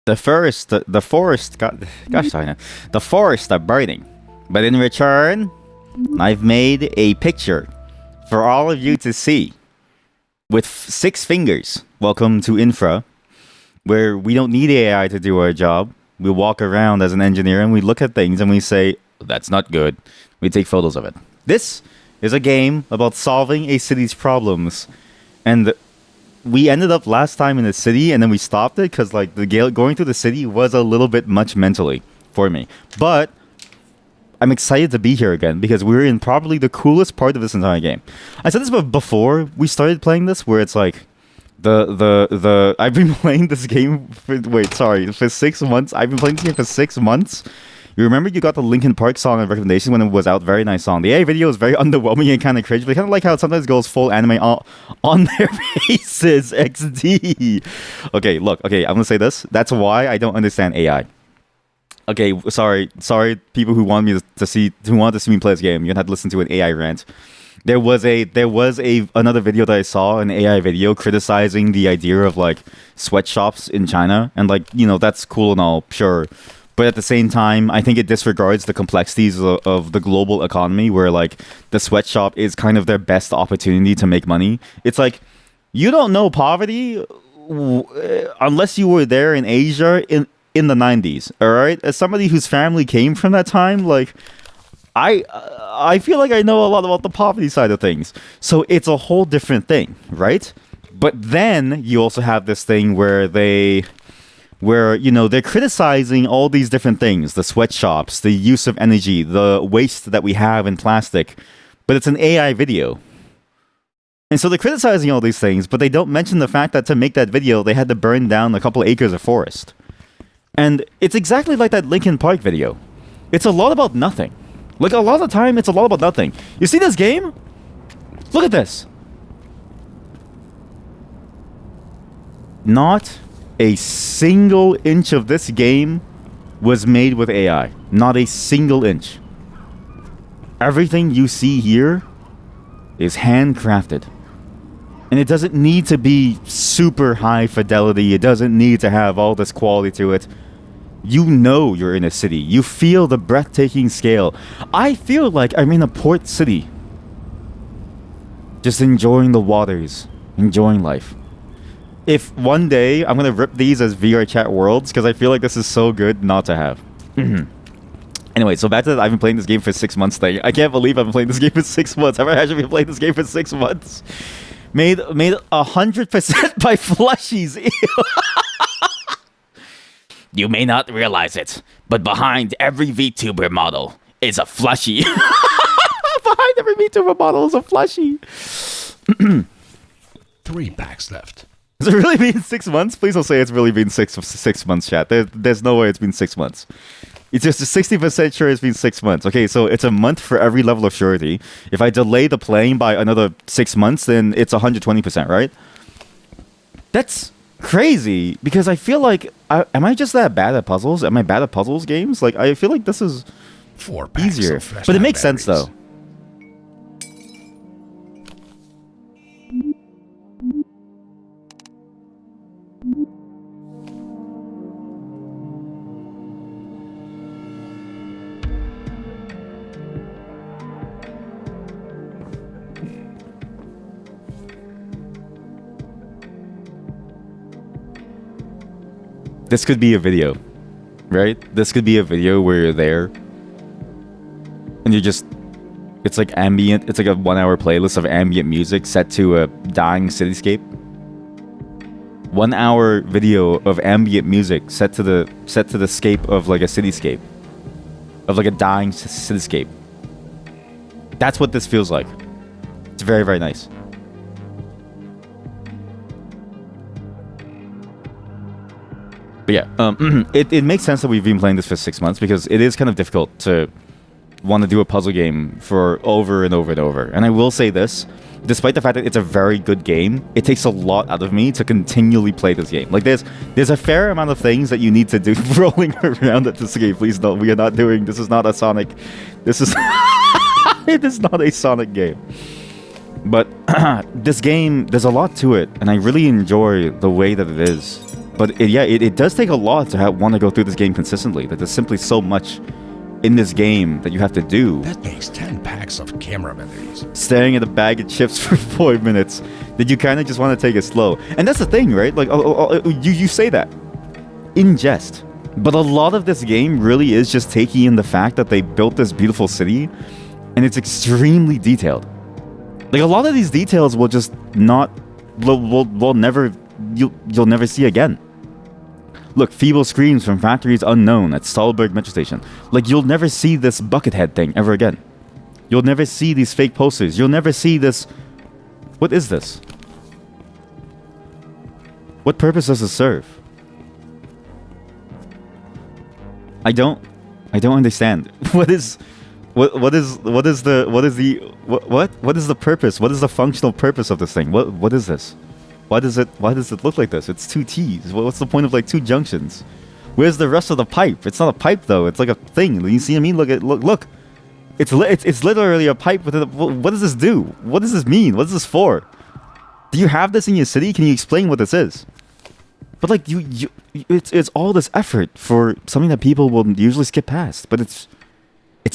the forest, gosh darn it, the forests are burning. But in return, I've made a picture for all of you to see with 6 fingers. Welcome to INFRA, where we don't need AI to do our job. We walk around as an engineer and we look at things and we say, that's not good. We take photos of it. This is a game about solving a city's problems. And we ended up last time in the city and then we stopped it because like going through the city was a little bit much mentally for me. But I'm excited to be here again because we're in probably the coolest part of this entire game. I said this before we started playing this, where it's like the I've been playing this game for 6 months. I've been playing this game for 6 months. You remember you got the Linkin Park song and recommendation when it was out. Very nice song. The AI video is very underwhelming and kind of cringe, but I kind of like how it sometimes goes full anime on their faces. XD. Okay, look. Okay, I'm gonna say this. That's why I don't understand AI. Okay, sorry, people who want to see me play this game. You're gonna have to listen to an AI rant. There was another video that I saw, an AI video criticizing the idea of like sweatshops in China, and like, you know, that's cool and all, sure, but at the same time, I think it disregards the complexities of the global economy, where like the sweatshop is kind of their best opportunity to make money. It's like, you don't know poverty unless you were there in Asia in the 90s, all right? As somebody whose family came from that time, like, I feel like I know a lot about the poverty side of things. So it's a whole different thing, right? But then you also have this thing where you know, they're criticizing all these different things, the sweatshops, the use of energy, the waste that we have in plastic, but it's an AI video. And so they're criticizing all these things, but they don't mention the fact that to make that video, they had to burn down a couple acres of forest. And it's exactly like that Linkin Park video. It's a lot about nothing. Like, a lot of the time, it's a lot about nothing. You see this game? Look at this. Not a single inch of this game was made with AI. Not a single inch. Everything you see here is handcrafted. And it doesn't need to be super high fidelity. It doesn't need to have all this quality to it. You know you're in a city. You feel the breathtaking scale. I feel like I'm in a port city. Just enjoying the waters. Enjoying life. If one day I'm going to rip these as VR chat worlds, because I feel like this is so good not to have. Anyway, so back to that I've been playing this game for 6 months thing. I can't believe I've been playing this game for 6 months. Have I actually been playing this game for 6 months? Made 100% by Flushies. You may not realize it, but behind every VTuber model is a Flushie. Behind every VTuber model is a Flushie. 3 packs left. Has it really been 6 months? Please don't say it's really been six months, chat. There's no way it's been 6 months. It's just 60% sure it's been 6 months. Okay, so it's a month for every level of surety. If I delay the playing by another 6 months, then it's 120%, right? That's crazy, because I feel like, am I just that bad at puzzles? Am I bad at puzzles games? Like, I feel like this is 4 packs easier. of fresh But it makes sense, berries. though. This could be a video, right? This could be a video where you're there and you're just, it's like ambient, it's like a 1 hour playlist of ambient music set to a dying cityscape. 1 hour video of ambient music set to the scape of like a cityscape, of like a dying cityscape. That's what this feels like. It's very, very nice. But yeah, it makes sense that we've been playing this for 6 months, because it is kind of difficult to want to do a puzzle game for over and over and over. And I will say this, despite the fact that it's a very good game, it takes a lot out of me to continually play this game. Like, there's a fair amount of things that you need to do rolling around at this game. Please don't, we are not doing, this is not a Sonic, this is, it is not a Sonic game. But this game, there's a lot to it, and I really enjoy the way that it is. But it does take a lot to want to go through this game consistently. That there's simply so much in this game that you have to do. That makes 10 packs of camera batteries. Staring at a bag of chips for 4 minutes, that you kind of just want to take it slow. And that's the thing, right? Like, you say that in jest. But a lot of this game really is just taking in the fact that they built this beautiful city, and it's extremely detailed. Like, a lot of these details will just not... will never... You'll never see again. Look, feeble screams from factories unknown at Stahlberg Metro Station. Like, you'll never see this bucket head thing ever again. You'll never see these fake posters. You'll never see this... What is this? What purpose does it serve? I don't understand. What is the purpose? What is the functional purpose of this thing? What is this? Why does it look like this? It's two T's. What's the point of like two junctions? Where's the rest of the pipe? It's not a pipe though. It's like a thing. You see what I mean? Look. It's literally a pipe with what does this do? What does this mean? What is this for? Do you have this in your city? Can you explain what this is? But like it's all this effort for something that people will usually skip past. But it's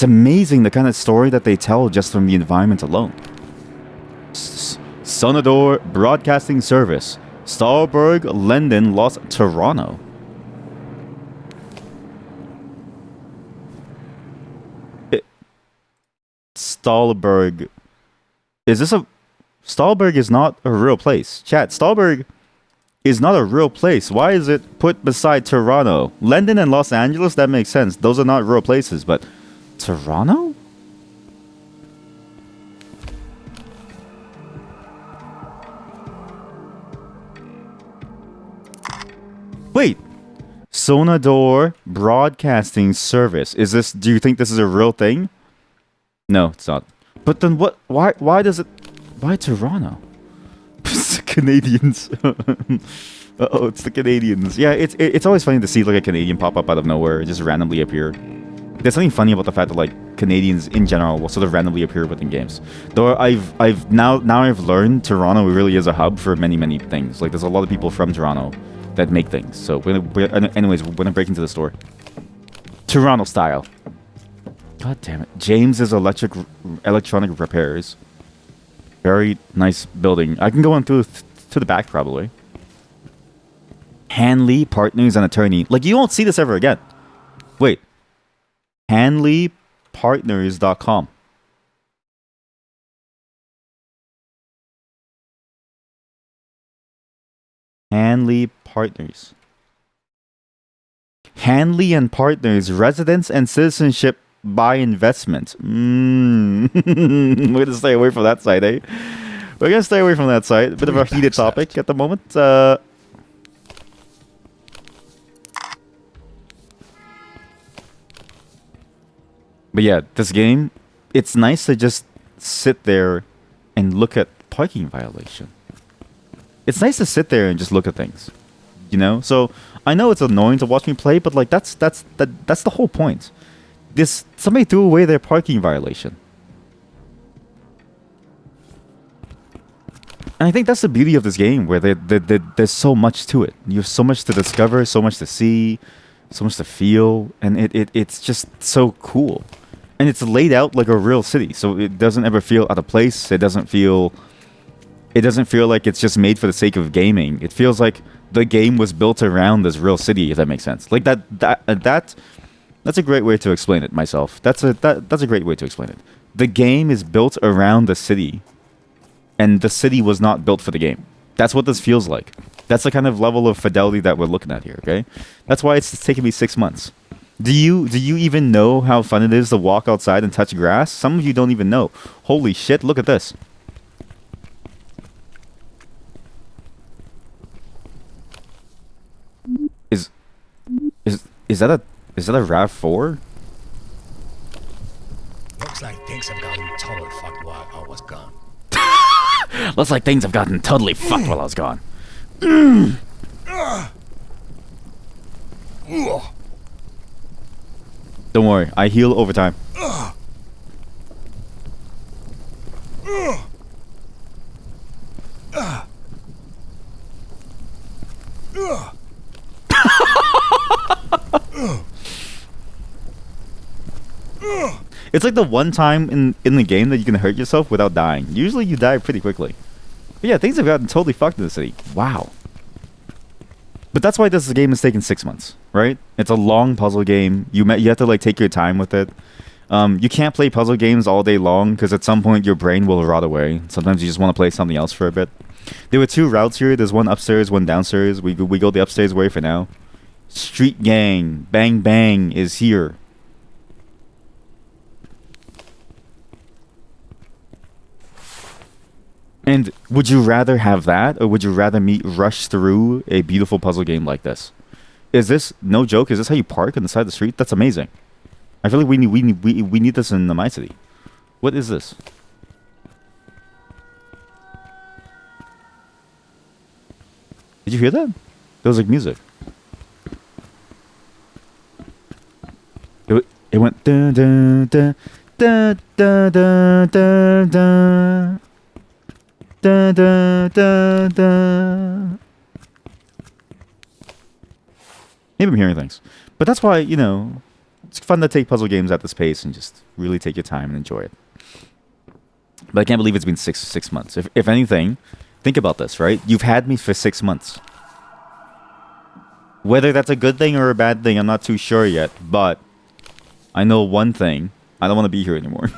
amazing the kind of story that they tell just from the environment alone. Sonador Broadcasting Service, Stahlberg, London, Los Toronto. Stahlberg. Is this a... Stahlberg is not a real place. Chat, Stahlberg is not a real place. Why is it put beside Toronto? London and Los Angeles, that makes sense. Those are not real places, but Toronto? Wait. Sonador Broadcasting Service. Is this... Do you think this is a real thing? No, it's not. But then what... Why does it... Why Toronto? It's the Canadians. Uh-oh, it's the Canadians. Yeah, it's always funny to see like a Canadian pop up out of nowhere, just randomly appear. There's something funny about the fact that like Canadians in general will sort of randomly appear within games. Though I've now I've learned Toronto really is a hub for many things. Like there's a lot of people from Toronto that make things. So anyways, we're gonna break into the store. Toronto style. God damn it. James's electronic repairs. Very nice building. I can go on through to the back probably. Hanley Partners and Attorney. Like you won't see this ever again. Wait. HanleyPartners.com. Hanley Partners. Hanley and Partners, residence and citizenship by investment. We're gonna stay away from that side, eh? We're gonna stay away from that side. A bit of a heated topic at the moment. But yeah, this game, it's nice to just sit there and look at parking violation. It's nice to sit there and just look at things, you know. So I know it's annoying to watch me play, but like that's the whole point. Somebody threw away their parking violation, and I think that's the beauty of this game, where there's so much to it. You have so much to discover, so much to see, so much to feel, and it's just so cool. And it's laid out like a real city, so it doesn't ever feel out of place. It doesn't feel like it's just made for the sake of gaming. It feels like the game was built around this real city, if that makes sense. Like that's a great way to explain it myself. That's a great way to explain it. The game is built around the city, and the city was not built for the game. That's what this feels like. That's the kind of level of fidelity that we're looking at here, okay? That's why it's taken me 6 months. Do you even know how fun it is to walk outside and touch grass? Some of you don't even know. Holy shit, look at this. Is that a RAV4? Looks like things have gotten totally fucked while I was gone. Looks like things have gotten totally fucked while I was gone. Don't worry, I heal over time. It's like the one time in the game that you can hurt yourself without dying. Usually you die pretty quickly. But yeah, things have gotten totally fucked in the city. Wow. But that's why this game is taking 6 months, right? It's a long puzzle game. You have to like take your time with it. You can't play puzzle games all day long because at some point your brain will rot away. Sometimes you just want to play something else for a bit. There were 2 routes here. There's one upstairs, one downstairs. We go the upstairs way for now. Street Gang, Bang Bang is here. And would you rather have that, or would you rather me rush through a beautiful puzzle game like this? Is this, no joke, is this how you park on the side of the street? That's amazing. I feel like we need this in my city. What is this? Did you hear that? There was like music. It went dun dun dun dun dun dun dun dun dun dun dun dun. Maybe I'm hearing things, but that's why, you know, it's fun to take puzzle games at this pace and just really take your time and enjoy it. But I can't believe it's been six months. If anything, think about this, right? You've had me for 6 months. Whether that's a good thing or a bad thing, I'm not too sure yet. But I know one thing: I don't want to be here anymore.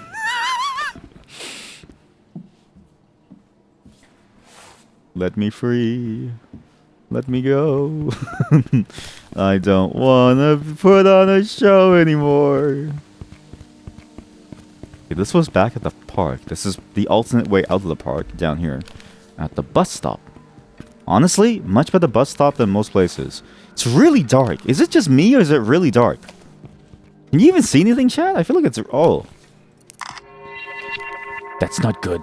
Let me free. Let me go. I don't want to put on a show anymore. Okay, this was back at the park. This is the alternate way out of the park down here at the bus stop. Honestly, much better bus stop than most places. It's really dark. Is it just me or is it really dark? Can you even see anything, chat? I feel like it's... Oh. That's not good.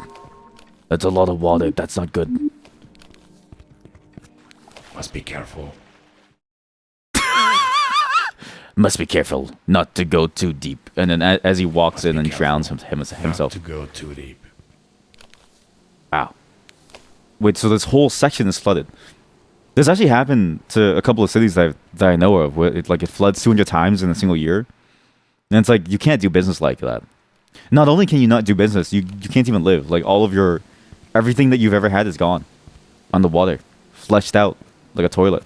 That's a lot of water. That's not good. Must be careful. Must be careful not to go too deep. And then as he walks in and drowns himself. Not to go too deep. Wow. Wait, so this whole section is flooded. This actually happened to a couple of cities that I know of, where it floods 200 times in a single year. And it's like, you can't do business like that. Not only can you not do business, you can't even live. Like, all of your... Everything that you've ever had is gone. On the water. Flushed out. Like a toilet.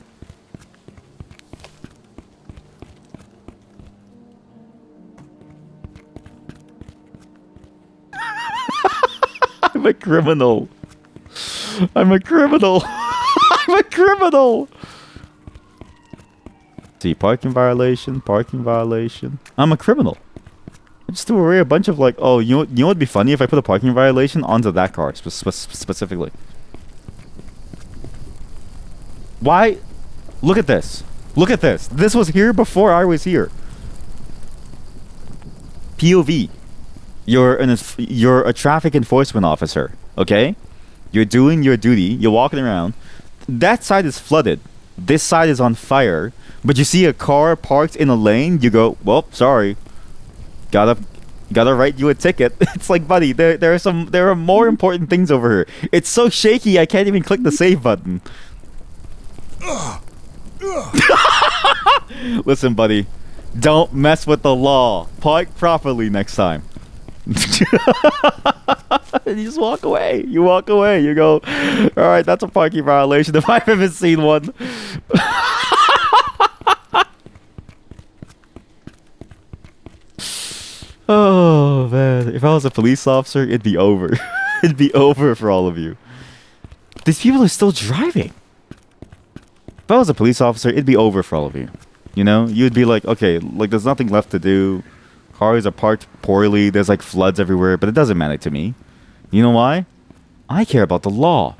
I'm a criminal. I'm a criminal. I'm a criminal. See, parking violation, parking violation. I'm a criminal. I just threw away a bunch of like, oh, you know what'd be funny if I put a parking violation onto that car specifically. Why? Look at this. Look at this. This was here before I was here. POV. You're a traffic enforcement officer, okay? You're doing your duty. You're walking around. That side is flooded. This side is on fire. But you see a car parked in a lane. You go, well, sorry. Gotta write you a ticket. It's like, buddy, there are more important things over here. It's so shaky I can't even click the save button. Listen, buddy. Don't mess with the law. Park properly next time. And you just walk away. You walk away. You go, alright, that's a parking violation if I've ever seen one. Oh, man. If I was a police officer, it'd be over. It'd be over for all of you. These people are still driving. If I was a police officer, it'd be over for all of you. You know? You'd be like, okay, like, there's nothing left to do. Cars are parked poorly. There's, like, floods everywhere. But it doesn't matter to me. You know why? I care about the law.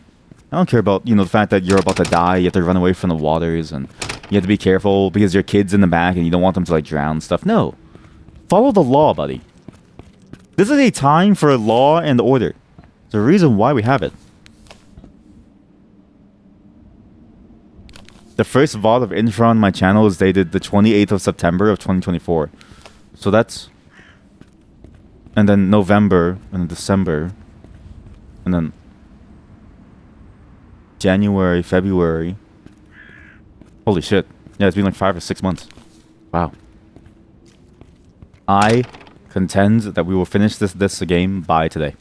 I don't care about, you know, the fact that you're about to die. You have to run away from the waters. And you have to be careful because your kid's in the back and you don't want them to, like, drown and stuff. No. Follow the law, buddy. This is a time for law and order. There's a reason why we have it. The first VOD of INFRA on my channel is dated the 28th of September of 2024. So that's... And then November, and then December, and then January, February. Holy shit. Yeah, it's been like 5 or 6 months. Wow. I contend that we will finish this game by today.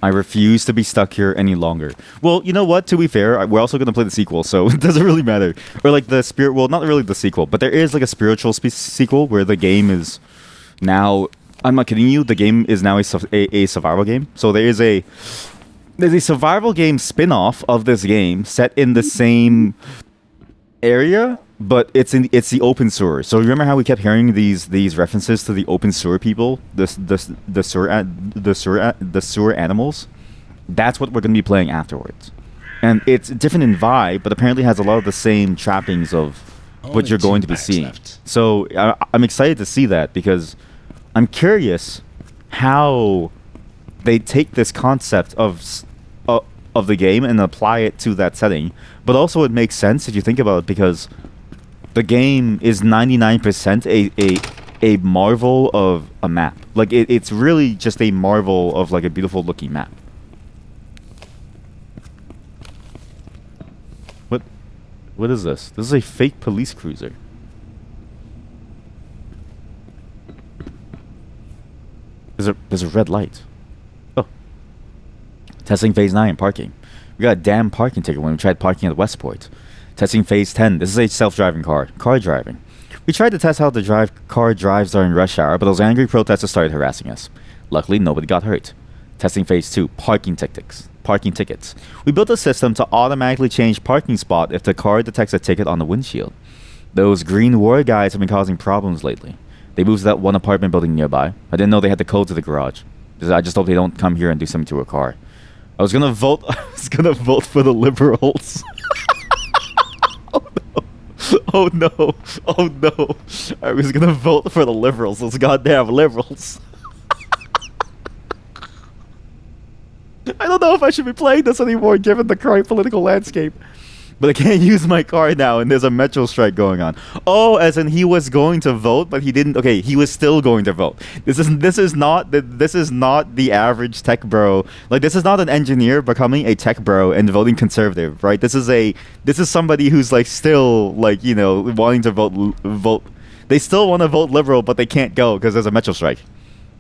I refuse to be stuck here any longer. Well, you know what? To be fair, we're also going to play the sequel, so it doesn't really matter. Or like the spirit... Well, not really the sequel, but there is like a spiritual sequel where the game is now... I'm not kidding you. The game is now a survival game. So there's a survival game spin-off of this game set in the same area, but it's the open sewer. So remember how we kept hearing these references to the open sewer people, the sewer animals? That's what we're going to be playing afterwards. And it's different in vibe, but apparently has a lot of the same trappings of what you're going to be seeing. Left. So I'm excited to see that because I'm curious how they take this concept of the game and apply it to that setting. But also it makes sense if you think about it because the game is 99% a marvel of a map. Like it's really just a marvel of like a beautiful looking map. What is this? This is a fake police cruiser. There's a red light. Oh. Testing phase 9, parking. We got a damn parking ticket when we tried parking at Westport. Testing phase 10. This is a self-driving car. Car driving. We tried to test how the car drives during rush hour, but those angry protesters started harassing us. Luckily, nobody got hurt. Testing phase 2, parking tickets. We built a system to automatically change parking spot if the car detects a ticket on the windshield. Those green war guys have been causing problems lately. They moved to that one apartment building nearby. I didn't know they had the code to the garage. I just hope they don't come here and do something to a car. I was gonna vote for the liberals. Oh no. I was gonna vote for the liberals. Those goddamn liberals. I don't know if I should be playing this anymore given the current political landscape. But I can't use my car now and there's a metro strike going on. Oh, as in he was going to vote, but he didn't. Okay, he was still going to vote. This is not the average tech bro. Like this is not an engineer becoming a tech bro and voting conservative, right? This is somebody who's like still like, you know, wanting to vote. They still want to vote liberal, but they can't go because there's a metro strike.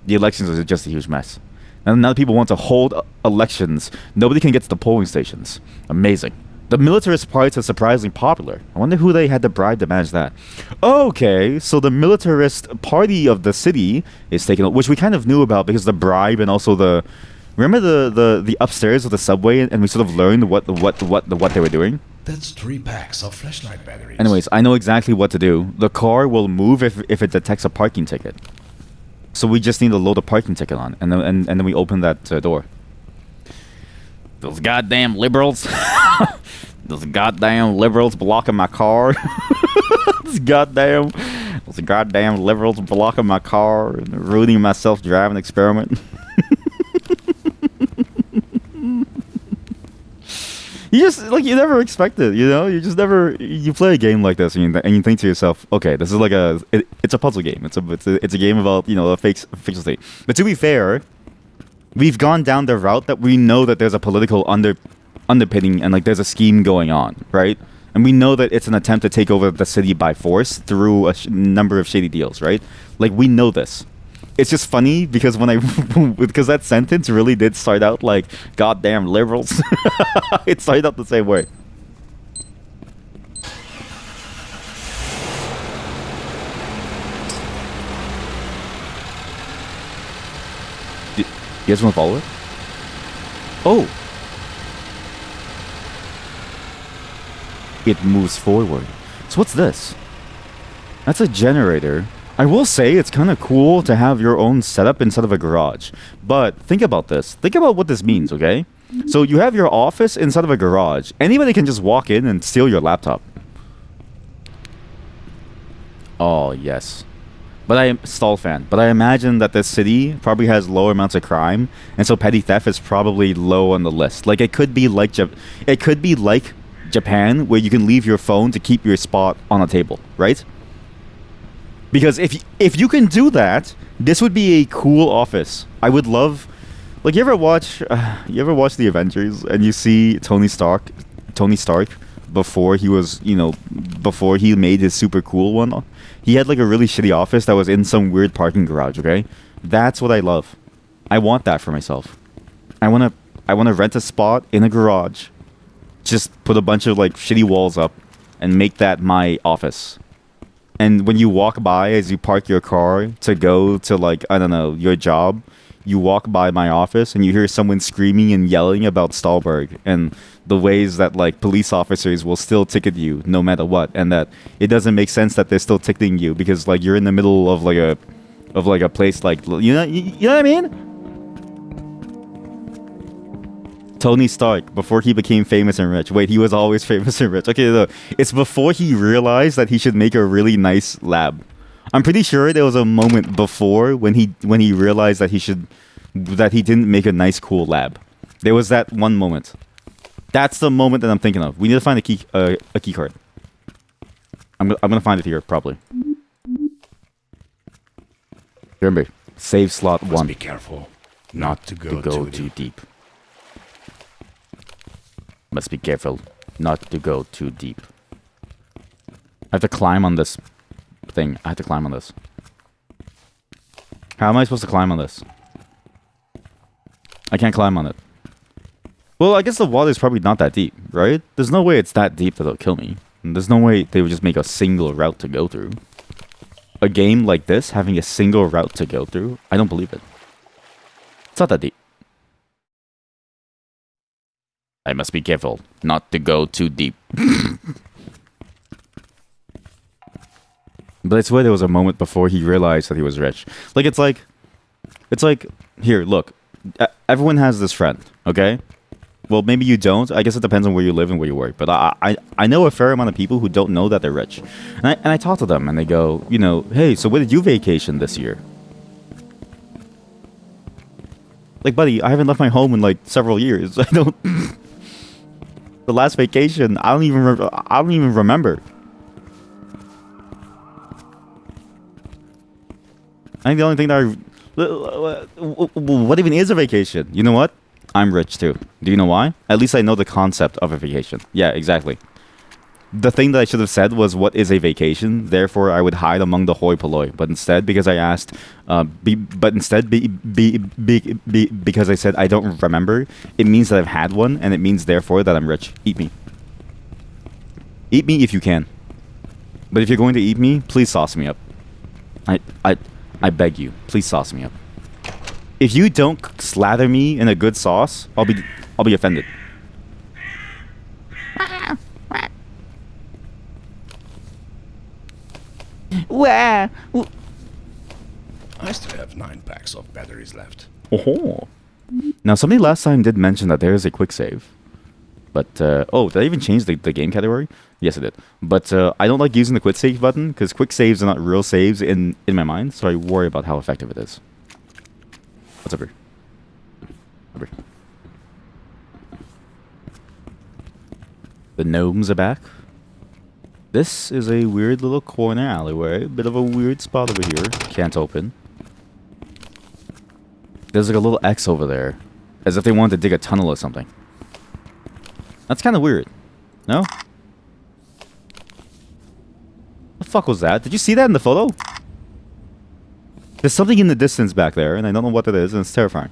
The elections are just a huge mess. And now people want to hold elections. Nobody can get to the polling stations. Amazing. The militarist parties are surprisingly popular. I wonder who they had to bribe to manage that. Okay, so the militarist party of the city is taking, which we kind of knew about because the bribe and also the, remember the upstairs of the subway, and we sort of learned what they were doing. That's 3 packs of flashlight batteries. Anyways, I know exactly what to do. The car will move if it detects a parking ticket. So we just need to load a parking ticket on, and then we open that door. Those goddamn liberals. Those goddamn liberals blocking my car. those goddamn liberals blocking my car and ruining my self-driving experiment. You never expect it, you know? You play a game like this and you think to yourself, okay, this is like it's a puzzle game. It's a game about, you know, a fictional state. But to be fair, we've gone down the route that we know that there's a political underpinning and like there's a scheme going on, right? And we know that it's an attempt to take over the city by force through a number of shady deals, right? Like we know this. It's just funny because because that sentence really did start out like goddamn liberals. It started out the same way. You guys want to follow it? Oh. It moves forward. So what's this? That's a generator. I will say it's kind of cool to have your own setup instead of a garage. But think about this. Think about what this means, okay? So you have your office inside of a garage. Anybody can just walk in and steal your laptop. Oh, yes. But I am stall fan. But I imagine that this city probably has low amounts of crime, and so petty theft is probably low on the list. Like it could be like Japan, where you can leave your phone to keep your spot on a table, right? Because if you can do that, this would be a cool office. I would love, like, you ever watch the Avengers and you see Tony Stark before he was, before he made his super cool one. He had like a really shitty office that was in some weird parking garage, okay? That's what I love. I want that for myself. I want to rent a spot in a garage. Just put a bunch of like shitty walls up and make that my office. And when you walk by as you park your car to go to like, I don't know, your job, you walk by my office and you hear someone screaming and yelling about Stallberg and the ways that like police officers will still ticket you no matter what, and that it doesn't make sense that they're still ticketing you because like you're in the middle of like a place like, you know what I mean? Tony Stark, before he became famous and rich. Wait, he was always famous and rich. Okay, no, it's before he realized that he should make a really nice lab. I'm pretty sure there was a moment before when he realized that he didn't make a nice cool lab. There was that one moment. That's the moment that I'm thinking of. We need to find a key card. I'm gonna find it here probably. Remember, save slot 1. Be careful not to go too deep. Must be careful not to go too deep. I have to climb on this thing. I have to climb on this. How am I supposed to climb on this? I can't climb on it. Well, I guess the water is probably not that deep, right? There's no way it's that deep that it'll kill me. And there's no way they would just make a single route to go through. A game like this, having a single route to go through, I don't believe it. It's not that deep. I must be careful not to go too deep. But I swear there was a moment before he realized that he was rich. Like, it's like, here, look. Everyone has this friend, okay? Well, maybe you don't. I guess it depends on where you live and where you work. But I know a fair amount of people who don't know that they're rich. And I talk to them and they go, hey, so where did you vacation this year? Like, buddy, I haven't left my home in like several years. I don't... The last vacation, I don't even remember. I think the only thing that what even is a vacation? You know what? I'm rich too. Do you know why? At least I know the concept of a vacation. Yeah, exactly. The thing that I should have said was, what is a vacation? Therefore, I would hide among the hoi polloi. But instead, because I asked, because I said I don't remember, it means that I've had one, and it means therefore that I'm rich. Eat me. Eat me if you can. But if you're going to eat me, please sauce me up. I beg you, please sauce me up. If you don't slather me in a good sauce, I'll be offended. I still have 9 packs of batteries left. Oh. Now, somebody last time did mention that there is a quick save. But, oh, did I even change the game category? Yes, I did. But I don't like using the quick save button, because quick saves are not real saves in my mind, so I worry about how effective it is. What's up here? Over here. The gnomes are back. This is a weird little corner alleyway. Bit of a weird spot over here. Can't open. There's like a little X over there. As if they wanted to dig a tunnel or something. That's kind of weird. No? The fuck was that? Did you see that in the photo? There's something in the distance back there, and I don't know what it is, and it's terrifying.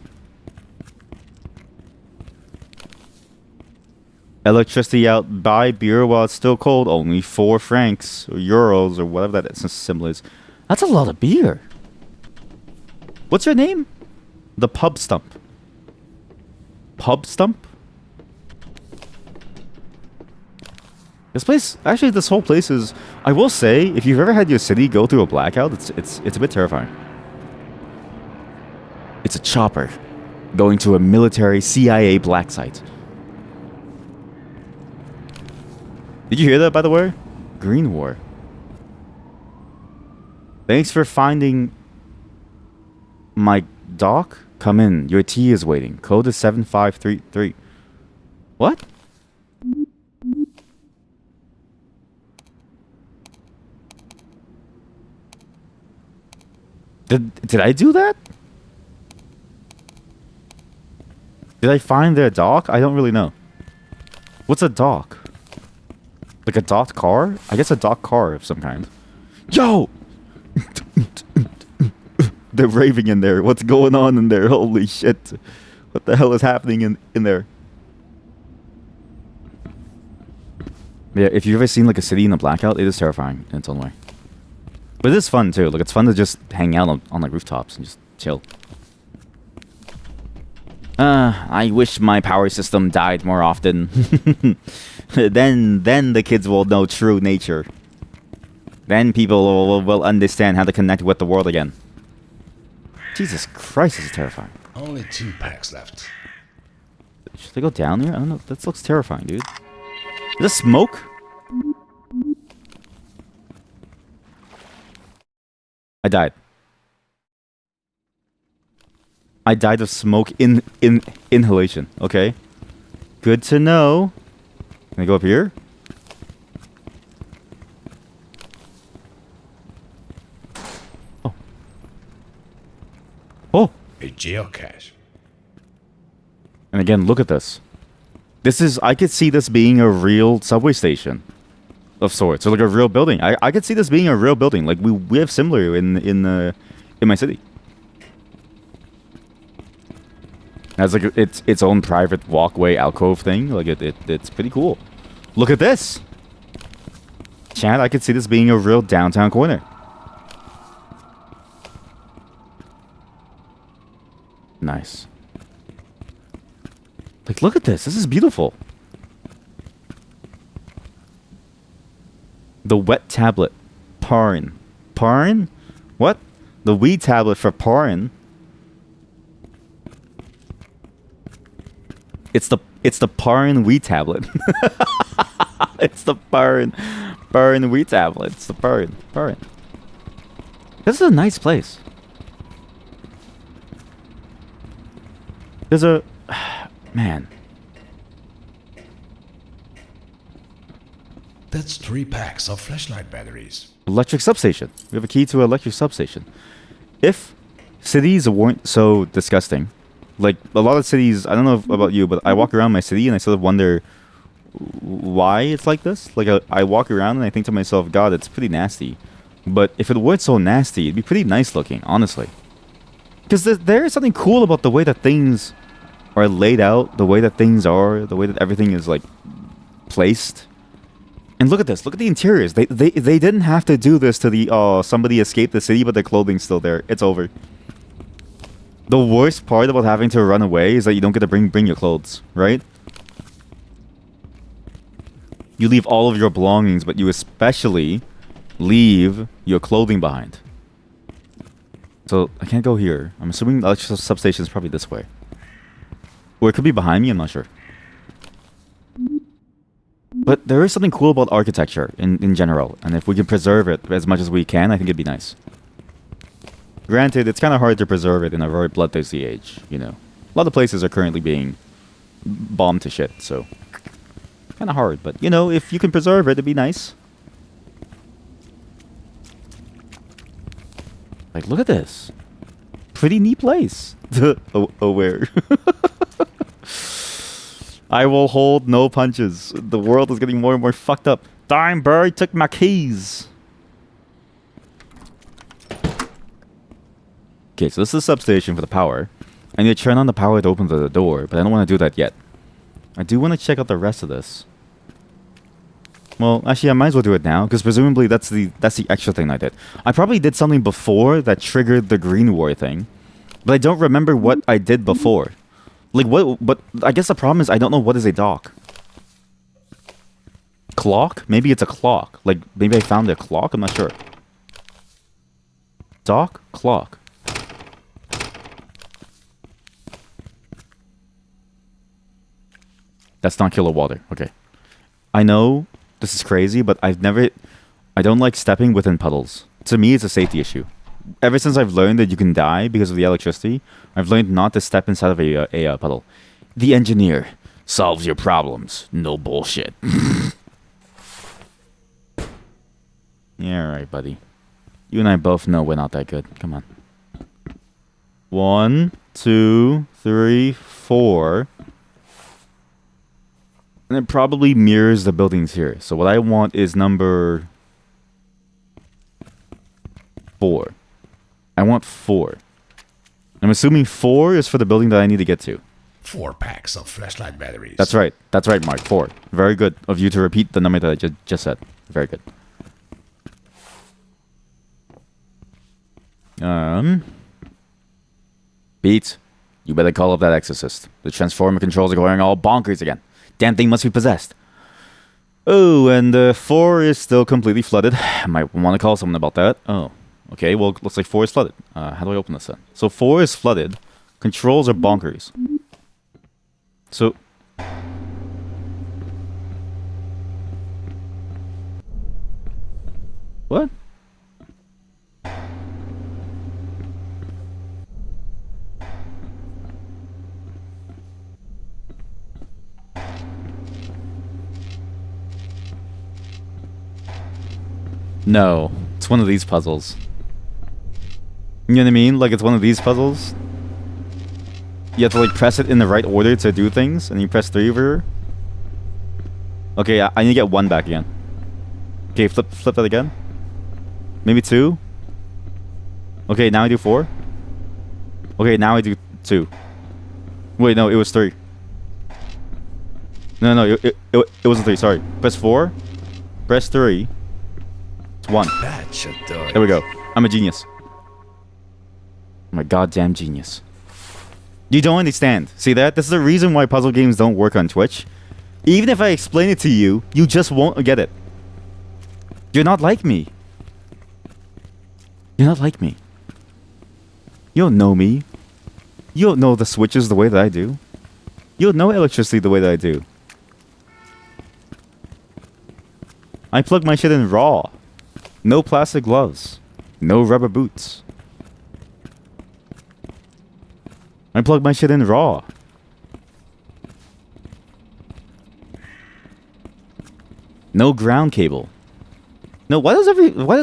Electricity out, buy beer while it's still cold, only 4 francs, or euros, or whatever that symbol is. That's a lot of beer. What's your name? The Pub Stump. Pub Stump? This place, actually this whole place is, I will say, if you've ever had your city go through a blackout, it's a bit terrifying. It's a chopper going to a military CIA black site. Did you hear that, by the way? Green War. Thanks for finding my dock. Come in. Your tea is waiting. Code is 7533. What? Did I do that? Did I find their dock? I don't really know. What's a dock? Like a docked car? I guess a docked car of some kind. Yo! They're raving in there. What's going on in there? Holy shit. What the hell is happening in there? Yeah, if you've ever seen like a city in a blackout, it is terrifying in its own way. But it is fun too. Like it's fun to just hang out on like rooftops and just chill. I wish my power system died more often. then the kids will know true nature. Then people will understand how to connect with the world again. Jesus Christ, this is terrifying. Only 2 packs left. Should they go down here? I don't know. That looks terrifying, dude. Is this smoke? I died. I died of smoke inhalation. Okay. Good to know. Can I go up here? Oh. Oh. A geocache. And again, look at this. This is, I could see this being a real subway station of sorts. Or like a real building. I could see this being a real building. Like we have similar in my city. It has like its own private walkway alcove thing. Like it's pretty cool. Look at this. Chad, I could see this being a real downtown corner. Nice. Like, look at this. This is beautiful. The wet tablet. Parin. Parin? What? The weed tablet for Parin? It's the Parin weed tablet. It's the Parin weed tablet. It's the Parin. This is a nice place. There's a... Man. That's 3 packs of flashlight batteries. Electric substation. We have a key to an electric substation. If cities weren't so disgusting, like a lot of cities, I don't know about you, but I walk around my city and I sort of wonder why it's like this. Like I walk around and I think to myself, God, it's pretty nasty. But if it weren't so nasty, it'd be pretty nice looking, honestly. Because there is something cool about the way that things are laid out, the way that things are, the way that everything is like placed. And look at this. Look at the interiors. They didn't have to do this to the somebody escaped the city, but their clothing's still there. It's over. The worst part about having to run away is that you don't get to bring your clothes, right? You leave all of your belongings, but you especially leave your clothing behind. So I can't go here. I'm assuming the electrical substation is probably this way. Or it could be behind me, I'm not sure. But there is something cool about architecture in general, and if we can preserve it as much as we can, I think it'd be nice. Granted, it's kind of hard to preserve it in a very bloodthirsty age, you know. A lot of places are currently being bombed to shit, so... kind of hard, but, you know, if you can preserve it, it'd be nice. Like, look at this. Pretty neat place. Where? I will hold no punches. The world is getting more and more fucked up. Damn, bird took my keys. Okay, so this is the substation for the power. I need to turn on the power to open the door, but I don't want to do that yet. I do want to check out the rest of this. Well, actually, I might as well do it now, because presumably that's the extra thing I did. I probably did something before that triggered the green war thing, but I don't remember what I did before. Like, what? But I guess the problem is I don't know what is a dock. Clock? Maybe it's a clock. Like, maybe I found a clock? I'm not sure. Dock? Clock. That's not kilo water. Okay. I know this is crazy, but I don't like stepping within puddles. To me, it's a safety issue. Ever since I've learned that you can die because of the electricity, I've learned not to step inside of a puddle. The engineer solves your problems. No bullshit. Yeah, alright, buddy. You and I both know we're not that good. Come on. 1, 2, 3, 4. And it probably mirrors the buildings here. So what I want is number 4. I want 4. I'm assuming 4 is for the building that I need to get to. 4 packs of flashlight batteries. That's right. That's right, Mark. 4. Very good of you to repeat the number that I just said. Very good. Beats, you better call up that exorcist. The transformer controls are going all bonkers again. Damn thing must be possessed. Oh, and 4 is still completely flooded. I might want to call someone about that. Oh, okay. Well, looks like 4 is flooded. How do I open this then? So 4 is flooded. Controls are bonkers. So... What? No, it's one of these puzzles. You know what I mean? Like, it's one of these puzzles. You have to, like, press it in the right order to do things, and you press 3 over here. Okay, I need to get 1 back again. Okay, flip that again. Maybe 2. Okay, now I do 4. Okay, now I do 2. Wait, no, it was 3. No, it wasn't 3, sorry. Press 4. Press 3. 1. That should do it. There we go. I'm a genius. I'm a goddamn genius. You don't understand. See that? This is the reason why puzzle games don't work on Twitch. Even if I explain it to you, you just won't get it. You're not like me. You're not like me. You don't know me. You don't know the switches the way that I do. You don't know electricity the way that I do. I plug my shit in raw. No plastic gloves. No rubber boots. I plug my shit in raw. No ground cable. No, why does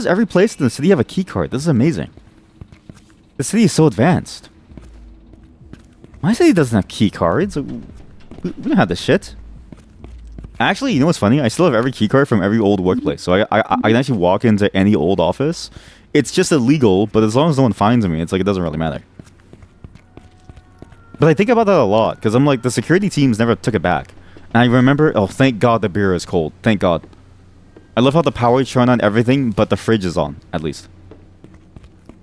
every place in the city have a key card? This is amazing. The city is so advanced. My city doesn't have key cards. We don't have this shit. Actually, you know what's funny? I still have every key card from every old workplace. So I can actually walk into any old office. It's just illegal, but as long as no one finds me, it's like it doesn't really matter. But I think about that a lot, because I'm like, the security teams never took it back. And I remember, oh, thank God the beer is cold. Thank God. I love how the power is turned on everything, but the fridge is on, at least.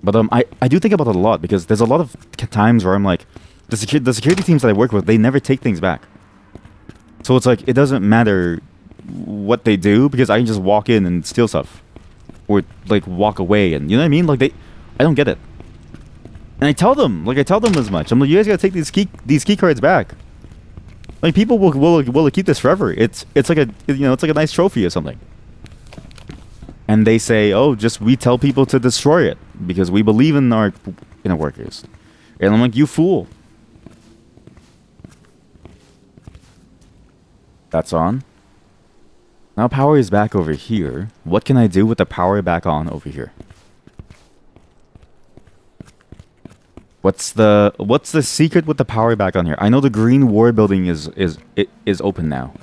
But I do think about it a lot, because there's a lot of times where I'm like, the security teams that I work with, they never take things back. So it's like, it doesn't matter what they do, because I can just walk in and steal stuff. Or, like, walk away, and you know what I mean? Like, I don't get it. And I tell them as much. I'm like, you guys gotta take these key cards back. Like, people will keep this forever. It's like a, you know, it's like a nice trophy or something. And they say, oh, we tell people to destroy it because we believe in our workers. And I'm like, you fool. That's on. Now power is back over here. What can I do with the power back on over here? What's the secret with the power back on here? I know the green war building is open now.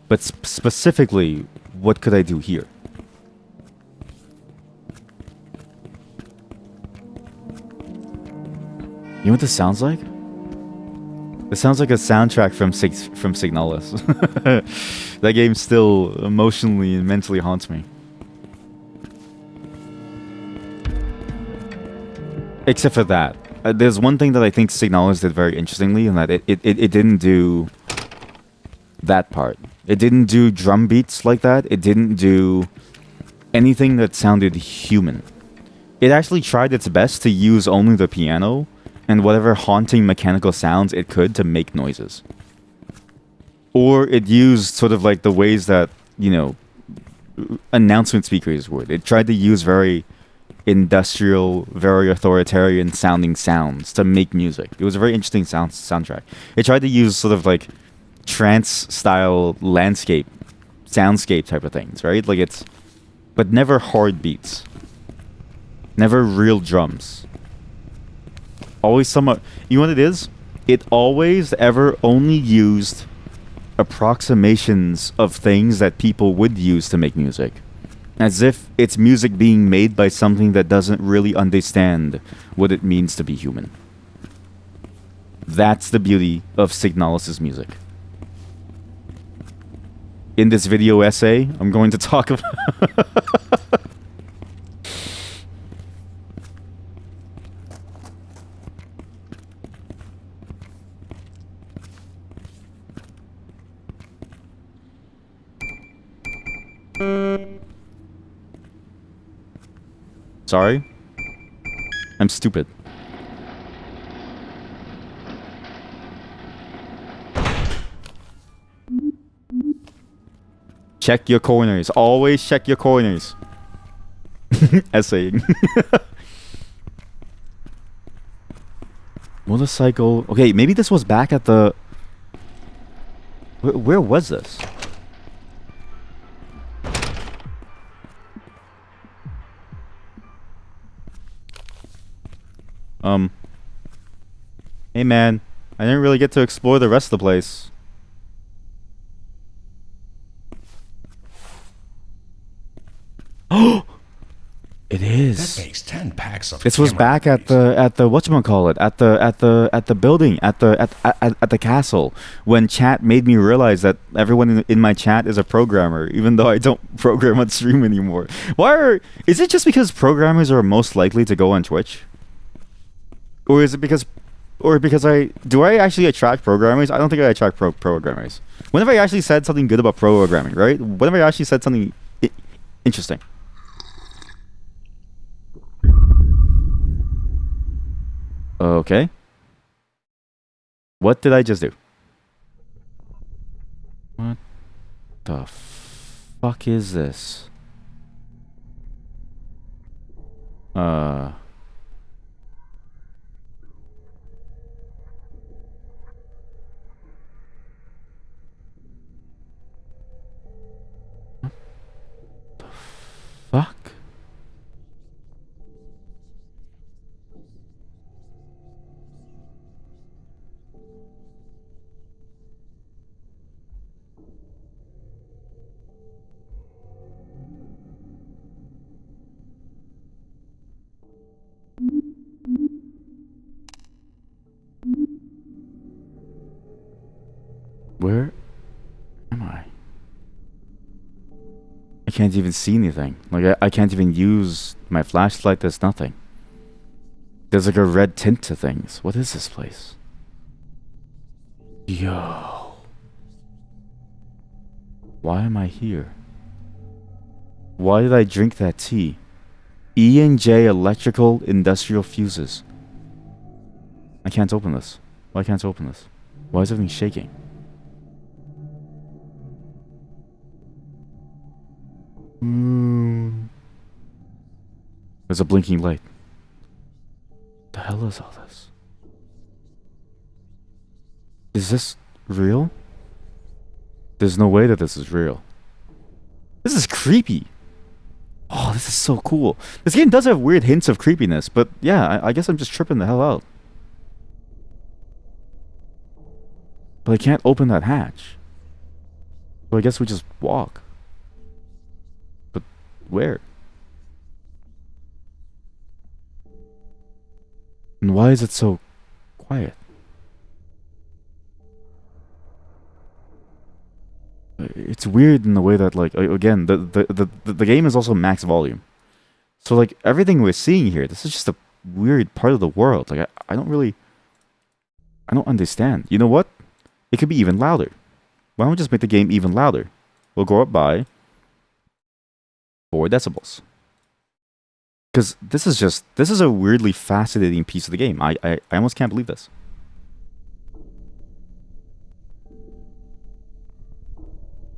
But specifically, what could I do here? You know what this sounds like? This sounds like a soundtrack from Signalis. That game still emotionally and mentally haunts me. Except for that. There's one thing that I think Signalis did very interestingly, and that it didn't do that part. It didn't do drum beats like that. It didn't do anything that sounded human. It actually tried its best to use only the piano and whatever haunting mechanical sounds it could to make noises. Or it used sort of like the ways that, you know, announcement speakers would. It tried to use very industrial, very authoritarian sounding sounds to make music. It was a very interesting soundtrack. It tried to use sort of like trance style landscape, soundscape type of things, right? Like but never hard beats. Never real drums. Always somewhat, you know what it is? It always ever only used approximations of things that people would use to make music. As if it's music being made by something that doesn't really understand what it means to be human. That's the beauty of Signalis' music. In this video essay, I'm going to talk about... Sorry? I'm stupid. Check your corners. Always check your corners. Essaying. Motorcycle. Okay, maybe this was back at the... Where was this? Hey man, I didn't really get to explore the rest of the place. Oh, it is. That makes 10 packs of. This was back at the whatchamacallit, at the building, at the castle, when chat made me realize that everyone in my chat is a programmer, even though I don't program on stream anymore. Is it just because programmers are most likely to go on Twitch? Or is it because do I actually attract programmers? I don't think I attract programmers. When have I actually said something good about programming, right? When have I actually said something interesting? Okay. What did I just do? What the fuck is this? Fuck? Where am I? I can't even see anything. Like, I can't even use my flashlight. There's nothing. There's like a red tint to things. What is this place? Yo. Why am I here? Why did I drink that tea? E&J Electrical Industrial Fuses. I can't open this. Why can't I open this? Why is everything shaking? There's a blinking light. The hell is all this? Is this real? There's no way that this is real. This is creepy. Oh, this is so cool. This game does have weird hints of creepiness, but yeah, I guess I'm just tripping the hell out. But I can't open that hatch. So I guess we just walk. But where? And why is it so quiet? It's weird in the way that, like, again, the game is also max volume. So, like, everything we're seeing here, this is just a weird part of the world. Like, I don't understand. You know what? It could be even louder. Why don't we just make the game even louder? We'll go up by 4 decibels. Because this is a weirdly fascinating piece of the game. I almost can't believe this.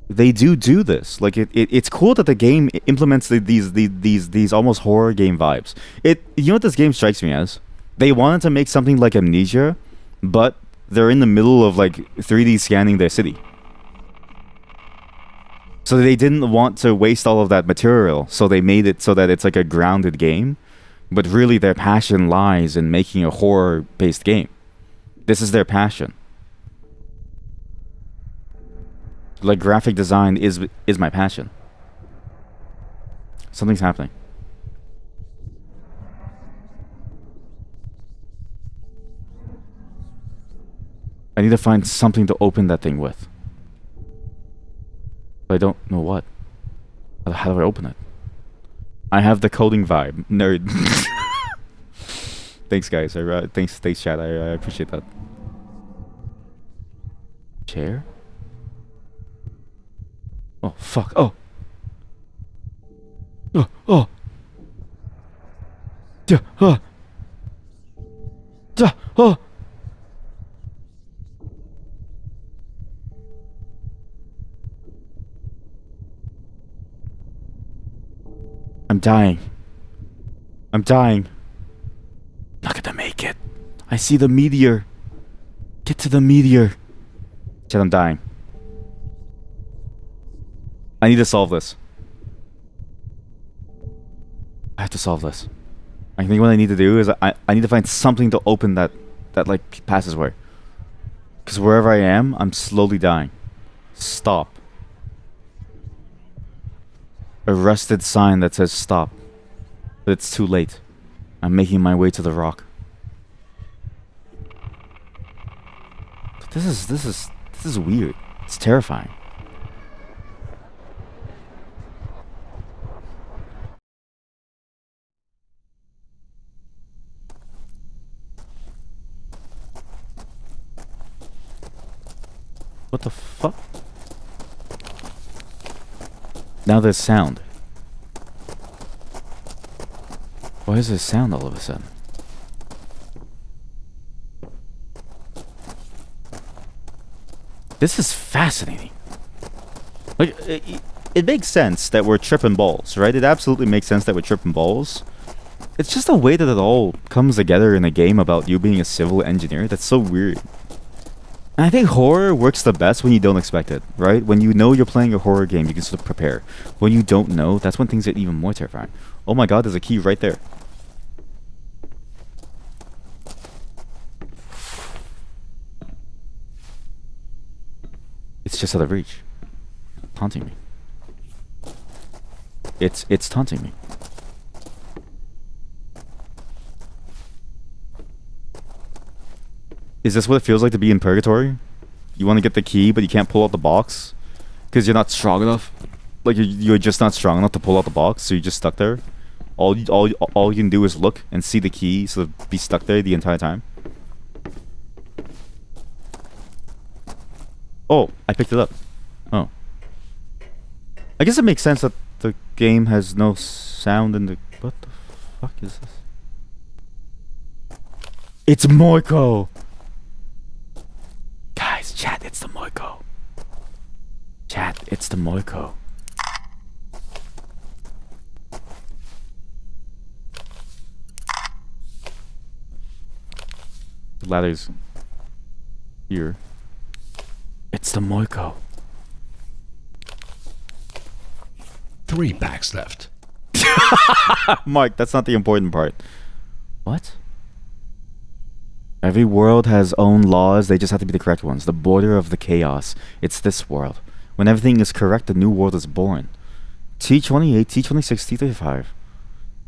They do this. Like, it's cool that the game implements these almost horror game vibes. You know what this game strikes me as? They wanted to make something like Amnesia, but they're in the middle of, like, 3D scanning their city. So they didn't want to waste all of that material, so they made it so that it's like a grounded game. But really their passion lies in making a horror-based game. This is their passion. Like, graphic design is my passion. Something's happening. I need to find something to open that thing with. But I don't know what. How do I open it? I have the coding vibe. Nerd. Thanks, guys. Thanks, chat. I appreciate that. Chair? Oh, fuck. Oh. Oh. Oh. Yeah. Oh. Yeah. Oh. I'm dying. I'm dying. Not gonna make it. I see the meteor. Get to the meteor. Shit, I'm dying. I need to solve this. I have to solve this. I think what I need to do is I need to find something to open that like passageway. Because wherever I am, I'm slowly dying. Stop. A rusted sign that says stop. But it's too late. I'm making my way to the rock. This is weird. It's terrifying. What the fuck? Now there's sound. Why is there sound all of a sudden? This is fascinating. Like, it makes sense that we're tripping balls, right? It absolutely makes sense that we're tripping balls. It's just the way that it all comes together in a game about you being a civil engineer that's so weird. And I think horror works the best when you don't expect it, right? When you know you're playing a horror game, you can sort of prepare. When you don't know, that's when things get even more terrifying. Oh my god, there's a key right there. It's just out of reach. Taunting me. It's taunting me. Is this what it feels like to be in purgatory? You want to get the key, but you can't pull out the box because you're not strong enough. Like you're just not strong enough to pull out the box, so you're just stuck there. All you can do is look and see the key, so be stuck there the entire time. Oh, I picked it up. Oh, I guess it makes sense that the game has no sound in the. What the fuck is this? It's Moiko. Guys, chat, it's the Moiko. Chat, it's the Moiko. The ladder's here. It's the Moiko. 3 packs left. Mark, that's not the important part. What? Every world has own laws, they just have to be the correct ones. The border of the chaos. It's this world. When everything is correct, the new world is born. T28, T26, T35.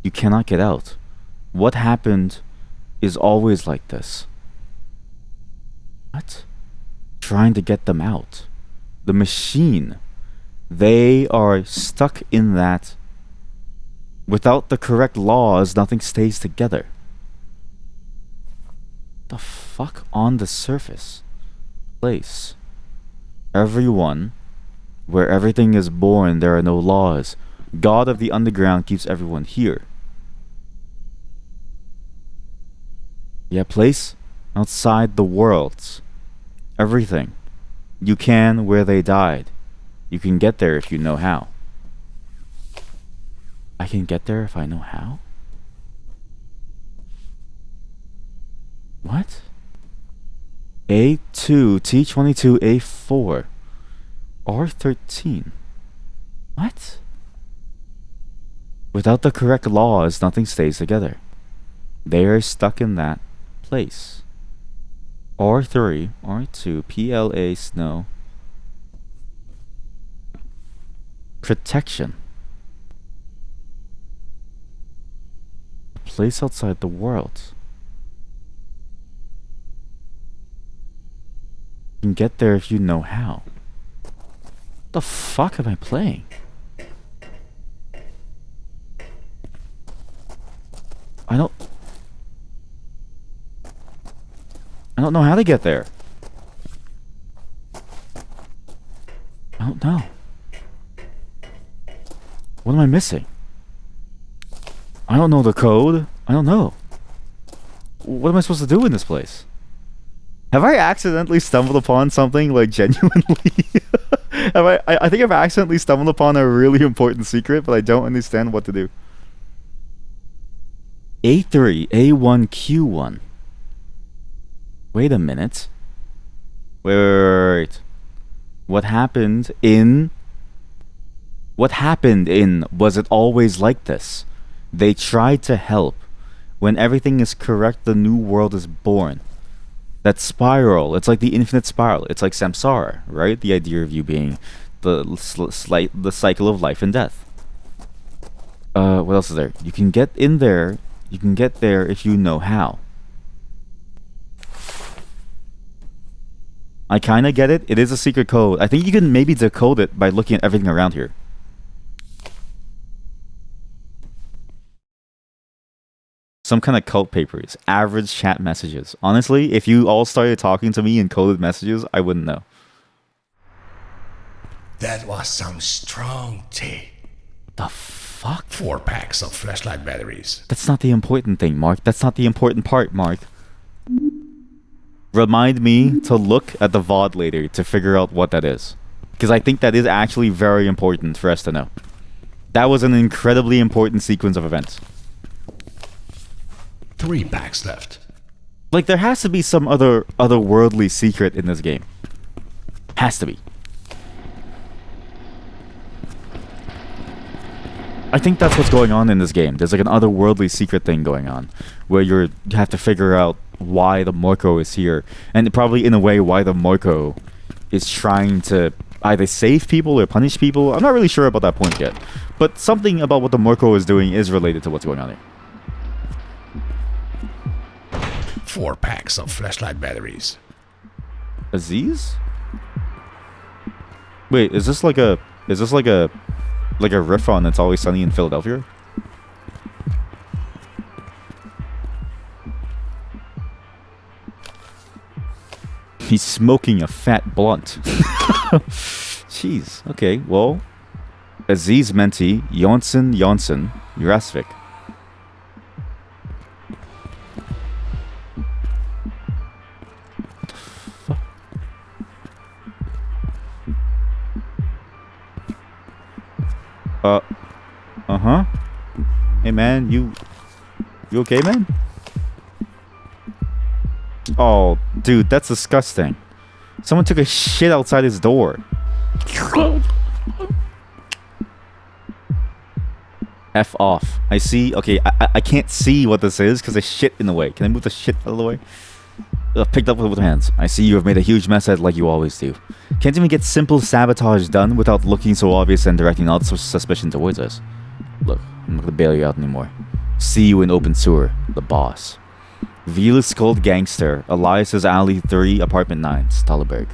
You cannot get out. What happened is always like this. What? Trying to get them out. The machine. They are stuck in that. Without the correct laws, nothing stays together. The fuck on the surface? Place. Everyone. Where everything is born, there are no laws. God of the underground keeps everyone here. Yeah, place outside the worlds. Everything. You can where they died. You can get there if you know how. I can get there if I know how? What? A2, T22, A4, R13. What? Without the correct laws, nothing stays together. They are stuck in that place. R3, R2, PLA, snow. Protection. A place outside the world. You can get there if you know how. What the fuck am I playing? I don't know how to get there. I don't know. What am I missing? I don't know the code. I don't know. What am I supposed to do in this place? Have I accidentally stumbled upon something, like, genuinely? I think I've accidentally stumbled upon a really important secret, but I don't understand what to do. A3, A1, Q1. Wait a minute. Wait. What happened in... Was it always like this? They tried to help. When everything is correct, the new world is born. That spiral, it's like the infinite spiral. It's like samsara, right? The idea of you being the cycle of life and death. What else is there? You can get in there. You can get there if you know how. I kind of get it. It is a secret code. I think you can maybe decode it by looking at everything around here. Some kind of cult papers. Average chat messages. Honestly, if you all started talking to me in coded messages, I wouldn't know. That was some strong tea. The fuck? 4 packs of flashlight batteries. That's not the important thing, Mark. That's not the important part, Mark. Remind me to look at the VOD later to figure out what that is. Because I think that is actually very important for us to know. That was an incredibly important sequence of events. 3 packs left. Like, there has to be some otherworldly secret in this game. Has to be. I think that's what's going on in this game. There's like an otherworldly secret thing going on, where you have to figure out why the Moiko is here, and probably in a way why the Moiko is trying to either save people or punish people. I'm not really sure about that point yet, but something about what the Moiko is doing is related to what's going on here. 4 packs of flashlight batteries. Aziz? Wait, is this like a riff on It's Always Sunny in Philadelphia? He's smoking a fat blunt. Jeez. Okay, well, Aziz Menti, Jonsson, Jurasvik. Uh-huh. Hey, man, you okay, man? Oh, dude, that's disgusting. Someone took a shit outside his door. F off. I see. Okay, I can't see what this is because there's shit in the way. Can I move the shit out of the way? Picked up with hands. I see you have made a huge mess of it like you always do. Can't even get simple sabotage done without looking so obvious and directing all suspicion towards us. Look, I'm not gonna bail you out anymore. See you in open sewer, the boss. Vilas Cold Gangster, Elias's Alley 3, Apartment 9, Stolberg.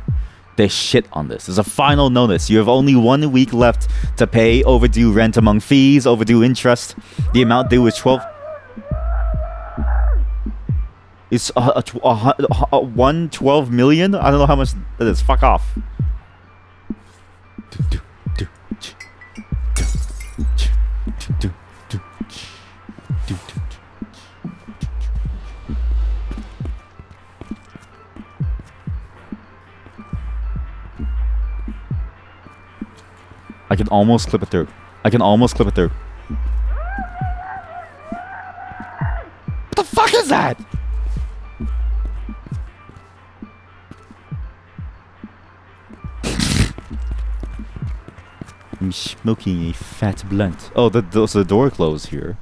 There's shit on this. There's a final notice. You have only 1 week left to pay overdue rent among fees, overdue interest. The amount due is 12... It's 12 million? I don't know how much that is. Fuck off. I can almost clip it through. What the fuck is that? I'm smoking a fat blunt. Oh, the door closed here.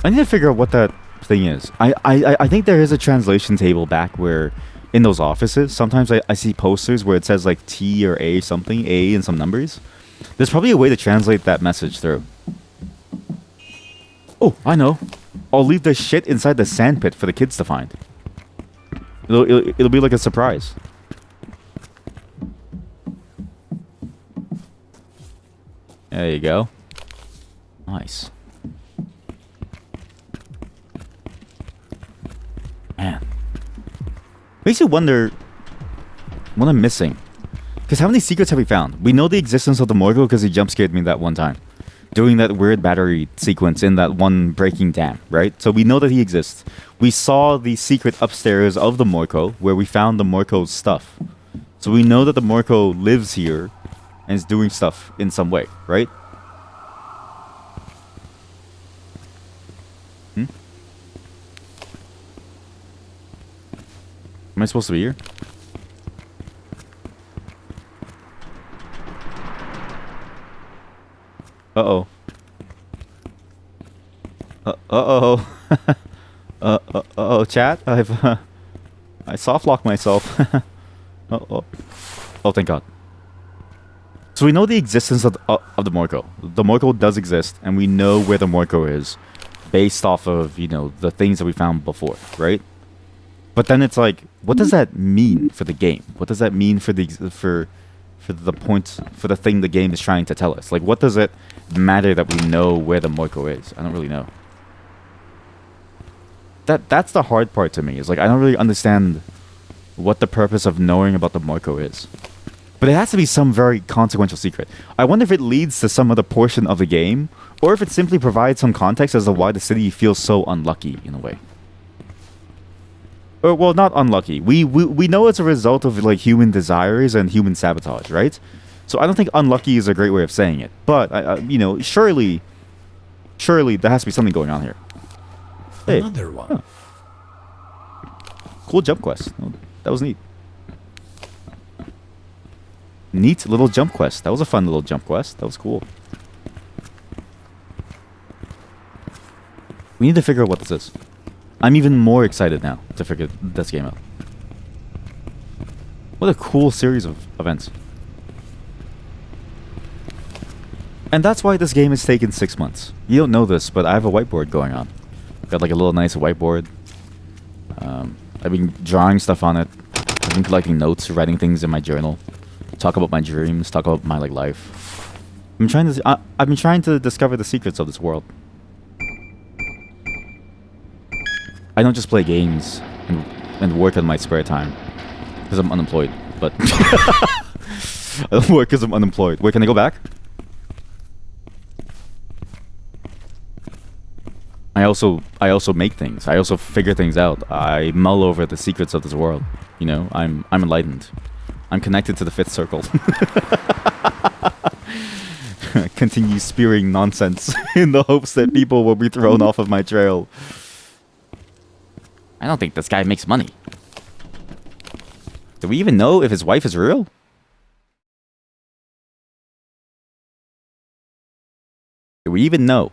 I need to figure out what that thing is. I think there is a translation table back where, in those offices, sometimes I see posters where it says like T or A something, A and some numbers. There's probably a way to translate that message through. Oh, I know. I'll leave the shit inside the sandpit for the kids to find. It'll be like a surprise. There you go. Nice. Man. Makes you wonder what I'm missing. Because how many secrets have we found? We know the existence of the Morgul because he jump scared me that one time. Doing that weird battery sequence in that one breaking dam, right? So we know that he exists. We saw the secret upstairs of the Morco where we found the Morco's stuff. So we know that the Morco lives here and is doing stuff in some way, right? Am I supposed to be here? Uh-oh. Uh-oh. Uh-oh, chat. I soft-locked myself. Uh-oh. Oh, thank God. So we know the existence of the Morco. The Morco does exist, and we know where the Morco is based off of, you know, the things that we found before, right? But then it's like, what does that mean for the game? What does that mean for the point, for the thing the game is trying to tell us? Like, what does it matter that we know where the Morco is? I don't really know. That's the hard part to me. Is like, I don't really understand what the purpose of knowing about the Morco is. But it has to be some very consequential secret. I wonder if it leads to some other portion of the game, or if it simply provides some context as to why the city feels so unlucky in a way. Or, well, not unlucky. We know it's a result of like human desires and human sabotage, right? So I don't think unlucky is a great way of saying it. But you know, surely there has to be something going on here. Hey. Another one. Huh. Cool jump quest. Oh, that was neat. Neat little jump quest. That was a fun little jump quest. That was cool. We need to figure out what this is. I'm even more excited now to figure this game out. What a cool series of events. And that's why this game has taken 6 months. You don't know this, but I have a whiteboard going on. Got like a little nice whiteboard. I've been drawing stuff on it. I've been collecting notes, writing things in my journal. Talk about my dreams, talk about my like life. I've been trying to discover the secrets of this world. I don't just play games and work in my spare time because I'm unemployed. But I don't work because I'm unemployed. Wait, can I go back? I also make things. I also figure things out. I mull over the secrets of this world. You know, I'm enlightened. I'm connected to the fifth circle. Continue spewing nonsense in the hopes that people will be thrown off of my trail. I don't think this guy makes money. Do we even know if his wife is real? Do we even know?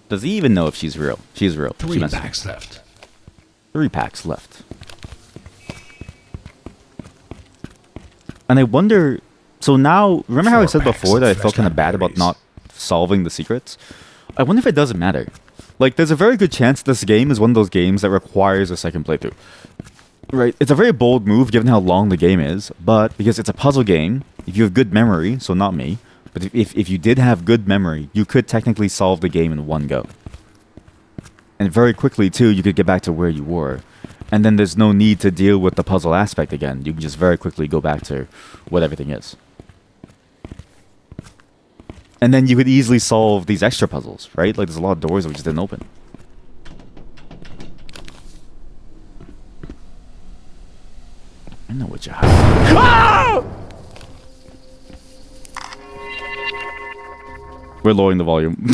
Does he even know if she's real? She's real. 3 packs left. 3 packs left. And I wonder... So now, remember how I said before that I felt kind of bad about not solving the secrets? I wonder if it doesn't matter. Like, there's a very good chance this game is one of those games that requires a second playthrough. Right? It's a very bold move given how long the game is, but because it's a puzzle game, if you have good memory, so not me, but if you did have good memory, you could technically solve the game in one go. And very quickly, too, you could get back to where you were. And then there's no need to deal with the puzzle aspect again. You can just very quickly go back to what everything is. And then you could easily solve these extra puzzles, right? Like, there's a lot of doors that we just didn't open. I know what you're hiding. Ah! We're lowering the volume.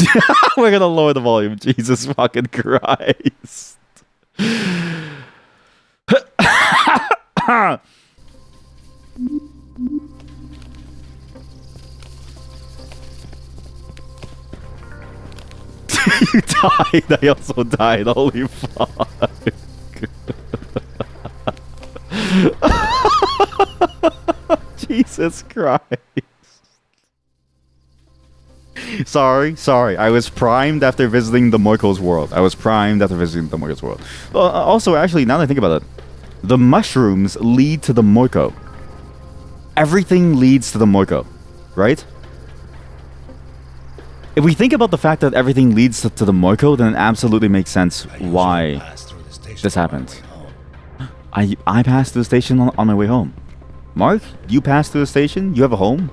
We're gonna lower the volume. Jesus fucking Christ. You died. I also died. Holy fuck. Jesus Christ. Sorry. I was primed after visiting the Moiko's world. Also, actually, now that I think about it, the mushrooms lead to the Moiko. Everything leads to the Moiko, right? If we think about the fact that everything leads to the Moiko, then it absolutely makes sense why this happened. I passed through the station on my way home. Mark, you passed through the station? You have a home?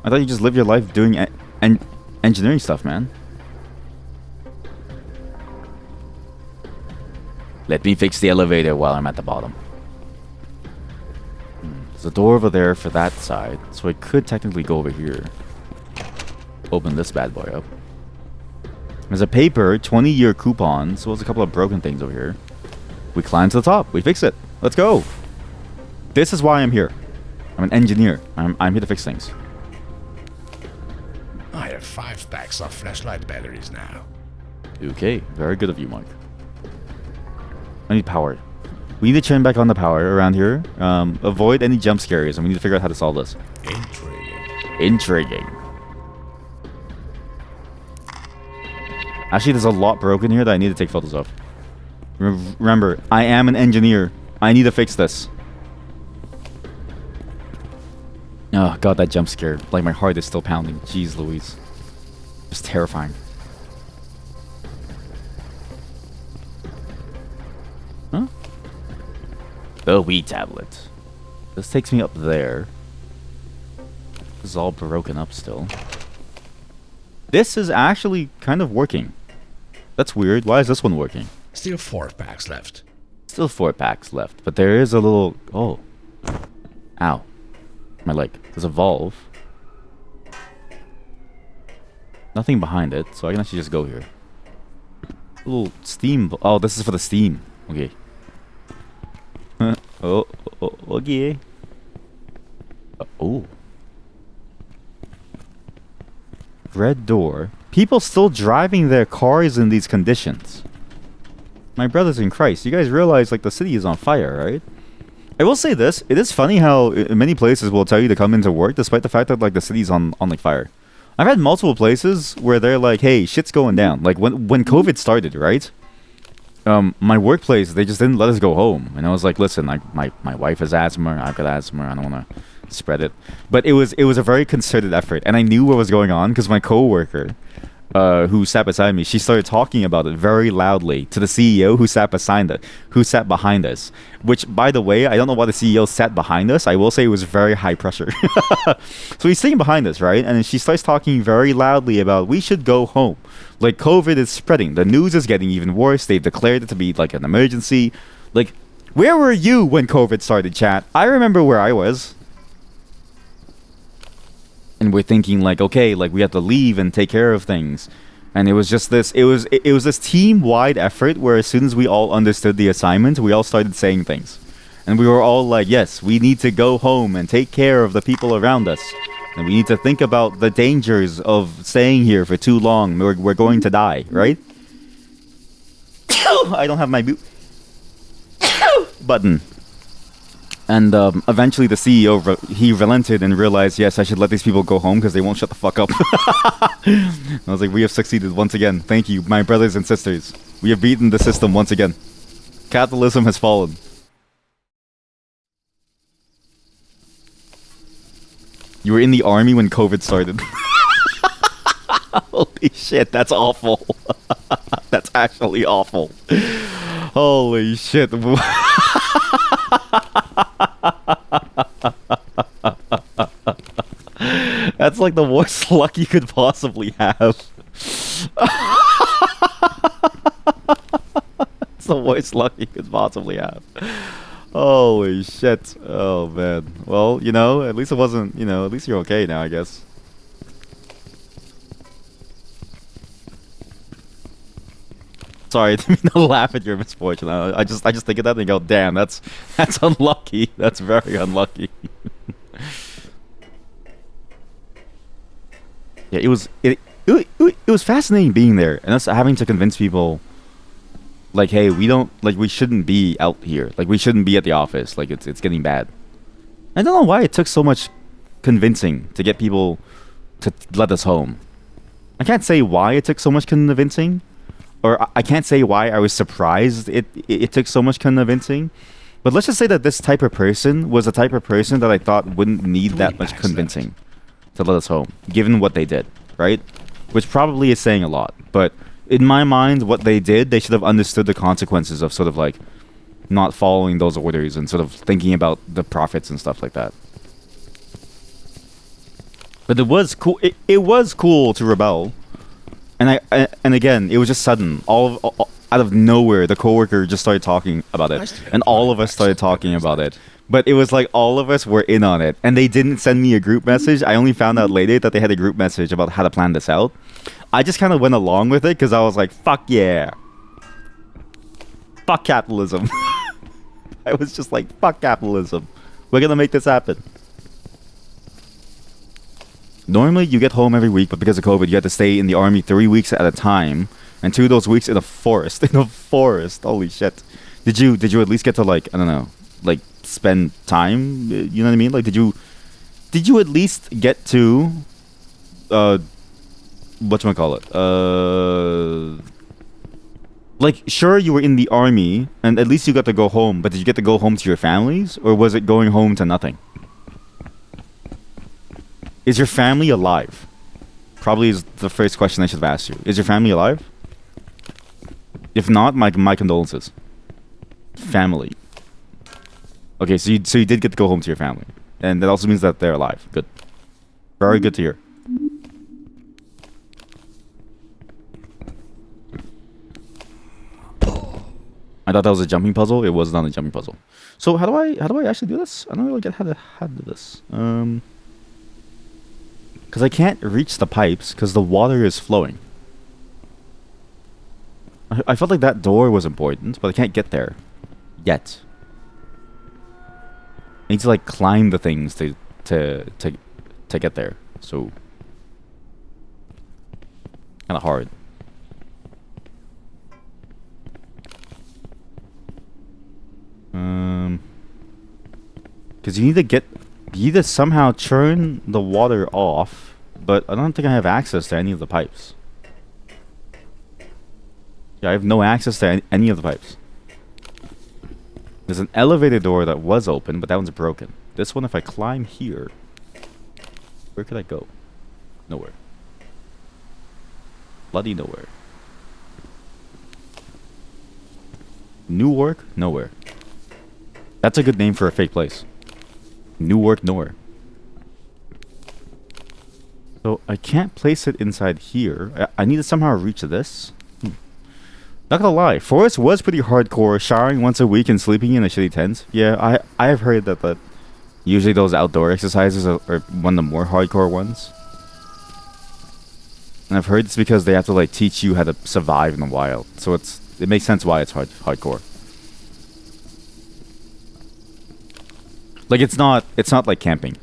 I thought you just lived your life doing engineering stuff, man. Let me fix the elevator while I'm at the bottom. There's a door over there for that side, so I could technically go over here. Open this bad boy up. There's a paper, 20-year coupon, so there's a couple of broken things over here. We climb to the top. We fix it. Let's go. This is why I'm here. I'm an engineer. I'm here to fix things. I have 5 packs of flashlight batteries now. Okay, very good of you, Mike. I need power. We need to turn back on the power around here. Avoid any jump scares, and we need to figure out how to solve this. Intriguing. Actually, there's a lot broken here that I need to take photos of. Remember, I am an engineer. I need to fix this. Oh, God, that jump scare. Like, my heart is still pounding. Jeez Louise. It's terrifying. Huh? The Wii tablet. This takes me up there. This is all broken up still. This is actually kind of working. That's weird. Why is this one working? Still 4 packs left. Still 4 packs left, but there is a little... Oh. Ow. My leg. There's a valve. Nothing behind it, so I can actually just go here. A little steam... Oh, this is for the steam. Okay. Okay. Oh. Red door. People still driving their cars in these conditions. My brothers in Christ, you guys realize like the city is on fire, right? I will say this, it is funny how many places will tell you to come into work despite the fact that like the city's on like fire. I've had multiple places where they're like, hey, shit's going down. Like when COVID started, right? My workplace, they just didn't let us go home. And I was like, listen, my wife has asthma, I've got asthma, I don't want to spread it. But it was a very concerted effort, and I knew what was going on because my coworker, who sat beside me, she started talking about it very loudly to the CEO who sat behind us. Which, by the way, I don't know why the CEO sat behind us. I will say it was very high pressure. So he's sitting behind us, right? And then she starts talking very loudly about we should go home. Like COVID is spreading. The news is getting even worse. They've declared it to be like an emergency. Like, where were you when COVID started, chat? I remember where I was. And we're thinking like, okay, like we have to leave and take care of things. And it was just this, it was this team-wide effort where as soon as we all understood the assignment, we all started saying things. And we were all like, yes, we need to go home and take care of the people around us. And we need to think about the dangers of staying here for too long. We're going to die, right? I don't have my mute button. And eventually the CEO, he relented and realized, yes, I should let these people go home because they won't shut the fuck up. I was like, we have succeeded once again. Thank you, my brothers and sisters. We have beaten the system once again. Capitalism has fallen. You were in the army when COVID started. Holy shit, that's awful. That's actually awful. Holy shit. That's like the worst luck you could possibly have. It's the worst luck you could possibly have. Holy shit. Oh man. Well, you know, at least it wasn't, you know, at least you're okay now, I guess. Sorry, I didn't mean to laugh at your misfortune. I just think of that and go, damn, that's unlucky. That's very unlucky. Yeah, it was fascinating being there and us having to convince people like, hey, we shouldn't be out here. Like we shouldn't be at the office. Like it's getting bad. I don't know why it took so much convincing to get people to let us home. I can't say why it took so much convincing, or I can't say why I was surprised it took so much convincing. But let's just say that this type of person was the type of person that I thought wouldn't need that much convincing to let us home, given what they did, right? Which probably is saying a lot. But in my mind, what they did, they should have understood the consequences of sort of like not following those orders and sort of thinking about the profits and stuff like that. But it was cool. It was cool to rebel, and and again, it was just sudden. Out of nowhere, the coworker just started talking about it, and all of us started talking about it. But it was like all of us were in on it, and they didn't send me a group message. I only found out later that they had a group message about how to plan this out. I just kind of went along with it because I was like, "Fuck yeah, fuck capitalism." I was just like, "Fuck capitalism. We're gonna make this happen." Normally, you get home every week, but because of COVID, you had to stay in the army 3 weeks at a time, and 2 of those weeks in a forest. In a forest, holy shit! Did you at least get to like, I don't know, like spend time? You know what I mean? Like, did you at least get to whatchamacallit? Like, sure, you were in the army, and at least you got to go home, but did you get to go home to your families, or was it going home to nothing? Is your family alive? Probably is the first question I should have asked you. Is your family alive? If not, my condolences. Family. Okay, so you did get to go home to your family, and that also means that they're alive. Good. Very good to hear. I thought that was a jumping puzzle. It was not a jumping puzzle. So how do I actually do this? I don't really get how to do this. Because I can't reach the pipes because the water is flowing. I felt like that door was important, but I can't get there yet. I need to like climb the things to get there. So kind of hard. Because you need to somehow turn the water off, but I don't think I have access to any of the pipes. Yeah, I have no access to any of the pipes. There's an elevator door that was open, but that one's broken. This one, if I climb here, where could I go? Nowhere. Bloody nowhere. Newark? Nowhere. That's a good name for a fake place. Newark, nowhere. So I can't place it inside here. I need to somehow reach this. Not gonna lie, Forest was pretty hardcore, showering once a week and sleeping in a shitty tent. Yeah, I have heard that usually those outdoor exercises are one of the more hardcore ones. And I've heard it's because they have to like teach you how to survive in the wild. So it makes sense why it's hardcore. Like it's not like camping.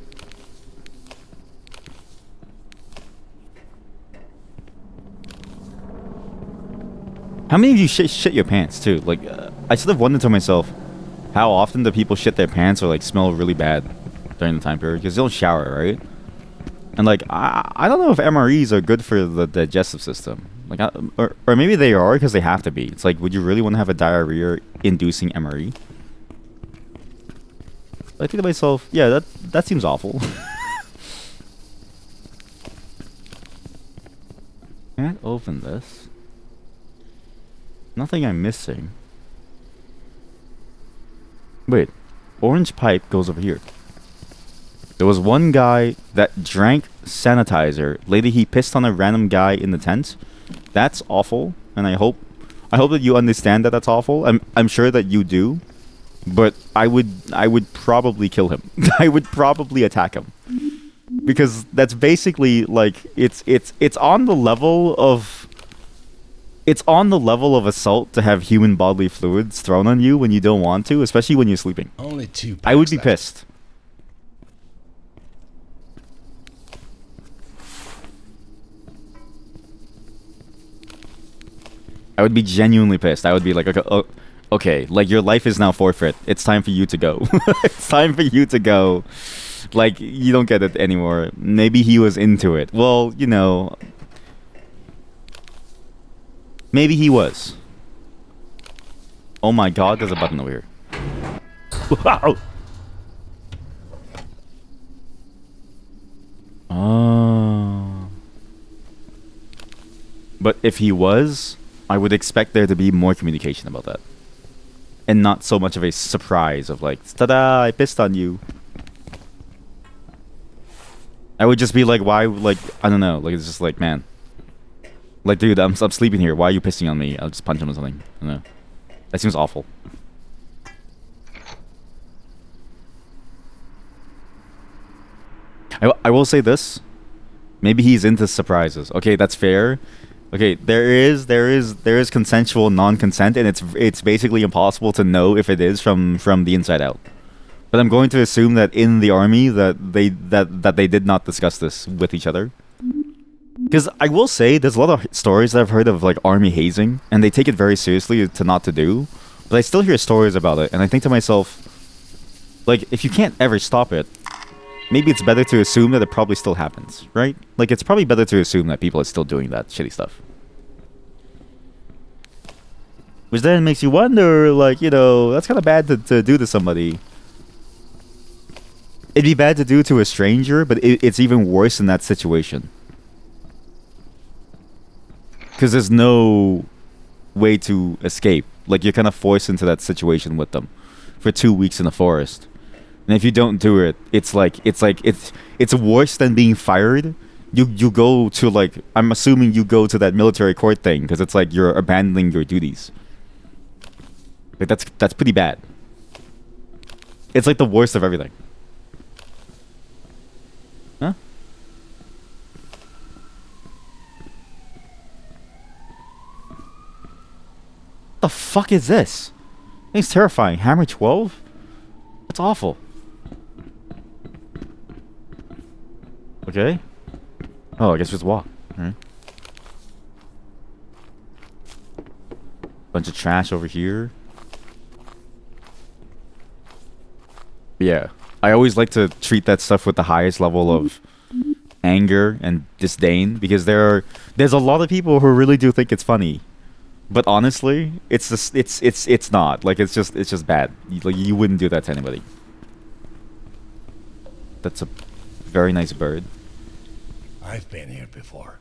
How many of you shit your pants too? Like I sort of wondered to myself, how often do people shit their pants or like smell really bad during the time period? Because they don't shower, right? And like I don't know if MREs are good for the digestive system. Like or maybe they are because they have to be. It's like, would you really want to have a diarrhea-inducing MRE? I think to myself, yeah, that seems awful. Can't open this. Nothing I'm missing. Wait, orange pipe goes over here. There was one guy that drank sanitizer. Later, he pissed on a random guy in the tent. That's awful, and I hope that you understand that that's awful. I'm sure that you do. But I would probably kill him. I would probably attack him. Because that's basically like it's on the level of assault to have human bodily fluids thrown on you when you don't want to, especially when you're sleeping. Only 2 I would be left. pissed. I would be genuinely pissed. I would be like, okay, okay, like your life is now forfeit. It's time for you to go. It's time for you to go. Like you don't get it anymore. Maybe he was into it. Well, you know, maybe he was. Oh my god, there's a button over here. Wow. Oh. But if he was, I would expect there to be more communication about that. And not so much of a surprise of like, ta-da, I pissed on you. I would just be like, why, like, I don't know. Like, it's just like, man. Like, dude, I'm sleeping here. Why are you pissing on me? I'll just punch him or something. I don't know. That seems awful. I will say this. Maybe he's into surprises. Okay, that's fair. Okay, there is consensual non-consent, and it's basically impossible to know if it is from the inside out. But I'm going to assume that in the army that they did not discuss this with each other. Because I will say there's a lot of stories that I've heard of like army hazing, and they take it very seriously to not to do. But I still hear stories about it, and I think to myself, like, if you can't ever stop it, maybe it's better to assume that it probably still happens, right? Like, it's probably better to assume that people are still doing that shitty stuff. Which then makes you wonder, like, you know, that's kind of bad to do to somebody. It'd be bad to do to a stranger, but it's even worse in that situation. Because there's no way to escape. Like, you're kind of forced into that situation with them for 2 weeks in the forest. And if you don't do it, it's worse than being fired. You go to, like, I'm assuming you go to that military court thing because it's like you're abandoning your duties. Like, that's pretty bad. It's like the worst of everything. Huh? What the fuck is this? It's terrifying. Hammer 12? That's awful. Okay. Oh, I guess just walk. Alright. Bunch of trash over here. Yeah. I always like to treat that stuff with the highest level of anger and disdain because there's a lot of people who really do think it's funny. But honestly, it's just it's not. Like it's just bad. Like you wouldn't do that to anybody. That's a very nice bird. I've been here before.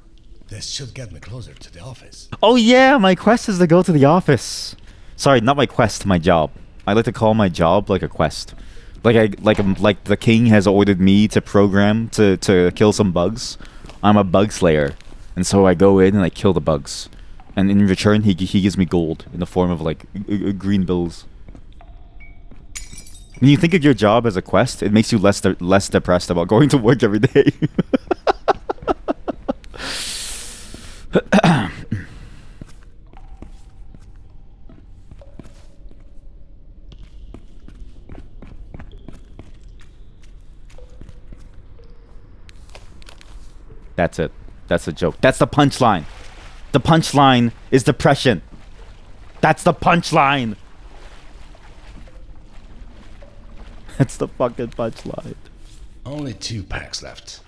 This should get me closer to the office. Oh yeah, my quest is to go to the office. Sorry, not my quest, my job. I like to call my job like a quest. Like the king has ordered me to program to kill some bugs. I'm a bug slayer, and so I go in and I kill the bugs. And in return, he gives me gold in the form of like green bills. When you think of your job as a quest, it makes you less depressed about going to work every day. That's it. That's a joke. That's the punchline. The punchline is depression. That's the punchline. That's the fucking punchline. Only 2 packs left.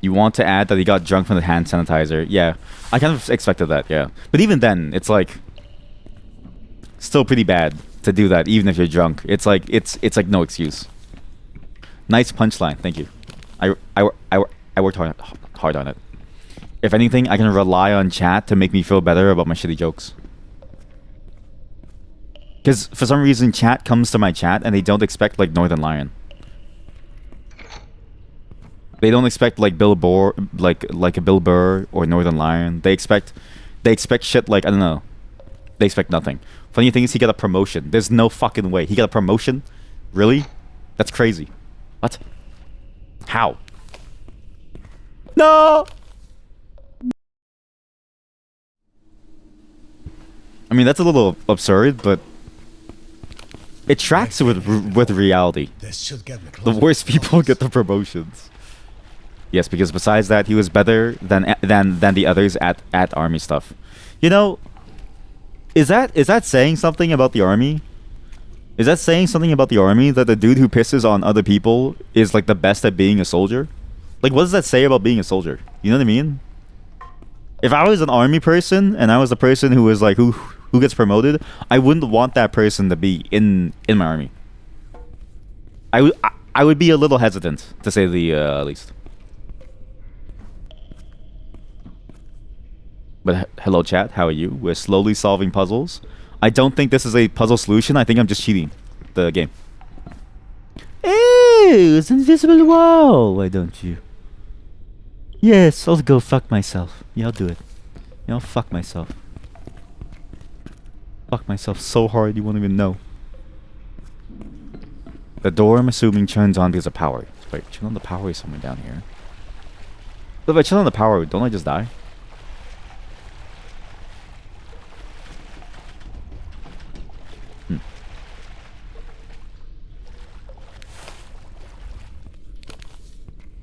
You want to add that he got drunk from the hand sanitizer. Yeah. I kind of expected that, yeah. But even then, it's like still pretty bad to do that, even if you're drunk. It's like like no excuse. Nice punchline, thank you. I worked hard on it. If anything, I can rely on chat to make me feel better about my shitty jokes. Because for some reason, chat comes to my chat and they don't expect like Northern Lion. They don't expect like Bill Burr, like a Bill Burr or Northern Lion. They expect shit like I don't know. They expect nothing. Funny thing is, he got a promotion. There's no fucking way he got a promotion. Really? That's crazy. What? How? No. I mean, that's a little absurd, but it tracks with reality. This should get me The closer worst to the people office. get the promotions. Yes, because besides that, he was better than the others at army stuff. You know, is that saying something about the army? Is that saying something about the army that the dude who pisses on other people is like the best at being a soldier? Like, what does that say about being a soldier? You know what I mean? If I was an army person and I was the person who was like who gets promoted, I wouldn't want that person to be in my army. I would be a little hesitant, to say the least. But hello chat, how are you? We're slowly solving puzzles. I don't think this is a puzzle solution. I think I'm just cheating the game. Ew, it's an invisible wall. Why don't you? Yes, I'll go fuck myself. Yeah, I'll do it. Yeah, I'll fuck myself. Fuck myself so hard you won't even know. The door, I'm assuming, turns on because of power. Wait, turn on the power is somewhere down here. But if I turn on the power, don't I just die?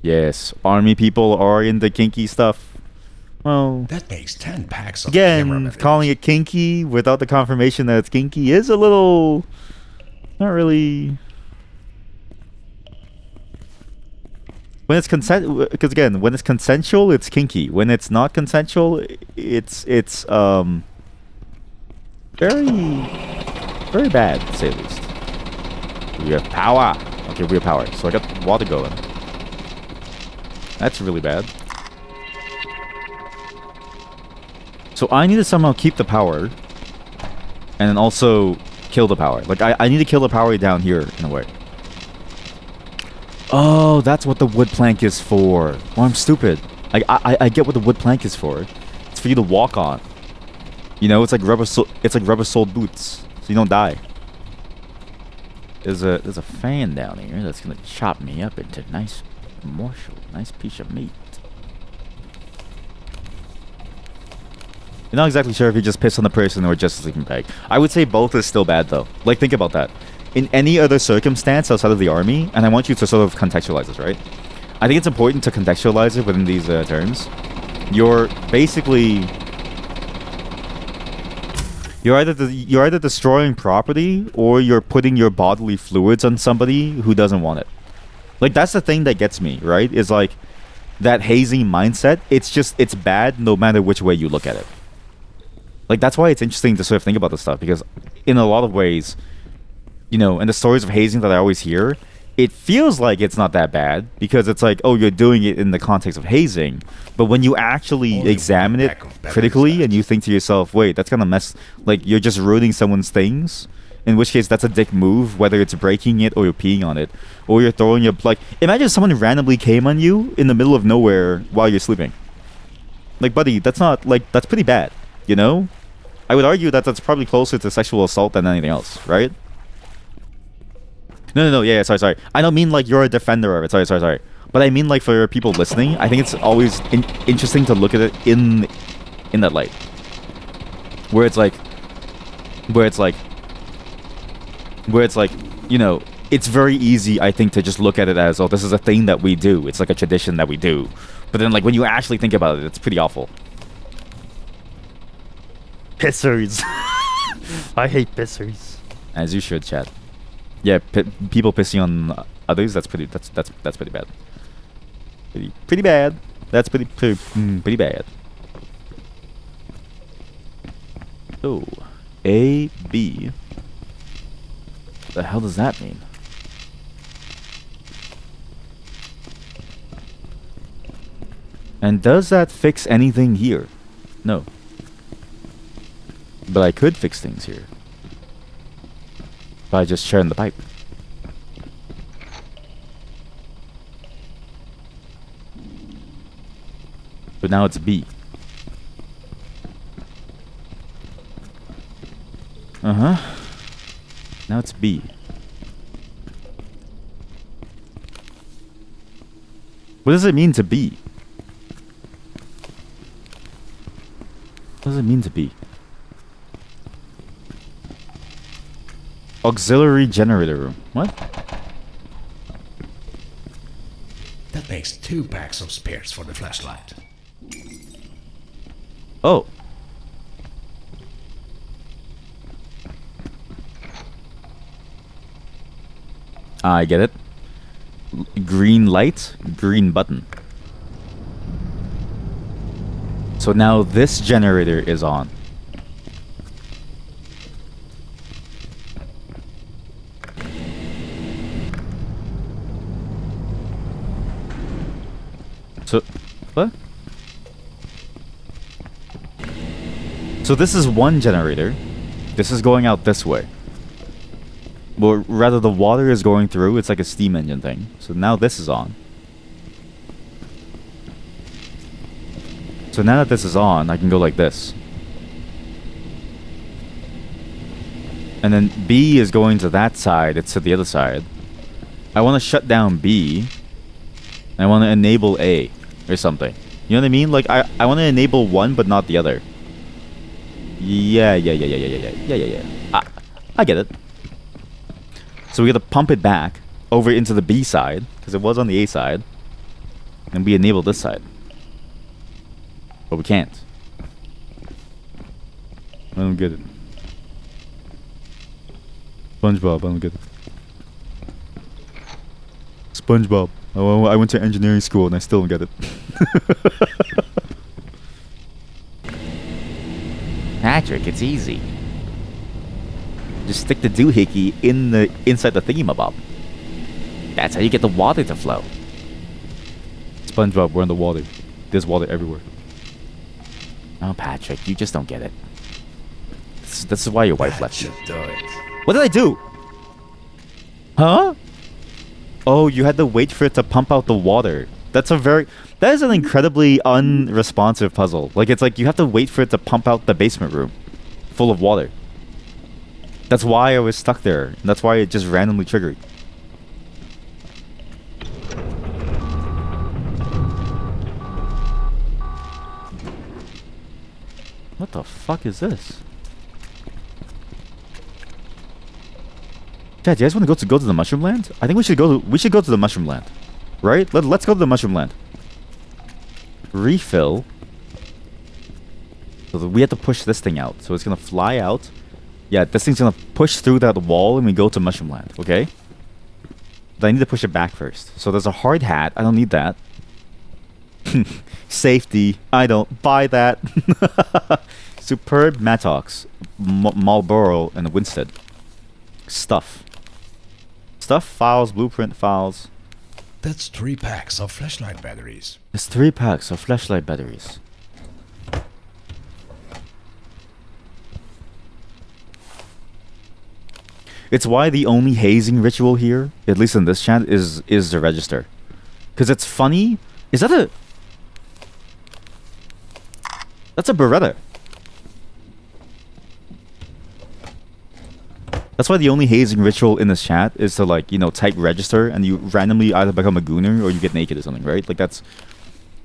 Yes, army people are into kinky stuff. Well, That makes 10 packs of again, camera calling it kinky without the confirmation that it's kinky is a little... not really... When it's consent... Because again, when it's consensual, it's kinky. When it's not consensual, it's very bad, to say the least. We have power. Okay, we have power. So I got water going. That's really bad. So I need to somehow keep the power. And then also kill the power. Like, I need to kill the power down here, in a way. Oh, that's what the wood plank is for. Oh, I'm stupid. I get what the wood plank is for. It's for you to walk on. You know, it's like rubber-soled boots. So you don't die. There's a fan down here that's gonna chop me up into nice morsel, nice piece of meat. You're not exactly sure if you just piss on the person or just a sleeping bag. I would say both is still bad though. Like, think about that. In any other circumstance outside of the army, and I want you to sort of contextualize this, right? I think it's important to contextualize it within these terms. You're basically... You're either destroying property or you're putting your bodily fluids on somebody who doesn't want it. Like, that's the thing that gets me, right? Is like that hazing mindset. It's bad no matter which way you look at it. Like, that's why it's interesting to sort of think about this stuff, because in a lot of ways, you know, in the stories of hazing that I always hear, it feels like it's not that bad because it's like, oh, you're doing it in the context of hazing. But when you actually examine it critically and you think to yourself, wait, that's kind of messed, like, you're just ruining someone's things, in which case that's a dick move, whether it's breaking it or you're peeing on it or you're throwing your, like, imagine someone randomly came on you in the middle of nowhere while you're sleeping. Like, buddy, that's not, like, that's pretty bad, you know? I would argue that that's probably closer to sexual assault than anything else, right? No, yeah, sorry. I don't mean like you're a defender of it. Sorry. But I mean, like, for people listening, I think it's always interesting to look at it in that light, where it's like, you know, it's very easy, I think, to just look at it as, oh, this is a thing that we do. It's like a tradition that we do. But then, like, when you actually think about it, it's pretty awful. Pissers. I hate pissers. As you should, chat. Yeah, people pissing on others, that's pretty bad. Pretty bad. That's pretty bad. Oh, A, B. What the hell does that mean? And does that fix anything here? No. But I could fix things here by just sharing the pipe. But now it's B. Now it's B. What does it mean to B? What does it mean to B? Auxiliary generator room. What? That makes 2 packs of spares for the flashlight. Oh. I get it. Green light, green button. So now this generator is on. So, what? So this is one generator. This is going out this way. Well, rather the water is going through. It's like a steam engine thing. So now this is on. So now that this is on, I can go like this. And then B is going to that side. It's to the other side. I want to shut down B. And I want to enable A. Or something. You know what I mean? Like, I want to enable one, but not the other. Yeah. I get it. So we got to pump it back over into the B side, because it was on the A side. And we enable this side. But we can't. I don't get it. SpongeBob, I don't get it. SpongeBob. I went to engineering school and I still don't get it. Patrick, it's easy. Just stick the doohickey inside the thingamabob. That's how you get the water to flow. SpongeBob, we're in the water. There's water everywhere. Oh, Patrick, you just don't get it. This is why your wife left you. Do it. What did I do? Huh? Oh, you had to wait for it to pump out the water. That is an incredibly unresponsive puzzle. Like, it's like you have to wait for it to pump out the basement room full of water. That's why I was stuck there. And that's why it just randomly triggered. What the fuck is this? Dad, do you guys want to go to the Mushroom Land? I think we should go to the Mushroom Land. Right? Let's go to the Mushroom Land. Refill. So we have to push this thing out. So it's gonna fly out. Yeah, this thing's gonna push through that wall and we go to Mushroom Land, okay? But I need to push it back first. So there's a hard hat. I don't need that. Safety. I don't buy that. Superb Mattox. Marlboro and Winstead. Stuff. Stuff, files, blueprint files. That's 3 packs of flashlight batteries. There's 3 packs of flashlight batteries. It's why the only hazing ritual here, at least in this chat, is the register. Because it's funny. Is that a... That's a Beretta. That's why the only hazing ritual in this chat is to, like, you know, type register and you randomly either become a gooner or you get naked or something, right? Like, that's...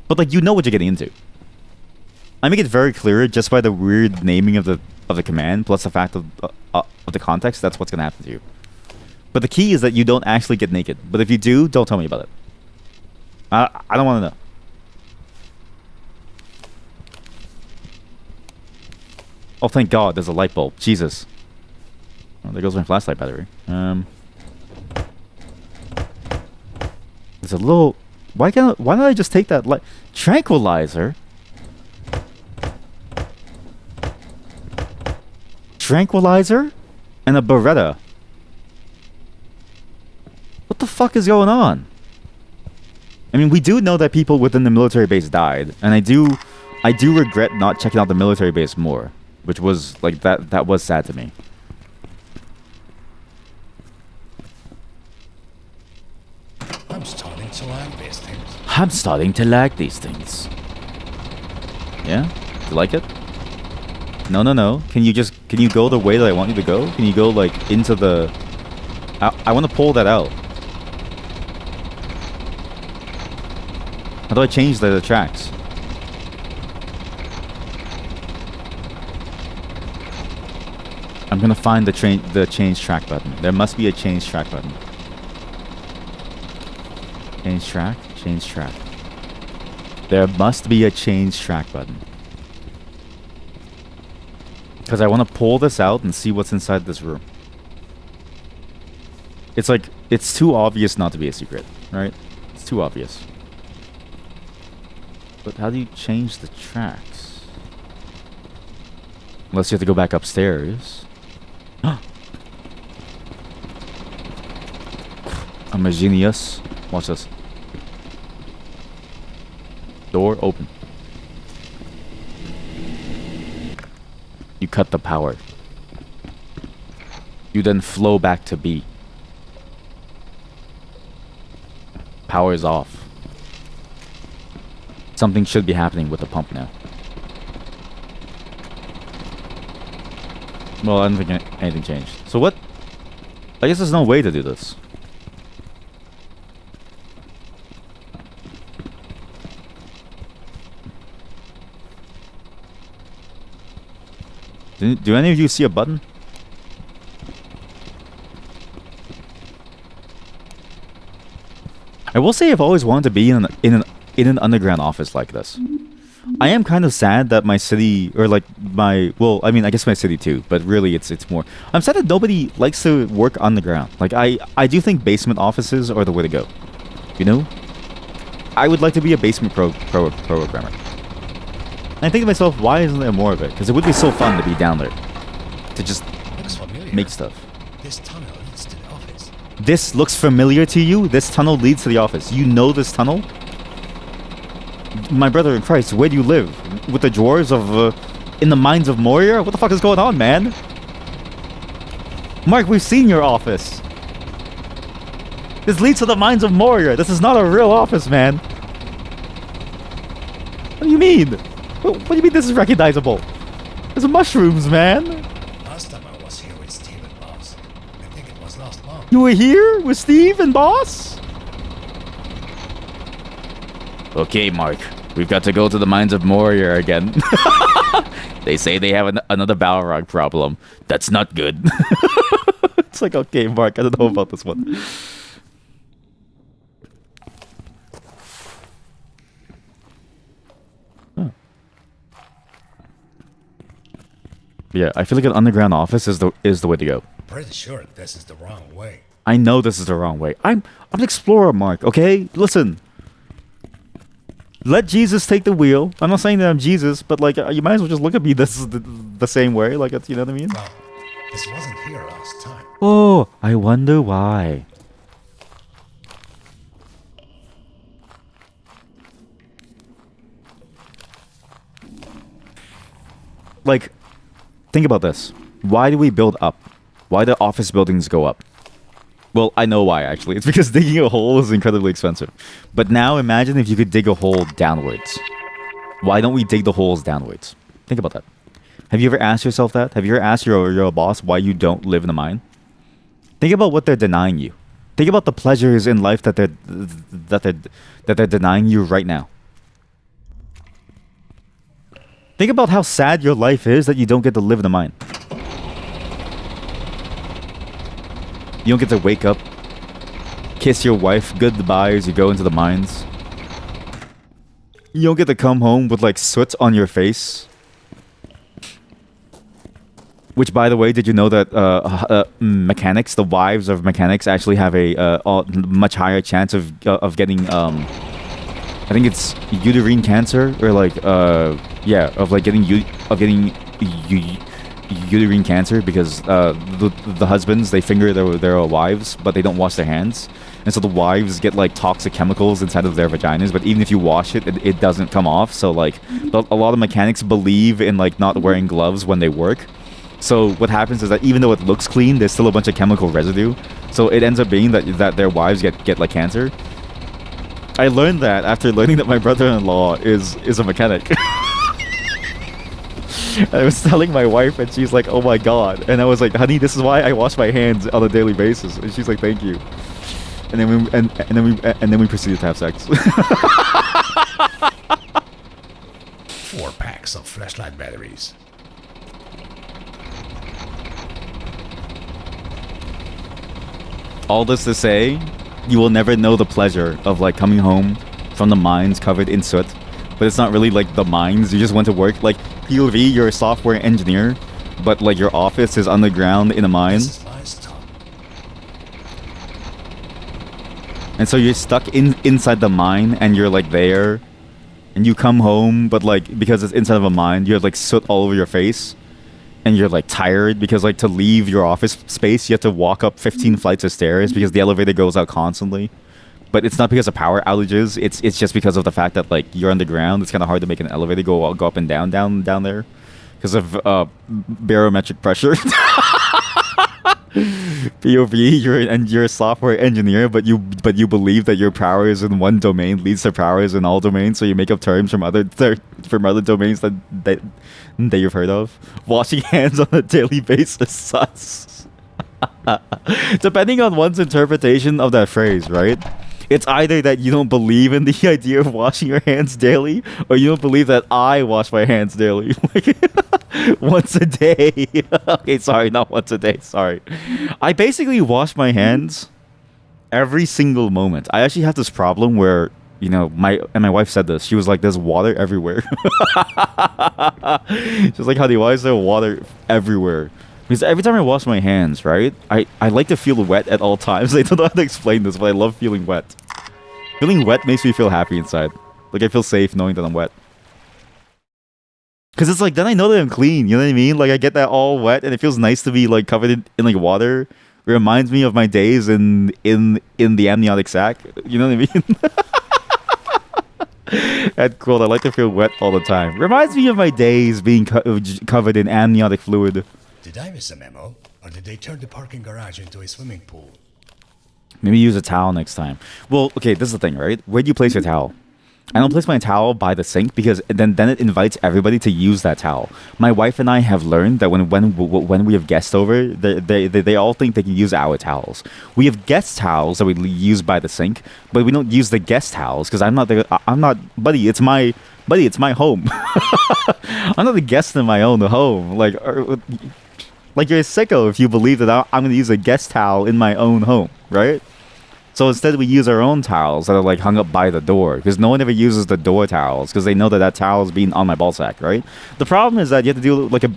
But, like, you know what you're getting into. I make it very clear just by the weird naming of the command plus the fact of the context. That's what's gonna happen to you. But the key is that you don't actually get naked. But if you do, don't tell me about it. I don't want to know. Oh, thank God, there's a light bulb. Jesus. Oh, there goes my flashlight battery. There's a little... Why don't I just take that light... Tranquilizer? Tranquilizer? And a Beretta? What the fuck is going on? I mean, we do know that people within the military base died. And I do regret not checking out the military base more. Which was, like, that was sad to me. I'm starting to like these things. I'm starting to like these things. Yeah? You like it? No. Can you go the way that I want you to go? Can you go, like, into the... I want to pull that out. How do I change the tracks? I'm gonna find the change track button. There must be a change track button. Change track? Change track. There must be a change track button. Because I want to pull this out and see what's inside this room. It's like, it's too obvious not to be a secret, right? It's too obvious. But how do you change the tracks? Unless you have to go back upstairs. I'm a genius. Watch this. Door open. You cut the power. You then flow back to B. Power is off. Something should be happening with the pump now. Well, I don't think anything changed. So what? I guess there's no way to do this. Do any of you see a button? I will say I've always wanted to be in an underground office like this. I am kind of sad that my city, or like my, well, I mean, I guess my city too, but really it's more. I'm sad that nobody likes to work underground. Like I do think basement offices are the way to go. You know? I would like to be a basement programmer. And I think to myself, why isn't there more of it? Because it would be so fun to be down there. To just make stuff. This tunnel leads to the office. This looks familiar to you? This tunnel leads to the office. You know this tunnel? My brother in Christ, where do you live? With the drawers of, in the mines of Moria? What the fuck is going on, man? Mark, we've seen your office. This leads to the mines of Moria. This is not a real office, man. What do you mean? What do you mean this is recognizable? There's mushrooms, man. Last time I was here with Steve and Boss. I think it was last month. You were here with Steve and Boss? Okay, Mark. We've got to go to the mines of Moria again. They say they have another Balrog problem. That's not good. It's like, okay, Mark, I don't know about this one. Yeah, I feel like an underground office is the way to go. Pretty sure this is the wrong way. I know this is the wrong way. I'm an explorer, Mark, okay? Listen. Let Jesus take the wheel. I'm not saying that I'm Jesus, but like you might as well just look at me this is the same way, like it's, you know what I mean? Well, this wasn't here last time. Oh, I wonder why. Like, think about this. Why do we build up? Why do office buildings go up? Well, I know why, actually. It's because digging a hole is incredibly expensive. But now imagine if you could dig a hole downwards. Why don't we dig the holes downwards? Think about that. Have you ever asked yourself that? Have you ever asked your boss why you don't live in a mine? Think about what they're denying you. Think about the pleasures in life that they're denying you right now. Think about how sad your life is that you don't get to live in a mine. You don't get to wake up, kiss your wife goodbye as you go into the mines. You don't get to come home with like soot on your face. Which, by the way, did you know that mechanics, the wives of mechanics, actually have a much higher chance of getting I think it's uterine cancer, or like yeah, of getting uterine cancer, because the husbands, they finger their wives, but they don't wash their hands, and so the wives get like toxic chemicals inside of their vaginas. But even if you wash it, it doesn't come off. So like a lot of mechanics believe in like not wearing gloves when they work. So what happens is that even though it looks clean, there's still a bunch of chemical residue. So it ends up being that their wives get like cancer. I learned that after learning that my brother-in-law is a mechanic. I was telling my wife, and she's like, "Oh my god!" And I was like, "Honey, this is why I wash my hands on a daily basis." And she's like, "Thank you." And then we proceeded to have sex. 4 packs of flashlight batteries. All this to say, you will never know the pleasure of like coming home from the mines covered in soot. But it's not really like the mines. You just went to work. Like POV, you're a software engineer, but like your office is underground in a mine. This is my stuff. And so you're stuck inside the mine, and you're like there, and you come home, but like because it's inside of a mine, you have like soot all over your face, and you're like tired because like to leave your office space, you have to walk up 15 flights of stairs because the elevator goes out constantly. But it's not because of power outages. It's just because of the fact that like you're underground. It's kind of hard to make an elevator go up and down there because of barometric pressure. POV, you're a software engineer, but you believe that your power is in one domain leads to powers in all domains, so you make up terms from other domains that you've heard of. Washing hands on a daily basis sus. Depending on one's interpretation of that phrase, right? It's either that you don't believe in the idea of washing your hands daily, or you don't believe that I wash my hands daily. Once a day. Okay, sorry, not once a day, sorry. I basically wash my hands every single moment. I actually have this problem where, you know, my wife said this. She was like, there's water everywhere. She was like, honey, why is there water everywhere? Because every time I wash my hands, right, I like to feel wet at all times. I don't know how to explain this, but I love feeling wet. Feeling wet makes me feel happy inside. Like, I feel safe knowing that I'm wet. Because it's like, then I know that I'm clean, you know what I mean? Like, I get that all wet, and it feels nice to be, like, covered in like, water. It reminds me of my days in the amniotic sac. You know what I mean? That's cool. I like to feel wet all the time. Reminds me of my days being covered in amniotic fluid. Did I miss a memo? Or did they turn the parking garage into a swimming pool? Maybe use a towel next time. Well, okay, this is the thing, right? Where do you place your towel? I don't place my towel by the sink because then it invites everybody to use that towel. My wife and I have learned that when we have guests over, they all think they can use our towels. We have guest towels that we use by the sink, but we don't use the guest towels because I'm not, buddy, it's my home. I'm not the guest in my own home. Like you're a sicko if you believe that I'm going to use a guest towel in my own home, right? So instead we use our own towels that are like hung up by the door because no one ever uses the door towels because they know that towel is being on my ballsack, right? The problem is that you have to do like a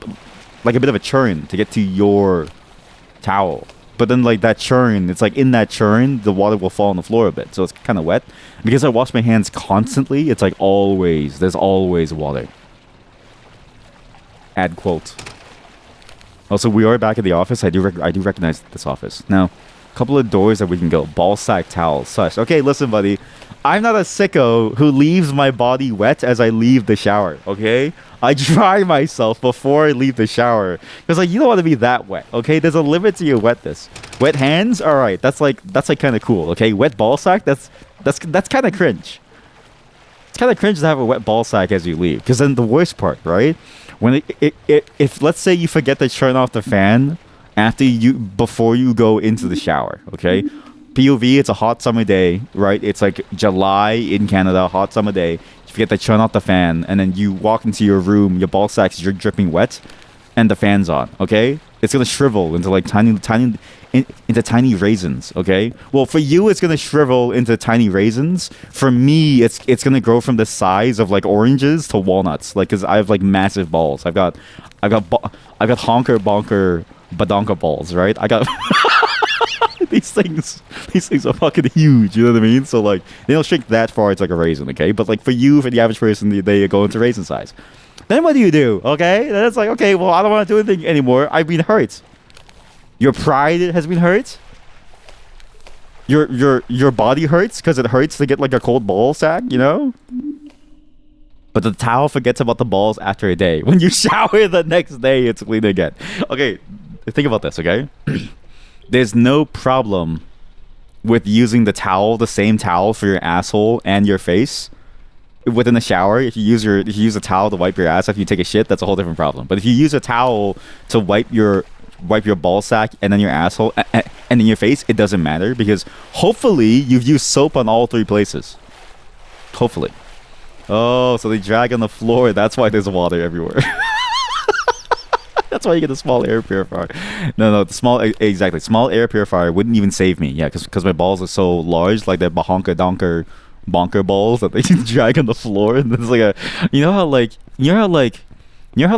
bit of a churn to get to your towel. But then like that churn, it's like in that churn, the water will fall on the floor a bit. So it's kind of wet. Because I wash my hands constantly, it's like there's always water. Add quote. Also, we are back at the office. I do recognize this office. Now, couple of doors that we can go. Ball sack towels, such. Okay, listen, buddy. I'm not a sicko who leaves my body wet as I leave the shower, okay? I dry myself before I leave the shower. Because, like, you don't want to be that wet, okay? There's a limit to your wetness. Wet hands? Alright, that's like kind of cool, okay? Wet ball sack? That's kind of cringe. It's kind of cringe to have a wet ball sack as you leave. Because then the worst part, right? When if let's say you forget to turn off the fan before you go into the shower, okay? POV, it's a hot summer day, right? It's like July in Canada, hot summer day. You forget to turn off the fan, and then you walk into your room, your ball sack's dripping wet, and the fan's on, okay? It's gonna shrivel into like into tiny raisins, okay? Well, for you, it's gonna shrivel into tiny raisins. For me, it's gonna grow from the size of like oranges to walnuts, like because I have like massive balls. I've got honker bonker badonka balls, right? I got these things are fucking huge, you know what I mean? So like they don't shrink that far, it's like a raisin, okay? But like for the average person, they go into raisin size. Then what do? Okay? Then it's like, okay, well, I don't want to do anything anymore. I've been hurt. Your pride has been hurt. Your body hurts because it hurts to get like a cold ball sack, you know? But the towel forgets about the balls after a day. When you shower the next day, it's clean again. Okay, think about this, okay? There's no problem with using the same towel for your asshole and your face within the shower. If you use a towel to wipe your ass after you take a shit, that's a whole different problem. But if you use a towel to wipe your ball sack and then your asshole and then your face, it doesn't matter because hopefully you've used soap on all three places. Hopefully. Oh, so they drag on the floor. That's why there's water everywhere. That's why you get a small air purifier. No, small air purifier wouldn't even save me. Yeah, because my balls are so large, like the bahonka donker bonker balls that they can drag on the floor. And there's like you know how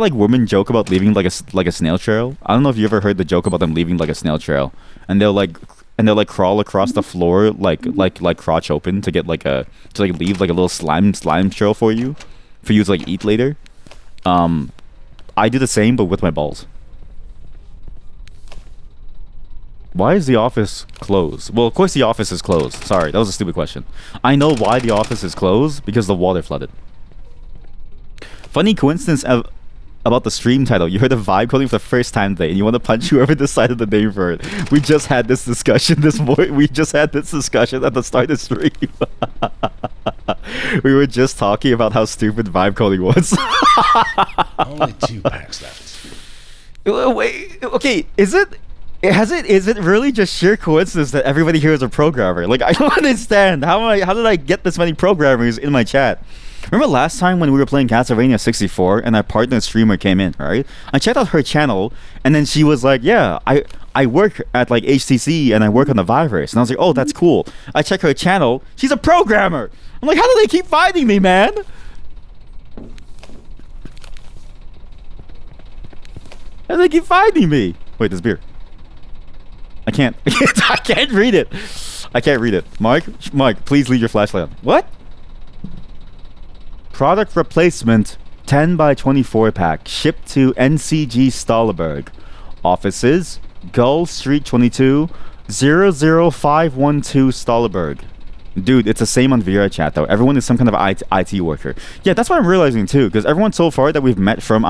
women joke about leaving like a snail trail. I don't know if you ever heard the joke about them leaving like a snail trail, and they'll like and they'll like crawl across the floor like crotch open to get like a to like leave like a little slime trail for you to like eat later. I do the same but with my balls. Why is the office closed? Well, of course the office is closed. Sorry, that was a stupid question. I know why the office is closed, because the water flooded. Funny coincidence about the stream title. You heard the vibe coding for the first time today, and you want to punch whoever decided the name for it. We just had this discussion this morning. We just had this discussion at the start of the stream. We were just talking about how stupid vibe coding was. Only 2 packs left. Wait, okay, is it really just sheer coincidence that everybody here is a programmer? Like, I don't understand. How did I get this many programmers in my chat? Remember last time when we were playing Castlevania 64 and our partner streamer came in, right? I checked out her channel and then she was like, yeah, I work at like HTC and I work on the virus. And I was like, oh, that's cool. I check her channel. She's a programmer. I'm like, how do they keep finding me, man? How do they keep finding me? Wait, there's beer. I can't read it. I can't read it. Mike, please leave your flashlight on. What? Product replacement 10 by 24 pack shipped to NCG Stolberg. Offices Gull Street 22 00512 Stolberg. Dude, it's the same on VR chat though. Everyone is some kind of IT worker. Yeah, that's what I'm realizing too, because everyone so far that we've met from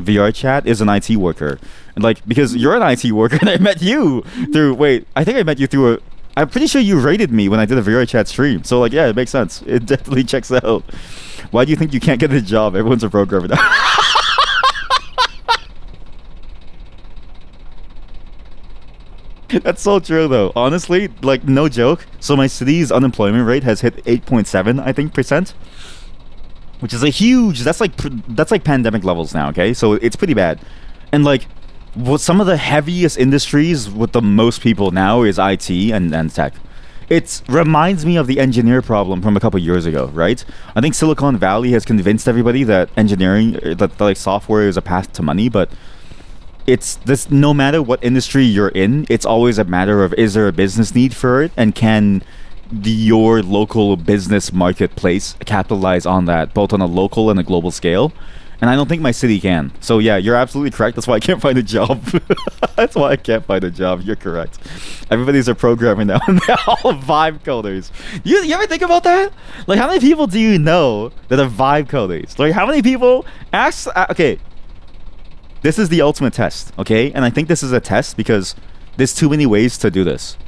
VR chat is an IT worker. And like, because you're an IT worker and I met you through, wait, I think I met you through I'm pretty sure you rated me when I did a VR chat stream. So like, yeah, it makes sense. It definitely checks out. Why do you think you can't get a job? Everyone's a programmer now. That's so true though. Honestly, like no joke. So my city's unemployment rate has hit 8.7, I think, %, which is a huge. That's like pandemic levels now. Okay, so it's pretty bad. And like, what some of the heaviest industries with the most people now is IT and tech. It reminds me of the engineer problem from a couple years ago, right? I think Silicon Valley has convinced everybody that engineering, that like software is a path to money, but it's this. No matter what industry you're in, it's always a matter of, is there a business need for it, and can your local business marketplace capitalize on that, both on a local and a global scale? And I don't think my city can. So yeah, you're absolutely correct. That's why I can't find a job. That's why I can't find a job. You're correct. Everybody's a programmer now, and they're all vibe coders. You ever think about that? Like, how many people do you know that are vibe coders? Like, how many people ask? Okay, this is the ultimate test. Okay, and I think this is a test because there's too many ways to do this.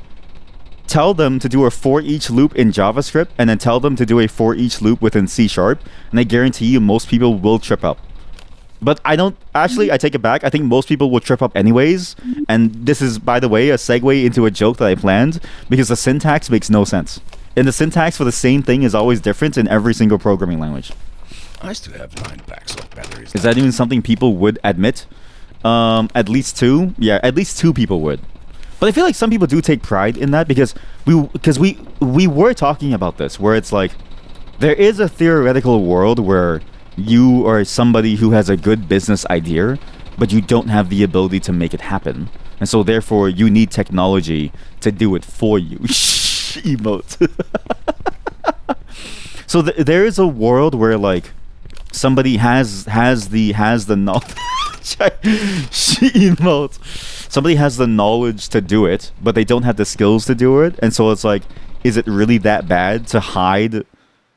Tell them to do a for each loop in JavaScript, and then tell them to do a for each loop within C#, and I guarantee you most people will trip up. But I don't, actually, I take it back. I think most people will trip up anyways, and this is, by the way, a segue into a joke that I planned, because the syntax makes no sense. And the syntax for the same thing is always different in every single programming language. I still have 9 packs of batteries. Is that even something people would admit? At least 2? Yeah, at least 2 people would. But I feel like some people do take pride in that, because we were talking about this, where it's like, there is a theoretical world where you are somebody who has a good business idea, but you don't have the ability to make it happen. And so therefore you need technology to do it for you. Emote. So there is a world where like somebody has the knowledge. Emote. Somebody has the knowledge to do it, but they don't have the skills to do it, and so it's like, is it really that bad to hide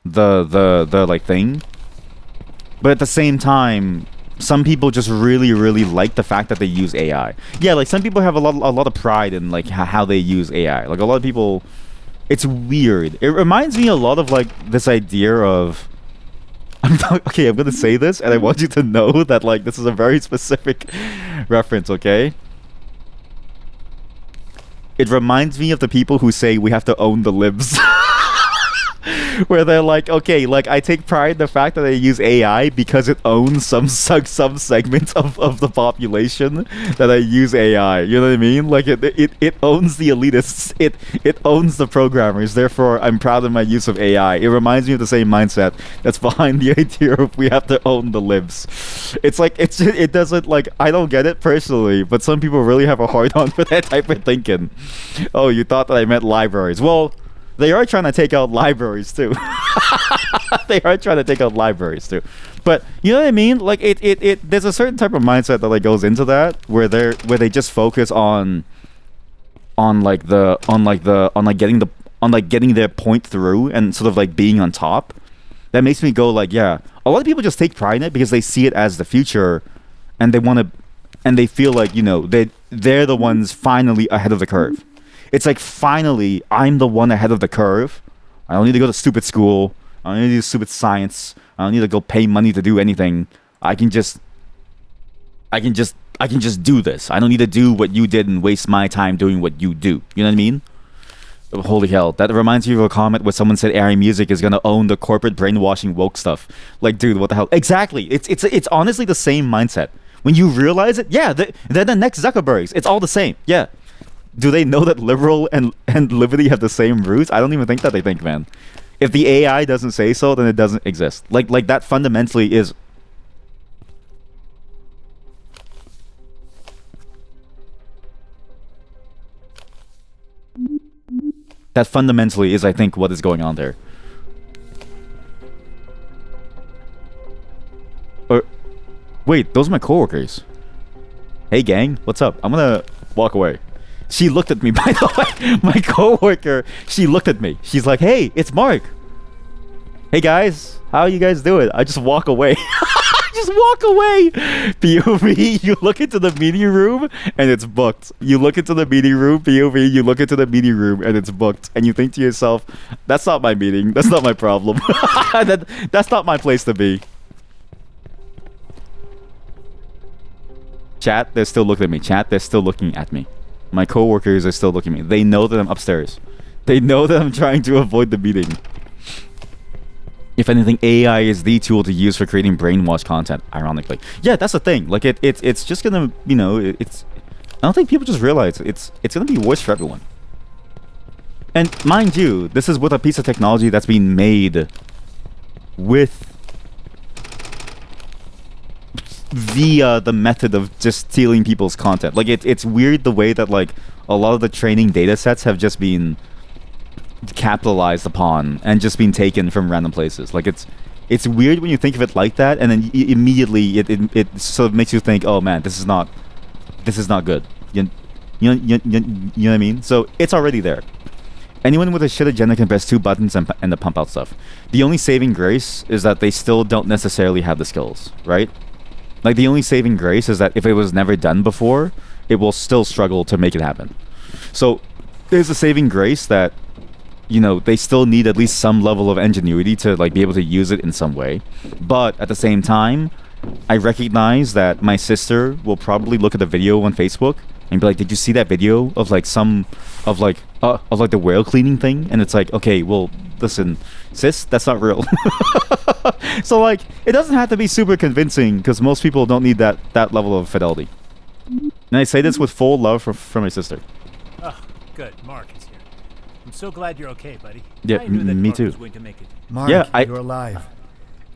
the like thing? But at the same time, some people just really like the fact that they use AI. Yeah, like some people have a lot of pride in like how they use AI. Like a lot of people, it's weird. It reminds me a lot of like this idea of, I'm gonna say this, and I want you to know that like this is a very specific reference, okay? It reminds me of the people who say we have to own the libs. Where they're like, okay, like I take pride in the fact that they use AI because it owns some segments of the population that I use AI. You know what I mean? Like it owns the elitists. It owns the programmers. Therefore, I'm proud of my use of AI. It reminds me of the same mindset that's behind the idea of we have to own the libs. It's like it doesn't like I don't get it personally, but some people really have a hard on for that type of thinking. Oh, you thought that I meant libraries? Well. They are trying to take out libraries too. They are trying to take out libraries too. But you know what I mean? Like it there's a certain type of mindset that like goes into that where they just focus on getting their point through and sort of like being on top. That makes me go like, yeah. A lot of people just take pride in it because they see it as the future and they feel like, you know, they're the ones finally ahead of the curve. It's like, finally, I'm the one ahead of the curve. I don't need to go to stupid school. I don't need to do stupid science. I don't need to go pay money to do anything. I can just do this. I don't need to do what you did and waste my time doing what you do. You know what I mean? Holy hell. That reminds me of a comment where someone said AI music is going to own the corporate brainwashing woke stuff. Like, dude, what the hell? Exactly. It's honestly the same mindset. When you realize it, yeah, they're the next Zuckerbergs. It's all the same. Yeah. Do they know that liberal and liberty have the same roots? I don't even think that they think, man. If the AI doesn't say so, then it doesn't exist. Like that fundamentally is. That fundamentally is, I think, what is going on there. Or, wait, those are my coworkers. Hey, gang, what's up? I'm gonna walk away. She looked at me, by the way. My coworker, she looked at me. She's like, hey, it's Mark. Hey, guys. How you guys doing? I just walk away. Just walk away. POV, you look into the meeting room, and it's booked. You look into the meeting room, POV, you look into the meeting room, and it's booked. And you think to yourself, that's not my meeting. That's not my problem. That's not my place to be. Chat, they're still looking at me. Chat, they're still looking at me. My coworkers are still looking at me. They know that I'm upstairs. They know that I'm trying to avoid the meeting. If anything, AI is the tool to use for creating brainwash content, ironically. Yeah, that's the thing. Like, it's just gonna, you know, it's... I don't think people just realize it's gonna be worse for everyone. And mind you, this is with a piece of technology that's being made with... via the method of just stealing people's content. Like it's weird the way that like a lot of the training data sets have just been capitalized upon and just been taken from random places. Like it's weird when you think of it like that, and then immediately it sort of makes you think, oh man, this is not good. You know what I mean? So it's already there. Anyone with a shit agenda can press 2 buttons and the pump out stuff. The only saving grace is that they still don't necessarily have the skills, right? Like, the only saving grace is that if it was never done before, it will still struggle to make it happen. So, there's a saving grace that, you know, they still need at least some level of ingenuity to, like, be able to use it in some way. But, at the same time, I recognize that my sister will probably look at the video on Facebook and be like, did you see that video of, like, the whale cleaning thing? And it's like, okay, well, listen, sis, that's not real. So, like, it doesn't have to be super convincing because most people don't need that level of fidelity. And I say this with full love from my sister. Oh, good. Mark is here. I'm so glad you're okay, buddy. Yeah, I knew that me Mark too. was going to make it. Mark, Yeah, you're alive.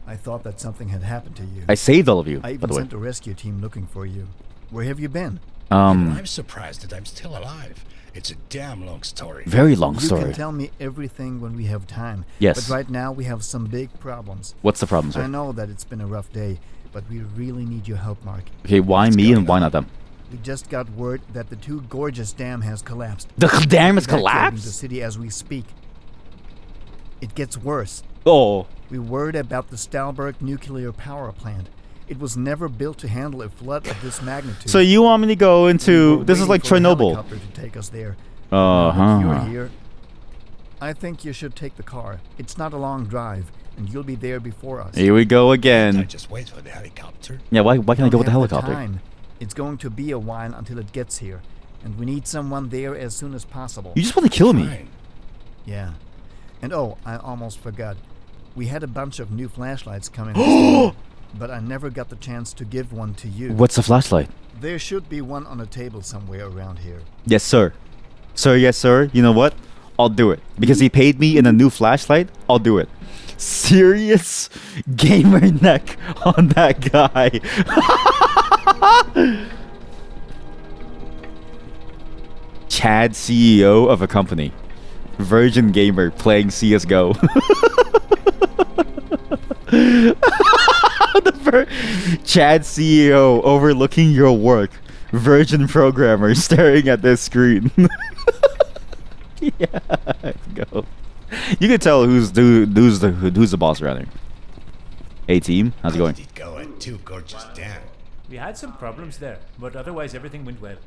I thought that something had happened to you. I saved all of you, I by even the way. sent a rescue team looking for you. Where have you been? I'm surprised that I'm still alive. It's a damn long story. Very long You story. can tell me everything when we have time. Yes. But right now we have some big problems. What's the problem, I sir? know that it's been a rough day, but we really need your help, Mark. Okay, why What's me going and why on? not them? We just got word that the Two Gorges Dam has collapsed. The dam has Evacuating collapsed? the city as we speak. It gets worse. Oh. We worried about the Stalberg nuclear power plant. It was never built to handle a flood of this magnitude. So you want me to go We into... were This is waiting like for a Chernobyl. helicopter to take us there. Now that you're Uh-huh. here, I think you should take the car. It's not a long drive, and you'll be there before us. Here we go I again. just wait for the helicopter. Yeah, why can't I Don't go with the have helicopter? time. It's going to be a while until it gets here, and we need someone there as soon as possible. You just want to kill me. Fine. Yeah. And oh, I almost forgot. We had a bunch of new flashlights coming in, but I never got the chance to give one to you. What's the flashlight? There should be one on a table somewhere around here. Yes, sir. Sir, yes, sir. You know what? I'll do it. Because he paid me in a new flashlight, I'll do it. Serious gamer neck on that guy. Chad, CEO of a company. Virgin gamer playing CSGO. Chad, CEO, overlooking your work. Virgin programmer staring at this screen. Yeah, go. You can tell who's the boss around here. Hey team, how's it How going? did it go at Two Gorges Dam? We had some problems there, but otherwise everything went well.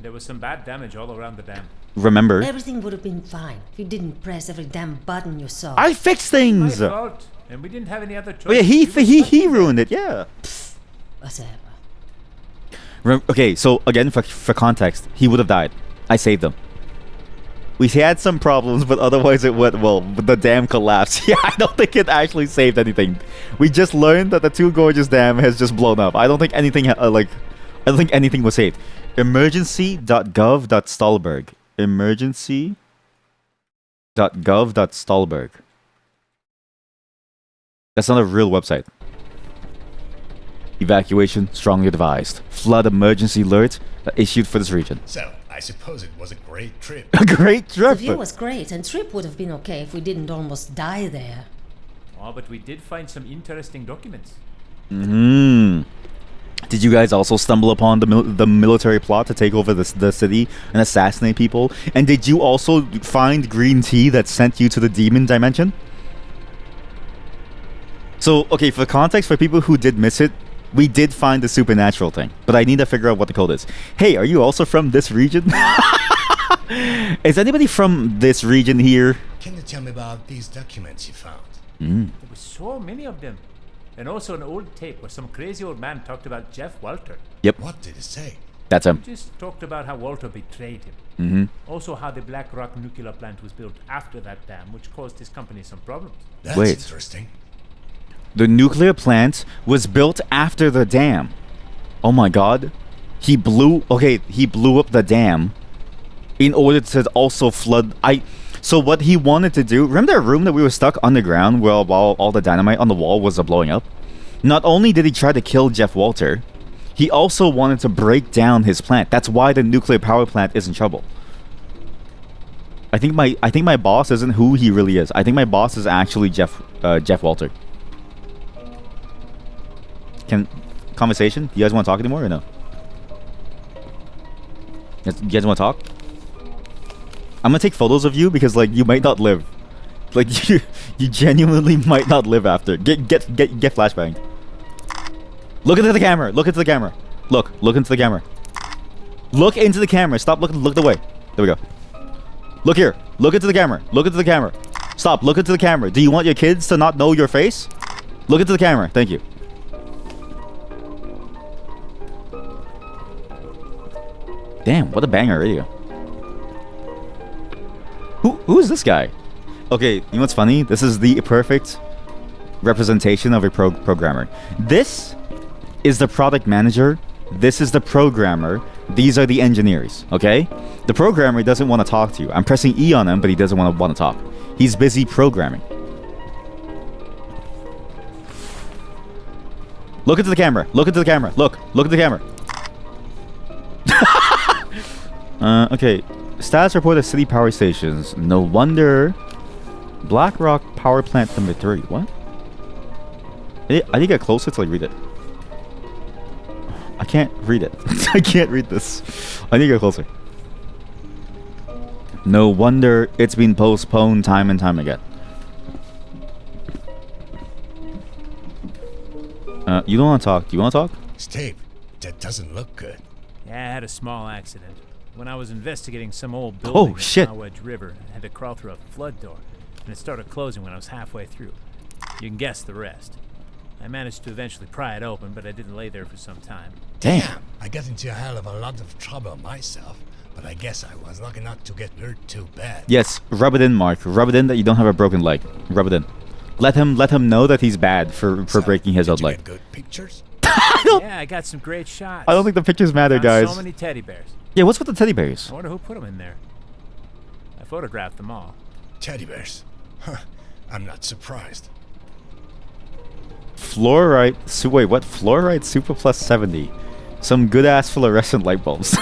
There was some bad damage all around the dam. Remember, Everything would have been fine if you didn't press every damn button you saw. I fixed My things. fault, and we didn't have any other choice. Oh yeah, We were stuck he there. ruined it. Yeah. Whatever. Okay, so again for context, he would have died. I saved him. We had some problems, but otherwise it went well. But the dam collapsed. Yeah, I don't think it actually saved anything. We just learned that the Two Gorges Dam has just blown up. I don't think anything I don't think anything was saved. Emergency.gov.stolberg. Emergency.gov.stolberg. That's not a real website. Evacuation strongly advised. Flood emergency alert issued for this region. So, I suppose it was a great trip. A great The trip. view was great, and trip would have been okay if we didn't almost die there. Oh, but we did find some interesting documents. Hmm. Did you guys also stumble upon the military plot to take over the city and assassinate people? And did you also find green tea that sent you to the demon dimension? So, okay, for context, for people who did miss it, we did find the supernatural thing, but I need to figure out what the code is. Hey, are you also from this region? Is anybody from this region here? Can you tell me about these documents you found? Mm. There were so many of them. And also an old tape where some crazy old man talked about Jeff Walter. Yep, What did it say? that's him. Just talked about how Walter betrayed him. Mm-hmm. Also how the Black Rock nuclear plant was built after that dam, which caused his company some problems. That's Wait. interesting. The nuclear plant was built after the dam. Oh my god. He blew up the dam in order to also flood. So what he wanted to do, remember that room that we were stuck underground while all the dynamite on the wall was blowing up? Not only did he try to kill Jeff Walter, he also wanted to break down his plant. That's why the nuclear power plant is in trouble. I think my boss isn't who he really is. I think my boss is actually Jeff Walter. Conversation? You guys want to talk anymore or no? You guys want to talk? I'm gonna take photos of you because like you might not live. Like you genuinely might not live after. Get flashbang. Look into the camera. Look into the camera. Look into the camera. Look into the camera. Stop looking. Look the way. There we go. Look here. Look into the camera. Look into the camera. Stop. Look into the camera. Do you want your kids to not know your face? Look into the camera. Thank you. Damn, what a banger radio. Who is this guy? Okay, you know what's funny? This is the perfect representation of a programmer. This is the product manager. This is the programmer. These are the engineers, okay? The programmer doesn't want to talk to you. I'm pressing E on him, but he doesn't want to talk. He's busy programming. Look into the camera. Look into the camera. Look at the camera. Okay. Status report of city power stations. No wonder. Black Rock Power Plant number 3. What? I need to get closer to like read it. I can't read it. I can't read this. I need to get closer. No wonder it's been postponed time and time again. You don't want to talk. Do you want to talk? Steve, that doesn't look good. Yeah, I had a small accident. When I was investigating some old building at shit. Wedge River, I had to crawl through a flood door, and it started closing when I was halfway through. You can guess the rest. I managed to eventually pry it open, but I didn't lay there for some time. Damn. I got into a hell of a lot of trouble myself, But I guess I was lucky not to get hurt too bad. Yes, rub it in, Mark. Rub it in that you don't have a broken leg. Rub it in. Let him know that he's bad for So, breaking his own did you leg. get good pictures? Yeah, I got some great shots. I don't think the pictures matter, Found guys. so many teddy bears. Yeah, what's with the teddy bears? I wonder who put them in there. I photographed them all. Teddy bears. Huh. I'm not surprised. Fluorite. Wait, what? Fluorite Super Plus 70. Some good ass fluorescent light bulbs.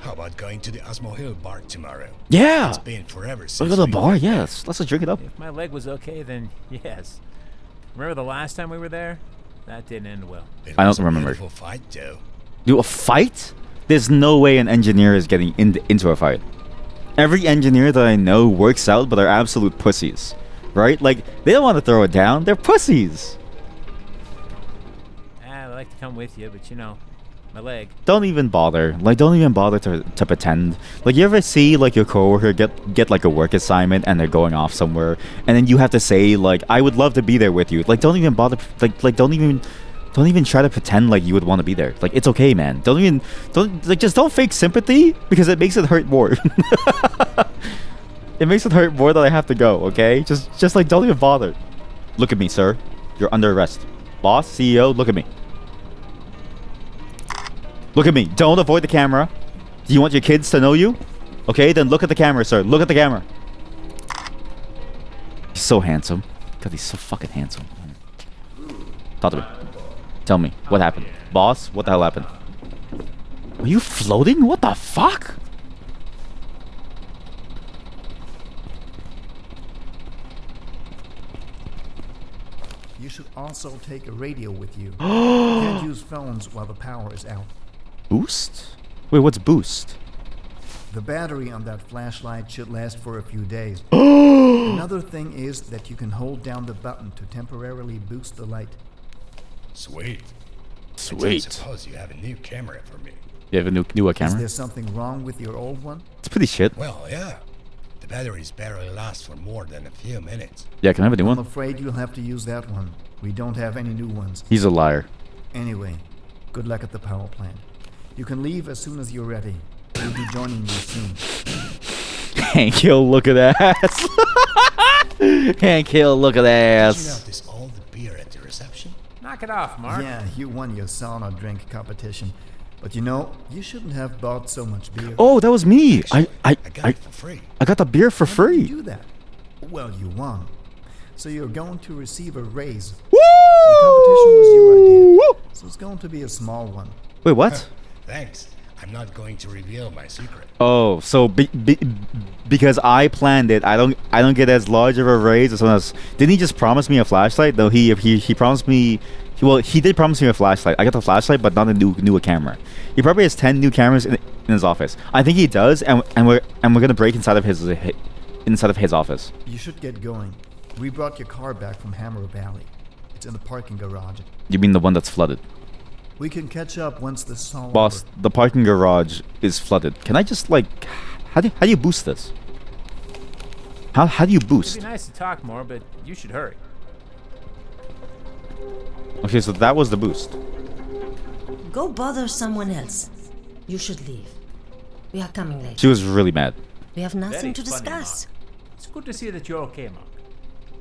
How about going to the Osmo Hill bar tomorrow? Yeah. It's been forever Go since to the we bar. went there. Yes. Let's just drink it up. If my leg was okay, then yes. Remember the last time we were there? That didn't end well. It I don't was a remember. beautiful fight, though. Do a fight? There's no way an engineer is getting into a fight. Every engineer that I know works out, but they're absolute pussies. Right? Like, they don't want to throw it down. They're pussies. I'd like to come with you, but you know, my leg. Don't even bother. Like, don't even bother to pretend. Like, you ever see, like, your coworker get like, a work assignment and they're going off somewhere, and then you have to say, like, I would love to be there with you. Like, don't even bother. Like, don't even try to pretend like you would want to be there. Like, it's okay, man. Just don't fake sympathy, because it makes it hurt more. It makes it hurt more that I have to go, okay? Just like, don't even bother. Look at me, sir. You're under arrest. Boss, CEO, look at me. Look at me. Don't avoid the camera. Do you want your kids to know you? Okay, then look at the camera, sir. Look at the camera. He's so handsome. God, he's so fucking handsome. Talk to me. Tell me, what happened? Boss, what the hell happened? Are you floating? What the fuck? You should also take a radio with you. You can't use phones while the power is out. Boost? Wait, what's boost? The battery on that flashlight should last for a few days. Another thing is that you can hold down the button to temporarily boost the light. Sweet. I Sweet. don't suppose you have a new camera for me. You have a new Is camera? there something wrong with your old one? It's pretty shit. Well, yeah. The batteries barely last for more than a few minutes. Yeah, can I have a new I'm one? afraid you'll have to use that one. We don't have any new ones. He's a liar. Anyway, good luck at the power plant. You can leave as soon as you're ready. We'll be joining you soon. Hank Hill, look at ass. Hank Hill, look at Did you ass. notice all the beer at the reception? Knock it off, Mark. Yeah, you won your sauna drink competition. But you know, you shouldn't have bought so much beer. Oh, that was me. I got I it for free. got the beer for How did you free. do that? Well, you won. So you're going to receive a raise. Woo! The competition was your idea. So it's going to be a small one. Wait, what? Thanks. I'm not going to reveal my secret. Oh, so because I planned it, I don't get as large of a raise as someone else. Didn't he just promise me a flashlight? Though he promised me. Well, he did promise me a flashlight. I got the flashlight, but not a new camera. He probably has 10 new cameras in his office. I think he does, and we're gonna break inside of his office. You should get going. We brought your car back from Hammer Valley. It's in the parking garage. You mean the one that's flooded? We can catch up once this is all Boss, over. the parking garage is flooded. Can I just like, how do you boost this? How do you It'd boost? be nice to talk more, but you should hurry. Okay, so that was the boost. Go bother someone else. You should leave. We are coming later. She was really mad. We have nothing to Very funny, discuss. Mark. It's good to see that you're okay, Mark.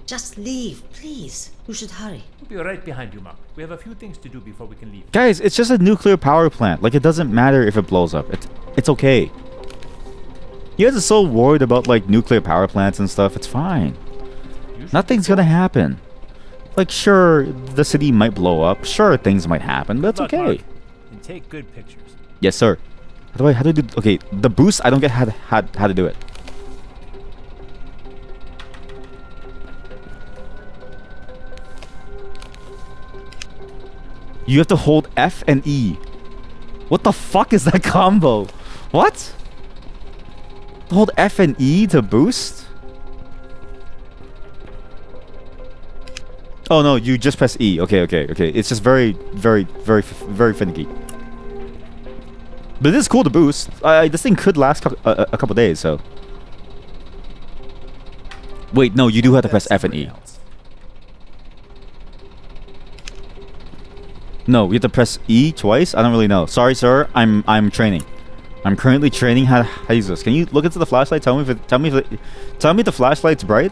Just leave, please. You should hurry. We'll be right behind you, Mark. We have a few things to do before we can leave. Guys, it's just a nuclear power plant. Like, it doesn't matter if it blows up. It's okay. You guys are so worried about like nuclear power plants and stuff. It's fine. You should Nothing's gonna happen. Like, sure, the city might blow up. Sure, things might happen, but it's Good luck, okay. Mark, and take good pictures. Yes, sir. How do I do? Okay, the boost. I don't get how to do it. You have to hold F and E. What the fuck is that combo? What? Hold F and E to boost? Oh no, you just press E. Okay. It's just very finicky. But it is cool to boost. This thing could last a couple days, so. Wait, no, you do have to press F and E. No, you have to press E twice? I don't really know. Sorry, sir. I'm training. I'm currently training how to use this. Can you look into the flashlight? Tell me if the flashlight's bright.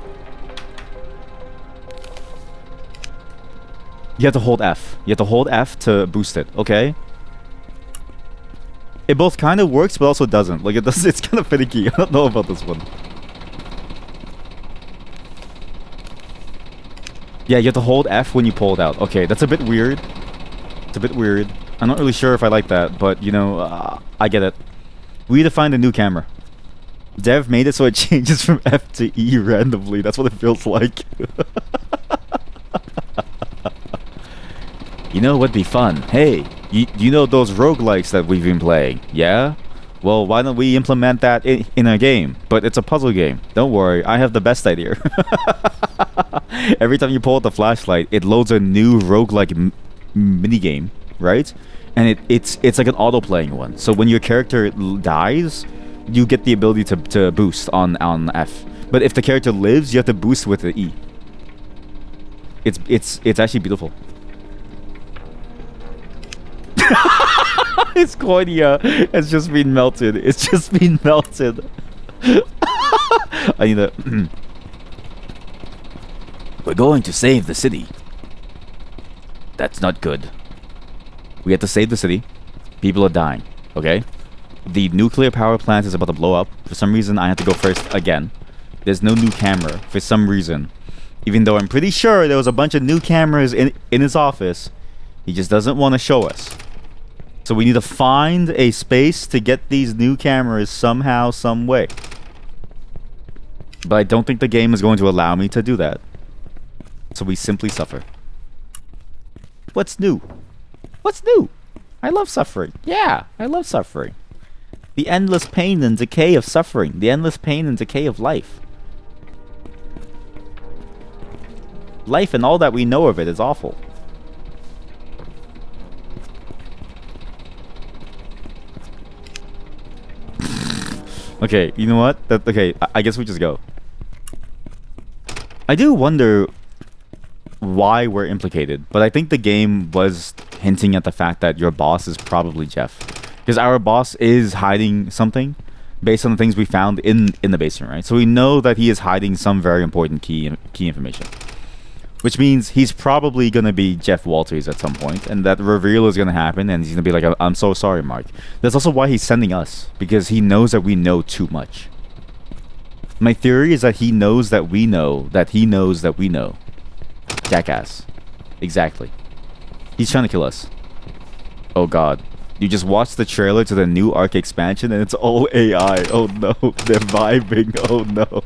You have to hold F. You have to hold F to boost it, okay? It both kind of works, but also doesn't. Like, it's kind of finicky. I don't know about this one. Yeah, you have to hold F when you pull it out. Okay, that's a bit weird. It's a bit weird. I'm not really sure if I like that, but, you know, I get it. We need to find a new camera. Dev made it so it changes from F to E randomly. That's what it feels like. You know what'd be fun? Hey, you know those roguelikes that we've been playing, yeah? Well, why don't we implement that in a game? But it's a puzzle game. Don't worry, I have the best idea. Every time you pull out the flashlight, it loads a new roguelike minigame, right? And it's like an auto-playing one. So when your character dies, you get the ability to boost on F. But if the character lives, you have to boost with the E. It's actually beautiful. His cornea has just been melted. It's just been melted. I need to... We're going to save the city. That's not good. We have to save the city. People are dying, okay? The nuclear power plant is about to blow up. For some reason, I have to go first again. There's no new camera for some reason. Even though I'm pretty sure there was a bunch of new cameras in his office. He just doesn't want to show us. So we need to find a space to get these new cameras somehow, some way. But I don't think the game is going to allow me to do that. So we simply suffer. What's new? What's new? I love suffering. Yeah, I love suffering. The endless pain and decay of suffering. The endless pain and decay of life. Life and all that we know of it is awful. Okay, you know what? Okay, I guess we just go. I do wonder why we're implicated, but I think the game was hinting at the fact that your boss is probably Jeff. Because our boss is hiding something based on the things we found in the basement, right? So we know that he is hiding some very important key information. Which means he's probably going to be Jeff Walters at some point, and that reveal is going to happen, and he's going to be like, I'm so sorry, Mark. That's also why he's sending us, because he knows that we know too much. My theory is that he knows that we know that he knows that we know. Jackass. Exactly. He's trying to kill us. Oh god. You just watched the trailer to the new Ark expansion, and it's all AI. Oh no. They're vibing. Oh no.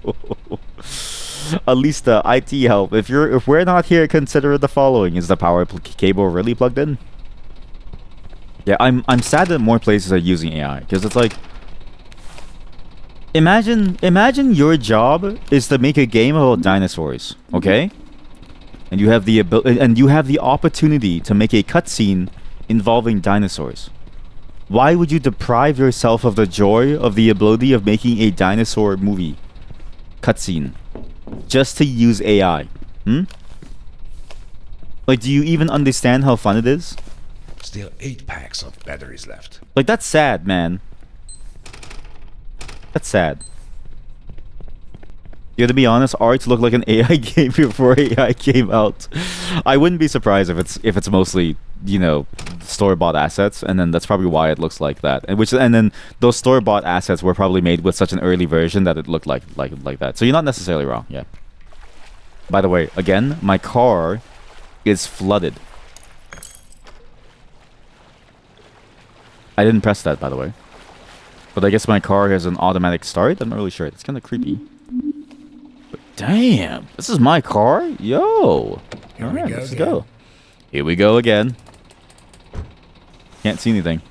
At least the IT help. If we're not here, consider the following. Is the power cable really plugged in? Yeah, I'm sad that more places are using AI, because it's like, imagine your job is to make a game about dinosaurs, okay? And you have the opportunity to make a cutscene involving dinosaurs. Why would you deprive yourself of the joy of the ability of making a dinosaur movie cutscene? Just to use AI. Like, do you even understand how fun it is? Still 8 packs of batteries left. Like, that's sad, man. That's sad. You have to be honest, Arts looked like an AI game before AI came out. I wouldn't be surprised if it's mostly, you know, store-bought assets, and then that's probably why it looks like that. And then those store-bought assets were probably made with such an early version that it looked like that. So you're not necessarily wrong, yeah. By the way, again, my car is flooded. I didn't press that, by the way. But I guess my car has an automatic start. I'm not really sure. It's kind of creepy. But damn, this is my car? Yo. Here we go let's again. go. Here we go again. Can't see anything.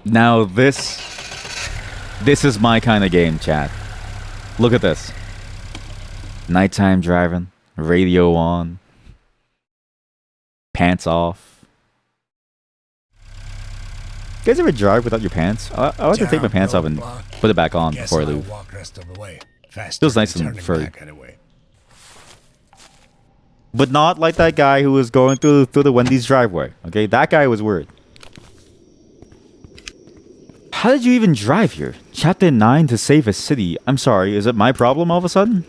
Now this is my kind of game, chat. Look at this. Nighttime driving, radio on, pants off. You guys ever drive without your pants? I like to take my pants off and put it back on before I leave. Walk rest of the way. Faster Feels nice than and turning furry. back anyway. But not like that guy who was going through the Wendy's driveway. Okay, that guy was weird. How did you even drive here? Chapter 9 to save a city. I'm sorry, is it my problem all of a sudden?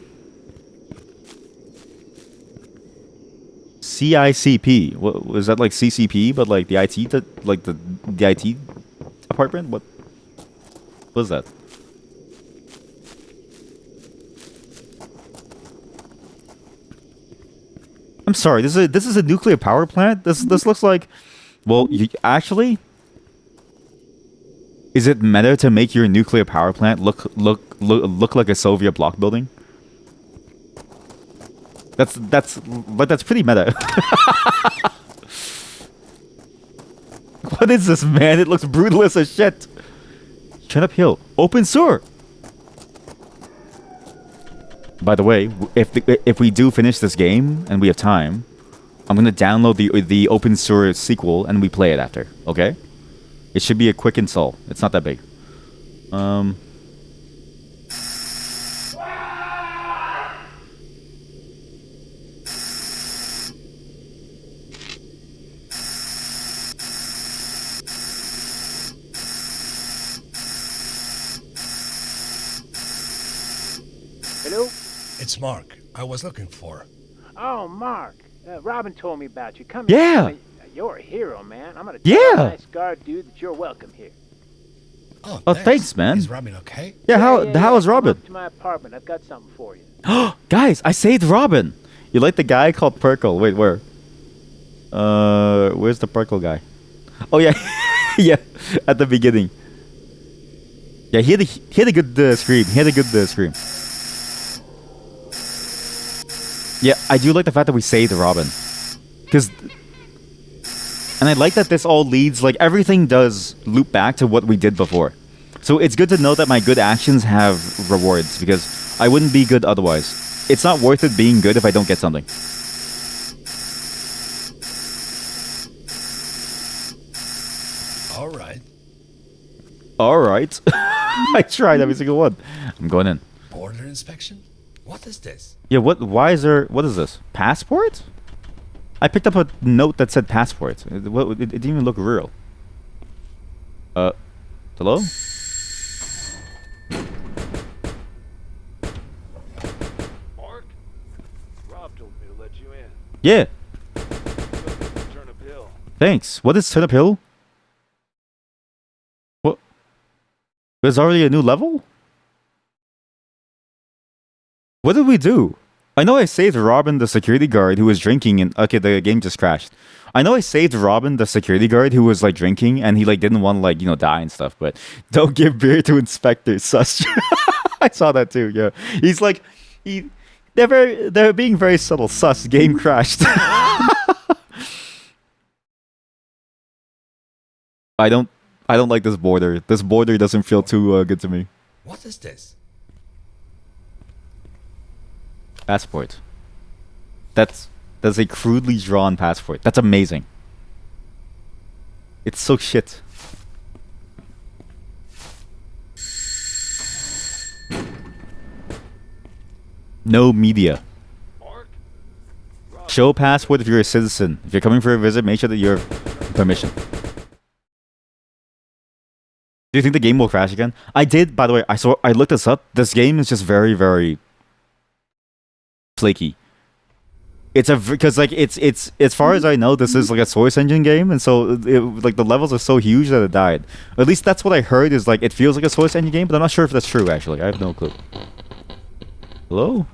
CICP. What was that, like CCP, but like the IT, like the IT department? What was that? I'm sorry. This is a nuclear power plant. This looks like, well, actually, is it meta to make your nuclear power plant look like a Soviet block building? That's pretty meta. What is this, man? It looks brutalist as shit. Turn uphill. Open sewer. By the way, if we do finish this game and we have time, I'm gonna download the open sewer sequel and we play it after. Okay? It should be a quick install. It's not that big. Hello? It's Mark. I was looking for. Oh, Mark. Robin told me about you. Come Yeah. here. You're a hero, man. I'm gonna tell Yeah. the nice guard dude that you're welcome here. Oh, thanks, man. Is Robin okay? Yeah, how is Come Robin? up to my apartment. I've got something for you. Guys, I saved Robin. You like the guy called Perkle? Wait, where? Where's the Perkle guy? Oh yeah, yeah, at the beginning. Yeah, he had a good scream. He had a good scream. Yeah, I do like the fact that we saved Robin, and I like that this all leads, like, everything does loop back to what we did before. So it's good to know that my good actions have rewards, because I wouldn't be good otherwise. It's not worth it being good if I don't get something. All right. Alright. I tried every single one. I'm going in. Border inspection? What is this? Yeah, what is this? Passport? I picked up a note that said passport. It didn't even look real. Hello? Mark? Rob told me to let you in. Yeah, Turn up hill. thanks. What is Turnip Hill? What? There's already a new level? What did we do? I know I saved Robin, the security guard, who was drinking, and okay, the game just crashed. I know I saved Robin, the security guard, who was like drinking, and he like didn't want to, like, you know, die and stuff. But don't give beer to inspectors, sus. I saw that too. Yeah, he's like, they're being very subtle. Sus. Game crashed. I don't like this border. This border doesn't feel too good to me. What is this? Passport. That's a crudely drawn passport. That's amazing. It's so shit. No media. Mark? Rob, Show passport if you're a citizen. If you're coming for a visit, make sure that you have permission. Do you think the game will crash again? I did, by the way. I looked this up. This game is just very, very flaky. It's because like it's as far as I know, this is like a Source Engine game, and so like the levels are so huge that it died. At least that's what I heard. Is like it feels like a Source Engine game, but I'm not sure if that's true. Actually, I have no clue. Hello.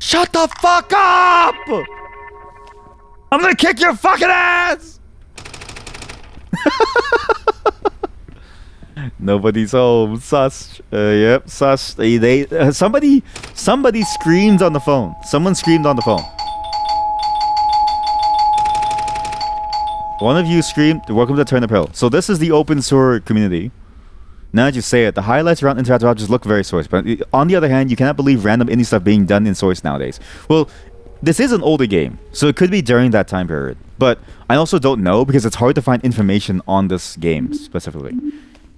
Shut the fuck up! I'm gonna kick your fucking ass! Nobody's home. Sus. Yep, sus. Somebody screamed on the phone. Someone screamed on the phone. One of you screamed, welcome to Turnip Hill. So this is the open sewer community. Now that you say it, the highlights around interactive objects look very Source. But on the other hand, you cannot believe random indie stuff being done in Source nowadays. Well, this is an older game, so it could be during that time period. But I also don't know because it's hard to find information on this game specifically.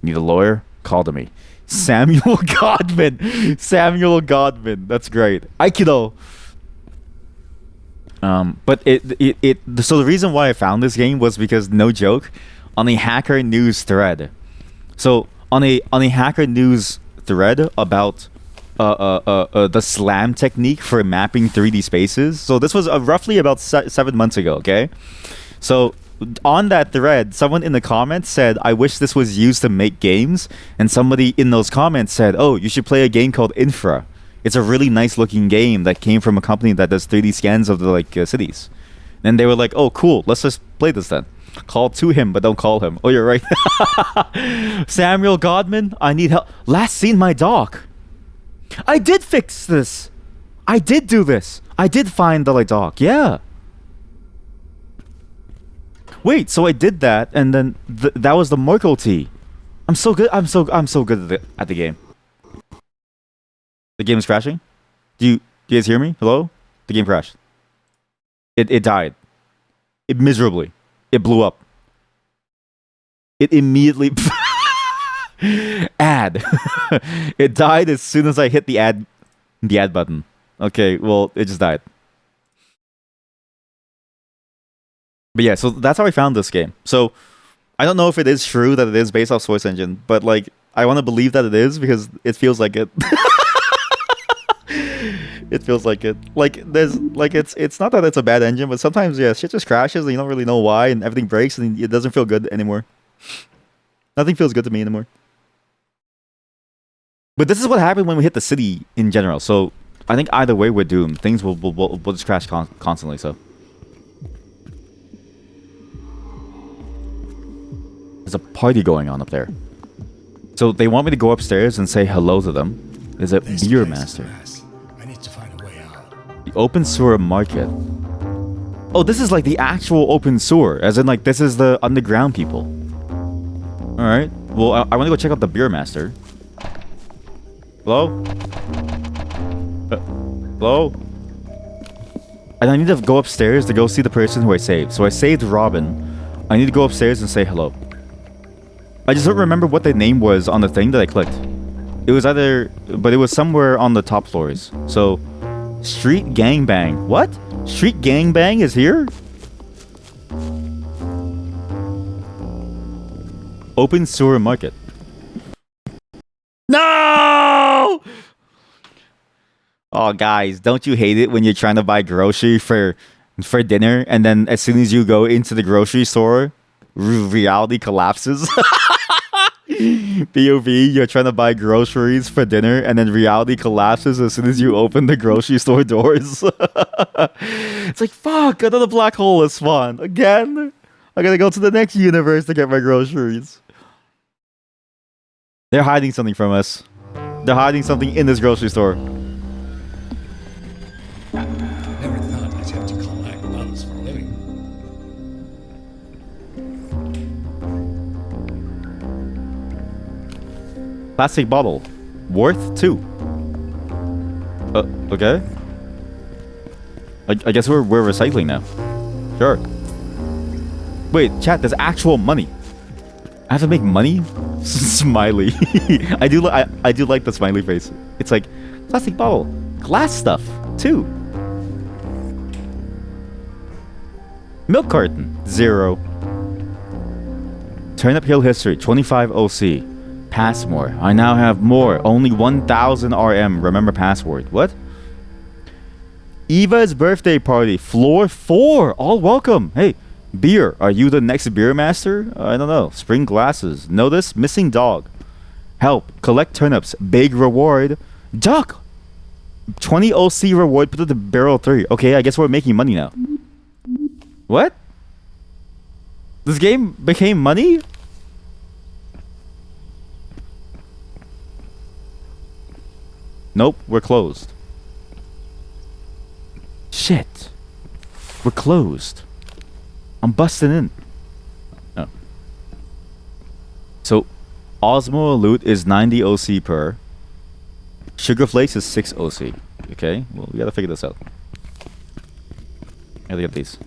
Need a lawyer? Call to me. Samuel Godwin. Samuel Godwin. That's great. Aikido. But so the reason why I found this game was because, no joke, on a Hacker News thread. So on a Hacker News thread about the slam technique for mapping 3D spaces. So this was roughly about 7 months ago, okay? So on that thread, someone in the comments said, I wish this was used to make games. And somebody in those comments said, oh, you should play a game called INFRA. It's a really nice looking game that came from a company that does 3D scans of the cities. And they were like, oh, cool, let's just play this then. Call to him, but don't call him. Oh, you're right. Samuel Godman, I need help. Last seen my dog. I did fix this. I did do this. I did find the dog. Yeah. Wait, so I did that, and then that was the Merkle T. I'm so good. I'm so good at the game. The game is crashing. Do you guys hear me? Hello? The game crashed. It died. It miserably. It blew up. It immediately ad. It died as soon as I hit the ad button. Okay, well, it just died. But yeah, so that's how I found this game. So I don't know if it is true that it is based off Source Engine, but I want to believe that it is because it feels like it. It feels like it. It's not that it's a bad engine, but sometimes shit just crashes and you don't really know why, and everything breaks and it doesn't feel good anymore. Nothing feels good to me anymore. But this is what happened when we hit the city in general. So I think either way we're doomed. Things will just crash constantly. So there's a party going on up there. So they want me to go upstairs and say hello to them. There's a beer master. I need to find a way out. The open sewer market. Oh, this is like the actual open sewer, as in this is the underground people. All right. Well, I want to go check out the beer master. Hello? Hello? And I need to go upstairs to go see the person who I saved. So I saved Robin. I need to go upstairs and say hello. I just don't remember what the name was on the thing that I clicked. It was but it was somewhere on the top floors. So, Street Gangbang. What? Street Gangbang is here? Open sewer market. No! Oh, guys, don't you hate it when you're trying to buy grocery for dinner, and then as soon as you go into the grocery store, reality collapses? POV, you're trying to buy groceries for dinner, and then reality collapses as soon as you open the grocery store doors. It's like, fuck, another black hole has spawned. Again? I gotta go to the next universe to get my groceries. They're hiding something from us. They're hiding something in this grocery store. Never thought I'd have to collect bottles for a living. Plastic bottle. Worth 2. Okay. I guess we're recycling now. Sure. Wait, chat, there's actual money. I have to make money? Smiley. I do like the smiley face. It's like, plastic bottle. Glass stuff, too. Milk carton, 0. Turnip Hill history, 25 OC. Pass more. I now have more. Only 1000 RM. Remember password. What? Eva's birthday party. Floor 4. All welcome. Hey, beer. Are you the next beer master? I don't know. Spring glasses. Notice missing dog. Help. Collect turnips. Big reward. Duck. 20 OC reward. Put it to barrel 3. Okay, I guess we're making money now. What? This game became money? Nope, we're closed. Shit. We're closed. I'm busting in. Oh. So, Osmo loot is 90 OC per. Sugar Flakes is 6 OC. Okay, well, we gotta figure this out. I gotta get these.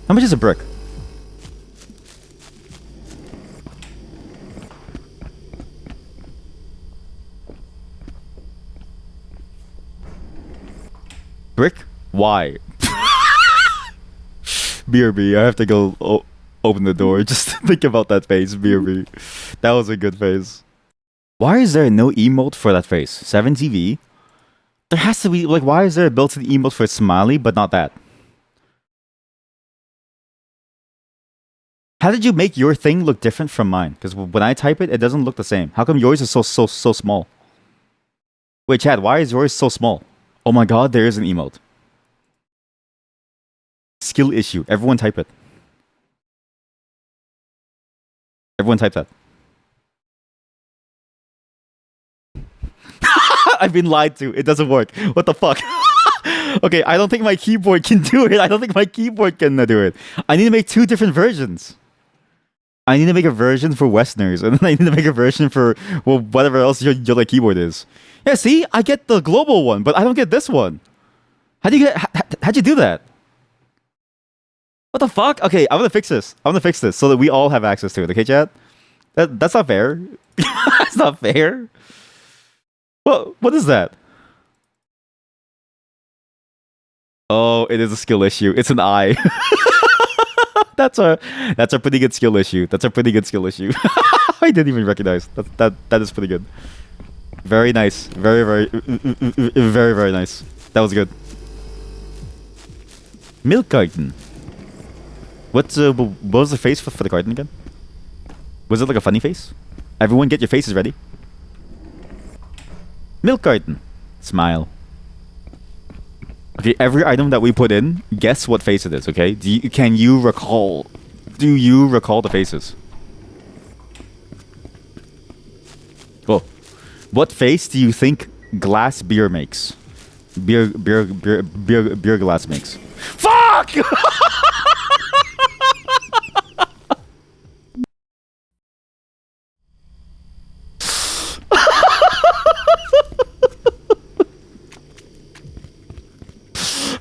How much is a brick? Brick? Why? BRB, I have to go open the door. Just think about that face, BRB. That was a good face. Why is there no emote for that face? 7TV? There has to be, like, why is there a built-in emote for Smiley, but not that? How did you make your thing look different from mine? Because when I type it, it doesn't look the same. How come yours is so small? Wait, Chad, why is yours so small? Oh my god, there is an emote. Skill issue. Everyone type it. Everyone type that. I've been lied to. It doesn't work. What the fuck? Okay, I don't think my keyboard can do it. I don't think my keyboard can do it. I need to make 2 different versions. I need to make a version for Westerners, and then I need to make a version for, well, whatever else your like keyboard is. Yeah, see? I get the global one, but I don't get this one. How'd you do that? What the fuck? Okay, I'm gonna fix this. I'm gonna fix this so that we all have access to it. Okay, chat? That's not fair. That's not fair. What is that? Oh, it is a skill issue. It's an eye. That's a pretty good skill issue. That's a pretty good skill issue. I didn't even recognize. That is pretty good. Very nice. Very nice. That was good. Milk carton. What was the face for the carton again? Was it like a funny face? Everyone get your faces ready. Milk carton. Smile. Okay, every item that we put in, guess what face it is, okay? Can you recall? Do you recall the faces? Oh. What face do you think glass beer makes? Beer glass makes. Fuck!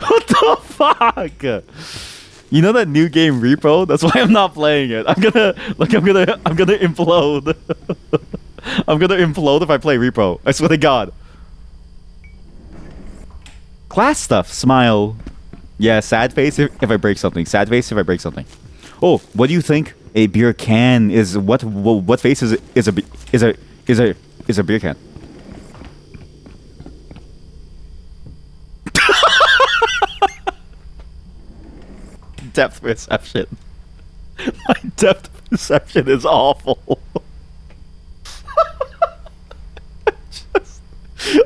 What the fuck? You know that new game Repo? That's why I'm not playing it. I'm gonna implode. I'm gonna implode if I play Repo. I swear to God. Class stuff. Smile. Yeah, sad face if I break something. Sad face if I break something. Oh, what do you think a beer can is? What face is a beer can? Depth perception. My depth perception is awful.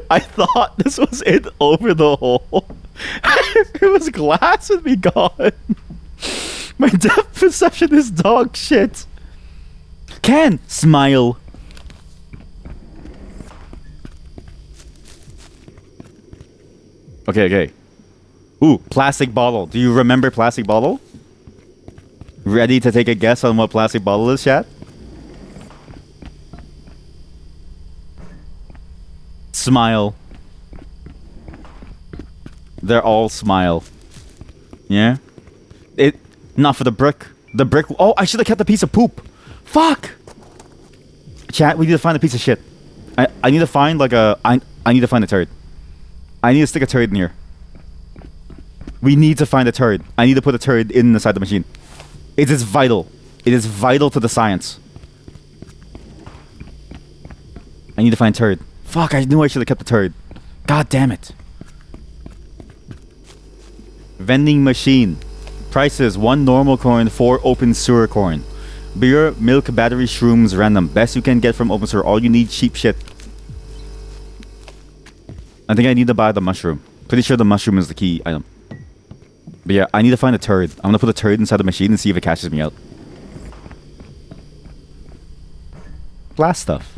I thought this was it over the hole. If it was glass, it'd be gone. My depth perception is dog shit. Can smile. Okay. Ooh, plastic bottle. Do you remember plastic bottle? Ready to take a guess on what plastic bottle is, chat? Smile. They're all smile. Yeah? Not for the brick. The brick. Oh, I should have kept the piece of poop. Fuck! Chat, we need to find a piece of shit. I need to find like a... I need to find a turd. I need to stick a turd in here. We need to find a turd. I need to put a turd inside the machine. It is vital. It is vital to the science. I need to find a turd. Fuck, I knew I should have kept the turd. God damn it. Vending machine. Prices: 1 normal coin, 4 open sewer coin. Beer, milk, battery, shrooms, random. Best you can get from open sewer. All you need, cheap shit. I think I need to buy the mushroom. Pretty sure the mushroom is the key item. But yeah, I need to find a turd. I'm gonna put a turd inside the machine and see if it catches me out. Glass stuff.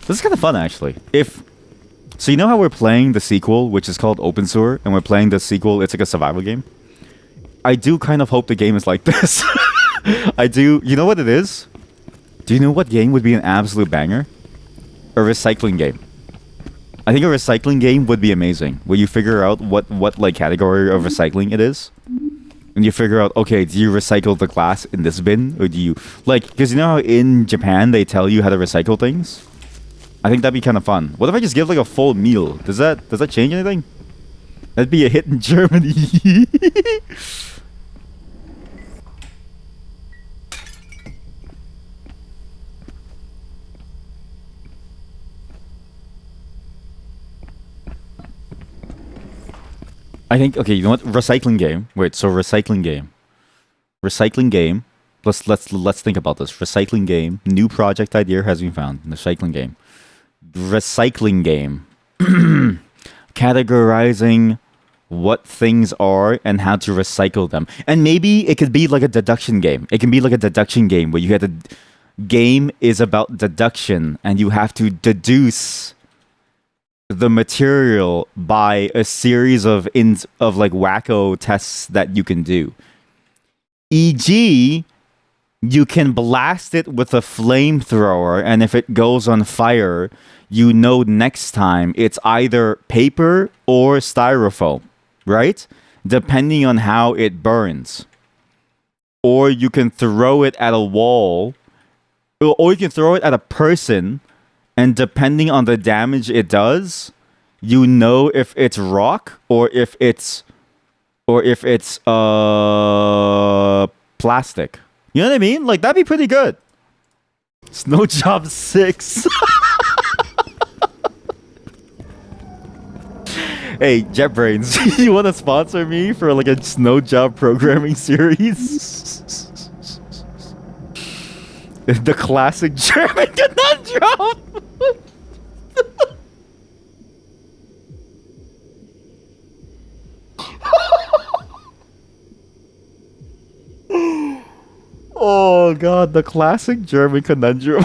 This is kind of fun, actually. So you know how we're playing the sequel, which is called Open Sewer, and we're playing the sequel, it's like a survival game? I do kind of hope the game is like this. I do. You know what it is? Do you know what game would be an absolute banger? A recycling game. I think a recycling game would be amazing. Where you figure out what like category of recycling it is. And you figure out, okay, do you recycle the glass in this bin? Or do you... Like, because you know how in Japan they tell you how to recycle things? I think that'd be kind of fun. What if I just give like a full meal? Does that change anything? That'd be a hit in Germany. I think, okay, you know what? Recycling game. Wait, so recycling game. Recycling game. Let's think about this. Recycling game. New project idea has been found. Recycling game. Recycling game. Categorizing what things are and how to recycle them. And maybe it could be like a deduction game. It can be like a deduction game where you have the game is about deduction and you have to deduce the material by a series of like wacko tests that you can do. E.g., you can blast it with a flamethrower, and if it goes on fire, you know next time it's either paper or styrofoam, right? Depending on how it burns. Or you can throw it at a wall, or you can throw it at a person, and depending on the damage it does, you know if it's rock or if it's plastic. You know what I mean? Like, that'd be pretty good. Snow Job 6. Hey, JetBrains, you want to sponsor me for like a Snow Job programming series? The classic German conundrum. Oh god, the classic German conundrum.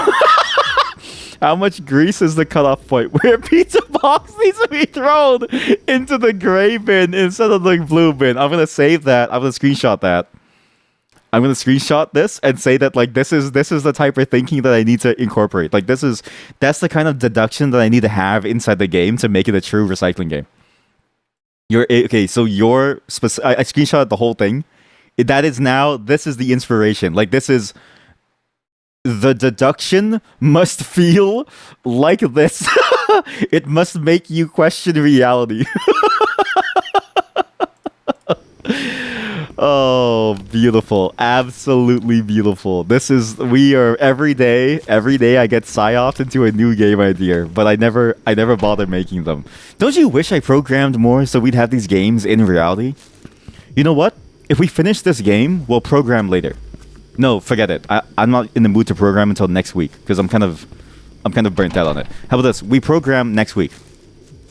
How much grease is the cutoff point where a pizza box needs to be thrown into the gray bin instead of the blue bin? I'm gonna save that. I'm gonna screenshot that. I'm gonna screenshot this and say that like this is the type of thinking that I need to incorporate. Like that's the kind of deduction that I need to have inside the game to make it a true recycling game. Okay, so I screenshot the whole thing. This is the inspiration. Like this is the deduction must feel like this. It must make you question reality. Oh, beautiful. Absolutely beautiful. We are every day I get psyoped into a new game idea, but I never bother making them. Don't you wish I programmed more so we'd have these games in reality? You know what? If we finish this game, we'll program later. No, forget it. I'm not in the mood to program until next week because I'm kind of burnt out on it. How about this? We program next week.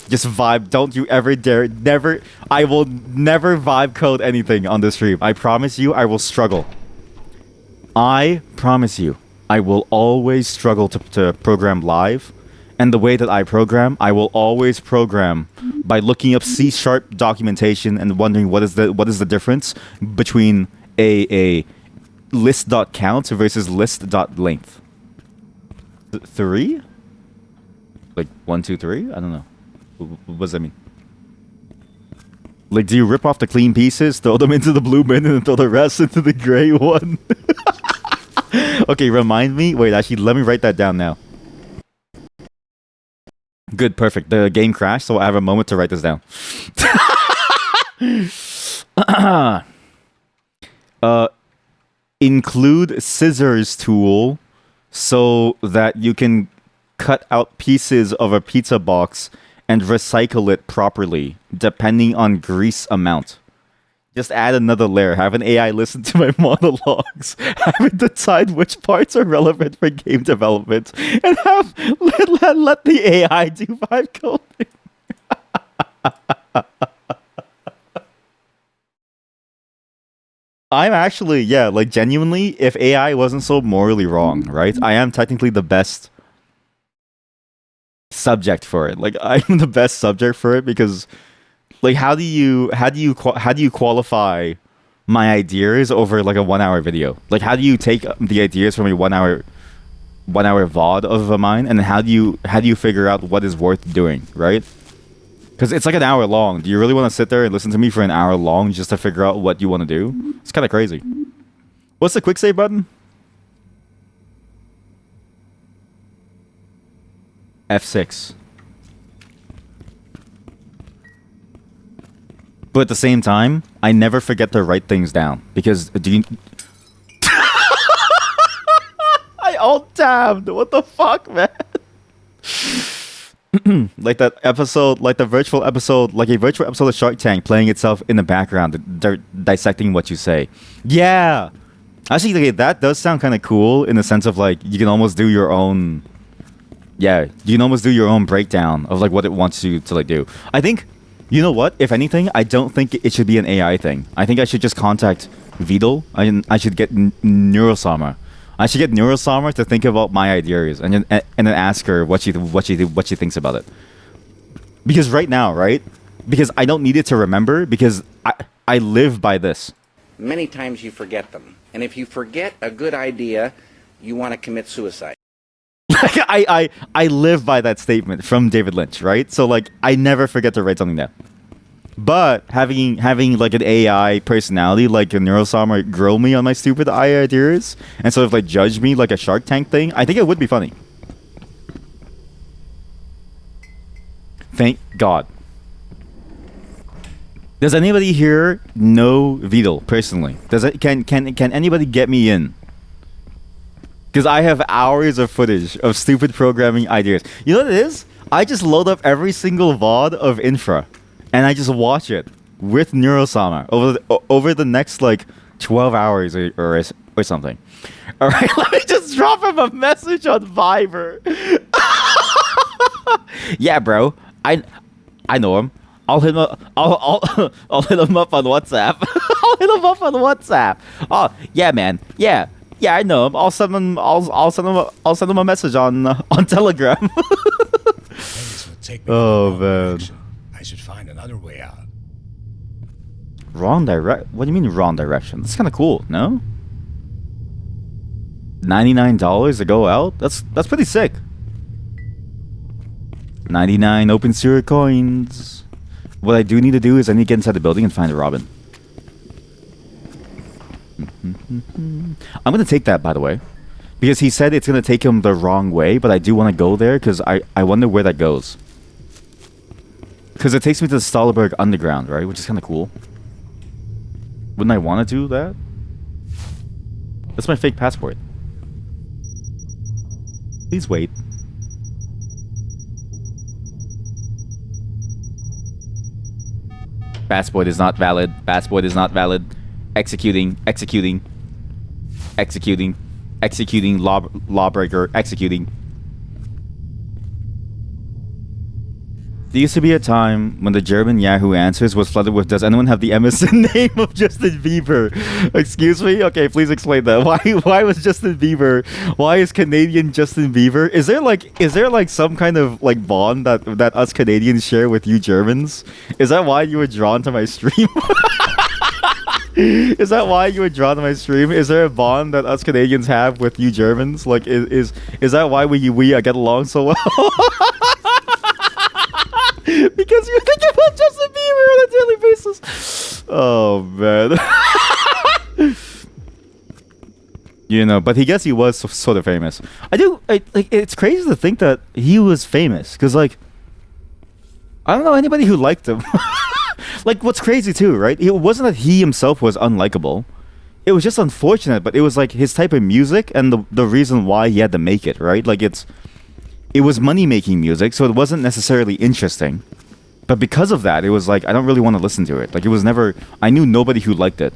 Just vibe. Don't you ever dare. Never. I will never vibe code anything on this stream. I promise you, I will struggle. I promise you, I will always struggle to program live. And the way that I program, I will always program by looking up C# documentation and wondering what is the difference between a list.count versus list.length. 3? Like 1, 2, 3? I don't know. What does that mean? Like, do you rip off the clean pieces, throw them into the blue bin, and then throw the rest into the gray one? Okay, remind me. Wait, actually, let me write that down now. Good, perfect. The game crashed, so I have a moment to write this down. Include scissors tool so that you can cut out pieces of a pizza box and recycle it properly, depending on grease amount. Just add another layer. Have an AI listen to my monologues. Have it decide which parts are relevant for game development, and let the AI do vibe coding. I'm actually, yeah, like genuinely, if AI wasn't so morally wrong, right? I am technically the best subject for it. Like I'm the best subject for it because like how do you qualify my ideas over like a 1 hour video? Like how do you take the ideas from a 1 hour 1 hour VOD of mine, and how do you figure out what is worth doing, right? Because it's like an hour long. Do you really want to sit there and listen to me for an hour long just to figure out what you want to do? It's kind of crazy. What's the quick save button? F6. But at the same time, I never forget to write things down because do you? I alt tabbed. What the fuck, man? Like that episode, like the virtual episode, like a virtual episode of Shark Tank playing itself in the background, they're dissecting what you say. Yeah, actually, like, that does sound kind of cool in the sense of like you can almost do your own. Yeah, you can almost do your own breakdown of like what it wants you to like do. I think, you know what? If anything, I don't think it should be an AI thing. I think I should just contact Vidal. I should get Neurosama. I should get Neurosama to think about my ideas and then ask her what she thinks about it. Because right now, right? Because I don't need it to remember because I live by this. Many times you forget them. And if you forget a good idea, you want to commit suicide. Like I live by that statement from David Lynch, right? So like I never forget to write something down. But having like an AI personality like a Neurosama grill me on my stupid ideas and sort of like judge me like a Shark Tank thing, I think it would be funny. Thank God. Does anybody here know Vidal personally? Can anybody get me in? Because I have hours of footage of stupid programming ideas. You know what it is? I just load up every single VOD of INFRA. And I just watch it with Neurosama over the next like 12 hours or something. All right, let me just drop him a message on Viber. Yeah, bro, I know him. I'll hit him up. I'll hit him up on WhatsApp. I'll hit him up on WhatsApp. Oh yeah, man. Yeah, I know him. I'll send him a message on Telegram. Things would take me in the wrong man. direction. I should find another way out. Wrong direct? What do you mean wrong direction? That's kind of cool, no? $99 to go out? That's pretty sick. 99 open sewer coins. What I do need to do is I need to get inside the building and find a Robin. I'm gonna take that, by the way, because he said it's gonna take him the wrong way, but I do want to go there because I wonder where that goes. Because it takes me to the Stolberg Underground, right? Which is kind of cool. Wouldn't I want to do that? That's my fake passport. Please wait. Passport is not valid. Passport is not valid. Executing. Lawbreaker. Executing. There used to be a time when the German Yahoo Answers was flooded with, does anyone have the MSN name of Justin Bieber? Excuse me? Okay, please explain that. Why was Justin Bieber? Why is Canadian Justin Bieber? Is there like some kind of like bond that us Canadians share with you Germans? Is that why you were drawn to my stream? Is that why you were drawn to my stream? Is there a bond that us Canadians have with you Germans? Like is that why we get along so well? Because you think about Justin Bieber on a daily basis. Oh man. You know, but he was sort of famous. It's crazy to think that he was famous because like I don't know anybody who liked him. Like what's crazy too, right? It wasn't that he himself was unlikable. It was just unfortunate, but it was like his type of music and the reason why he had to make it, right? Like it was money-making music, so it wasn't necessarily interesting. But because of that, it was like, I don't really want to listen to it. Like, it was never... I knew nobody who liked it.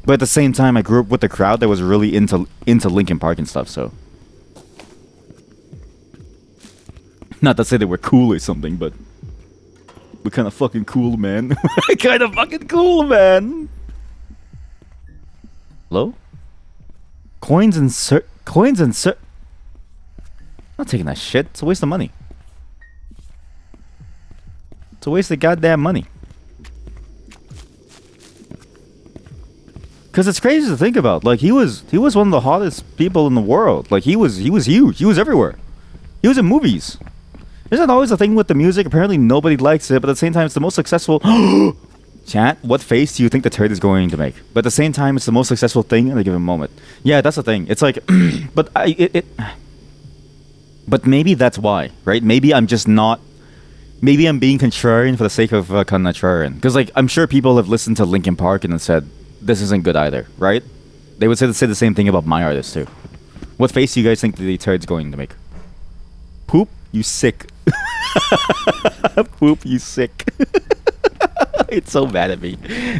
But at the same time, I grew up with the crowd that was really into Linkin Park and stuff, so... Not to say that we're cool or something, but... We're kind of fucking cool, man. We're kind of fucking cool, man! Hello? Coins and I'm not taking that shit. It's a waste of money. It's a waste of goddamn money. Because it's crazy to think about. Like he was one of the hottest people in the world. Like he was huge. He was everywhere. He was in movies. Isn't always the thing with the music? Apparently nobody likes it, but at the same time it's the most successful. Chat, what face do you think the turd is going to make? But at the same time, it's the most successful thing in a given moment. Yeah, that's the thing. It's like, but maybe that's why, right? Maybe I'm just not. Maybe I'm being contrarian for the sake of contrarian. Because like I'm sure people have listened to Linkin Park and said this isn't good either, right? They would say the same thing about my artist too. What face do you guys think the turd's going to make? Poop, you sick. Poop, you sick. It's so mad at me.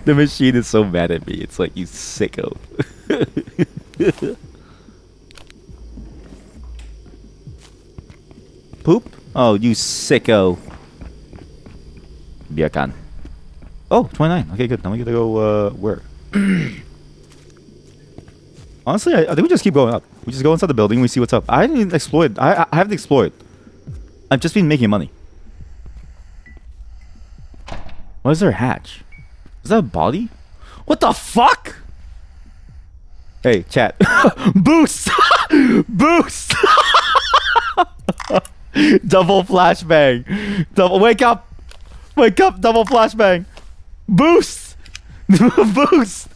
The machine is so mad at me. It's like, you sicko. Poop? Oh, you sicko. Biakan. Oh, 29. Okay, good. Now we gotta go, where? Honestly, I think we just keep going up. We just go inside the building and we see what's up. I haven't even explored. I haven't explored. I've just been making money. Why is there a hatch? Is that a body? What the fuck? Hey, chat. Boost! Boost! Double flashbang. Double. Wake up! Wake up! Double flashbang. Boost! Boost!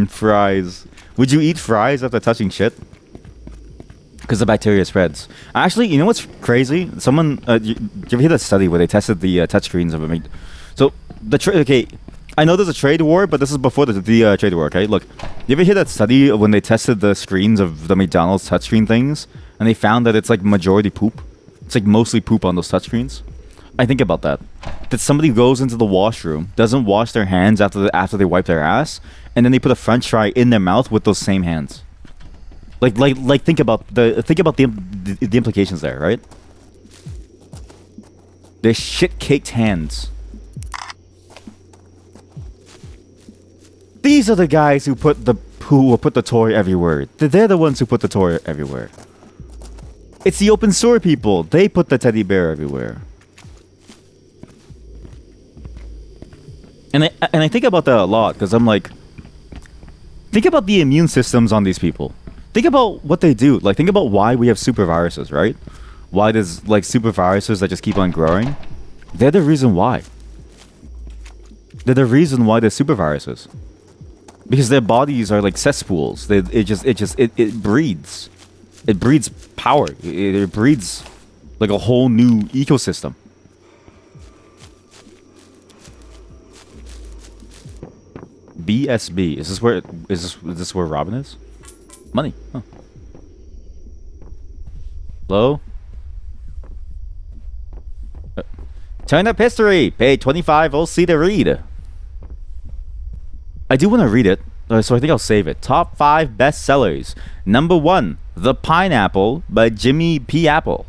Fries. Would you eat fries after touching shit? Because the bacteria spreads. Actually, you know what's crazy? Someone, you ever hear that study where they tested the touchscreens of a meat? So okay, I know there's a trade war, but this is before the trade war. Okay, look, you ever hear that study when they tested the screens of the McDonald's touchscreen things, and they found that it's like majority poop. It's like mostly poop on those touchscreens. I think about that. That somebody goes into the washroom, doesn't wash their hands after they wipe their ass, and then they put a French fry in their mouth with those same hands. Like think about the implications there, right? They're shit-caked hands. These are the guys who put the toy everywhere. They're the ones who put the toy everywhere. It's the open source people. They put the teddy bear everywhere. And I think about that a lot because I'm like, think about the immune systems on these people. Think about what they do. Like, think about why we have super viruses, right? Why there's like super viruses that just keep on growing. They're the reason why. They're the reason why there's super viruses. Because their bodies are like cesspools. It breeds. It breeds power. It breeds like a whole new ecosystem. BSB. Is this where Robin is? Money. Huh. Hello? Turn up history. Pay 25 OC to read. I do want to read it, so I think I'll save it. Top 5 bestsellers. Number 1, The Pineapple by Jimmy P. Apple.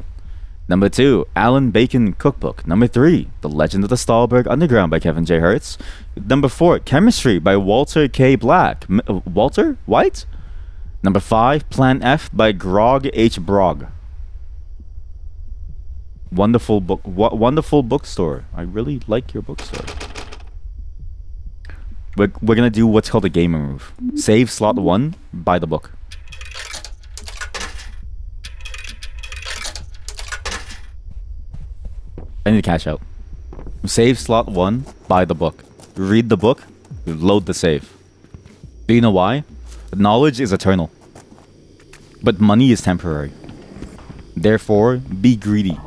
Number 2, Alan Bacon Cookbook. Number 3, The Legend of the Stahlberg Underground by Kevin J. Hertz. Number 4, Chemistry by Walter K. Black. Walter White? Number 5, Plan F by Grog H. Brog. Wonderful book. Wonderful bookstore. I really like your bookstore. We're gonna do what's called a gamer move. Save slot 1, buy the book. I need to cash out. Save slot 1, buy the book. Read the book, load the save. Do you know why? Knowledge is eternal. But money is temporary. Therefore, be greedy.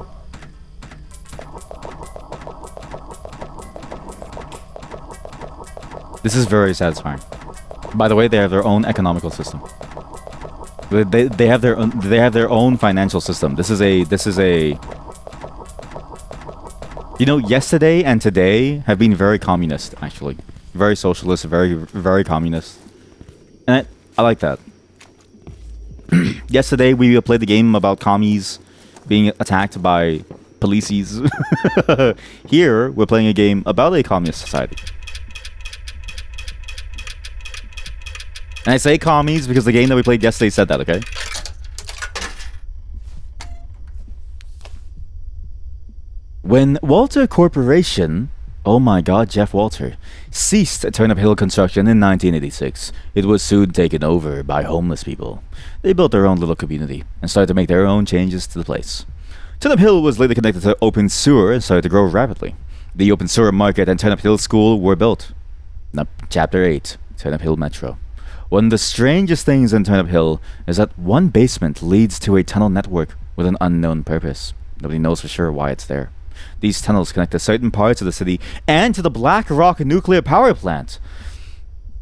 This is very satisfying. By the way, they have their own economical system. They have their own financial system. This is a you know, yesterday and today have been very communist, actually. Very socialist, very communist. And I like that. Yesterday we played the game about commies being attacked by policies. Here we're playing a game about a communist society. And I say commies because the game that we played yesterday said that, okay? When Walter Corporation, oh my god, Jeff Walter, ceased Turnip Hill construction in 1986, it was soon taken over by homeless people. They built their own little community and started to make their own changes to the place. Turnip Hill was later connected to open sewer and started to grow rapidly. The open sewer market and Turnip Hill School were built. Now, Chapter 8, Turnip Hill Metro. One of the strangest things in Turnip Hill is that one basement leads to a tunnel network with an unknown purpose. Nobody knows for sure why it's there. These tunnels connect to certain parts of the city and to the Black Rock nuclear power plant.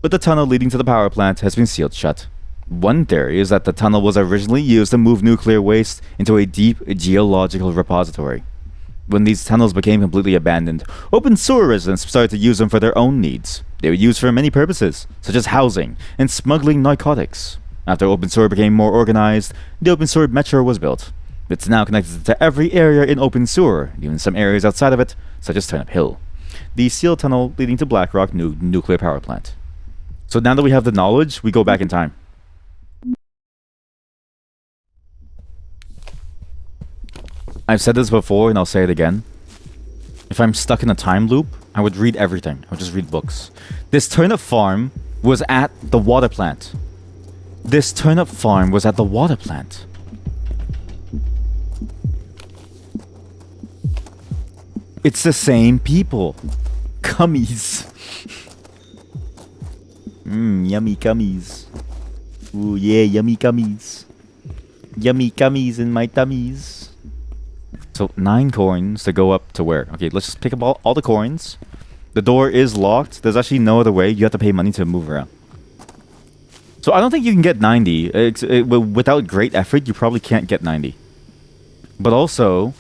But the tunnel leading to the power plant has been sealed shut. One theory is that the tunnel was originally used to move nuclear waste into a deep geological repository. When these tunnels became completely abandoned, open sewer residents started to use them for their own needs. They were used for many purposes, such as housing and smuggling narcotics. After open sewer became more organized, the open sewer metro was built. It's now connected to every area in open sewer, even some areas outside of it, such as Turnip Hill. The sealed tunnel leading to Black Rock nuclear power plant. So now that we have the knowledge, we go back in time. I've said this before and I'll say it again. If I'm stuck in a time loop, I would read everything. I would just read books. This turnip farm was at the water plant. This turnip farm was at the water plant. It's the same people. Gummies. Yummy gummies. Ooh, yeah, yummy gummies. Yummy gummies in my tummies. So 9 coins to go up to where? Okay, let's just pick up all the coins. The door is locked. There's actually no other way. You have to pay money to move around. So I don't think you can get 90. Without great effort, you probably can't get 90. But also,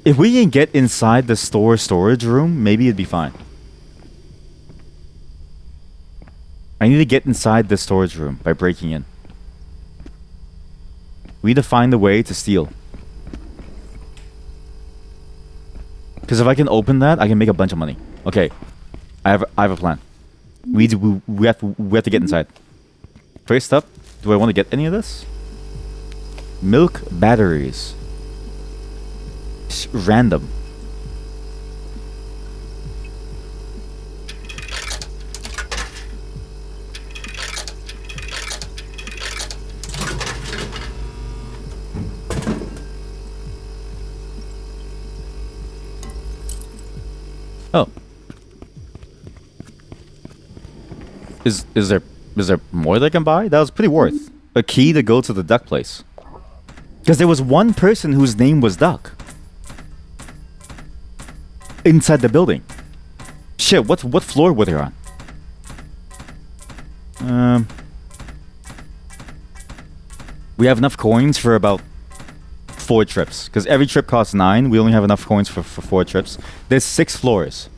if we can get inside the storage room, maybe it'd be fine. I need to get inside the storage room by breaking in. We need to find a way to steal. Because if I can open that, I can make a bunch of money. Okay, I have a plan. We have to get inside. First up, do I want to get any of this? Milk batteries. Random. Oh. Is there more they can buy? That was pretty worth. A key to go to the duck place. Because there was one person whose name was Duck. Inside the building. Shit, what floor were they on? We have enough coins for about 4 trips. Because every trip costs 9. We only have enough coins for 4 trips. There's 6 floors.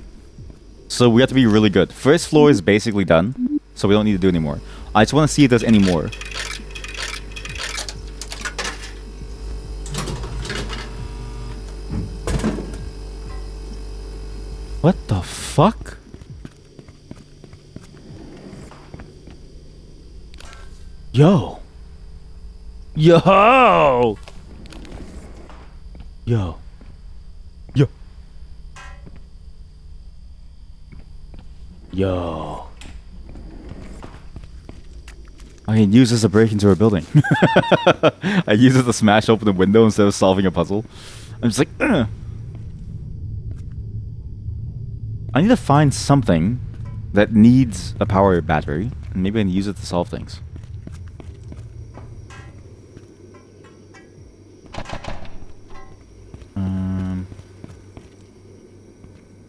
So we have to be really good. First floor is basically done. So we don't need to do any more. I just want to see if there's any more. What the fuck? Yo. Yo. Yo. Yo. Yo. I can use this to break into a building. I use it to smash open the window instead of solving a puzzle. I'm just like, ugh. I need to find something that needs a power battery, and maybe I can use it to solve things.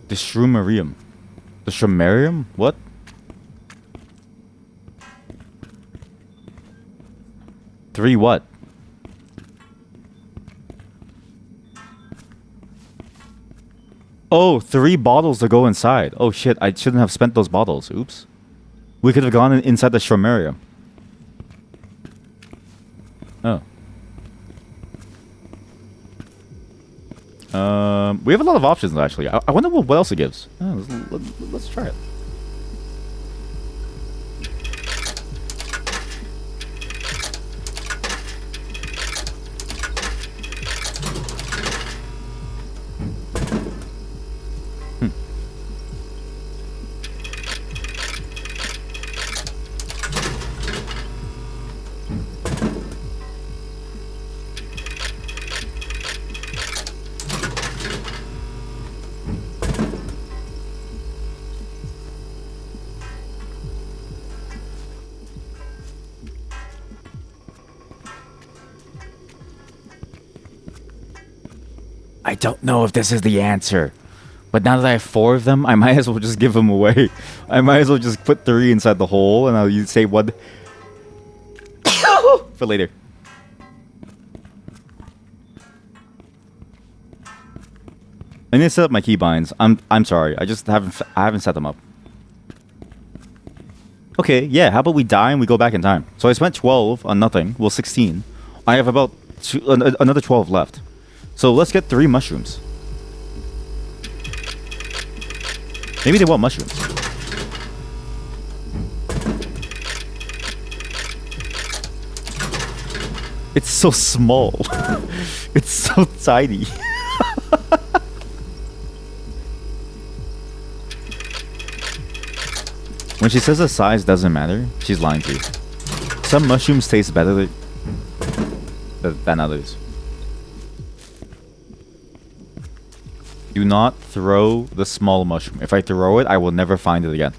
The Shroomarium. The Shroomarium? What? Three what? Oh, 3 bottles to go inside. Oh shit, I shouldn't have spent those bottles. Oops. We could have gone inside the Shroomarium. Oh. We have a lot of options actually. I wonder what else it gives. Oh, let's try it. I don't know if this is the answer. But now that I have 4 of them, I might as well just give them away. I might as well just put 3 inside the hole, and I'll save 1 for later. I need to set up my keybinds. I'm sorry. I haven't set them up. Okay, yeah. How about we die and we go back in time? So I spent 12 on nothing. Well, 16. I have about another 12 left. So let's get 3 mushrooms. Maybe they want mushrooms. It's so small. It's so tiny. When she says the size doesn't matter, she's lying to you. Some mushrooms taste better than others. Do not throw the small mushroom. If I throw it, I will never find it again.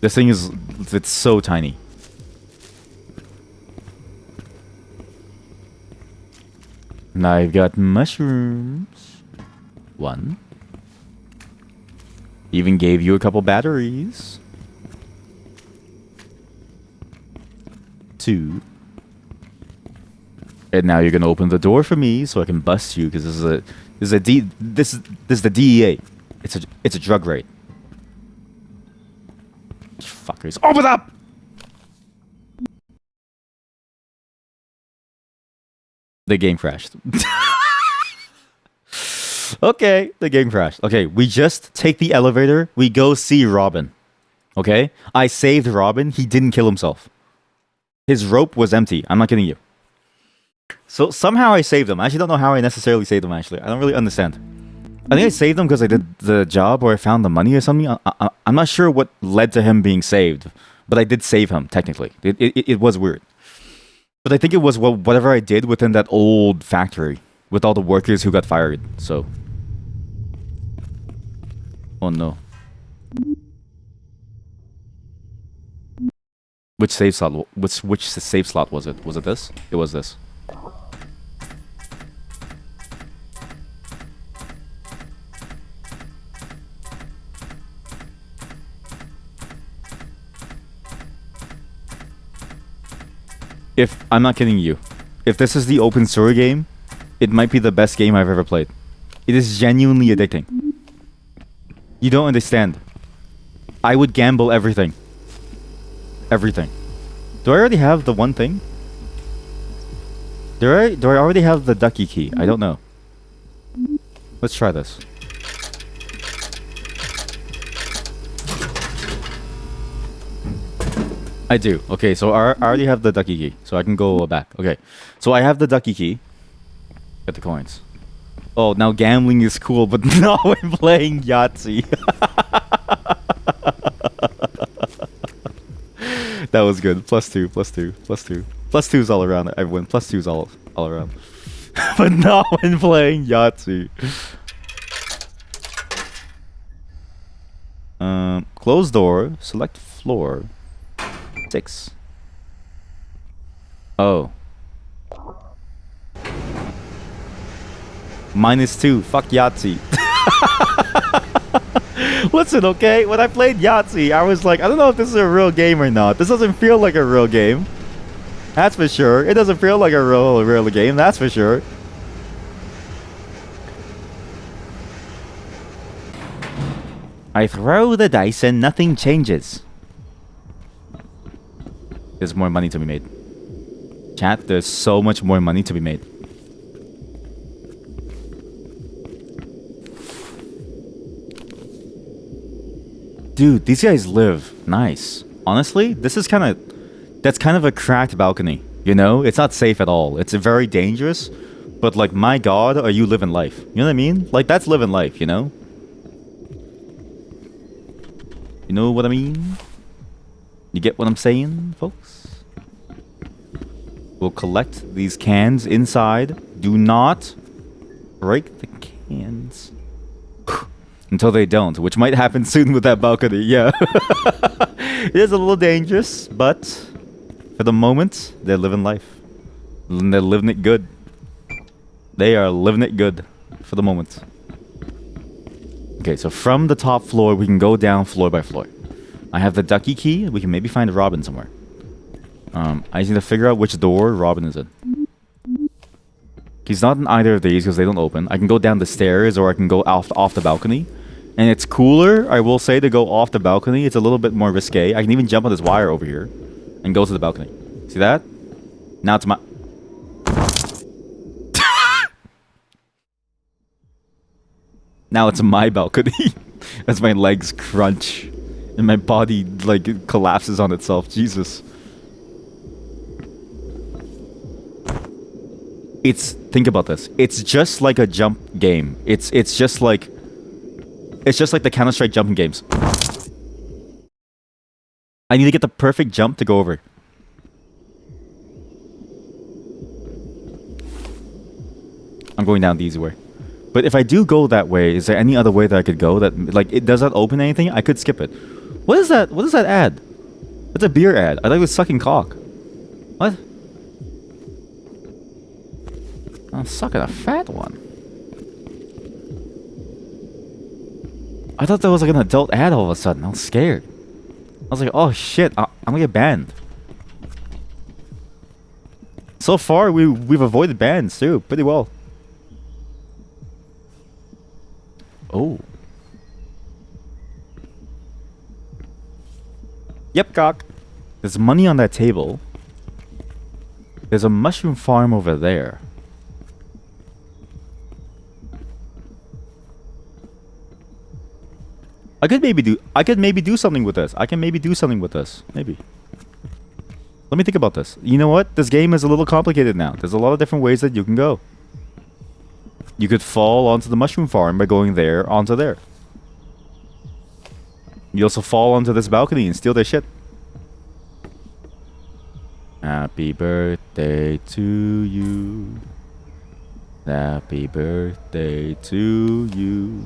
This thing it's so tiny. Now I've got mushrooms. 1. Even gave you a couple batteries. 2. And now you're gonna open the door for me so I can bust you because this is the DEA. It's a drug raid. Fuckers, open up! The game crashed. Okay, the game crashed. Okay, we just take the elevator. We go see Robin. Okay? I saved Robin. He didn't kill himself. His rope was empty. I'm not kidding you. So somehow I saved him. I actually don't know how I necessarily saved him, actually. I don't really understand. I think I saved him because I did the job or I found the money or something. I'm not sure what led to him being saved. But I did save him, technically. It was weird. But I think it was whatever I did within that old factory. With all the workers who got fired. So... Oh no. Which save slot? Which save slot was it? Was it this? It was this. If I'm not kidding you, if this is the open story game, it might be the best game I've ever played. It is genuinely addicting. You don't understand. I would gamble everything. Everything. Do I already have the one thing? Do I already have the ducky key? I don't know. Let's try this. I do. Okay, so I already have the ducky key. So I can go back. Okay. So I have the ducky key. Get the coins. Oh, now gambling is cool, but not when playing Yahtzee. That was good. +2, +2, +2. +2 is all around. I win. +2 is all around. But not when playing Yahtzee. Close door. Select floor. 6. Oh. -2. Fuck Yahtzee. Listen, okay? When I played Yahtzee, I was like, I don't know if this is a real game or not. This doesn't feel like a real game. That's for sure. It doesn't feel like a real game. That's for sure. I throw the dice and nothing changes. There's more money to be made. Chat, there's so much more money to be made. Dude, these guys live nice. Honestly, that's kind of a cracked balcony. You know, it's not safe at all. It's very dangerous. But like, my God, are you living life? You know what I mean? Like, that's living life. You know? You know what I mean? You get what I'm saying, folks? We'll collect these cans inside. Do not break the cans. Until they don't, which might happen soon with that balcony, yeah. It is a little dangerous, but for the moment, they're living life. And they're living it good. They are living it good for the moment. Okay, so from the top floor, we can go down floor by floor. I have the ducky key. We can maybe find Robin somewhere. I just need to figure out which door Robin is in. He's not in either of these because they don't open. I can go down the stairs or I can go off the balcony. And it's cooler, I will say, to go off the balcony. It's a little bit more risque. I can even jump on this wire over here and go to the balcony. See that? Now it's my... Now it's my balcony. As my legs crunch. And my body, like, it collapses on itself. Jesus. Think about this. It's just like a jump game. It's just like the Counter-Strike jumping games. I need to get the perfect jump to go over. I'm going down the easy way. But if I do go that way, is there any other way that I could go that, like, it doesn't open anything? I could skip it. What is that? What does that ad? That's a beer ad. I thought it was sucking cock. What? I'm sucking a fat one. I thought that was like an adult ad all of a sudden. I was scared. I was like, oh shit, I'm gonna get banned. So far, we've avoided bans too, pretty well. Oh. Yep, cock. There's money on that table. There's a mushroom farm over there. I could maybe do something with this. I can maybe do something with this. Maybe. Let me think about this. You know what? This game is a little complicated now. There's a lot of different ways that you can go. You could fall onto the mushroom farm by going there onto there. You also fall onto this balcony and steal their shit. Happy birthday to you. Happy birthday to you.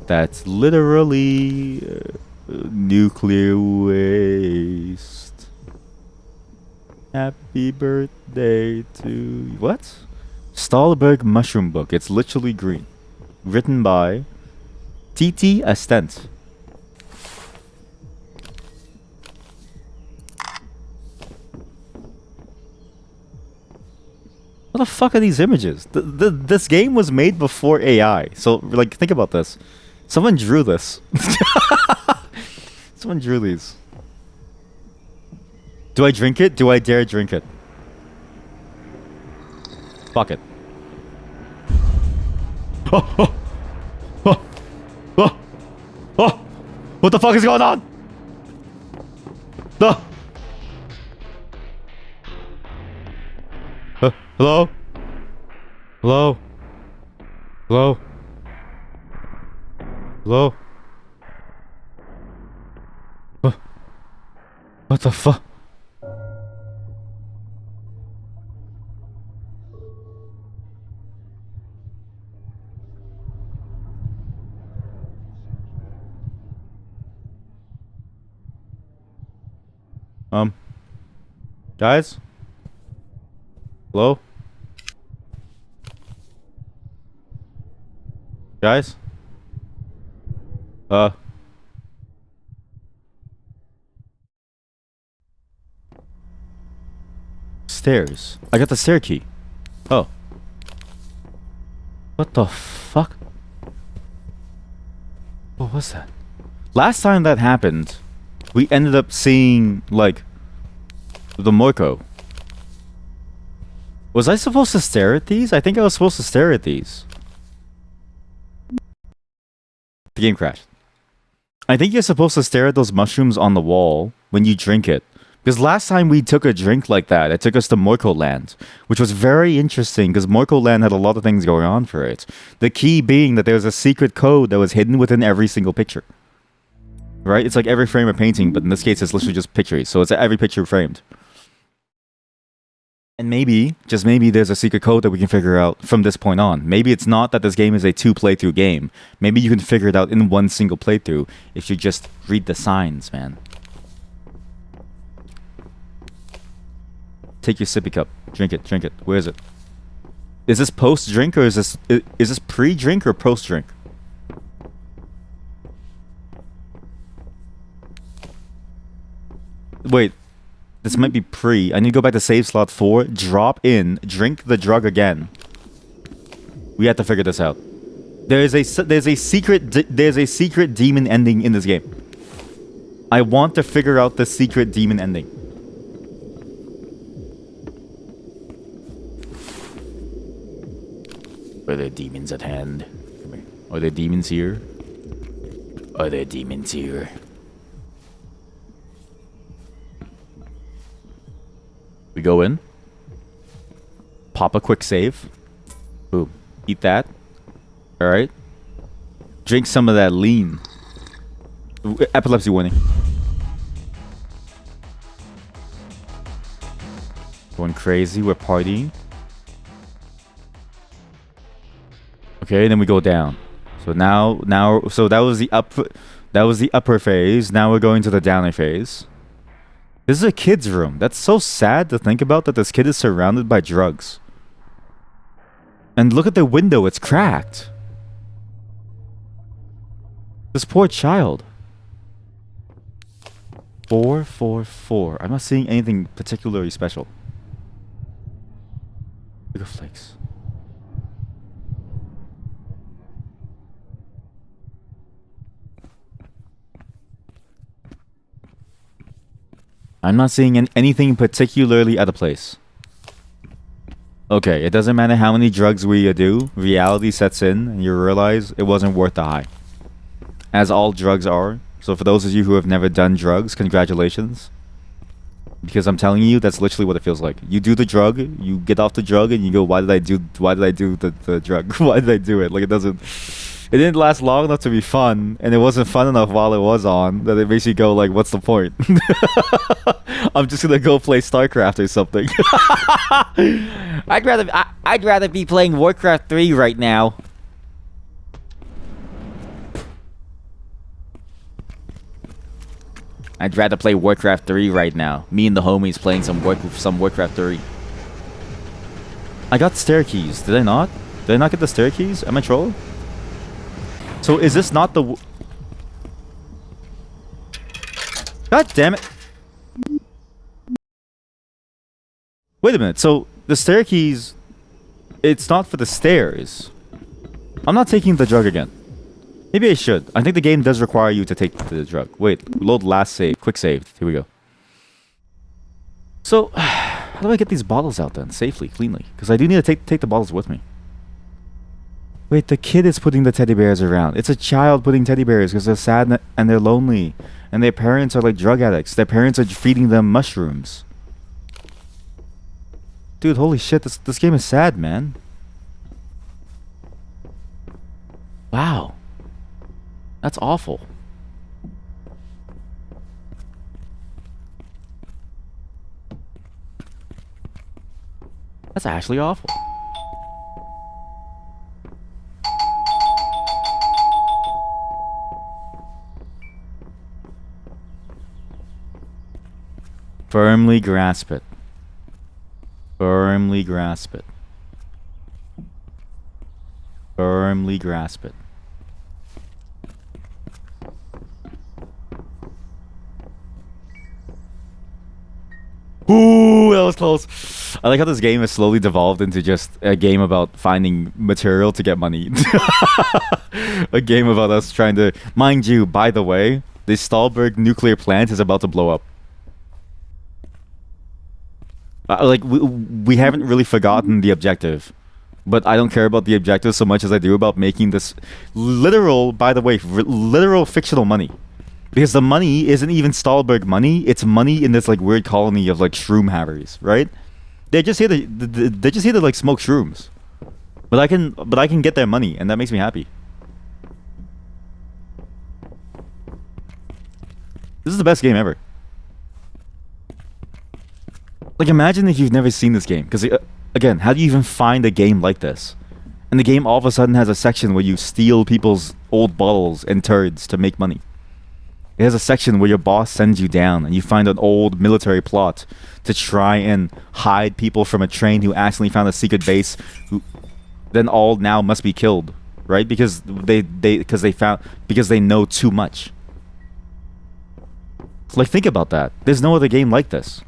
That's literally nuclear waste. Happy birthday to you. What? Stahlberg Mushroom Book. It's literally green. Written by Titi Astent. What the fuck are these images? This game was made before AI. So, like, think about this. Someone drew this. Someone drew these. Do I drink it? Do I dare drink it? Fuck it. Oh, oh, oh, oh, oh. What the fuck is going on? No. Hello? Hello? Hello? Hello? What the fuck? Guys? Hello? Guys? Stairs. I got the stair key. Oh. What the fuck? What was that? Last time that happened, we ended up seeing, like, the Moiko. Was I supposed to stare at these? I think I was supposed to stare at these. The game crashed. I think you're supposed to stare at those mushrooms on the wall when you drink it. Because last time we took a drink like that, it took us to Moiko Land, which was very interesting because Moiko Land had a lot of things going on for it. The key being that there was a secret code that was hidden within every single picture. Right? It's like every frame of painting, but in this case, it's literally just pictures. So it's every picture framed. And maybe, just maybe, there's a secret code that we can figure out from this point on. Maybe it's not that this game is a 2-playthrough game. Maybe you can figure it out in one single playthrough if you just read the signs, man. Take your sippy cup. Drink it, drink it. Where is it? Is this post-drink or is this pre-drink or post-drink? Wait, this might be pre. I need to go back to save slot 4, drop in, drink the drug again. We have to figure this out. There's a secret demon ending in this game. I want to figure out the secret demon ending. Are there demons at hand? Come here. Are there demons here? Are there demons here? We go in. Pop a quick save. Boom. Eat that. Alright. Drink some of that lean. Epilepsy warning. Going crazy. We're partying. Okay, then we go down. So so that was the upper phase. Now we're going to the downer phase. This is a kid's room. That's so sad to think about, that this kid is surrounded by drugs. And look at the window, it's cracked. This poor child. 444. I'm not seeing anything particularly special. Sugar flakes. I'm not seeing anything particularly out of place. Okay, it doesn't matter how many drugs we do, reality sets in and you realize it wasn't worth the high. As all drugs are. So for those of you who have never done drugs, congratulations. Because I'm telling you, that's literally what it feels like. You do the drug, you get off the drug, and you go, why did I do the drug? Why did I do it? Like, it didn't last long enough to be fun, and it wasn't fun enough while it was on, that it makes you go like, what's the point? I'm just gonna go play StarCraft or something. I'd rather be playing Warcraft 3 right now. I'd rather play Warcraft 3 right now. Me and the homies playing some Warcraft 3. I got stair keys. Did I not? Did I not get the stair keys? Am I trolling? So is this not the... God damn it. Wait a minute. So the stair keys... It's not for the stairs. I'm not taking the drug again. Maybe I should. I think the game does require you to take the drug. Wait, load last save. Quick save. Here we go. So, how do I get these bottles out then? Safely, cleanly. Because I do need to take the bottles with me. Wait, the kid is putting the teddy bears around. It's a child putting teddy bears because they're sad and they're lonely. And their parents are like drug addicts. Their parents are feeding them mushrooms. Dude, holy shit, this game is sad, man. Wow. That's awful. That's actually awful. Firmly grasp it. Firmly grasp it. Firmly grasp it. Ooh, that was close. I like how this game has slowly devolved into just a game about finding material to get money. A game about us trying to... Mind you, by the way, the Stahlberg nuclear plant is about to blow up. Like, we haven't really forgotten the objective. But I don't care about the objective so much as I do about making this literal, by the way, literal fictional money. Because the money isn't even Stahlberg money. It's money in this like weird colony of like shroom havers, right? They're just here to like smoke shrooms. But I can get their money, and that makes me happy. This is the best game ever. Like, imagine if you've never seen this game. Because, again, how do you even find a game like this? And the game all of a sudden has a section where you steal people's old bottles and turds to make money. It has a section where your boss sends you down and you find an old military plot to try and hide people from a train who accidentally found a secret base, who then all now must be killed, right? Because they know too much. Like, think about that. There's no other game like this.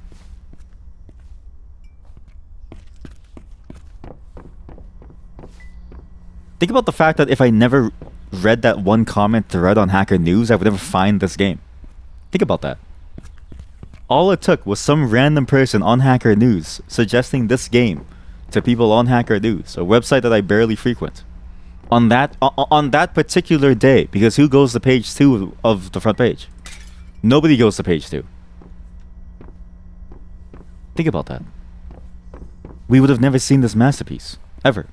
Think about the fact that if I never read that one comment thread on Hacker News, I would never find this game. Think about that. All it took was some random person on Hacker News suggesting this game to people on Hacker News, a website that I barely frequent. On that particular day, because who goes to page 2 of the front page? Nobody goes to page 2. Think about that. We would have never seen this masterpiece. Ever.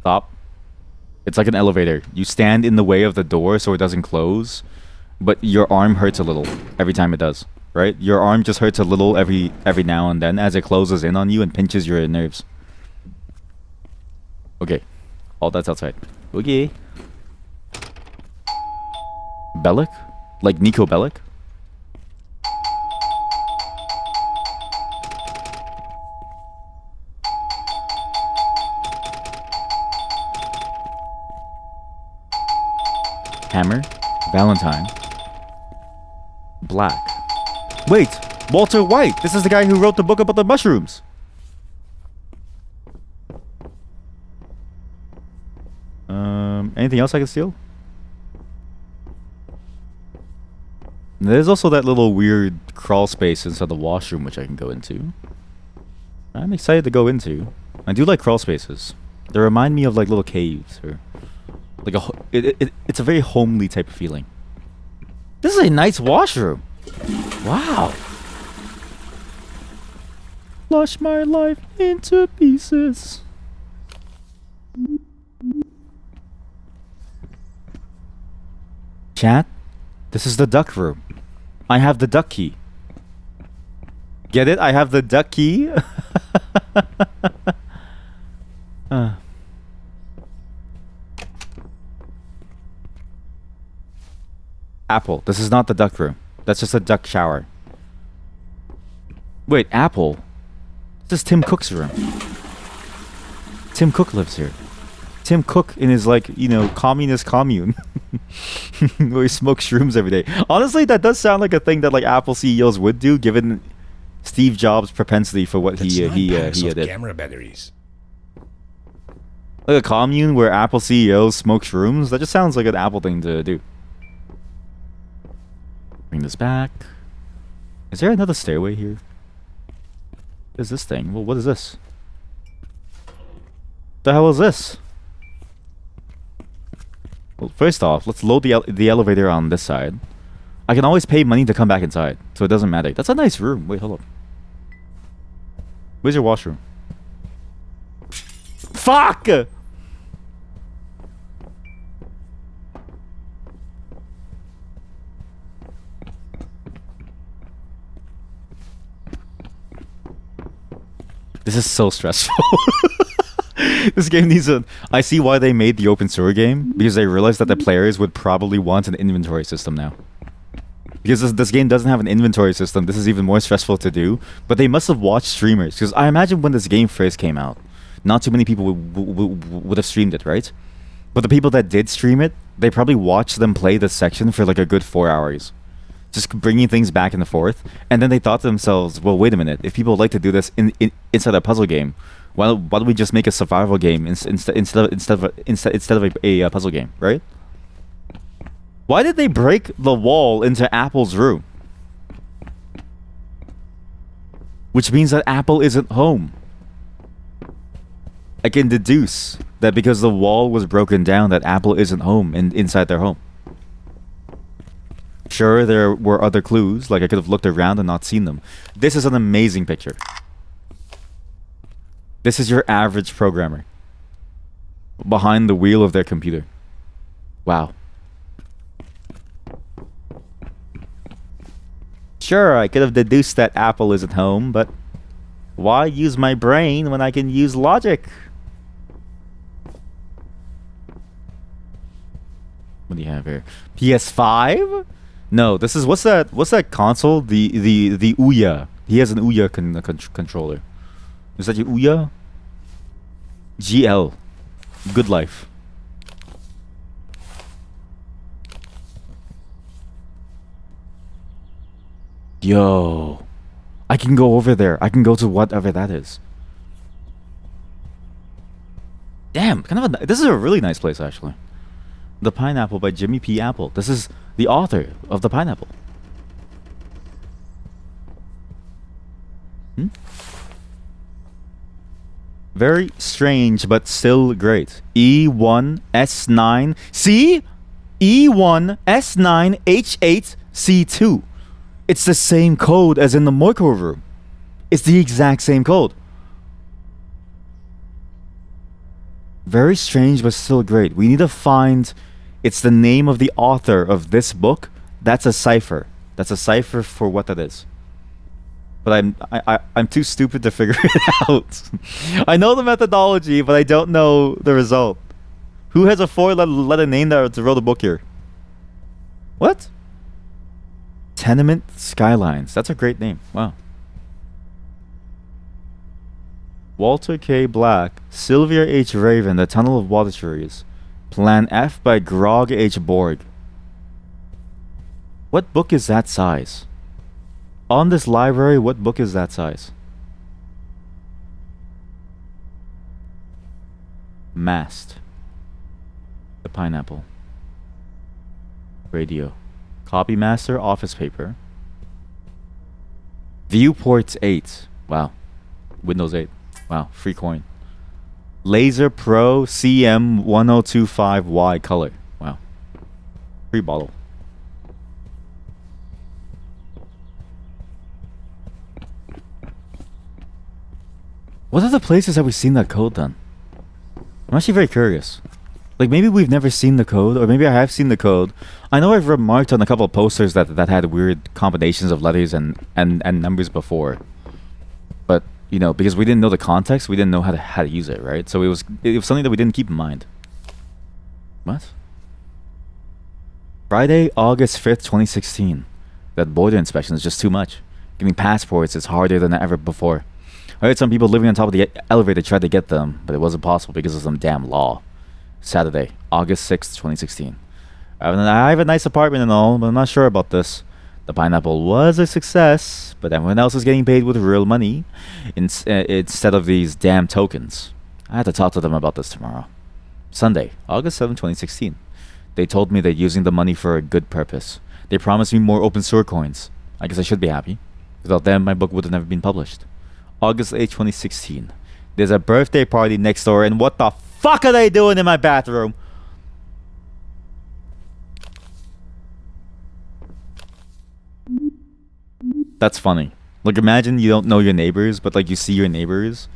Stop. It's like an elevator. You stand in the way of the door so it doesn't close, but your arm hurts a little every time it does, right? Your arm just hurts a little every now and then as it closes in on you and pinches your nerves. Okay. All that's outside. Okay. Bellic? Like Nico Bellic? Hammer, Valentine, Black. Wait, Walter White. This is the guy who wrote the book about the mushrooms. Anything else I can steal? There's also that little weird crawl space inside the washroom which I can go into. I'm excited to go into. I do like crawl spaces. They remind me of like little caves or like it's a very homely type of feeling. This is a nice washroom. Wow. Flush my life into pieces. Chat, this is the duck room. I have the duck key. Get it? I have the duck key. Apple. This is not the duck room. That's just a duck shower. Wait, Apple? This is Tim Cook's room. Tim Cook lives here. Tim Cook in his, like, you know, communist commune. Where he smokes shrooms every day. Honestly, that does sound like a thing that, like, Apple CEOs would do, given Steve Jobs' propensity for what he did. Camera batteries. Like a commune where Apple CEOs smoke shrooms? That just sounds like an Apple thing to do. Bring this back. Is there another stairway here? What is this thing? Well, what is this? The hell is this? Well, first off, let's load the elevator on this side. I can always pay money to come back inside, so it doesn't matter. That's a nice room. Wait, hold up. Where's your washroom? Fuck! This is so stressful. This game needs a... I see why they made the open sewer game, because they realized that the players would probably want an inventory system now. Because this game doesn't have an inventory system, this is even more stressful to do. But they must have watched streamers, because I imagine when this game first came out, not too many people would have streamed it, right? But the people that did stream it, they probably watched them play this section for like a good 4 hours. Just bringing things back and forth. And then they thought to themselves, well, wait a minute, if people like to do this inside a puzzle game, why don't we just make a survival game instead of a puzzle game, right? Why did they break the wall into Apple's room? Which means that Apple isn't home. I can deduce that because the wall was broken down that Apple isn't home inside their home. Sure, there were other clues, like I could have looked around and not seen them. This is an amazing picture. This is your average programmer behind the wheel of their computer. Wow. Sure, I could have deduced that Apple isn't home, but Why use my brain when I can use logic? What do you have here? PS5? No, this is what's that console? The Ouya. He has an Ouya controller. Is that your Ouya? GL. Good life. Yo. I can go over there. I can go to whatever that is. Damn, this is a really nice place actually. The Pineapple by Jimmy P. Apple. This is the author of The Pineapple. Very strange, but still great. E1S9. See? E1S9H8C2. It's the same code as in the Moiko room. It's the exact same code. Very strange, but still great. We need to find... It's the name of the author of this book. That's a cipher. That's a cipher for what that is. But I'm too stupid to figure it out. I know the methodology, but I don't know the result. Who has a four-letter name that wrote a book here? What? Tenement Skylines. That's a great name. Wow. Walter K. Black, Sylvia H. Raven, The Tunnel of Water Trees. Plan F by Grog H. Borg. What book is that size? On this library, what book is that size? Mast. The Pineapple. Radio. Copy Master, office paper. Viewports 8. Wow. Windows 8. Wow, free coin. Laser Pro CM1025Y color. Wow. Free bottle. What other places have we seen that code then? I'm actually very curious. Like, maybe we've never seen the code, or maybe I have seen the code. I know I've remarked on a couple of posters that had weird combinations of letters and numbers before. But, you know, because we didn't know the context, we didn't know how to use it, right? So it was something that we didn't keep in mind. What? Friday, August 5th, 2016. That border inspection is just too much. Getting passports is harder than ever before. I heard some people living on top of the elevator tried to get them, but it wasn't possible because of some damn law. Saturday, August 6th, 2016. I have a nice apartment and all, but I'm not sure about this. The Pineapple was a success, but everyone else is getting paid with real money instead of these damn tokens. I have to talk to them about this tomorrow. Sunday, August 7th, 2016. They told me they're using the money for a good purpose. They promised me more open source coins. I guess I should be happy. Without them, my book would have never been published. August 8th, 2016. There's a birthday party next door, and what the fuck are they doing in my bathroom? That's funny. Like, imagine you don't know your neighbors, but like you see your neighbors,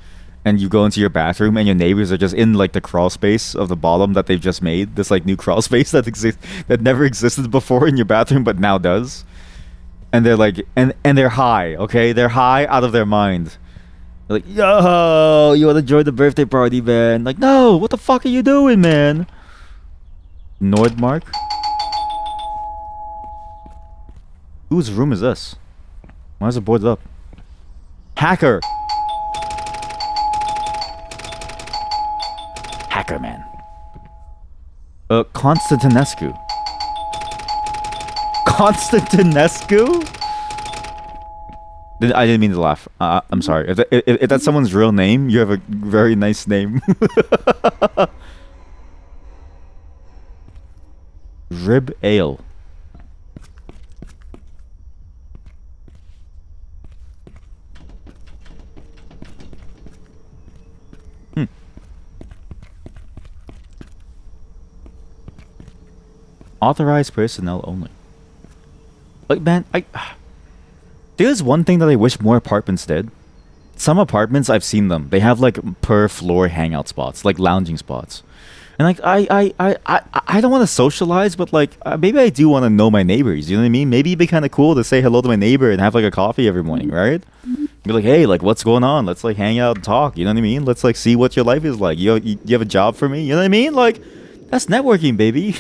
and you go into your bathroom, and your neighbors are just in like the crawl space of the bottom that they've just made. This like new crawl space that never existed before in your bathroom, but now does. And they're like, and they're high. Okay, they're high out of their mind. They're like, yo, you want to join the birthday party, man? Like, no, what the fuck are you doing, man? Nordmark? Whose room is this? Why is it boarded up? Hacker! Hacker man. Constantinescu. Constantinescu? I didn't mean to laugh. I'm sorry. If that's someone's real name, you have a very nice name. Rib Ale. Authorized personnel only. Like, man, there's one thing that I wish more apartments did. Some apartments, I've seen them. They have like per floor hangout spots, like lounging spots. And like I don't want to socialize, but like maybe I do want to know my neighbors. You know what I mean? Maybe it'd be kind of cool to say hello to my neighbor and have like a coffee every morning, right? Be like, hey, like, what's going on? Let's like hang out and talk. You know what I mean? Let's like see what your life is like. You have a job for me? You know what I mean? Like, that's networking, baby.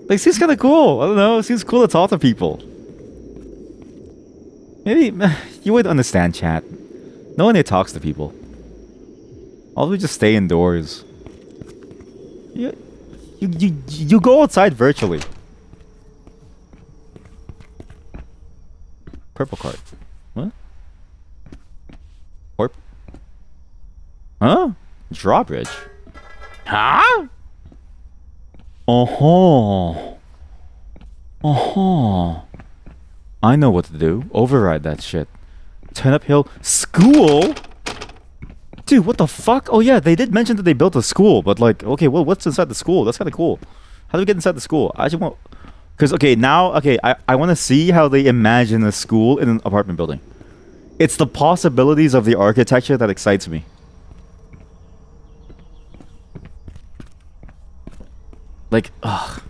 Like, seems kind of cool. I don't know. It seems cool to talk to people. Maybe you would understand, chat. No one here talks to people. All we just stay indoors. You go outside virtually. Purple card. What? Corp? Huh? Drawbridge? Huh? Oh-ho. Oh-ho. I know what to do. Override that shit. Turn uphill. School? Dude, what the fuck? Oh yeah, they did mention that they built a school, but like, okay, well, what's inside the school? That's kind of cool. How do we get inside the school? I just want... Because, okay, now, okay, I want to see how they imagine a school in an apartment building. It's the possibilities of the architecture that excites me. Like, ugh.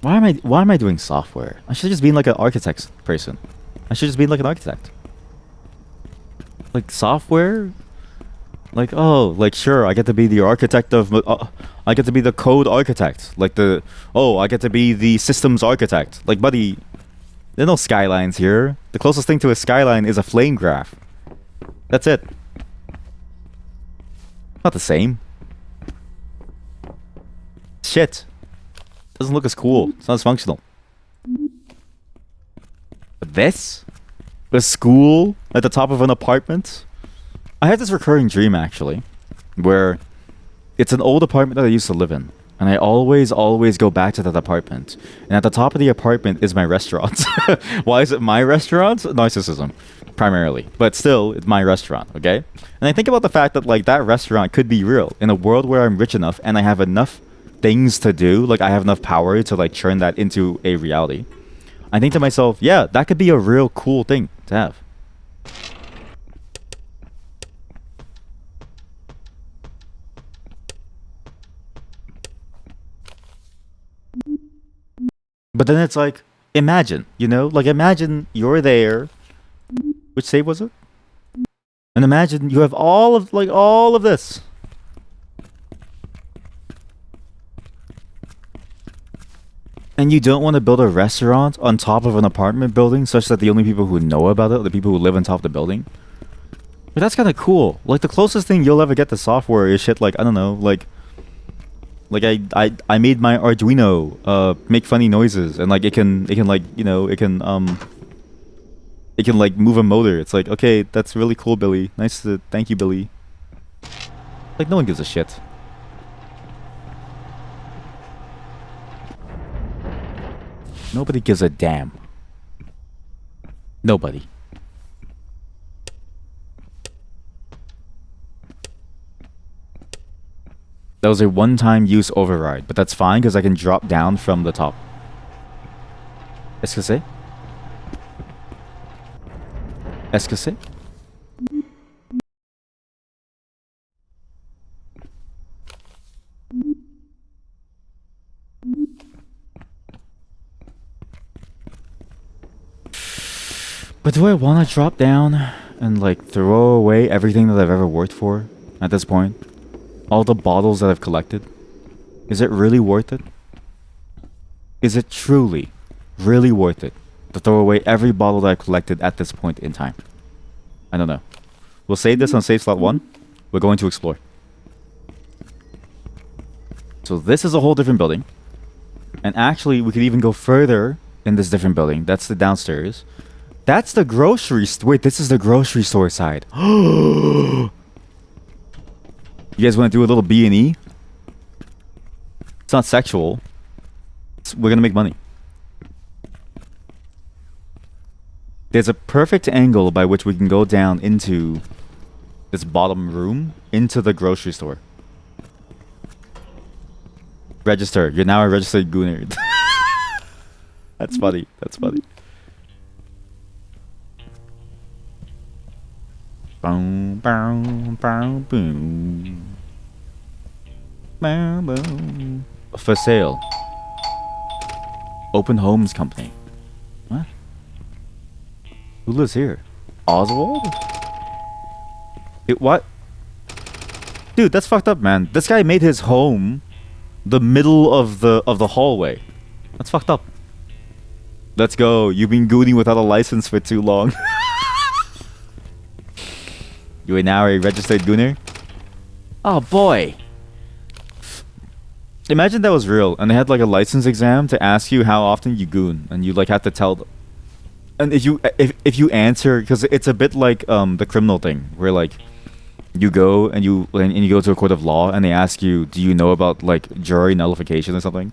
Why am I doing software? I should just be like an architect person. I should just be like an architect. Like, software? Like, oh, like, sure, I get to be the architect of... I get to be the code architect. Like the... Oh, I get to be the systems architect. Like, buddy, there are no skylines here. The closest thing to a skyline is a flame graph. That's it. Not the same. Shit. Doesn't look as cool. It's not as functional. But this? A school at the top of an apartment? I had this recurring dream, actually, where it's an old apartment that I used to live in. And I always go back to that apartment. And at the top of the apartment is my restaurant. Why is it my restaurant? Narcissism, primarily. But still, it's my restaurant, okay? And I think about the fact that, like, that restaurant could be real. In a world where I'm rich enough and I have enough things to do, like, I have enough power to, like, turn that into a reality. I think to myself, yeah, that could be a real cool thing to have. But then it's like, imagine, you know? Like, imagine you're there. Which save was it? And imagine you have all of this. And you don't want to build a restaurant on top of an apartment building such that the only people who know about it are the people who live on top of the building. But that's kind of cool. Like, the closest thing you'll ever get to software is shit like, I don't know, like I made my Arduino make funny noises, and like it can like, you know, it can like move a motor. It's like, okay, that's really cool, Billy. Thank you, Billy. Like, no one gives a shit. Nobody gives a damn. Nobody. That was a one-time use override, but that's fine because I can drop down from the top. Est-ce que c'est? Est-ce que c'est? But do I want to drop down and like throw away everything that I've ever worked for at this point? All the bottles that I've collected? Is it really worth it? Is it truly, really worth it to throw away every bottle that I've collected at this point in time? I don't know. We'll save this on save slot 1. We're going to explore. So this is a whole different building. And actually, we could even go further in this different building. That's the downstairs. That's the grocery store. Wait, this is the grocery store side. You guys want to do a little B&E? It's not sexual. We're gonna make money. There's a perfect angle by which we can go down into this bottom room, into the grocery store. Register. You're now a registered gooner. That's funny. That's funny. Boom, boom, boom, boom. Boom, boom. For sale. Open Homes Company. What? Who lives here? Oswald? What? Dude, that's fucked up, man. This guy made his home the middle of the hallway. That's fucked up. Let's go. You've been gooning without a license for too long. You are now a registered gooner? Oh boy. Imagine that was real and they had like a license exam to ask you how often you goon and you like have to tell them. And if you answer, because it's a bit like the criminal thing where like you go and you go to a court of law and they ask you, do you know about like jury nullification or something?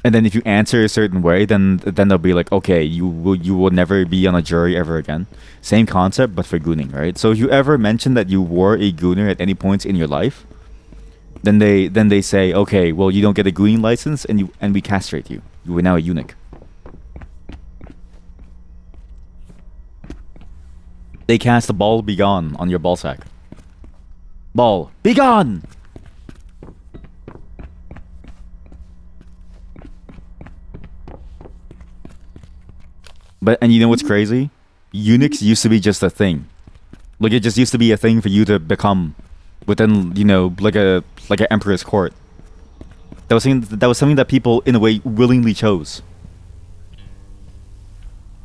And then if you answer a certain way, then they'll be like, okay, you will never be on a jury ever again. Same concept, but for gooning, right? So if you ever mention that you were a gooner at any points in your life, then they say, okay, well you don't get a gooning license and we castrate you. You are now a eunuch. They cast the ball be gone on your ball sack. Ball be gone. And you know what's crazy? Eunuchs used to be just a thing. Like it just used to be a thing for you to become within, you know, like an emperor's court. That was something that people in a way willingly chose.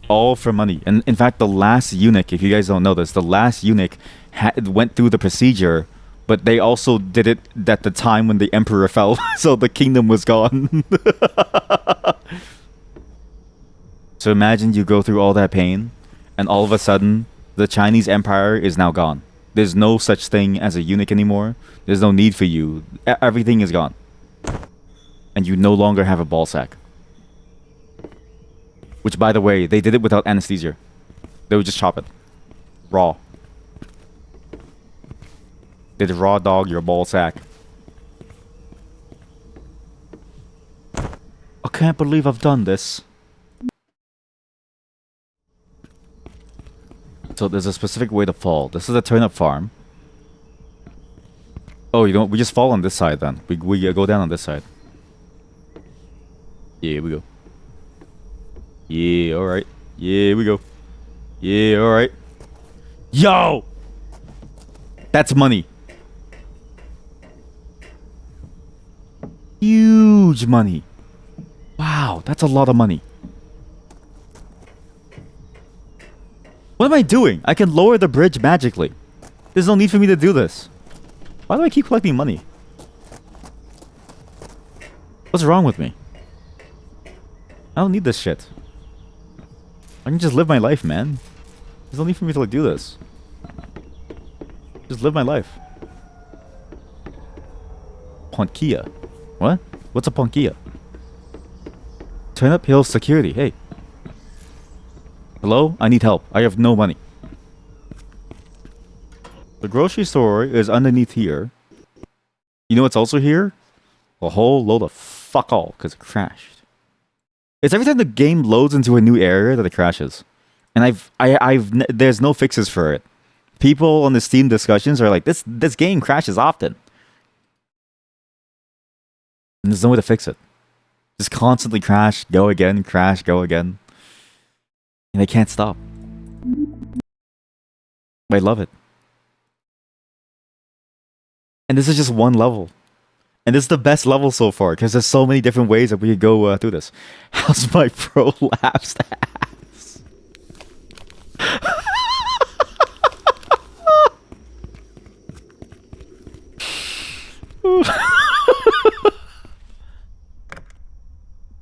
All for money. And in fact, the last eunuch, if you guys don't know this, the last eunuch went through the procedure, but they also did it at the time when the emperor fell, so the kingdom was gone. So imagine you go through all that pain, and all of a sudden, the Chinese empire is now gone. There's no such thing as a eunuch anymore. There's no need for you. Everything is gone. And you no longer have a ball sack. Which, by the way, they did it without anesthesia. They would just chop it. Raw. They'd raw dog your ball sack. I can't believe I've done this. So there's a specific way to fall. This is a turnip farm. Oh, you don't. We just fall on this side then. We go down on this side. Yeah, we go. Yeah, all right. Yeah, we go. Yeah, all right. Yo, that's money. Huge money. Wow, that's a lot of money. What am I doing? I can lower the bridge magically. There's no need for me to do this. Why do I keep collecting money? What's wrong with me? I don't need this shit. I can just live my life, man. There's no need for me to like do this. Just live my life. Ponkia. What? What's a Ponkia? Turnip Hill Security. Hey. Hello? I need help. I have no money. The grocery store is underneath here. You know what's also here? A whole load of fuck all because it crashed. It's every time the game loads into a new area that it crashes. And there's no fixes for it. People on the Steam discussions are like, this game crashes often. And there's no way to fix it. Just constantly crash, go again, crash, go again. And they can't stop. I love it. And this is just one level. And this is the best level so far, because there's so many different ways that we could go through this. How's my prolapsed ass?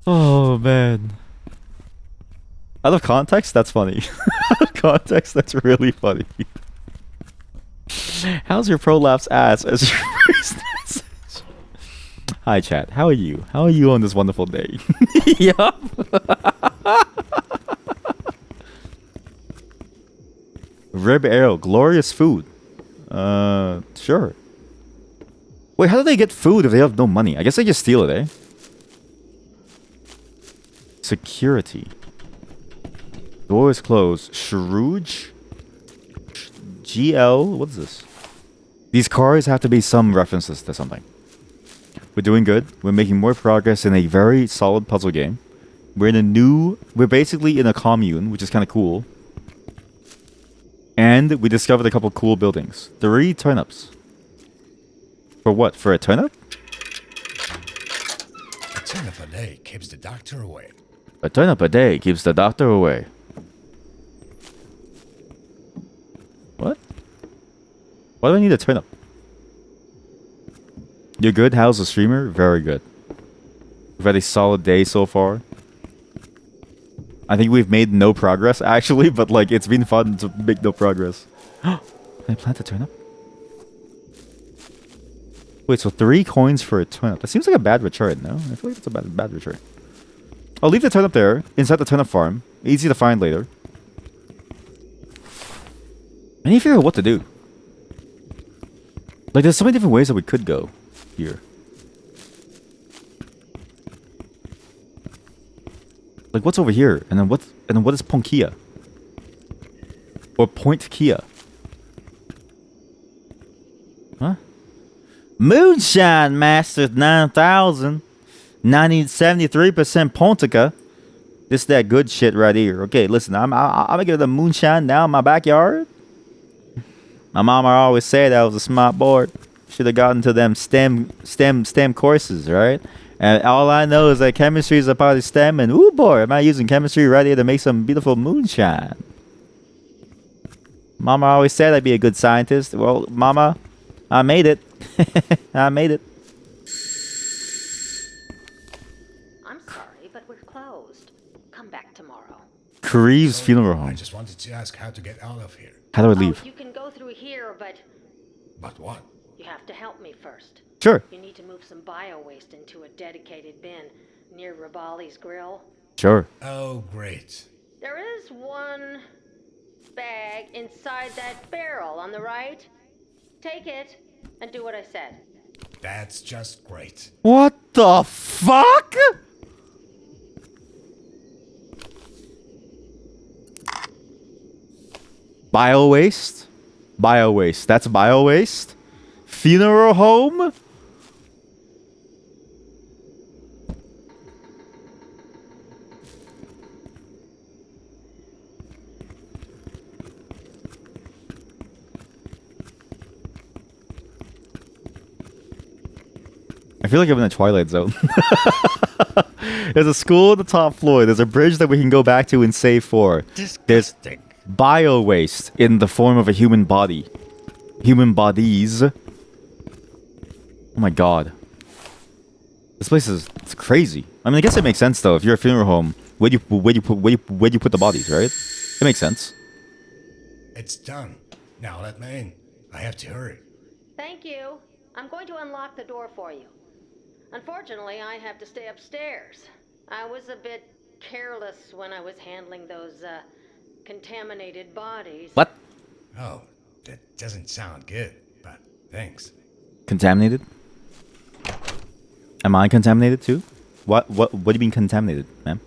Oh, man. Out of context, that's funny. Out of context, that's really funny. How's your prolapse ass as your first message? Hi, chat. How are you? How are you on this wonderful day? Yup. Rib arrow, glorious food. Sure. Wait, how do they get food if they have no money? I guess they just steal it, eh? Security. Door is closed. Shrouge? GL? What is this? These cars have to be some references to something. We're doing good. We're making more progress in a very solid puzzle game. We're basically in a commune, which is kind of cool. And we discovered a couple cool buildings. 3 turnips. For what? For a turnip? A turnip a day keeps the doctor away. A turnip a day keeps the doctor away. What? Why do I need a turnip? You're good? How's the streamer? Very good. We've had a solid day so far. I think we've made no progress, actually, but like it's been fun to make no progress. Can I plant a turnip? Wait, so 3 coins for a turnip. That seems like a bad return, no? I feel like it's a bad return. I'll leave the turnip there, inside the turnip farm. Easy to find later. I need to figure out what to do. Like, there's so many different ways that we could go here. Like, what's over here? And then what is Ponkia? Or Point Kia? Huh? Moonshine Masters 9000. 73% Pontica. This that good shit right here. Okay, listen, I'm gonna get the moonshine down in my backyard. My mama always said I was a smart boy. Should have gotten to them STEM courses, right? And all I know is that chemistry is a part of STEM, and ooh boy, am I using chemistry right here to make some beautiful moonshine. Mama always said I'd be a good scientist. Well, Mama, I made it. I made it. I'm sorry, but we're closed. Come back tomorrow. Kareev's funeral home. I just wanted to ask how to get out of here. How do I leave? Oh, you can go through here, but But what? you have to help me first. Sure. You need to move some bio-waste into a dedicated bin near Rabali's grill. Sure. Oh, great. There is one bag inside that barrel on the right. Take it and do what I said. That's just great. What the fuck? Bio-waste? Bio-waste. That's bio-waste? Funeral home? I feel like I'm in a Twilight Zone. There's a school at the top floor. There's a bridge that we can go back to and save for. There's bio-waste in the form of a human body. Human bodies. Oh my god. This place is it's crazy. I mean, I guess it makes sense though. If you're a funeral home, where do you put the bodies, right? It makes sense. It's done. Now let me in. I have to hurry. Thank you. I'm going to unlock the door for you. Unfortunately, I have to stay upstairs. I was a bit careless when I was handling those, contaminated bodies. What? Oh, that doesn't sound good, but thanks. Contaminated? Am I contaminated too? What do you mean contaminated, ma'am?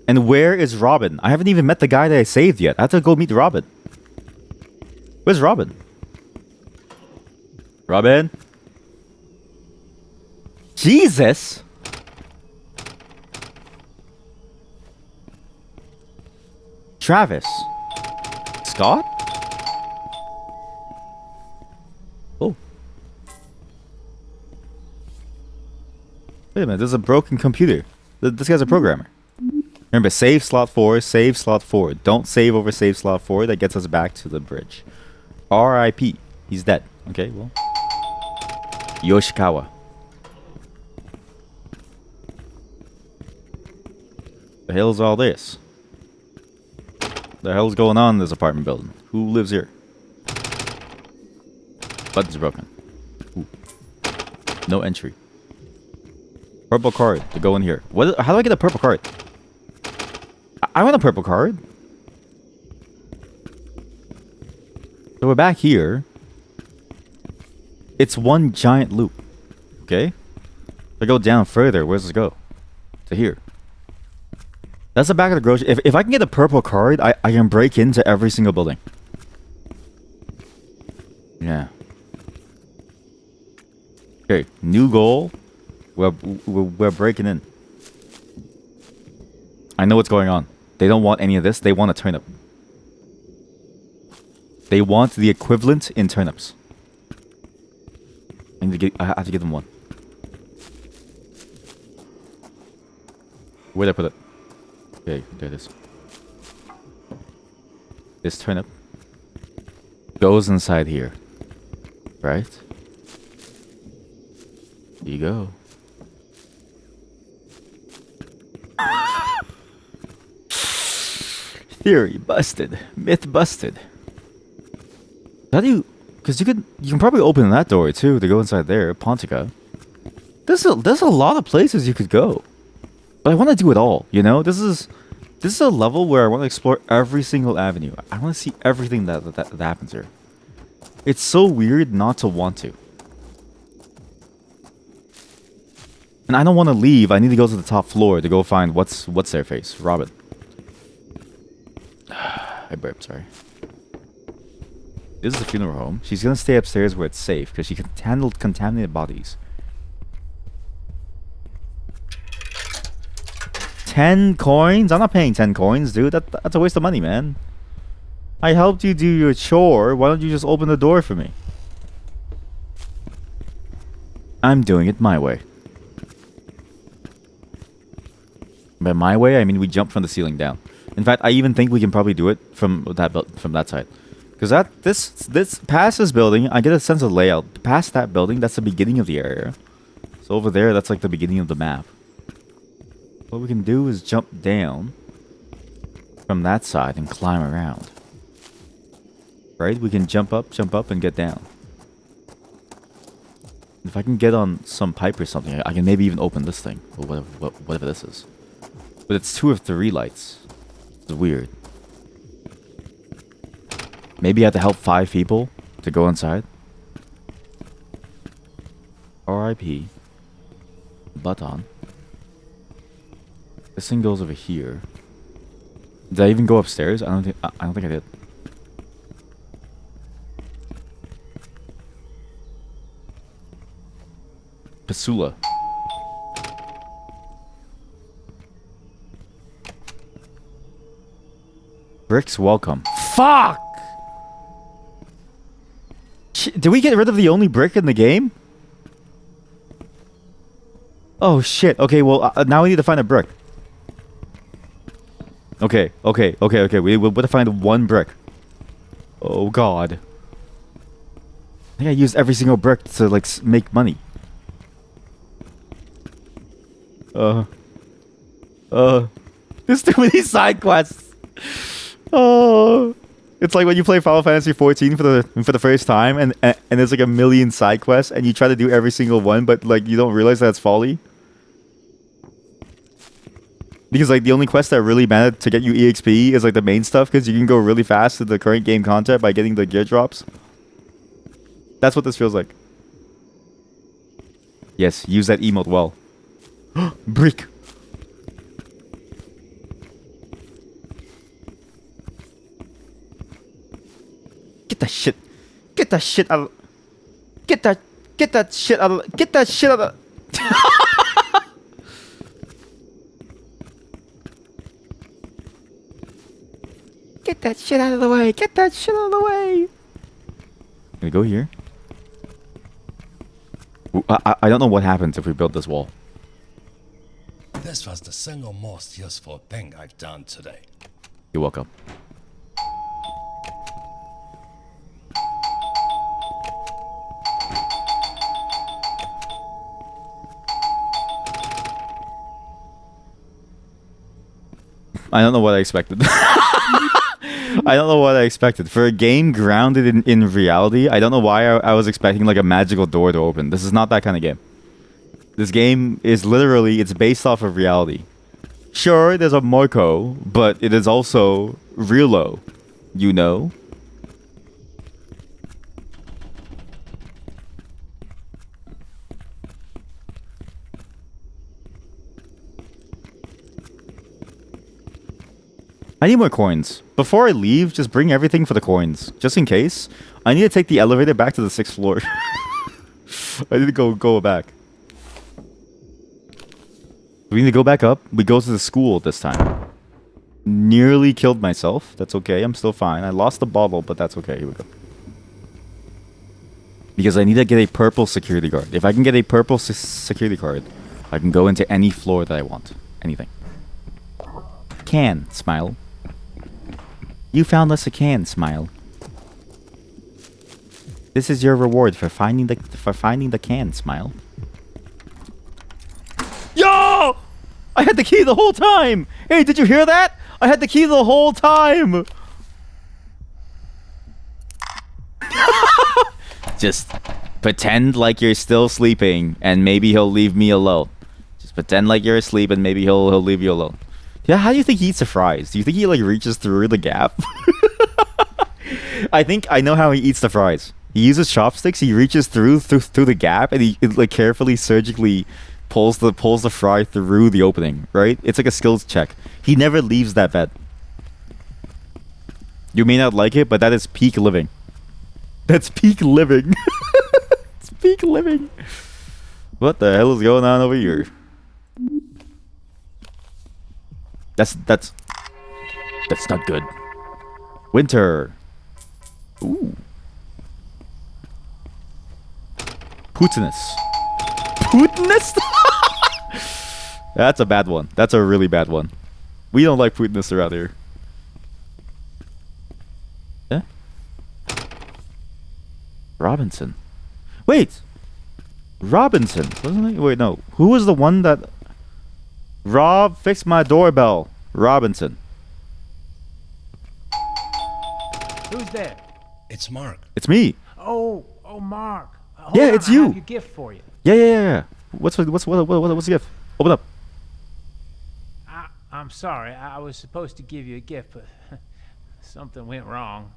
And where is Robin? I haven't even met the guy that I saved yet. I have to go meet Robin. Where's Robin? Robin? Jesus! Travis? Scott? Oh. Wait a minute, there's a broken computer. This guy's a programmer. Remember, save slot 4, save slot 4. Don't save over save slot 4. That gets us back to the bridge. R.I.P. He's dead. Okay, well. Yoshikawa. The hell's all this? The hell's going on in this apartment building? Who lives here? Button's broken. Ooh. No entry. Purple card to go in here. What? How do I get a purple card? I want a purple card. So we're back here. It's one giant loop. Okay? If I go down further, where does it go? To here. That's the back of the grocery. If I can get a purple card, I can break into every single building. Yeah. Okay, new goal. We're breaking in. I know what's going on. They don't want any of this. They want a turnip. They want the equivalent in turnips. I have to give them one. Where'd I put it? Okay, there it is. This turnip goes inside here. Right? Here you go. Theory busted. Myth busted. How do you... Because you can probably open that door too to go inside there. Pontica. There's a lot of places you could go. But I want to do it all, you know? This is a level where I want to explore every single avenue. I want to see everything that happens here. It's so weird not to want to. And I don't want to leave. I need to go to the top floor to go find what's their face. Robin. I burped, sorry. This is a funeral home. She's gonna stay upstairs where it's safe because she can handle contaminated bodies. 10 coins? I'm not paying 10 coins, dude. That's a waste of money, man. I helped you do your chore. Why don't you just open the door for me? I'm doing it my way. By my way, I mean we jump from the ceiling down. In fact, I even think we can probably do it from that side. Because this past this building, I get a sense of layout. Past that building, that's the beginning of the area. So over there, that's like the beginning of the map. What we can do is jump down from that side and climb around. Right? We can jump up, and get down. If I can get on some pipe or something, I can maybe even open this thing. Or whatever this is. But it's 2 of 3 lights. It's weird. Maybe I have to help 5 people to go inside. R.I.P. Button. This thing goes over here. Did I even go upstairs? I don't think I did. Pasula. Bricks welcome. Fuck! Did we get rid of the only brick in the game? Oh shit. Okay, well now we need to find a brick. Okay. We would have to find 1 brick. Oh god. I think I used every single brick to like make money. There's too many side quests. Oh, it's like when you play Final Fantasy 14 for the first time, and there's like a million side quests, and you try to do every single one, but like you don't realize that's folly. Because like the only quest that really mattered to get you EXP is like the main stuff, because you can go really fast to the current game content by getting the gear drops. That's what this feels like. Yes, use that emote well. Brick. Get that shit. Get that shit out of... Get that shit out of... Get that shit out of... Get that shit out of the way. Get that shit out of the way. Can we go here? Ooh, I don't know what happens if we build this wall. This was the single most useful thing I've done today. You're welcome. I don't know what I expected. I don't know what I expected. For a game grounded in reality, I don't know why I was expecting like a magical door to open. This is not that kind of game. This game is literally, it's based off of reality. Sure, there's a Marco, but it is also Realo, you know? I need more coins. Before I leave, just bring everything for the coins. Just in case. I need to take the elevator back to the 6th floor. I need to go back. We need to go back up. We go to the school this time. nearly killed myself. That's okay. I'm still fine. I lost the bottle, but that's okay. Here we go. Because I need to get a purple security guard. If I can get a purple security card, I can go into any floor that I want. Anything. Can, smile. You found us a can, smile. This is your reward for finding the can, smile. Yo! I had the key the whole time! Hey, did you hear that? I had the key the whole time! Just pretend like you're still sleeping and maybe he'll leave me alone. Just pretend like you're asleep and maybe he'll leave you alone. Yeah, how do you think he eats the fries? Do you think he like reaches through the gap? I think I know how he eats the fries. He uses chopsticks, he reaches through the gap and he like carefully surgically pulls the fry through the opening, right? It's like a skills check. He never leaves that bed. You may not like it, but that is peak living. That's peak living. It's peak living. What the hell is going on over here? That's not good. Winter. Ooh. Putinous. Putinous? That's a bad one. That's a really bad one. We don't like Putinous around here. Yeah? Robinson. Wait! Robinson, wasn't he? Wait, no. Who was the one that... Rob, fix my doorbell. Robinson. Who's there? It's Mark. It's me. Oh, Mark. Hold Yeah, on, it's I you. have your gift for you. Yeah. What's the gift? Open up. I'm sorry. I was supposed to give you a gift, but something went wrong.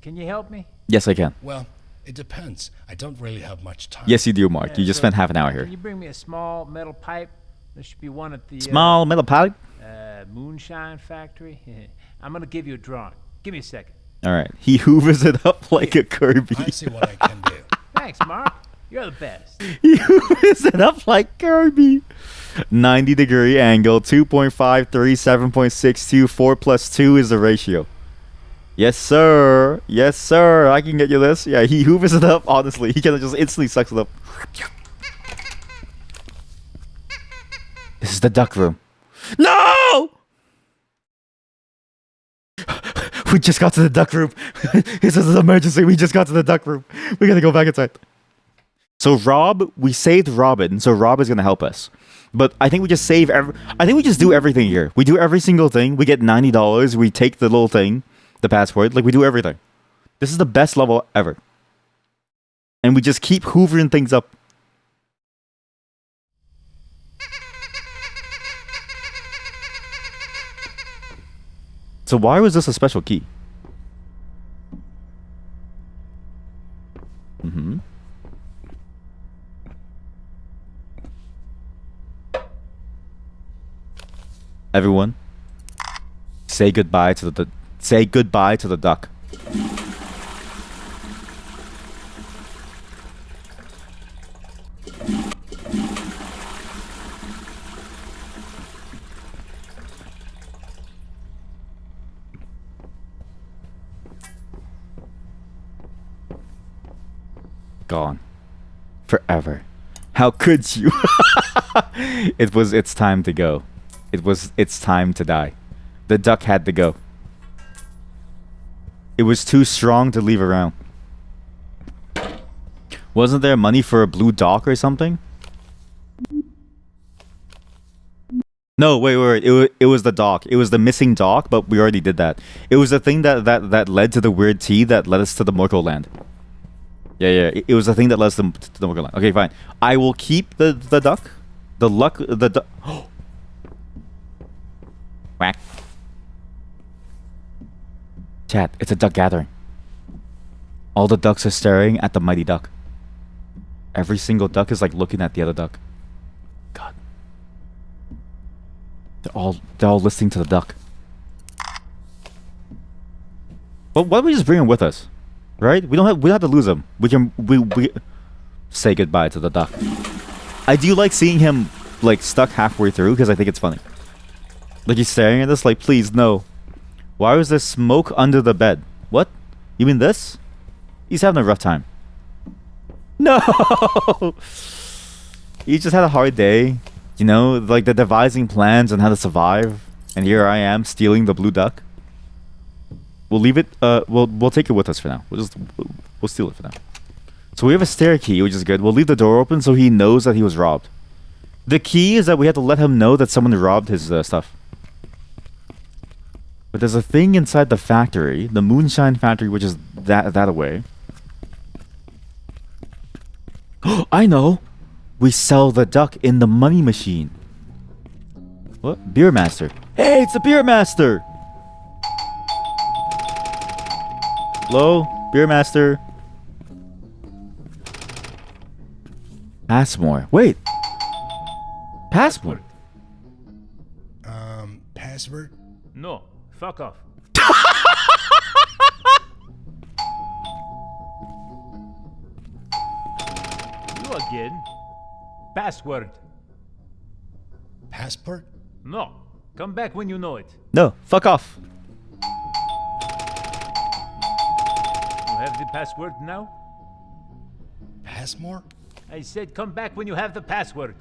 Can you help me? Yes, I can. Well, it depends. I don't really have much time. Yes, you do, Mark. You just spent half an hour here. Can you bring me a small metal pipe? There should be one at the Small metal pipe? moonshine factory. I'm gonna give you a drawing. Give me a second. All right. He hoovers it up like a Kirby. I see what I can do. Thanks, Mark. You're the best. He hoovers it up like Kirby. 90-degree angle, 2.53, 7.62, 4 plus 2 is the ratio. Yes, sir. Yes, sir. I can get you this. Yeah, he hoovers it up, honestly. He kind of just instantly sucks it up. This is the duck room. No! We just got to the duck room. This is an emergency. We just got to the duck room. We gotta go back inside. So we saved Robin. So Rob is gonna help us. But I think we just I think we just do everything here. We do every single thing. We get $90. We take the little thing, the passport. Like we do everything. This is the best level ever. And we just keep hoovering things up. So why was this a special key? Mm-hmm. Everyone, say goodbye to the duck. Gone. Forever. How could you? It's time to go. It's time to die. The duck had to go. It was too strong to leave around. Wasn't there money for a blue dock or something? No, wait. It was the dock. It was the missing dock, but we already did that. It was the thing that led to the weird tea that led us to the Morco land. Yeah. It was the thing that led us to the Morco land. Okay, fine. I will keep the duck. The duck. Whack. Chat, it's a duck gathering. All the ducks are staring at the mighty duck. Every single duck is like looking at the other duck. God. They're all listening to the duck. But why don't we just bring him with us? Right? We don't have to lose him. We say goodbye to the duck. I do like seeing him like stuck halfway through because I think it's funny. Like he's staring at us like, please, no. Why was there smoke under the bed? What? You mean this? He's having a rough time. No! He just had a hard day. You know, like they're devising plans on how to survive. And here I am stealing the blue duck. We'll leave it, we'll take it with us for now. We'll steal it for now. So we have a stair key, which is good. We'll leave the door open so he knows that he was robbed. The key is that we have to let him know that someone robbed his stuff. But there's a thing inside the factory, the moonshine factory, which is that away. I know! We sell the duck in the money machine. What? Beer master. Hey, it's the beer master! Hello? Beer master? Passmore. Wait! Password? Password? No, fuck off. You again? Password. Passport? No, come back when you know it. No, fuck off. You have the password now? Passmore? I said come back when you have the password.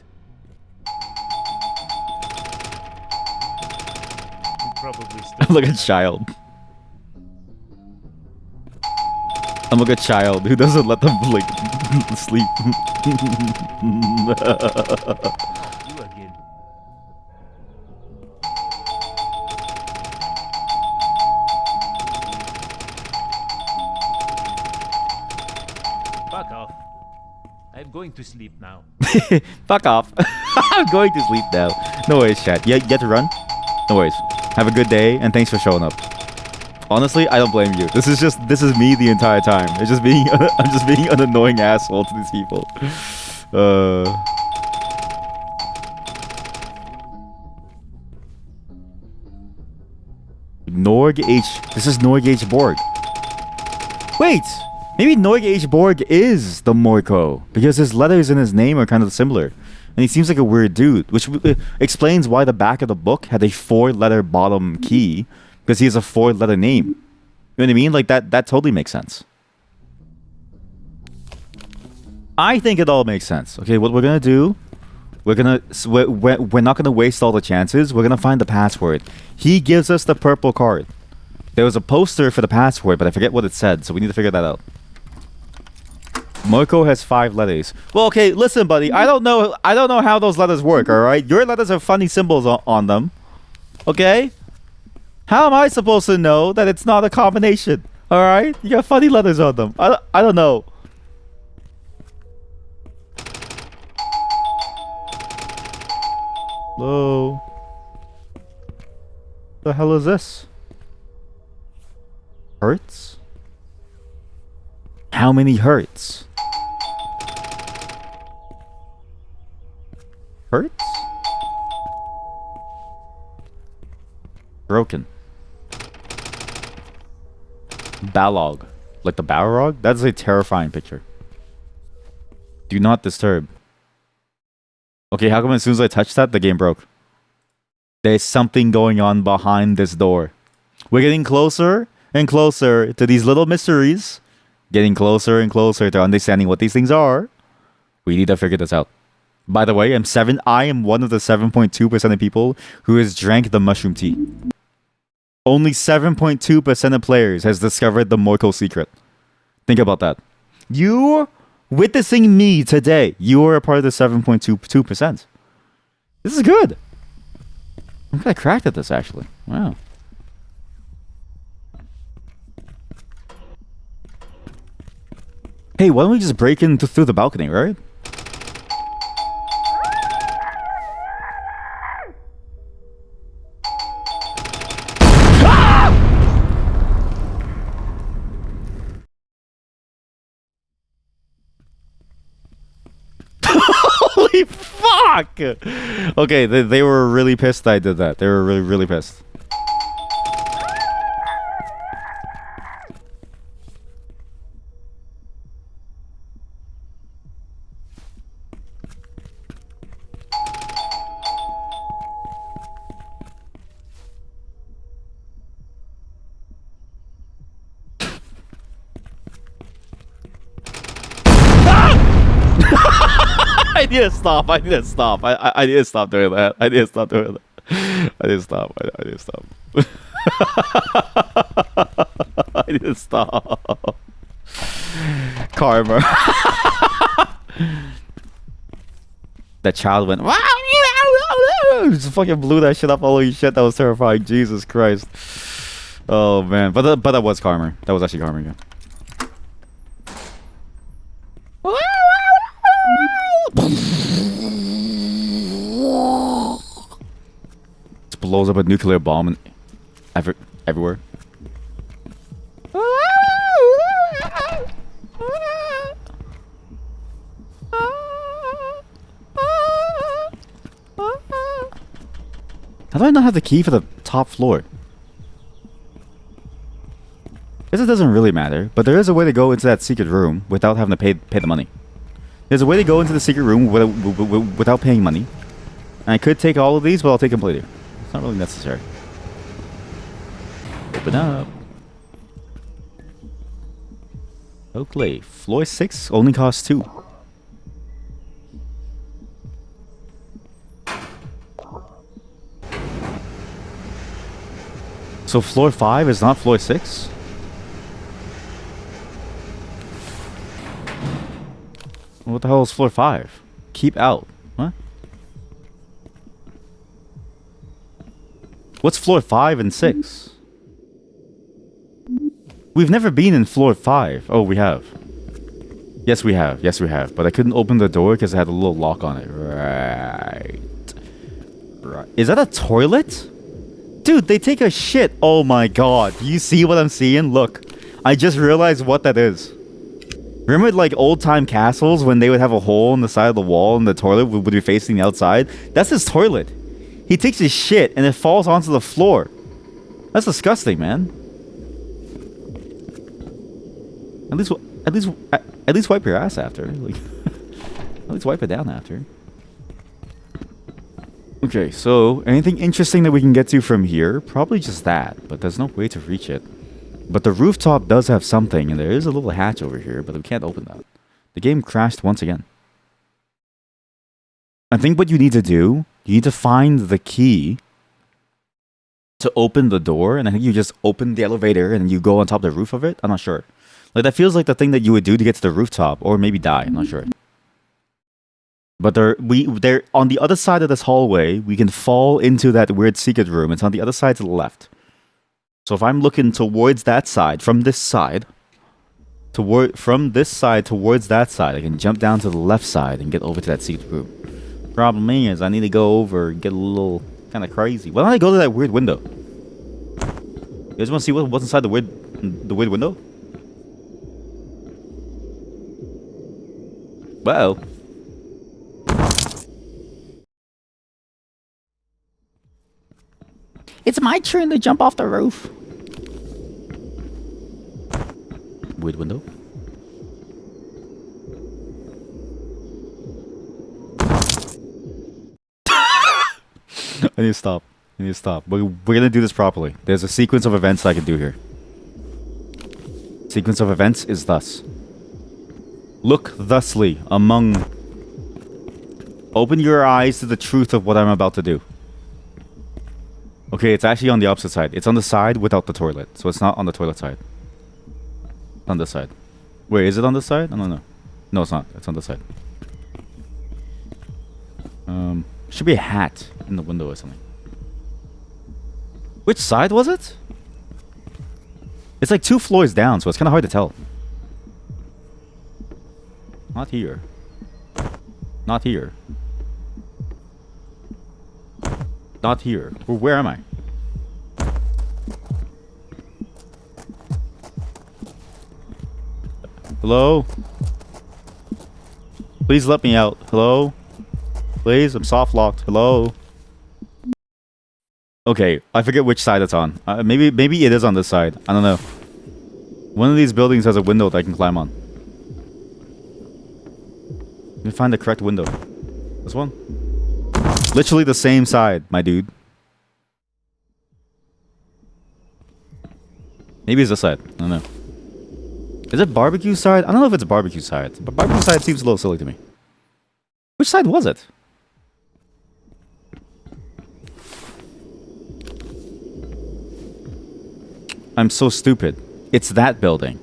You probably still I'm like a child. I'm like a child who doesn't let them like sleep. You again. Fuck off. I'm going to sleep now. Fuck off. I'm going to sleep now. No worries, chat. You have to run? No worries. Have a good day and thanks for showing up. Honestly, I don't blame you. This is me the entire time. It's just being I'm just being an annoying asshole to these people. Norg H. This is Norg H. Borg. Wait! Maybe Norg H. Borg is the Morko, because his letters in his name are kind of similar. And he seems like a weird dude, which explains why the back of the book had a 4-letter bottom key, because he has a 4-letter name. You know what I mean? Like, that totally makes sense. I think it all makes sense. Okay, what we're gonna do, we're not gonna waste all the chances. We're gonna find the password. He gives us the purple card. There was a poster for the password, but I forget what it said, so we need to figure that out. Morko has 5 letters. Well, okay, listen, buddy. I don't know how those letters work, alright? Your letters have funny symbols on them. Okay? How am I supposed to know that it's not a combination? Alright? You got funny letters on them. I don't know. Hello? The hell is this? Hertz? How many hertz? Hertz? Broken. Balog. Like the Balrog? That's a terrifying picture. Do not disturb. Okay, how come as soon as I touched that, the game broke? There's something going on behind this door. We're getting closer and closer to these little mysteries. Getting closer and closer to understanding what these things are. We need to figure this out. By the way, I am one of the 7.2% of people who has drank the mushroom tea. Only 7.2% of players has discovered the Morko secret. Think about that. You witnessing me today, you are a part of the 7.2%. This is good. I'm kind of cracked at this, actually. Wow. Hey, why don't we just break in through the balcony, right? Holy fuck! Okay, they were really pissed I did that. They were really, really pissed. I need to stop. I need to stop. I need to stop doing that. I need to stop doing that. I need to stop. I need to stop. I need to stop. Karma. That child went. Just fucking blew that shit up. Holy shit, that was terrifying. Jesus Christ. Oh man, but that was karma. That was actually karma. Yeah. Just blows up a nuclear bomb and everywhere. How do I not have the key for the top floor? I guess it doesn't really matter, but there is a way to go into that secret room without having to pay the money. There's a way to go into the secret room without paying money. And I could take all of these, but I'll take them later. It's not really necessary. Open up. Okay, floor 6 only costs 2. So floor 5 is not floor 6? What the hell is floor 5? Keep out. What? What's floor 5 and 6? We've never been in floor 5. Oh, we have. Yes, we have. Yes, we have. But I couldn't open the door because it had a little lock on it. Right. Is that a toilet? Dude, they take a shit. Oh my god. Do you see what I'm seeing? Look. I just realized what that is. Remember like old-time castles when they would have a hole in the side of the wall and the toilet would be facing the outside? That's his toilet. He takes his shit and it falls onto the floor. That's disgusting, man. At least wipe your ass after. Like, at least wipe it down after. Okay, so anything interesting that we can get to from here? Probably just that, but there's no way to reach it. But the rooftop does have something, and there is a little hatch over here, but we can't open that. The game crashed once again. I think what you need to do, you need to find the key to open the door, and I think you just open the elevator and you go on top of the roof of it. I'm not sure. Like, that feels like the thing that you would do to get to the rooftop, or maybe die. I'm not sure. But they're on the other side of this hallway. We can fall into that weird secret room. It's on the other side to the left. So if I'm looking towards that side, from this side towards that side, I can jump down to the left side and get over to that secret room. Problem is, I need to go over and get a little kind of crazy. Why don't I go to that weird window? You guys want to see what's inside the weird window? Well. It's my turn to jump off the roof. Weird window. I need to stop. We're gonna do this properly. There's a sequence of events I can do here. Sequence of events is thus. Look thusly among... Open your eyes to the truth of what I'm about to do. Okay, it's actually on the opposite side. It's on the side without the toilet. So it's not on the toilet side. It's on this side. Wait, is it on this side? I don't know. No, it's not. It's on this side. Should be a hat in the window or something. Which side was it? It's like 2 floors down, so it's kind of hard to tell. Not here. Not here. Not here. Where am I? Hello? Please let me out. Hello? Please, I'm soft locked. Hello? Okay, I forget which side it's on. Maybe it is on this side. I don't know. One of these buildings has a window that I can climb on. Let me find the correct window. This one? Literally the same side, my dude. Maybe it's this side. I don't know. Is it barbecue side? I don't know if it's barbecue side. But barbecue side seems a little silly to me. Which side was it? I'm so stupid. It's that building.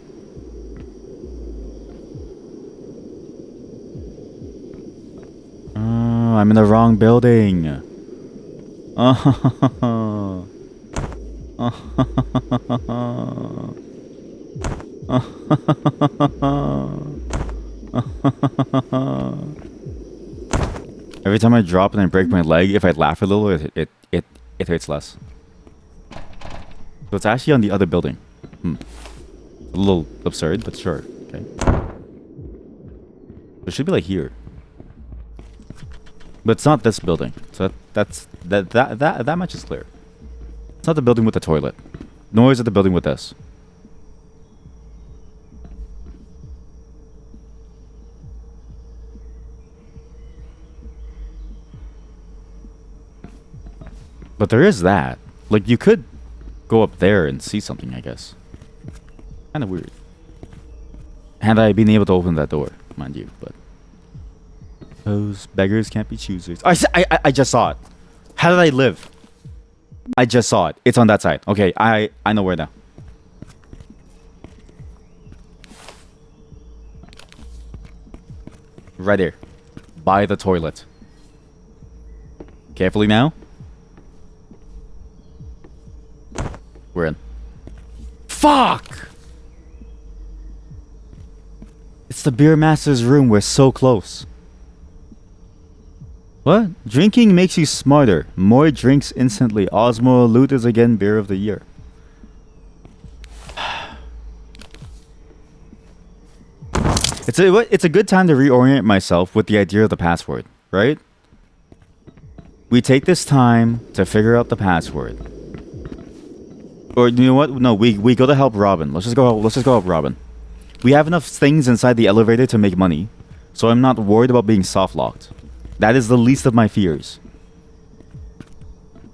Oh, I'm in the wrong building. Oh. Every time I drop and I break my leg, if I laugh a little, it hurts less. So it's actually on the other building. A little absurd, but sure. Okay. It should be like here. But it's not this building. So that much is clear. It's not the building with the toilet. Nor is it the building with this. But there is that. Like, you could go up there and see something, I guess. Kind of weird. Had I been able to open that door, mind you, but... Those beggars can't be choosers. I just saw it. How did I live? I just saw it. It's on that side. Okay, I know where now. Right there. By the toilet. Carefully now. We're in. Fuck! It's the beer master's room. We're so close. What? Drinking makes you smarter. More drinks instantly. Osmo Loot is again beer of the year. It's a good time to reorient myself with the idea of the password, right? We take this time to figure out the password. Or you know what? No, we go to help Robin. Let's just go help Robin. We have enough things inside the elevator to make money, so I'm not worried about being soft locked. That is the least of my fears.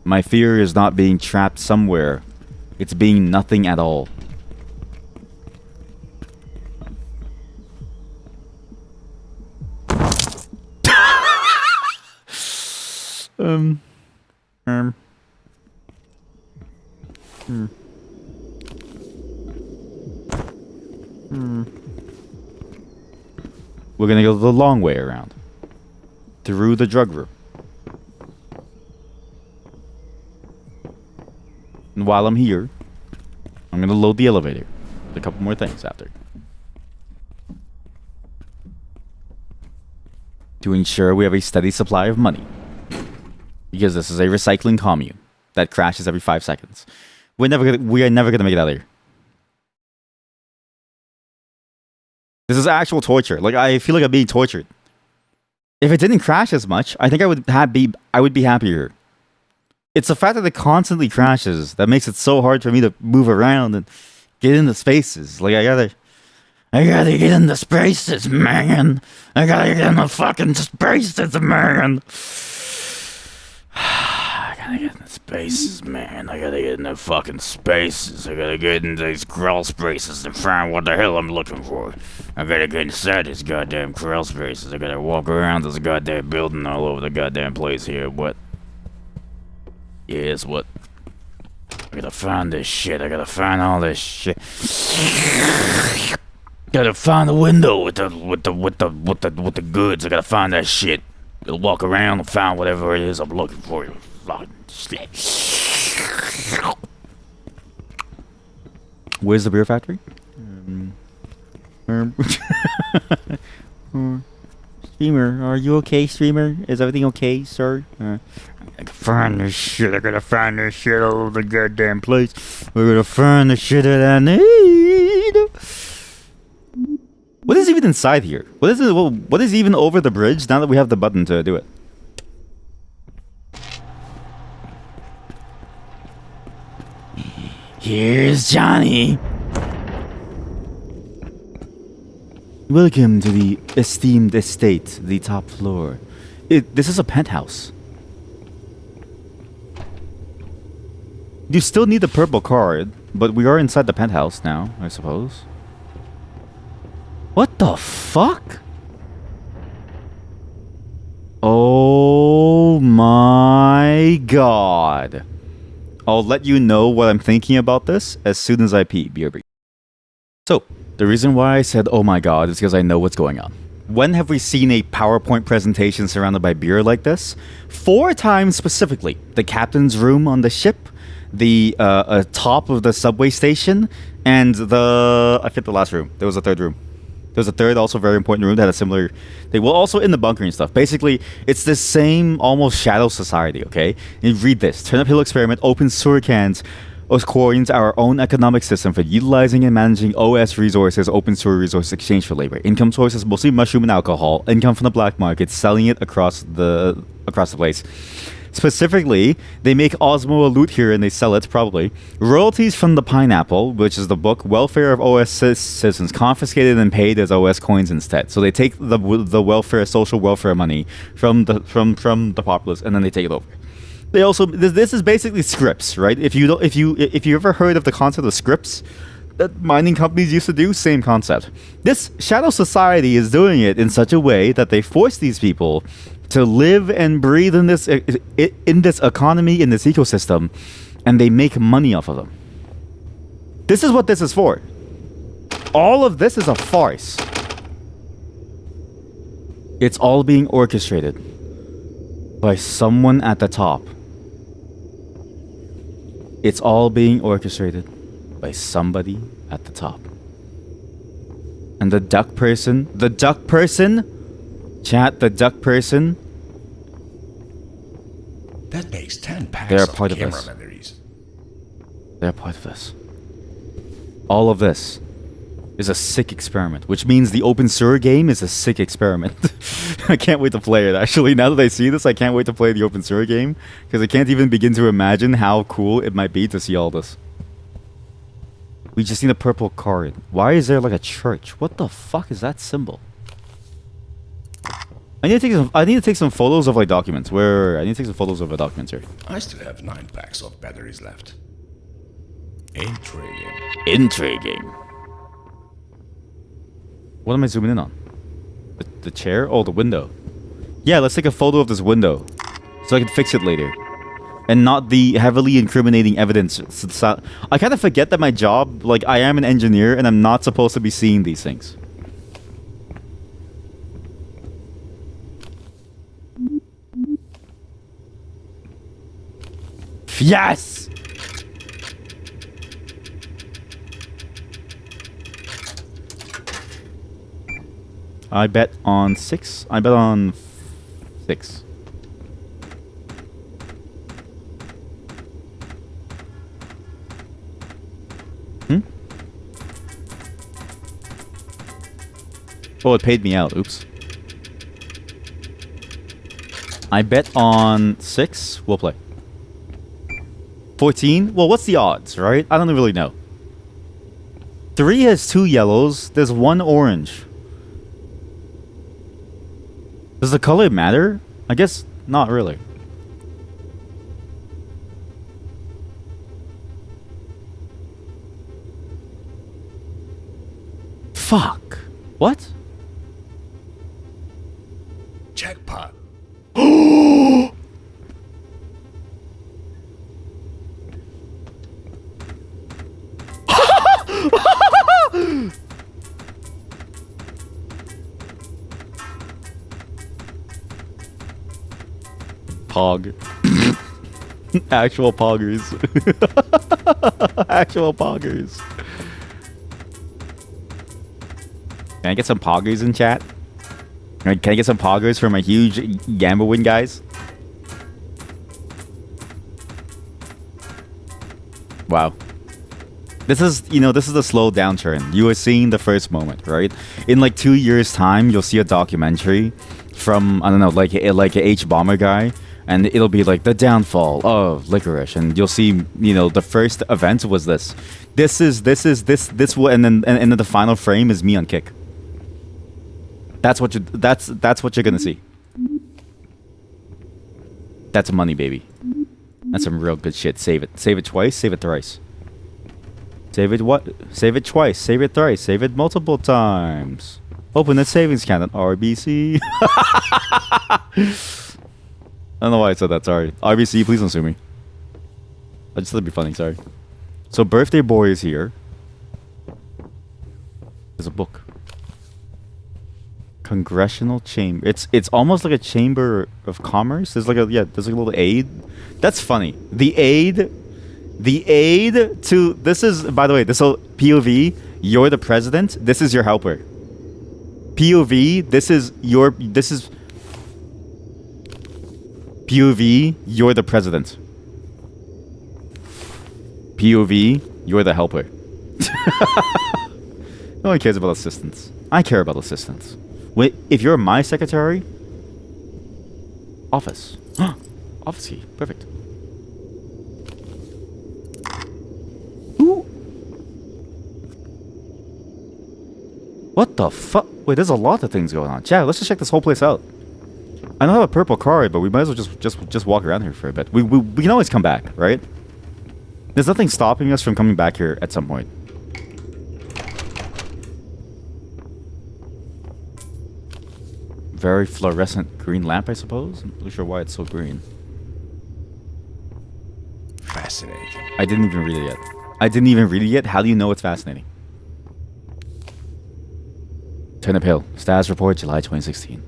My fear is not being trapped somewhere. It's being nothing at all. We're gonna go the long way around. Through the drug room. And while I'm here, I'm gonna load the elevator. With a couple more things after. To ensure we have a steady supply of money. Because this is a recycling commune that crashes every 5 seconds. We are never gonna make it out of here. This is actual torture. Like, I feel like I'm being tortured. If it didn't crash as much, I think I would be happier. It's the fact that it constantly crashes that makes it so hard for me to move around and get into spaces. Like, I gotta get into spaces, man. I gotta get into fucking spaces, man. I gotta get into spaces, man. I gotta get into fucking spaces. I gotta get into these crawl spaces and find what the hell I'm looking for. I gotta get inside these goddamn crawl spaces. I gotta walk around this goddamn building all over the goddamn place here. What? Yes, what? I gotta find this shit. I gotta find all this shit. Gotta find the window with the goods. I gotta find that shit. I'll walk around and find whatever it is I'm looking for. Where's the beer factory? Streamer, are you okay, streamer? Is everything okay, sir? I gotta find this shit. I gotta find this shit all over the goddamn place. We're gonna find the shit that I need. What is even inside here? What is even over the bridge now that we have the button to do it? Here's Johnny. Welcome to the esteemed estate, the top floor. This is a penthouse. You still need the purple card, but we are inside the penthouse now, I suppose. What the fuck? Oh my god. I'll let you know what I'm thinking about this as soon as I pee, BRB. So, the reason why I said oh my god is because I know what's going on. When have we seen a PowerPoint presentation surrounded by beer like this? 4 times specifically. The captain's room on the ship, the top of the subway station, and I forget the last room. There was a third room. There was a third, also very important room that had a similar thing. Well, also in the bunker and stuff. Basically, it's the same almost shadow society, okay? And read this. Turnip Hill experiment, open sewer cans, coins our own economic system for utilizing and managing OS resources, open sewer resource exchange for labor. Income sources mostly mushroom and alcohol. Income from the black market, selling it across the place. Specifically, they make Osmo a loot here and they sell it, probably. Royalties from the pineapple, which is the book, welfare of OS citizens, confiscated and paid as OS coins instead. So they take the welfare, social welfare money from the populace, and then they take it over. They also this is basically scripts, right? If you ever heard of the concept of scripts that mining companies used to do, same concept. This shadow society is doing it in such a way that they force these people to live and breathe in this economy, in this ecosystem, and they make money off of them. This is what this is for. All of this is a farce. It's all being orchestrated by someone at the top. It's all being orchestrated by somebody at the top. And the duck person, chat, the duck person, That makes 10 packs they're a of part of camera this. batteries. They're a part of this. All of this is a sick experiment, which means the open sewer game is a sick experiment. I can't wait to play it, actually. Now that I see this, I can't wait to play the open sewer game, because I can't even begin to imagine how cool it might be to see all this. We just need a purple card. Why is there like a church? What the fuck is that symbol? I need to take some photos of like documents. I need to take some photos of the documents here. I still have 9 packs of batteries left. Intriguing. Intriguing. What am I zooming in on? The chair? Oh, the window. Yeah, let's take a photo of this window so I can fix it later. And not the heavily incriminating evidence. I kind of forget that my job, like, I am an engineer and I'm not supposed to be seeing these things. Yes! I bet on 6. I bet on 6. Oh, it paid me out. Oops. I bet on 6. We'll play. 14? Well, what's the odds, right? I don't really know. 3 has 2 yellows. There's 1 orange. Does the color matter? I guess not really. Fuck. What? Jackpot. Pog. Actual poggers. Actual poggers. Can I get some poggers in chat? Can I get some poggers for my huge gamble win, guys? Wow. This is, this is a slow downturn. You are seeing the first moment, right? In like 2 years' time, you'll see a documentary from, I don't know, like a H bomber guy, and it'll be like the downfall of licorice, and you'll see, the first event was this. This, and then the final frame is me on kick. That's what you're gonna see. That's money, baby. That's some real good shit. Save it. Save it twice. Save it thrice. Save it what? Save it twice. Save it thrice. Save it multiple times. Open the savings account at RBC. I don't know why I said that, sorry. RBC, please don't sue me. I just thought it'd be funny, sorry. So birthday boy is here. There's a book. Congressional chamber. It's almost like a chamber of commerce. There's like a there's like a little aid. That's funny. The aid to this is, by the way, this will POV, you're the president, this is your helper. POV, this is POV, you're the president. POV, you're the helper. No one cares about assistants. I care about assistants. Wait, if you're my secretary, office. Office key. Perfect. Ooh. What the fuck? Wait, there's a lot of things going on. Chat, let's just check this whole place out. I don't have a purple card, but we might as well just walk around here for a bit. We can always come back, right? There's nothing stopping us from coming back here at some point. Very fluorescent green lamp, I suppose? I'm not really sure why it's so green. Fascinating. I didn't even read it yet. How do you know it's fascinating? Turnip Hill. Status report, July 2016.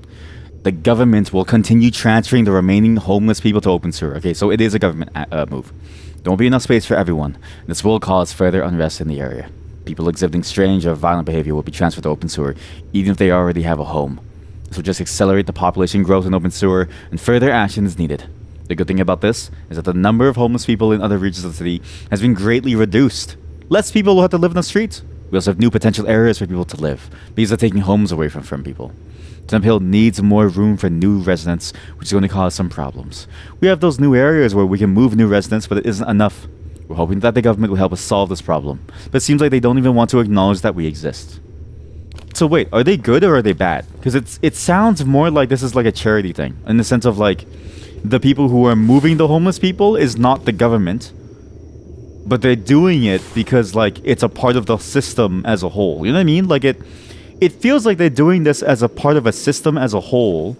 The government will continue transferring the remaining homeless people to open sewer. Okay, so it is a government move. There won't be enough space for everyone. This will cause further unrest in the area. People exhibiting strange or violent behavior will be transferred to open sewer, even if they already have a home. This will just accelerate the population growth in open sewer, and further action is needed. The good thing about this is that the number of homeless people in other regions of the city has been greatly reduced. Less people will have to live in the streets. We also have new potential areas for people to live, because they're taking homes away from people. Turnip Hill needs more room for new residents, which is going to cause some problems. We have those new areas where we can move new residents, but it isn't enough. We're hoping that the government will help us solve this problem, but it seems like they don't even want to acknowledge that we exist. So wait, are they good or are they bad? Because it sounds more like this is like a charity thing, in the sense of like, the people who are moving the homeless people is not the government, but they're doing it because like it's a part of the system as a whole. You know what I mean? Like it feels like they're doing this as a part of a system as a whole,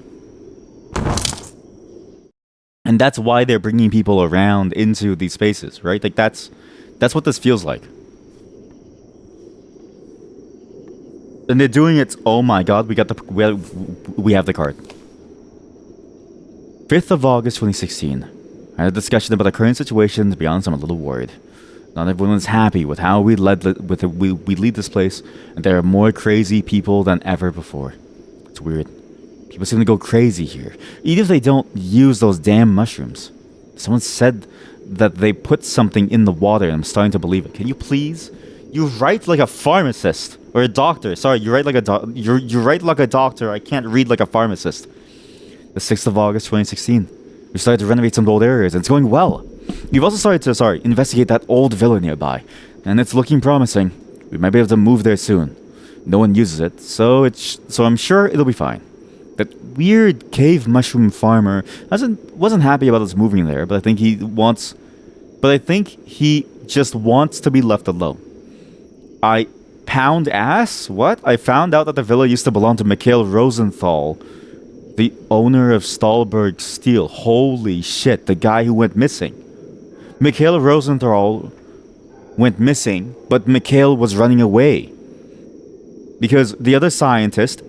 and that's why they're bringing people around into these spaces, right? Like that's what this feels like. And they're doing it. Oh my god, we have the card. 5th of August 2016. I had a discussion about the current situation. To be honest, I'm a little worried. Not everyone is happy with how we lead this place, and there are more crazy people than ever before. It's weird. People seem to go crazy here, even if they don't use those damn mushrooms. Someone said that they put something in the water, and I'm starting to believe it. Can you please? You write like a pharmacist or a doctor. Sorry, you write like a you write like a doctor. I can't read like a pharmacist. The 6th of August 2016. We started to renovate some old areas, and it's going well. You've also started to investigate that old villa nearby, and it's looking promising. We might be able to move there soon. No one uses it, so I'm sure it'll be fine. That weird cave mushroom farmer wasn't happy about us moving there, but I think he just wants to be left alone. I found out that the villa used to belong to Mikhail Rosenthal, the owner of Stahlberg Steel. Holy shit, the guy who went missing. Mikhail Rosenthal went missing, but Mikhail was running away. Because the other scientist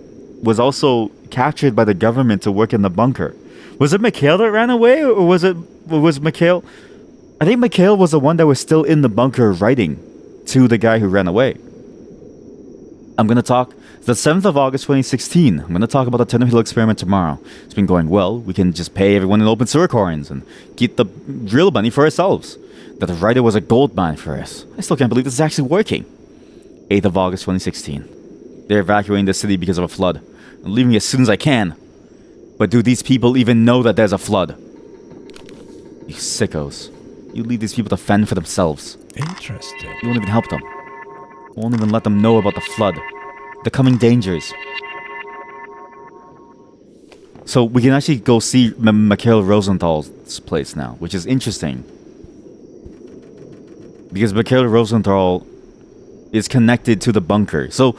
was also captured by the government to work in the bunker. Was it Mikhail that ran away, or was Mikhail? I think Mikhail was the one that was still in the bunker writing to the guy who ran away. I'm going to talk the 7th of August 2016. I'm going to talk about the Turnip Hill experiment tomorrow. It's been going well. We can just pay everyone in open sewer coins and keep the real money for ourselves. That the writer was a gold mine for us. I still can't believe this is actually working. 8th of August 2016. They're evacuating the city because of a flood. I'm leaving as soon as I can. But do these people even know that there's a flood? You sickos. You leave these people to fend for themselves. Interesting. You won't even help them. You won't even let them know about the flood. The coming dangers. So we can actually go see Mikhail Rosenthal's place now, which is interesting. Because Mikhail Rosenthal is connected to the bunker. So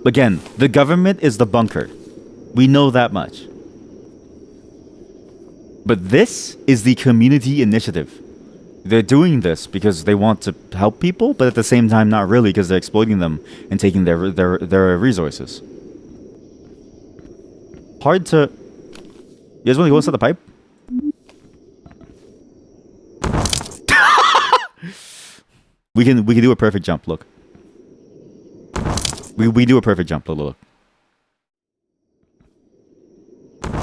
Again, the government is the bunker. We know that much. But this is the community initiative. They're doing this because they want to help people, but at the same time, not really, because they're exploiting them and taking their resources. Hard to. You guys want to go inside the pipe? we can do a perfect jump. Look. We do a perfect jump. Look.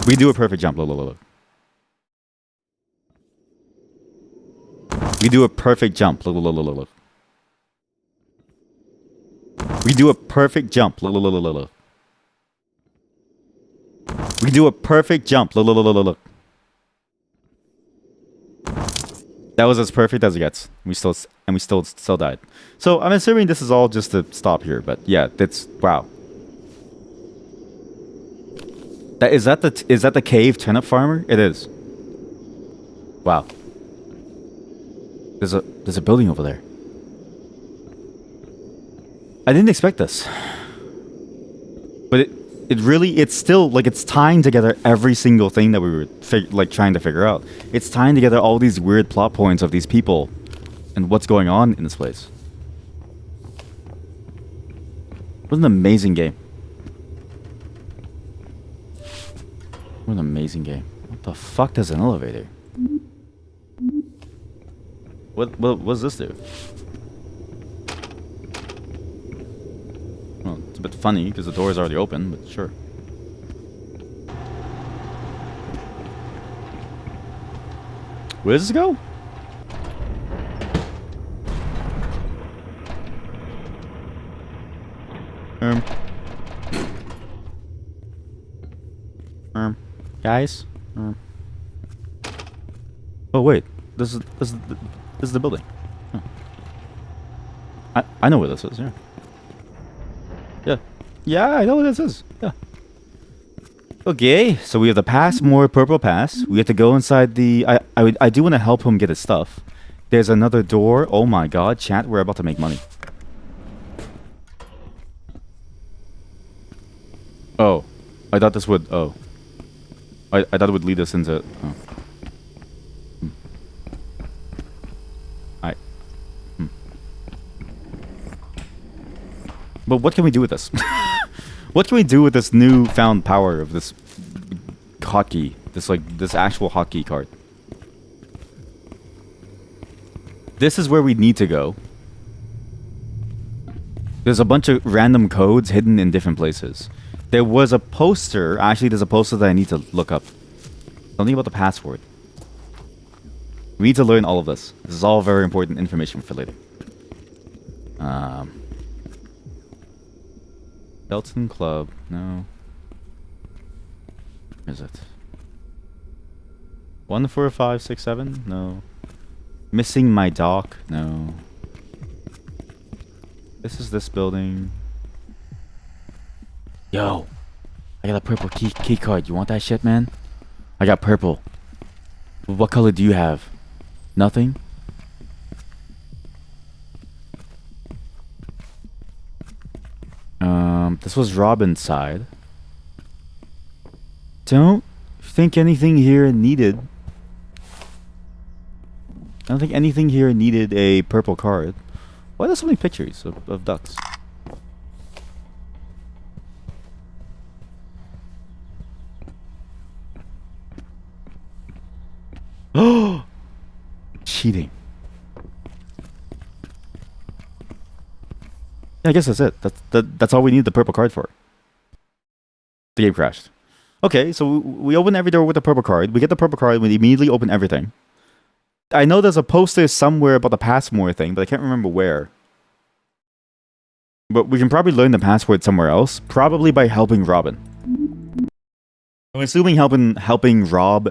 We do a perfect jump. Look. We do a perfect jump. Look. We do a perfect jump. Look. We do a perfect jump. Look. That was as perfect as it gets. We still died. So I'm assuming this is all just to stop here. But yeah, that's wow. Is that the cave turnip farmer? It is. Wow. There's a building over there. I didn't expect this. But it's still like it's tying together every single thing that we were trying to figure out. It's tying together all these weird plot points of these people and what's going on in this place. What an amazing game. What an amazing game. What the fuck does an elevator? What does this do? Well, it's a bit funny because the door is already open, but sure. Where does this go? Guys? Oh wait, this is the building. Oh. I know where this is. Yeah, I know what this is. Yeah. Okay, so we have the Passmore purple pass. We have to go inside the. I do want to help him get his stuff. There's another door. Oh my god, chat, we're about to make money. Oh, I thought this would. Oh, I thought it would lead us into. Oh. But what can we do with this? What can we do with this newfound power of this hotkey? This actual hotkey card. This is where we need to go. There's a bunch of random codes hidden in different places. There was a poster. Actually, there's a poster that I need to look up. Something about the password. We need to learn all of this. This is all very important information for later. Delton Club. No. Where is it? 14567? No. Missing my dock? No. This is this building. Yo! I got a purple key card. You want that shit, man? I got purple. What color do you have? Nothing? This was Robin's side. Don't think anything here needed. I don't think anything here needed a purple card. Why are there so many pictures of ducks? Oh! Cheating. Yeah, I guess that's it. That's all we need the purple card for. The game crashed. Okay, so we open every door with the purple card. We get the purple card. We immediately open everything. I know there's a poster somewhere about the Passmore thing, but I can't remember where. But we can probably learn the password somewhere else. Probably by helping Robin. I'm assuming helping Rob,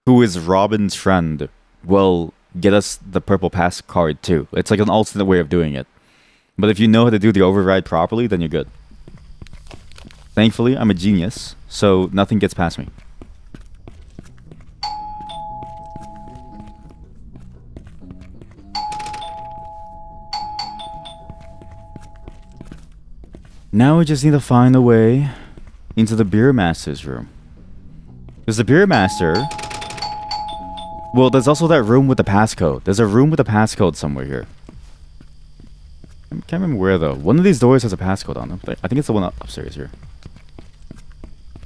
who is Robin's friend, will get us the purple pass card too. It's like an alternate way of doing it. But if you know how to do the override properly, then you're good. Thankfully, I'm a genius, so nothing gets past me. Now we just need to find a way into the beer master's room. There's the beer master. Well, there's also that room with the passcode. There's a room with a passcode somewhere here. I can't remember where though. One of these doors has a passcode on them. I think it's the one upstairs here.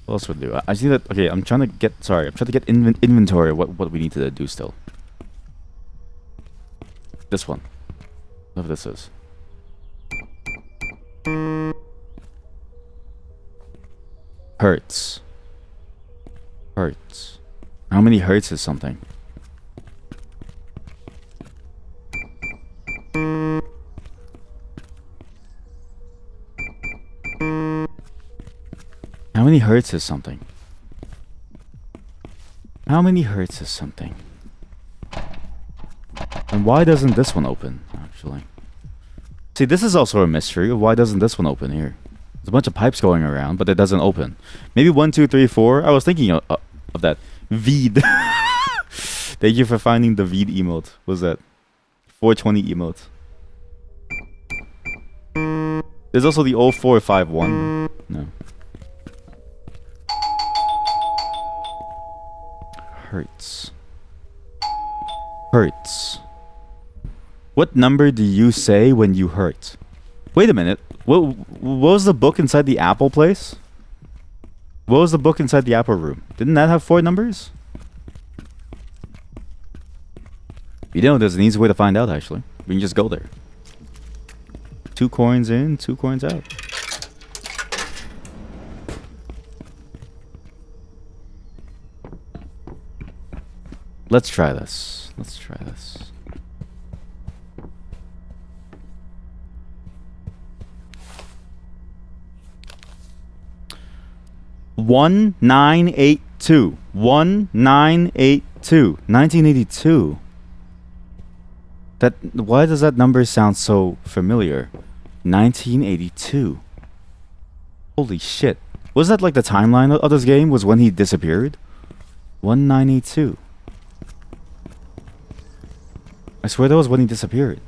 What else would do? I see that. Okay, I'm trying to get. Sorry, I'm trying to get inventory of what we need to do still. This one. Whatever this is. Hertz. Hertz. How many hertz is something? How many hertz is something? How many hertz is something? And why doesn't this one open, actually? See, this is also a mystery. Why doesn't this one open here? There's a bunch of pipes going around, but it doesn't open. Maybe 1, 2, 3, 4. I was thinking of that. Veed. Thank you for finding the Veed emote. What's that? 420 emote. There's also the 0451. No. Hertz. Hertz. What number do you say when you hurt? Wait a minute. What was the book inside the Apple place? What was the book inside the Apple room? Didn't that have 4 numbers? You know, there's an easy way to find out, actually. We can just go there. 2 coins in, 2 coins out. Let's try this. Let's try this. One 1982. 1982. That, why does that number sound so familiar? 1982. Holy shit. Was that like the timeline of this game? Was when he disappeared? 1982. I swear that was when he disappeared.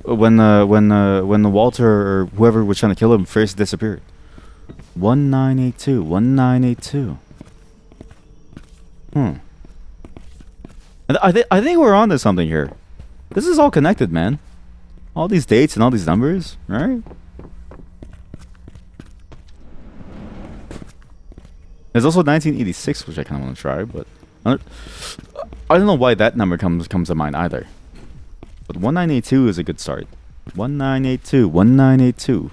When Walter or whoever was trying to kill him first disappeared. 1982. 1982. I think we're on to something here. This is all connected, man. All these dates and all these numbers, right? There's also 1986, which I kind of want to try, but I don't know why that number comes to mind either. But 1982 is a good start. 1982. 1982.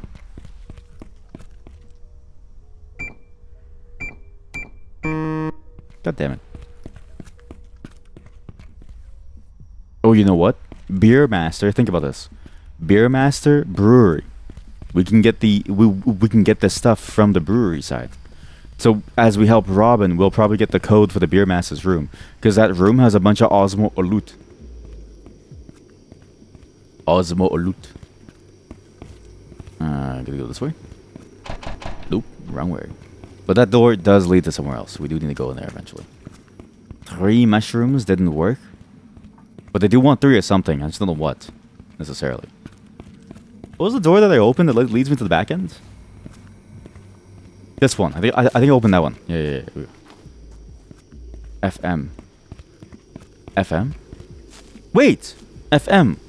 God damn it. Oh, you know what? Beer Master. Think about this. Beer Master Brewery. We can get the we can get the stuff from the brewery side. So as we help Robin, we'll probably get the code for the Beer Master's room, because that room has a bunch of Osmo Olut. Osmo Olut. Gonna go this way. Nope, wrong way. But that door does lead to somewhere else. We do need to go in there eventually. 3 mushrooms didn't work. But they do want 3 or something. I just don't know what, necessarily. What was the door that I opened that leads me to the back end? This one. I think I opened that one. Yeah. FM. FM? Wait! FM.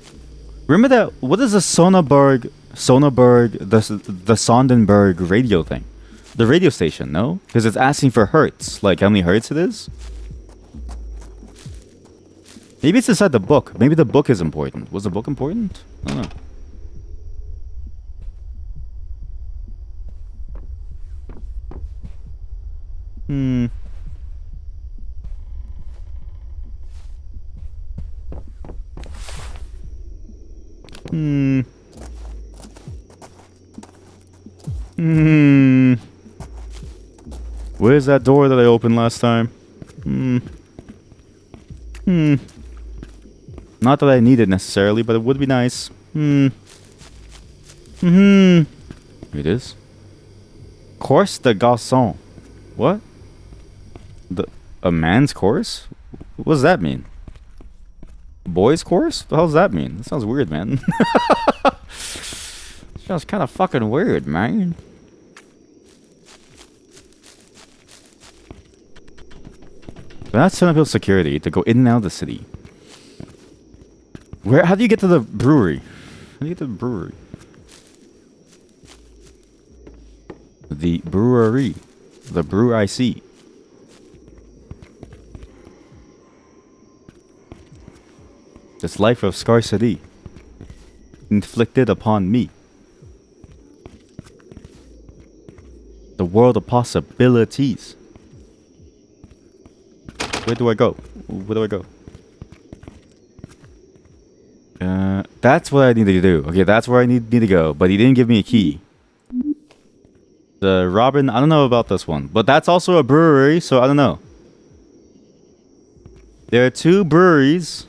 Remember that? What is the Sonneberg, the Sondenberg radio thing? The radio station, no? Because it's asking for hertz. Like how many hertz it is? Maybe it's inside the book. Maybe the book is important. Was the book important? I don't know. Where's that door that I opened last time? Not that I need it necessarily, but it would be nice. It is. Course de garçon. What? A man's course? What does that mean? Boys course? What the hell does that mean? That sounds weird, man. That's kind of fucking weird, man. But that's Centerville security to go in and out of the city. Where? How do you get to the brewery? How do you get to the brewery? The brewery. The brew I see. This life of scarcity inflicted upon me. The world of possibilities. Where do I go? Where do I go? That's what I need to do. Okay, that's where I need to go. But he didn't give me a key. The Robin, I don't know about this one. But that's also a brewery, so I don't know. There are 2 breweries.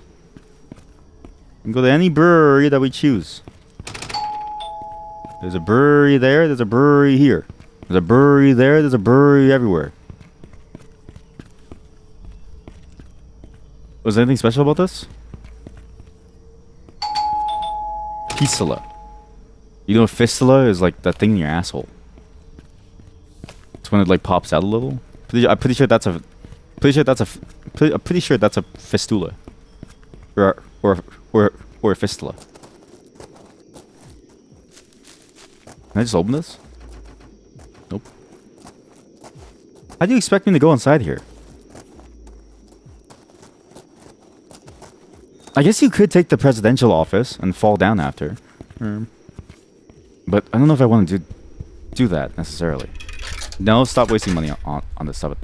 We can go to any brewery that we choose. There's a brewery there, there's a brewery here. There's a brewery there, there's a brewery everywhere. Was there anything special about this? Fistula. You know, fistula is like that thing in your asshole. It's when it like pops out a little. I'm pretty sure that's a. I'm pretty sure that's a fistula. Or a fistula. Can I just open this? Nope. How do you expect me to go inside here? I guess you could take the presidential office and fall down after. But I don't know if I want to do that necessarily. No, stop wasting money on this stuff.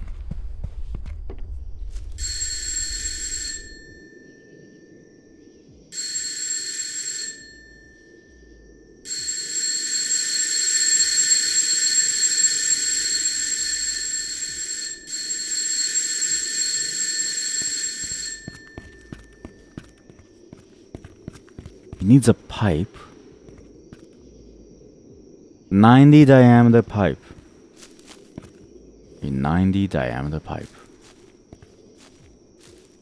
Needs a pipe. 90 diameter pipe. A 90 diameter pipe.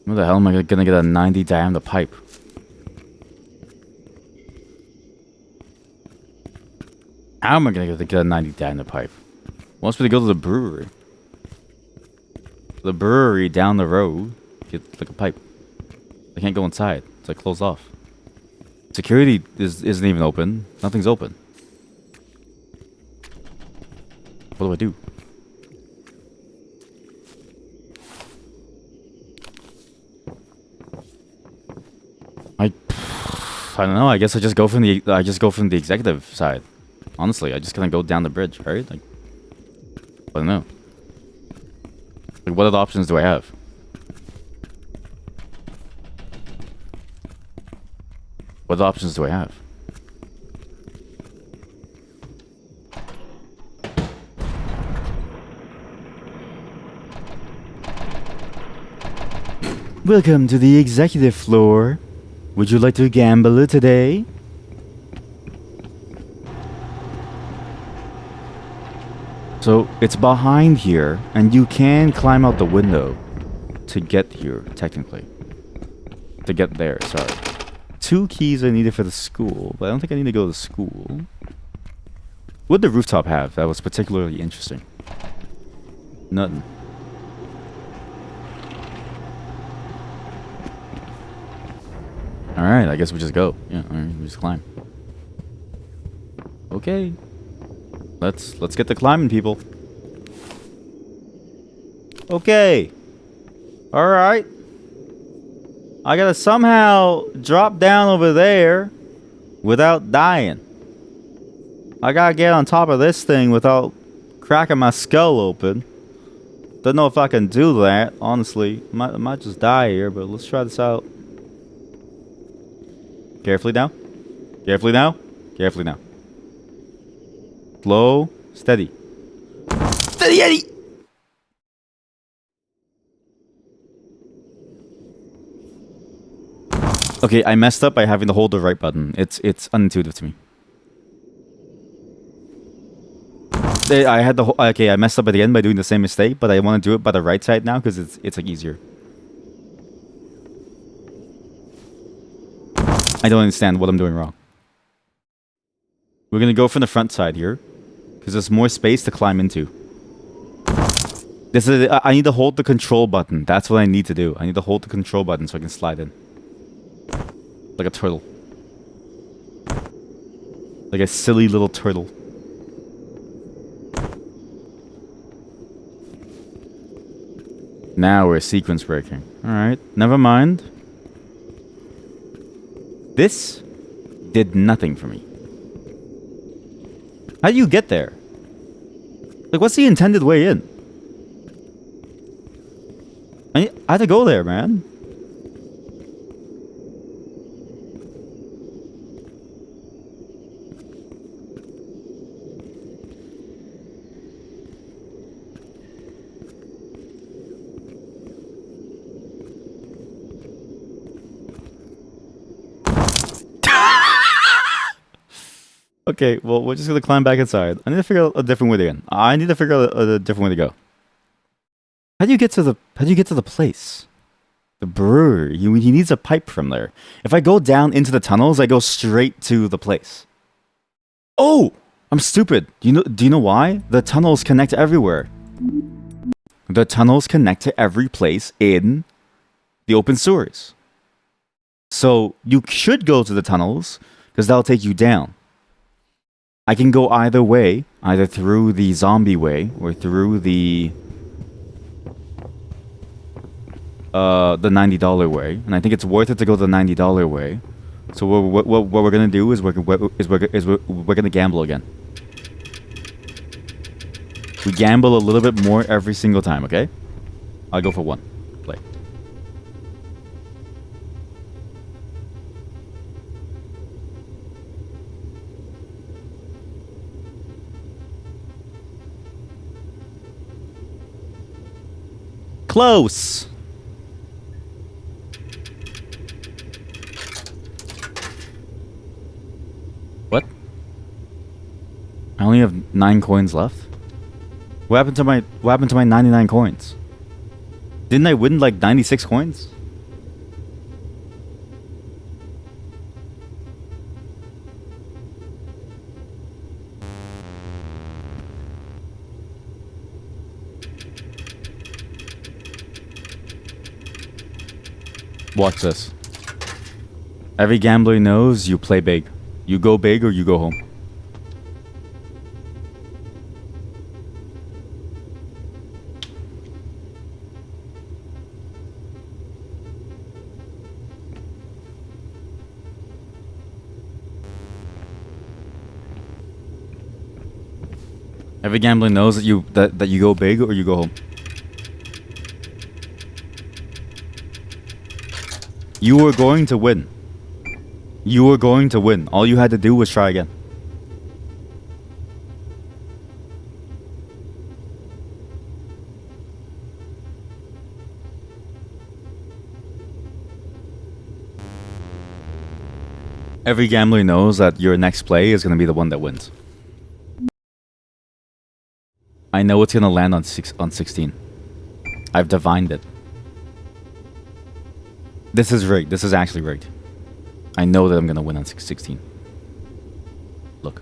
Where the hell am I gonna get a 90 diameter pipe? How am I gonna get a 90 diameter pipe? Wants me to go to the brewery. The brewery down the road. Get like a pipe. I can't go inside. It's like closed off. Security isn't even open. Nothing's open. What do I do? I don't know. I guess I just go from the executive side. Honestly, I just kind of go down the bridge, right? Like, I don't know. Like, what other options do I have? What options do I have? Welcome to the executive floor. Would you like to gamble today? So it's behind here, and you can climb out the window to get here, technically. To get there, sorry. 2 keys are needed for the school, but I don't think I need to go to the school. What did the rooftop have that was particularly interesting? Nothing. Alright, I guess we just go. Yeah, alright, we just climb. Okay. Let's get to climbing, people. Okay. Alright. I gotta somehow drop down over there without dying. I gotta get on top of this thing without cracking my skull open. Don't know if I can do that, honestly. Might just die here, but let's try this out. Carefully now. Carefully now. Carefully now. Slow. Steady. Steady Eddie! Okay, I messed up by having to hold the right button. It's unintuitive to me. Okay, I messed up at the end by doing the same mistake, but I want to do it by the right side now because it's like easier. I don't understand what I'm doing wrong. We're gonna go from the front side here, because there's more space to climb into. This is. I need to hold the control button. That's what I need to do. I need to hold the control button so I can slide in. Like a turtle. Like a silly little turtle. Now we're sequence breaking. Alright, never mind. This did nothing for me. How do you get there? Like, what's the intended way in? I had to go there, man. Okay, well, we're just gonna climb back inside. I need to figure out a different way to get in. I need to figure out a different way to go. How do you get to the place? The brewery. He needs a pipe from there. If I go down into the tunnels, I go straight to the place. Oh, I'm stupid. Do you know why? The tunnels connect everywhere. The tunnels connect to every place in the open sewers. So you should go to the tunnels because that'll take you down. I can go either way, either through the zombie way or through the $90 way, and I think it's worth it to go the $90 way. So what we're gonna do is we're gonna gamble again. We gamble a little bit more every single time, okay? I'll go for one. Play. Close. What? I only have 9 coins left. What happened to my 99 coins? Didn't I win like 96 coins? Watch this. Every gambler knows you play big. You go big or you go home. Every gambler knows that you go big or you go home. You were going to win. You were going to win. All you had to do was try again. Every gambler knows that your next play is going to be the one that wins. I know it's going to land on 16. I've divined it. This is rigged. This is actually rigged. I know that I'm going to win on 16. Look.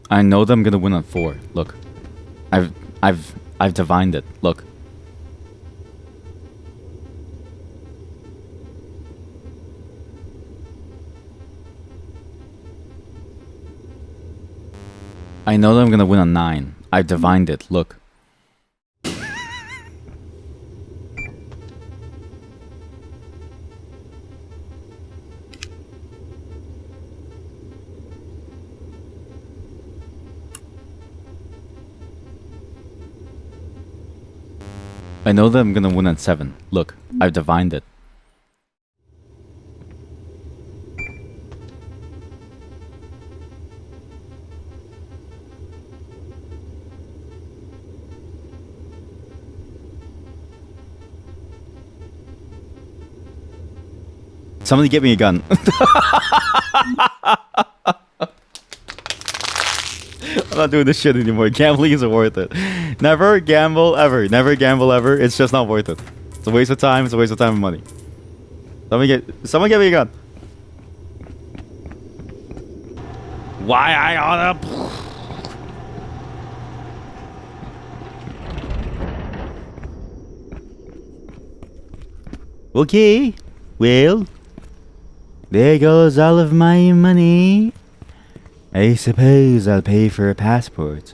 I know that I'm going to win on 4. Look. I've divined it. Look. I know that I'm gonna win on 9. I've divined it. Look. I know that I'm gonna win on 7. Look. I've divined it. Somebody get me a gun. I'm not doing this shit anymore. Gambling isn't worth it. Never gamble ever. Never gamble ever. It's just not worth it. It's a waste of time. It's a waste of time and money. Someone get me a gun. Why I oughta... Okay, well, there goes all of my money. I suppose I'll pay for a passport.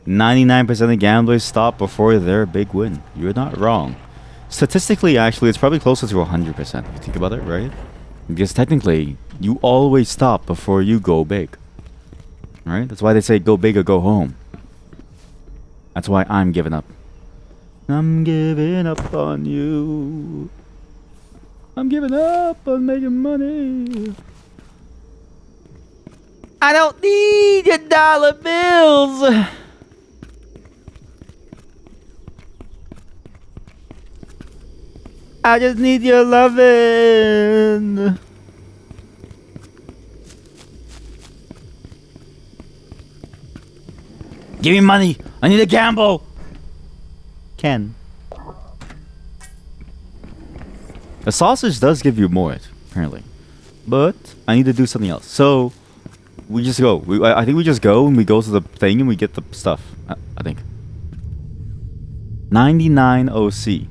99% of gamblers stop before their big win. You're not wrong. Statistically, actually, it's probably closer to 100% if you think about it, right? Because technically, you always stop before you go big. Right? That's why they say go big or go home. That's why I'm giving up. I'm giving up on you. I'm giving up on making money. I don't need your dollar bills. I just need your loving. Give me money. I need to gamble. Ken. A sausage does give you more, apparently. But I need to do something else. So, we just go. I think we just go and we go to the thing and we get the stuff. I think. 99 OC.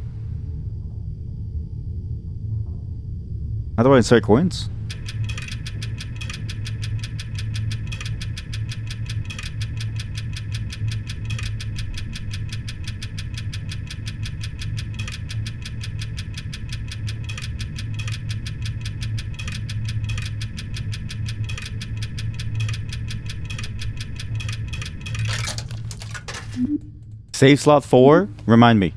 How do I insert coins? Save slot 4? Remind me.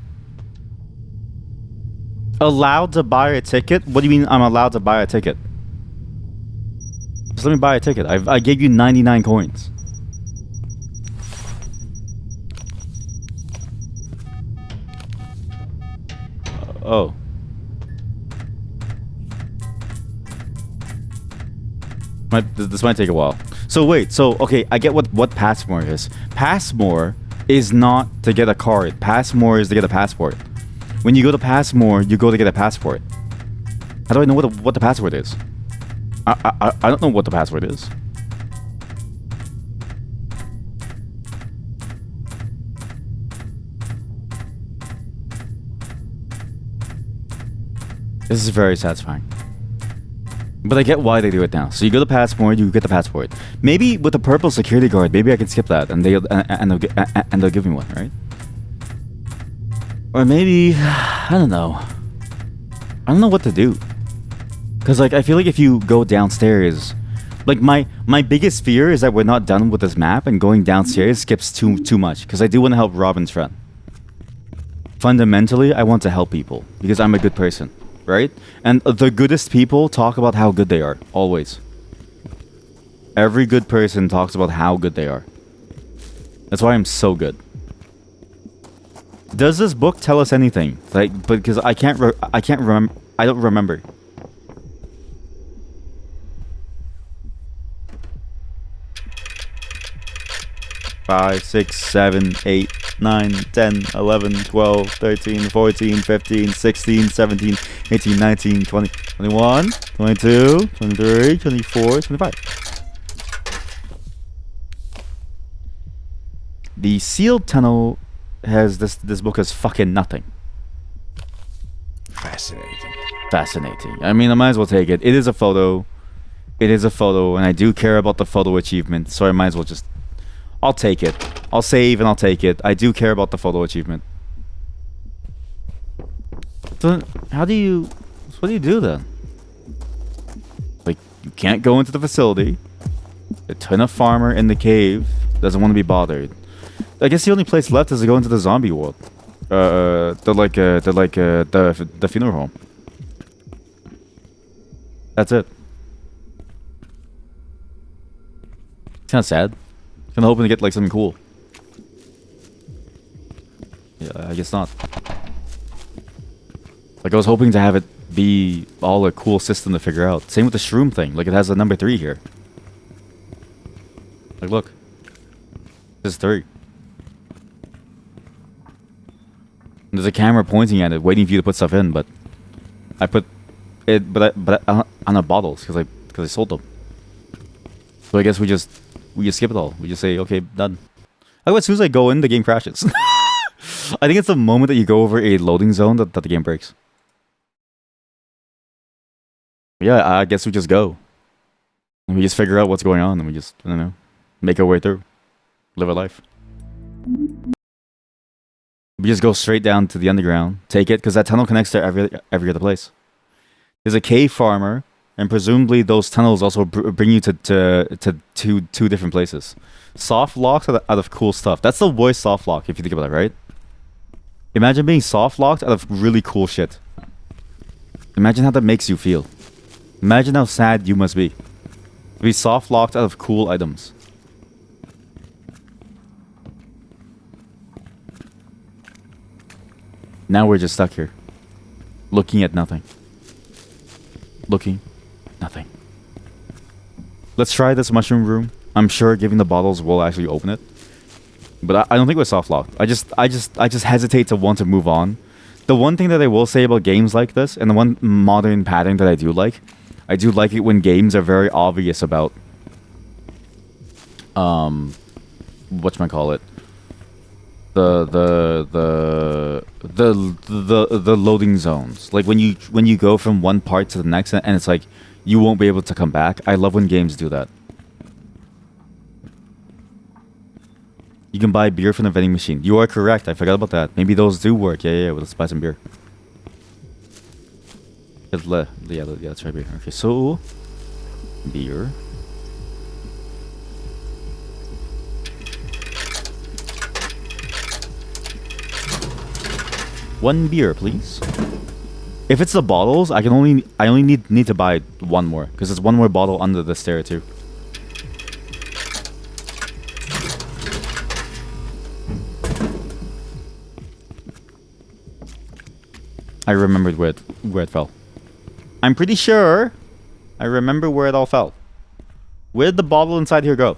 Allowed to buy a ticket? What do you mean I'm allowed to buy a ticket? Just let me buy a ticket. I gave you 99 coins. Oh. This might take a while. So wait, okay, I get what Passmore is. Passmore is not to get a card. Passmore is to get a passport. When you go to Passmore, you go to get a passport. How do I know what the password is? I don't know what the password is. This is very satisfying. But I get why they do it now. So you go to Passmore, you get the passport. Maybe with the purple security guard, maybe I can skip that and they'll give me one, right? Or maybe I don't know. I don't know what to do. Cause like I feel like if you go downstairs, like my biggest fear is that we're not done with this map and going downstairs skips too much. Cause I do want to help Robin's friend. Fundamentally, I want to help people because I'm a good person. Right? And the goodest people talk about how good they are. Always. Every good person talks about how good they are. That's why I'm so good. Does this book tell us anything? Like, because I can't remember. I don't remember. Five, 6, 7, 8, 9, 10, 11, 12, 13, 14, 15, 16, 17, 18, 19, 20, 21, 22, 23, 24, 25. The sealed tunnel has this book has fucking nothing. Fascinating. Fascinating. I mean, I might as well take it. It is a photo. It is a photo, and I do care about the photo achievement, so I might as well just... I'll take it. I'll save and I'll take it. I do care about the photo achievement. So, what do you do then? Like, you can't go into the facility. A ton of farmer in the cave doesn't want to be bothered. I guess the only place left is to go into the zombie world. The funeral home. That's it. It's kind of sad. Kind of hoping to get like something cool. Yeah, I guess not. Like I was hoping to have it be all a cool system to figure out. Same with the shroom thing. Like it has a number 3 here. Like look. There's 3. There's a camera pointing at it, waiting for you to put stuff in, but I put it, but on the bottles because I sold them. So I guess we just skip it all. We just say okay, done. As soon as I go in, the game crashes. I think it's the moment that you go over a loading zone that the game breaks. Yeah, I guess we just go. And we just figure out what's going on, and we just, I don't know, make our way through, live our life. We just go straight down to the underground, take it, because that tunnel connects to every other place. There's a cave farmer, and presumably those tunnels also bring you to two different places. Soft locks out of cool stuff. That's the worst soft lock if you think about it, right? Imagine being soft locked out of really cool shit. Imagine how that makes you feel. Imagine how sad you must be. To be soft locked out of cool items. Now we're just stuck here. Looking at nothing. Looking. Nothing. Let's try this mushroom room. I'm sure giving the bottles will actually open it. But I don't think we're soft locked. I just hesitate to want to move on. The one thing that I will say about games like this, and the one modern pattern that I do like it when games are very obvious about whatchamacallit, the loading zones. Like when you go from one part to the next and it's like you won't be able to come back. I love when games do that. You can buy beer from the vending machine. You are correct. I forgot about that. Maybe those do work. Yeah. Well, let's buy some beer. Yeah, let's try beer. Okay, so beer. One beer, please. If it's the bottles, I only need to buy one more because there's one more bottle under the stair too. I remembered where it fell. I'm pretty sure I remember where it all fell. Where did the bottle inside here go?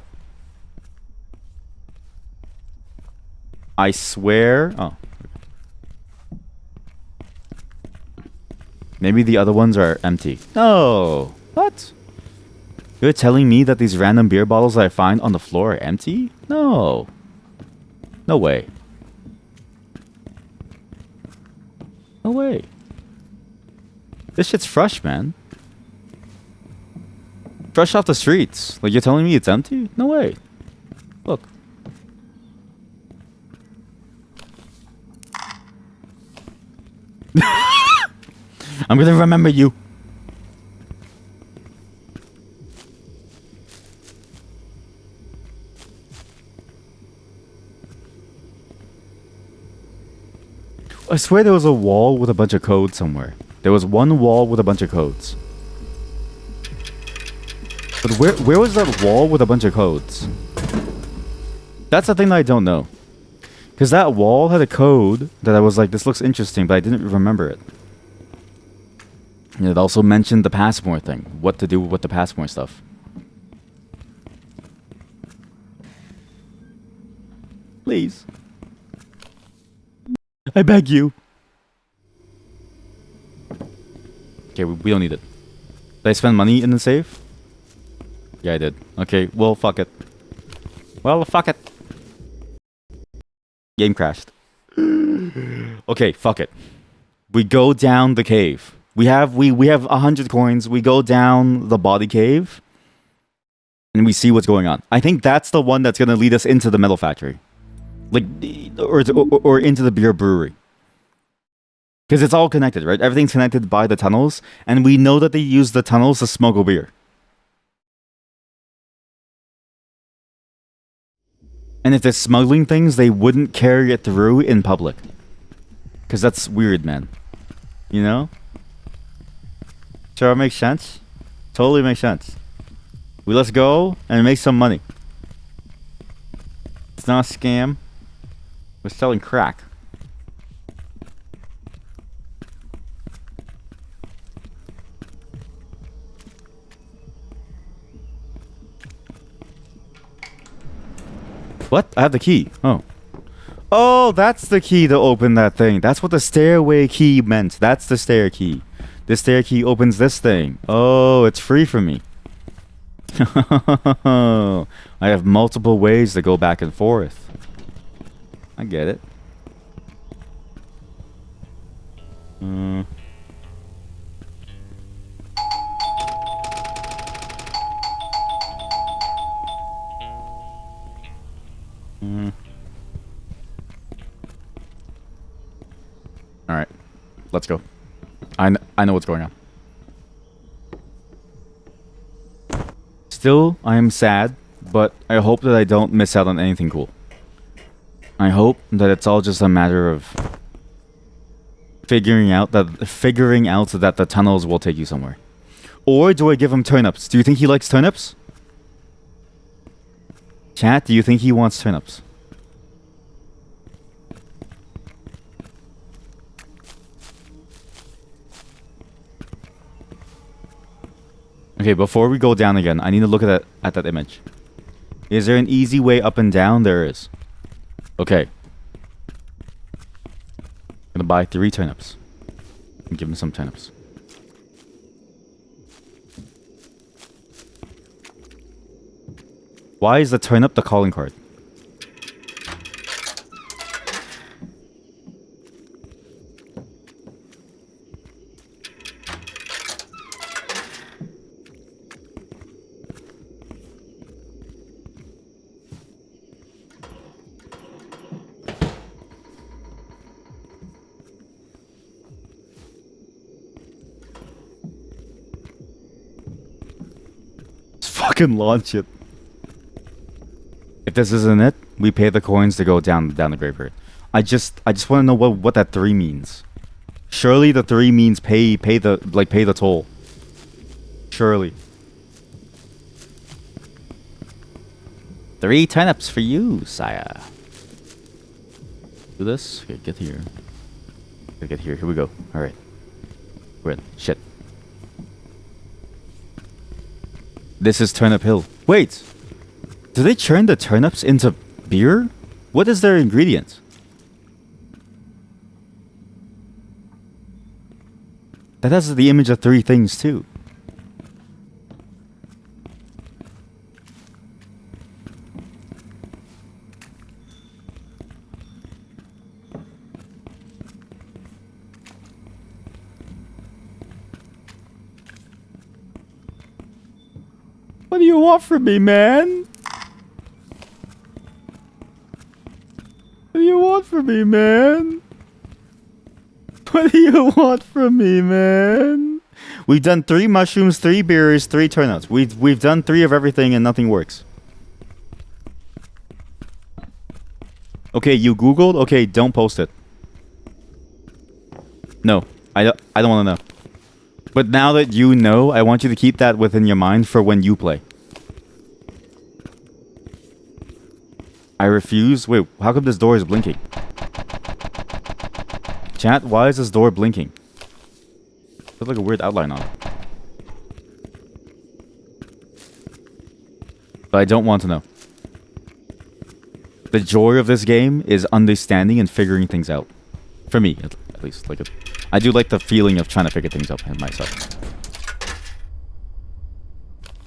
I swear. Oh. Maybe the other ones are empty. No. What? You're telling me that these random beer bottles that I find on the floor are empty? No. No way. No way. This shit's fresh, man. Fresh off the streets. Like, you're telling me it's empty? No way. Look. I'm gonna remember you. I swear there was a wall with a bunch of codes somewhere. There was one wall with a bunch of codes. But where was that wall with a bunch of codes? That's the thing that I don't know. Because that wall had a code that I was like, this looks interesting, but I didn't remember it. And it also mentioned the Passmore thing. What to do with the Passmore stuff. Please. I beg you. Okay, we don't need it. Did I spend money in the safe? Yeah, I did. Okay, well, fuck it. Well, fuck it. Game crashed. Okay, fuck it. We go down the cave. We have 100 coins. We go down the body cave. And we see what's going on. I think that's the one that's going to lead us into the metal factory. Like, or into the beer brewery. Because it's all connected, right? Everything's connected by the tunnels. And we know that they use the tunnels to smuggle beer. And if they're smuggling things, they wouldn't carry it through in public. Because that's weird, man. You know? Sure, it makes sense. Totally makes sense. Let's go and make some money. It's not a scam. We're selling crack. What? I have the key. Oh. Oh, that's the key to open that thing. That's what the stairway key meant. That's the stair key. The stair key opens this thing. Oh, it's free for me. I have multiple ways to go back and forth. I get it. All right, let's go. I know what's going on. Still, I am sad, but I hope that I don't miss out on anything cool. I hope that it's all just a matter of figuring out that the tunnels will take you somewhere. Or do I give him turnips? Do you think he likes turnips? Chat, do you think he wants turnips? Okay, before we go down again, I need to look at that image. Is there an easy way up and down? There is. Okay. I'm gonna buy 3 turnips. And give him some turnips. Why is the turnip the calling card? Fucking launch it. If this isn't it, we pay the coins to go down the graveyard. I just want to know what that 3 means. Surely the 3 means pay the toll. Surely. 3 turnips for you, sire. Do this. Okay, get here. Okay, get here. Here we go. All right. We're in. Shit. This is Turnip Hill. Wait! Do they turn the turnips into beer? What is their ingredient? That has the image of 3 things too. What do you want from me, man? What do you want from me, man? What do you want from me, man? We've done 3 mushrooms, 3 beers, 3 turnips. We've done 3 of everything and nothing works. Okay, you Googled? Okay, don't post it. No, I don't want to know. But now that you know, I want you to keep that within your mind for when you play. I refuse. Wait, how come this door is blinking? Chat, why is this door blinking? There's like a weird outline on it. But I don't want to know. The joy of this game is understanding and figuring things out. For me, at least. Like, I do like the feeling of trying to figure things out myself.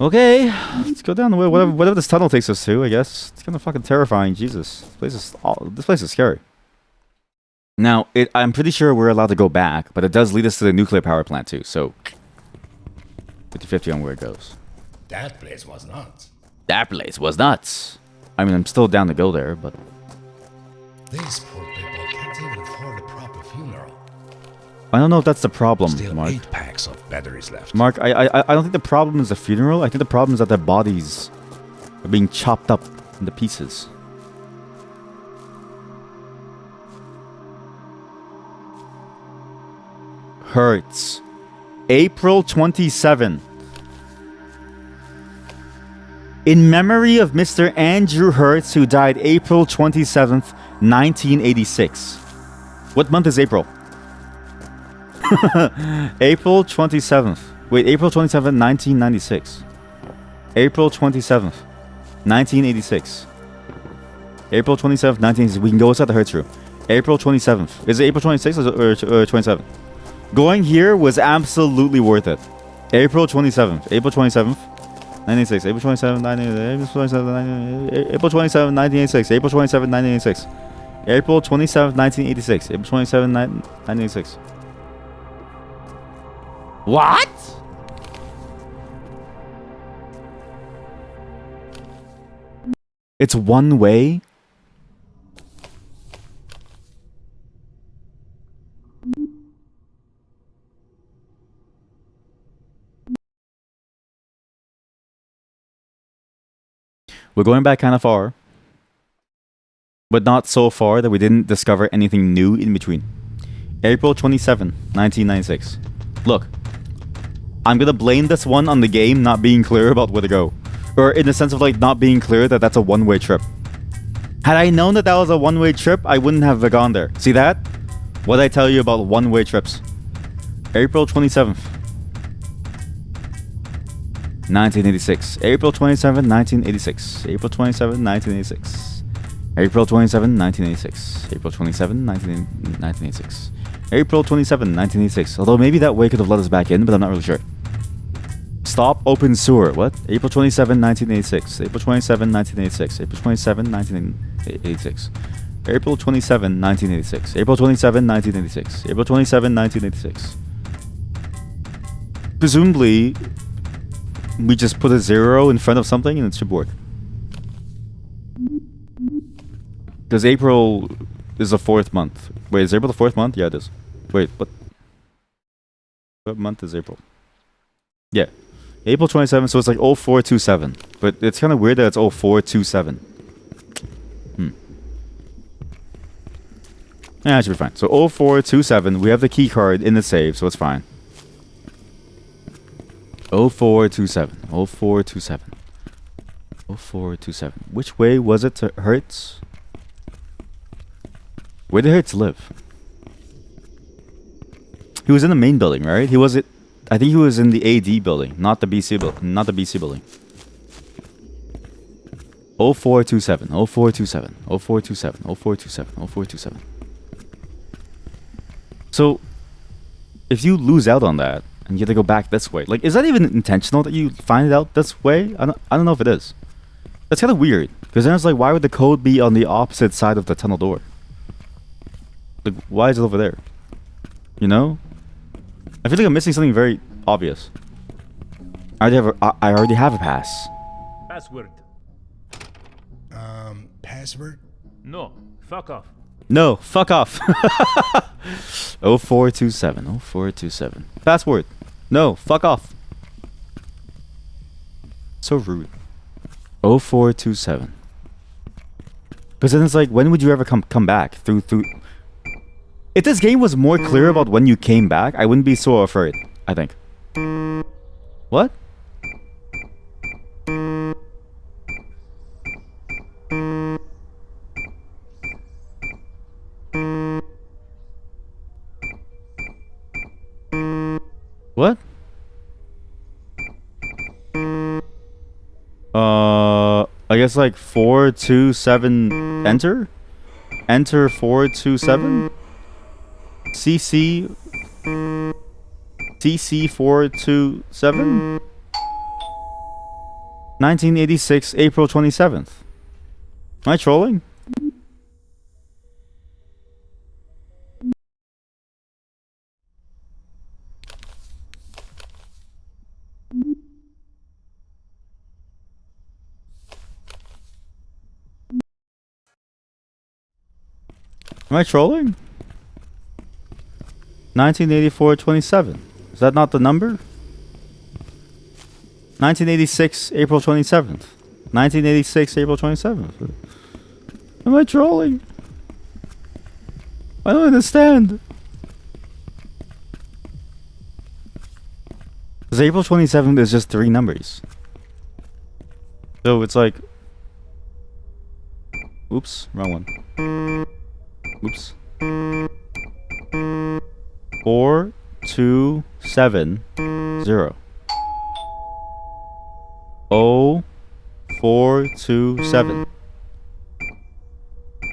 Okay, let's go down the way. Whatever this tunnel takes us to, I guess. It's kind of fucking terrifying. Jesus, this place is scary. Now, I'm pretty sure we're allowed to go back, but it does lead us to the nuclear power plant too. So, 50-50 on where it goes. That place was nuts. That place was nuts. I mean, I'm still down to go there, but These poor people can't even afford a proper funeral. I don't know if that's the problem, Still Mark. 8 packs of batteries left. Mark, I don't think the problem is the funeral. I think the problem is that their bodies are being chopped up into pieces. Hertz. April 27. In memory of Mr. Andrew Hertz, who died April 27th, 1986. What month is April? April 27th. Wait, April 27th, 1996. April 27th, 1986. April 27th, 1986. We can go inside the Hertz room. April 27th. Is it April 26th or 27th? Going here was absolutely worth it. April 27th. April 27th. 1986. April 27th, 1986. April 27th, 1986. April 27th, 1986. April 27th, 1986. April 27th, 1986. What? It's one way? We're going back kind of far, but not so far that we didn't discover anything new in between. April 27, 1996. Look, I'm gonna blame this one on the game not being clear about where to go. Or in the sense of like not being clear that that's a one-way trip. Had I known that that was a one-way trip, I wouldn't have gone there. See that? What I tell you about one-way trips. April 27th. 1986. April 27, 1986. April 27, 1986. April 27, 1986. April 27, 1986. April 27, 1986. Although maybe that way could have let us back in, but I'm not really sure. Stop open sewer. What? April 27, 1986. April 27, 1986. April 27, 1986. April 27, 1986. April 27, 1986. April 27, 1986. Presumably, we just put a 0 in front of something and it should work. Because April is the 4th month. Wait, is April the 4th month? Yeah, it is. Wait, what month is April? Yeah. April 27th, so it's like 0427. But it's kind of weird that it's 0427. Yeah, it should be fine. So 0427, we have the key card in the save, so it's fine. 0427. 0427. 0427. Which way was it to Hertz? Where did Hertz live? He was in the main building, right? He was it. I think he was in the AD building, not the BC building. Not the BC building. 0427. 0427. 0427. 0427. 0427. So, if you lose out on that and you have to go back this way, like, is that even intentional that you find it out this way? I don't know if it is. That's kind of weird, because then it's like, why would the code be on the opposite side of the tunnel door? Like, why is it over there? You know? I feel like I'm missing something very obvious. I already have a pass. Password. Password? No. Fuck off. No, fuck off. 0427. 0427. Password. No, fuck off. So rude. 0427. Because then it's like, when would you ever come back? Through... If this game was more clear about when you came back, I wouldn't be so afraid, I think. What? What? I guess like 427 enter? Enter 427? CC 427? 1986 April 27th. Am I trolling? Am I trolling? 1984-27. Is that not the number? 1986 April 27th. 1986 April 27th. Am I trolling? I don't understand. Because April 27th is just 3 numbers. So it's like... Oops, wrong one. Oops. 4, 2, 7, 0. 0, 4, 2, 7.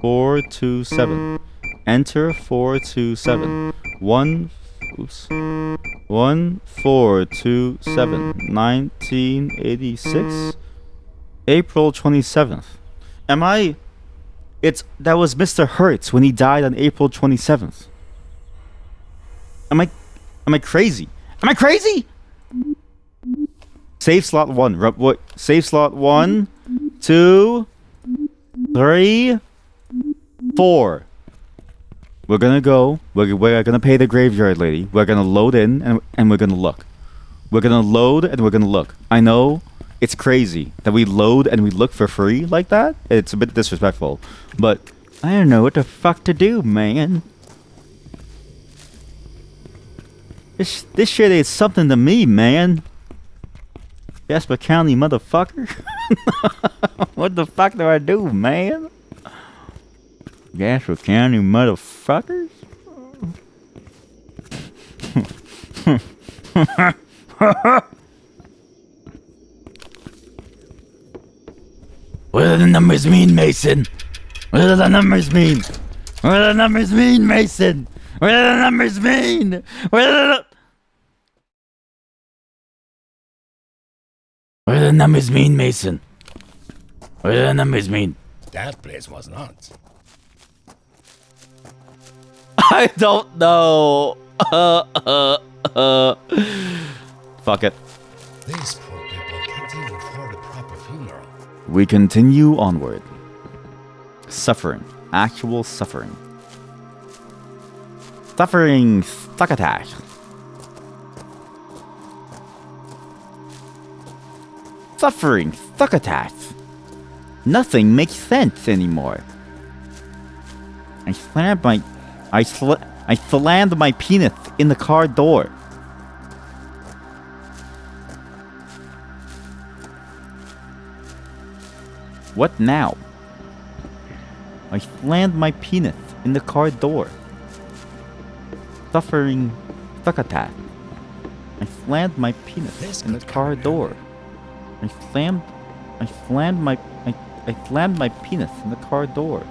427. Enter 427. 1427. 1986. April 27th. Am I? That was Mr. Hertz when he died on April 27th. Am I crazy? Am I crazy? Save slot 1. What? Save slot 1, 2, 3, 4. We're gonna go. We're gonna pay the graveyard lady. We're gonna load in and we're gonna look. We're gonna load and we're gonna look. I know it's crazy that we load and we look for free like that. It's a bit disrespectful, but I don't know what the fuck to do, man. This shit is something to me, man. Jasper County motherfucker. What the fuck do I do, man? Jasper County motherfuckers? What do the numbers mean, Mason? What do the numbers mean? What do the numbers mean, Mason? What do the numbers mean? What do the numbers mean, Mason? What do the numbers mean? That place was nuts. I don't know. Fuck it. These poor people can't even afford a proper funeral. We continue onward. Suffering. Actual suffering. Suffering. Succotash. Suffering. Succotash. Nothing makes sense anymore. I slammed my penis in the car door. What now? I slammed my penis in the car door. Suffering succotash. I slammed my penis in the car door. I slammed my penis in the car door.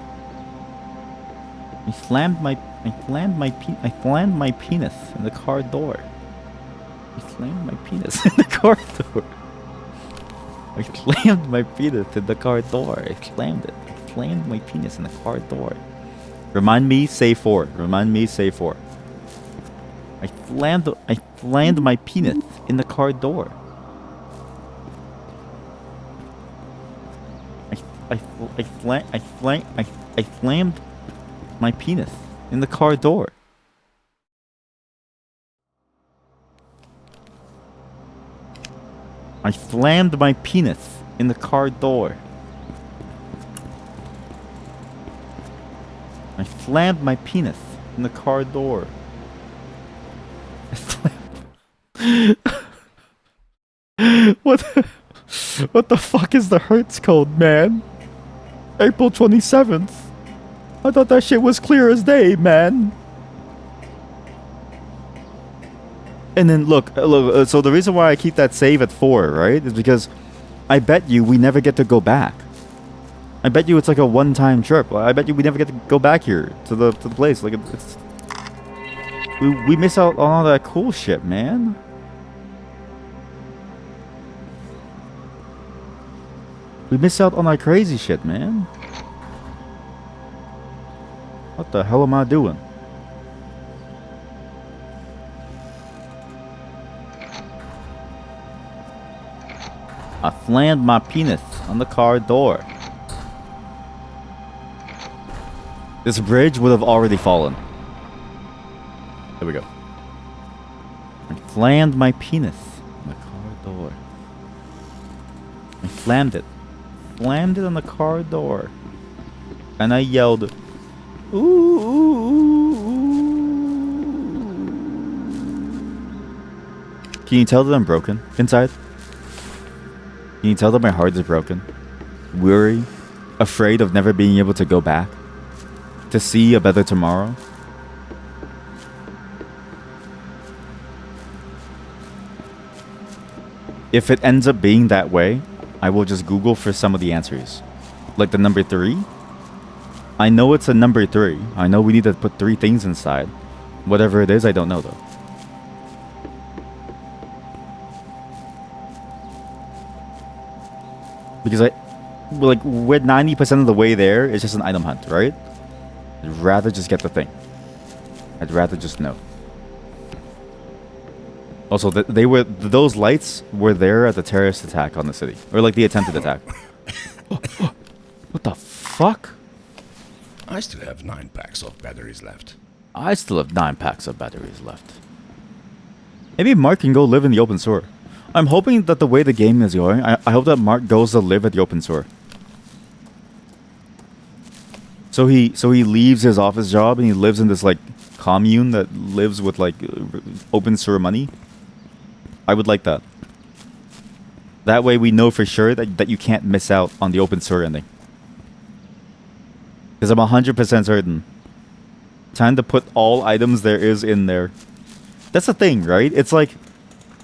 I slammed my penis in the car door. I slammed my penis in the car door. I slammed my penis in the car door. I slammed it. I slammed my penis in the car door. Remind me, say 4. Remind me, say 4. I slammed my penis in the car door. I slammed my penis in the car door. I slammed my penis in the car door. I slammed my penis in the car door. I slammed. What the fuck is the Hertz code, man? April 27th. I thought that shit was clear as day, man. And then look, so the reason why I keep that save at 4, right, is because I bet you we never get to go back. I bet you it's like a one-time trip. I bet you we never get to go back here to the place. Like it's we miss out on all that cool shit, man. We miss out on our crazy shit, man. What the hell am I doing? I slammed my penis on the car door. This bridge would have already fallen. There we go. I slammed my penis on the car door. I slammed it. Slammed it on the car door. And I yelled, ooh, ooh, ooh. Can you tell that I'm broken inside? Can you tell that my heart is broken? Weary? Afraid of never being able to go back? To see a better tomorrow? If it ends up being that way, I will just Google for some of the answers. Like the number 3? I know it's a number 3. I know we need to put 3 things inside. Whatever it is, I don't know though. Because we're 90% of the way there. It's just an item hunt, right? I'd rather just get the thing. I'd rather just know. Also, those lights were there at the terrorist attack on the city, or like the attempted attack. What the fuck? I still have 9 packs of batteries left. I still have 9 packs of batteries left. Maybe Mark can go live in the open sewer. I'm hoping that the way the game is going, I hope that Mark goes to live at the open sewer. So he leaves his office job and he lives in this like commune that lives with like open sewer money. I would like that. That way we know for sure that you can't miss out on the open sewer ending. Because I'm 100% certain. Time to put all items there is in there. That's the thing, right? It's like,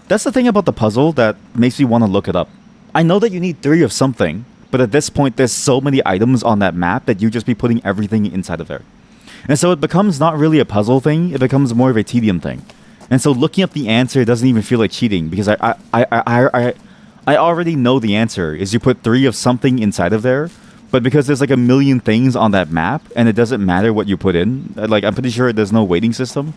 that's the thing about the puzzle that makes me want to look it up. I know that you need 3 of something, but at this point there's so many items on that map that you just be putting everything inside of there. And so it becomes not really a puzzle thing, it becomes more of a tedium thing. And so looking up the answer doesn't even feel like cheating, because I already know the answer is you put 3 of something inside of there, but because there's like a million things on that map and it doesn't matter what you put in, like I'm pretty sure there's no weighting system.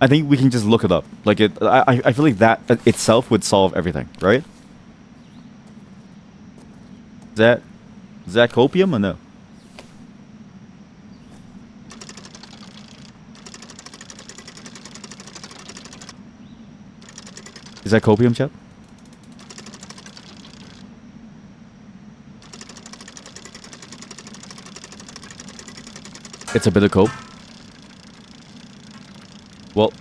I think we can just look it up. Like I feel like that itself would solve everything, right? Is that copium or no? Is that copium, chat? It's a bit of cope. Well,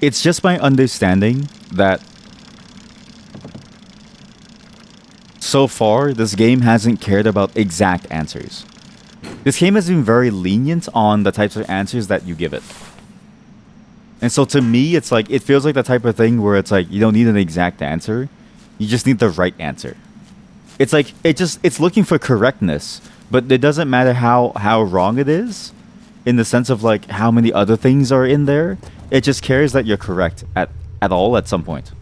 it's just my understanding that so far this game hasn't cared about exact answers. This game has been very lenient on the types of answers that you give it. And so to me, it's like, it feels like the type of thing where it's like, you don't need an exact answer. You just need the right answer. It's like, it's looking for correctness, but it doesn't matter how wrong it is in the sense of like how many other things are in there. It just cares that you're correct at all at some point.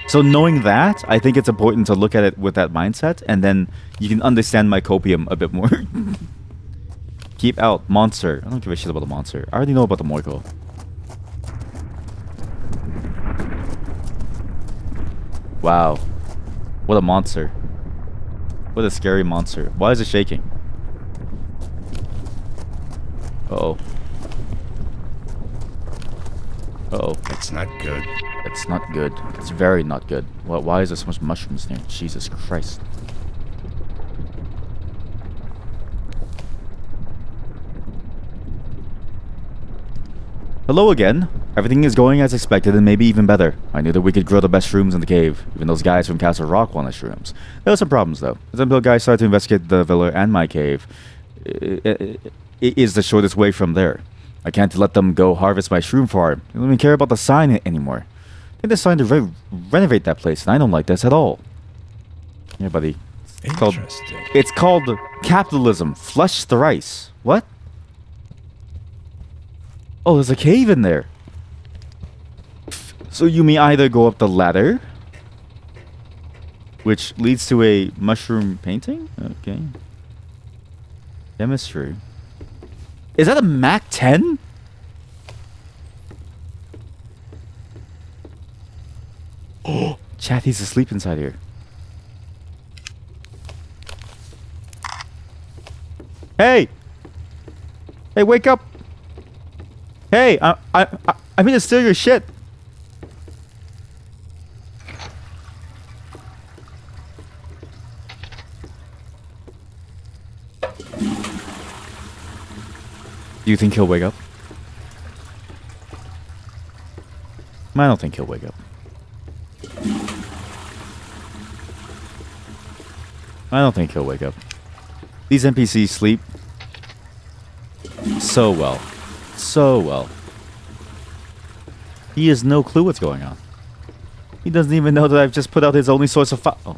So knowing that, I think it's important to look at it with that mindset, and then you can understand my copium a bit more. Keep out. Monster. I don't give a shit about the monster. I already know about the Moiko. Wow. What a monster. What a scary monster. Why is it shaking? Uh-oh. Uh-oh. That's not good. It's not good. It's very not good. Why is there so much mushrooms there? Jesus Christ. Hello again. Everything is going as expected and maybe even better. I knew that we could grow the best shrooms in the cave. Even those guys from Castle Rock wanted shrooms. There were some problems though. Until guys started to investigate the villa and my cave. It is the shortest way from there. I can't let them go harvest my shroom farm. They don't even care about the sign anymore. They decided to renovate that place, and I don't like this at all. Yeah, buddy. It's called capitalism. Flush the rice. What? Oh, there's a cave in there. So you may either go up the ladder, which leads to a mushroom painting? Okay. Chemistry. Is that a Mac 10? Oh, chat, he's asleep inside here. Hey! Hey, wake up! Hey, I'm gonna steal your shit. Do you think he'll wake up? I don't think he'll wake up. I don't think he'll wake up. These NPCs sleep so well. So well. He has no clue what's going on. He doesn't even know that I've just put out his only source of oh.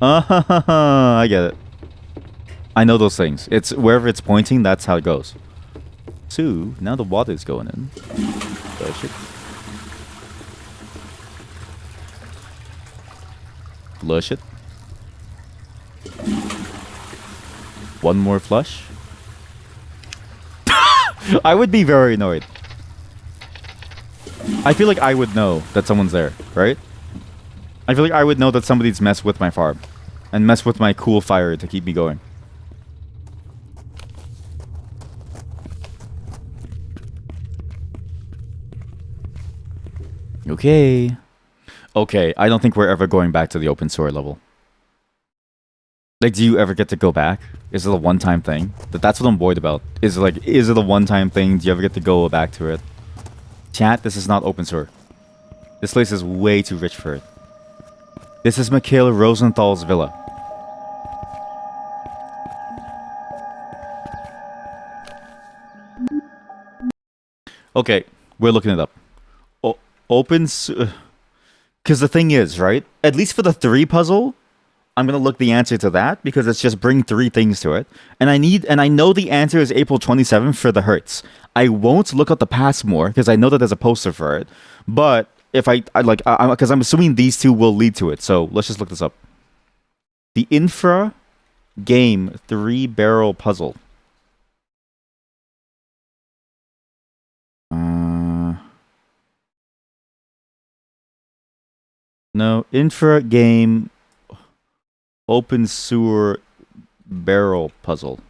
I get it. I know those things. It's wherever it's pointing, that's how it goes. So, now the water's going in. Flush it. Flush it. One more flush. I would be very annoyed. I feel like I would know that someone's there, right? I feel like I would know that somebody's messed with my farm. And messed with my cool fire to keep me going. Okay. Okay, I don't think we're ever going back to the open sewer level. Like, do you ever get to go back? Is it a one-time thing? That's what I'm worried about. Is it a one-time thing? Do you ever get to go back to it? Chat, this is not open sewer. This place is way too rich for it. This is Mikhail Rosenthal's villa. Okay, we're looking it up. Open sewer... Because the thing is, right? At least for the 3 puzzle... I'm gonna look the answer to that because it's just bring 3 things to it, and I know the answer is April 27th for the Hertz. I won't look up the Passmore because I know that there's a poster for it, but if because I'm assuming these 2 will lead to it. So let's just look this up. The INFRA game 3-barrel puzzle. No, INFRA game. Open sewer barrel puzzle.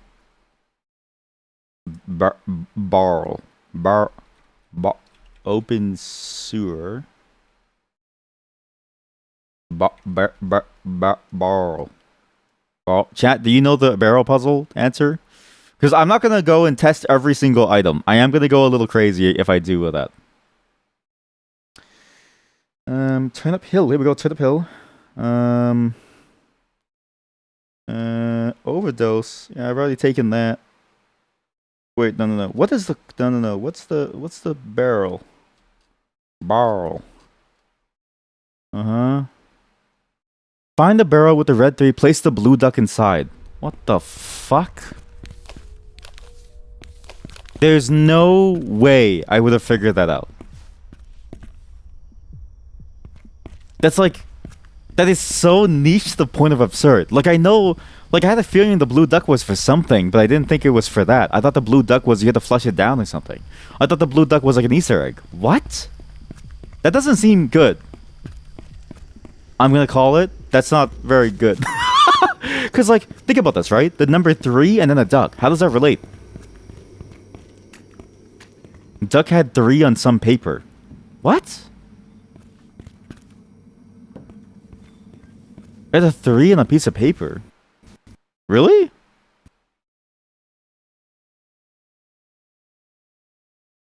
Open sewer barrel. Chat, do you know the barrel puzzle answer? Because I'm not gonna go and test every single item. I am gonna go a little crazy if I do with that. Turn up hill. Here we go. Turn up hill. Overdose. Yeah, I've already taken that. Wait, no. What is the... No. What's the barrel? Barrel. Find the barrel with the red 3. Place the blue duck inside. What the fuck? There's no way I would have figured that out. That's like... That is so niche to the point of absurd. Like, I know... Like, I had a feeling the blue duck was for something, but I didn't think it was for that. I thought the blue duck was you had to flush it down or something. I thought the blue duck was like an Easter egg. What? That doesn't seem good. I'm gonna call it. That's not very good. Because, like, think about this, right? The number 3 and then a duck. How does that relate? Duck had 3 on some paper. What? There's a 3 on a piece of paper. Really?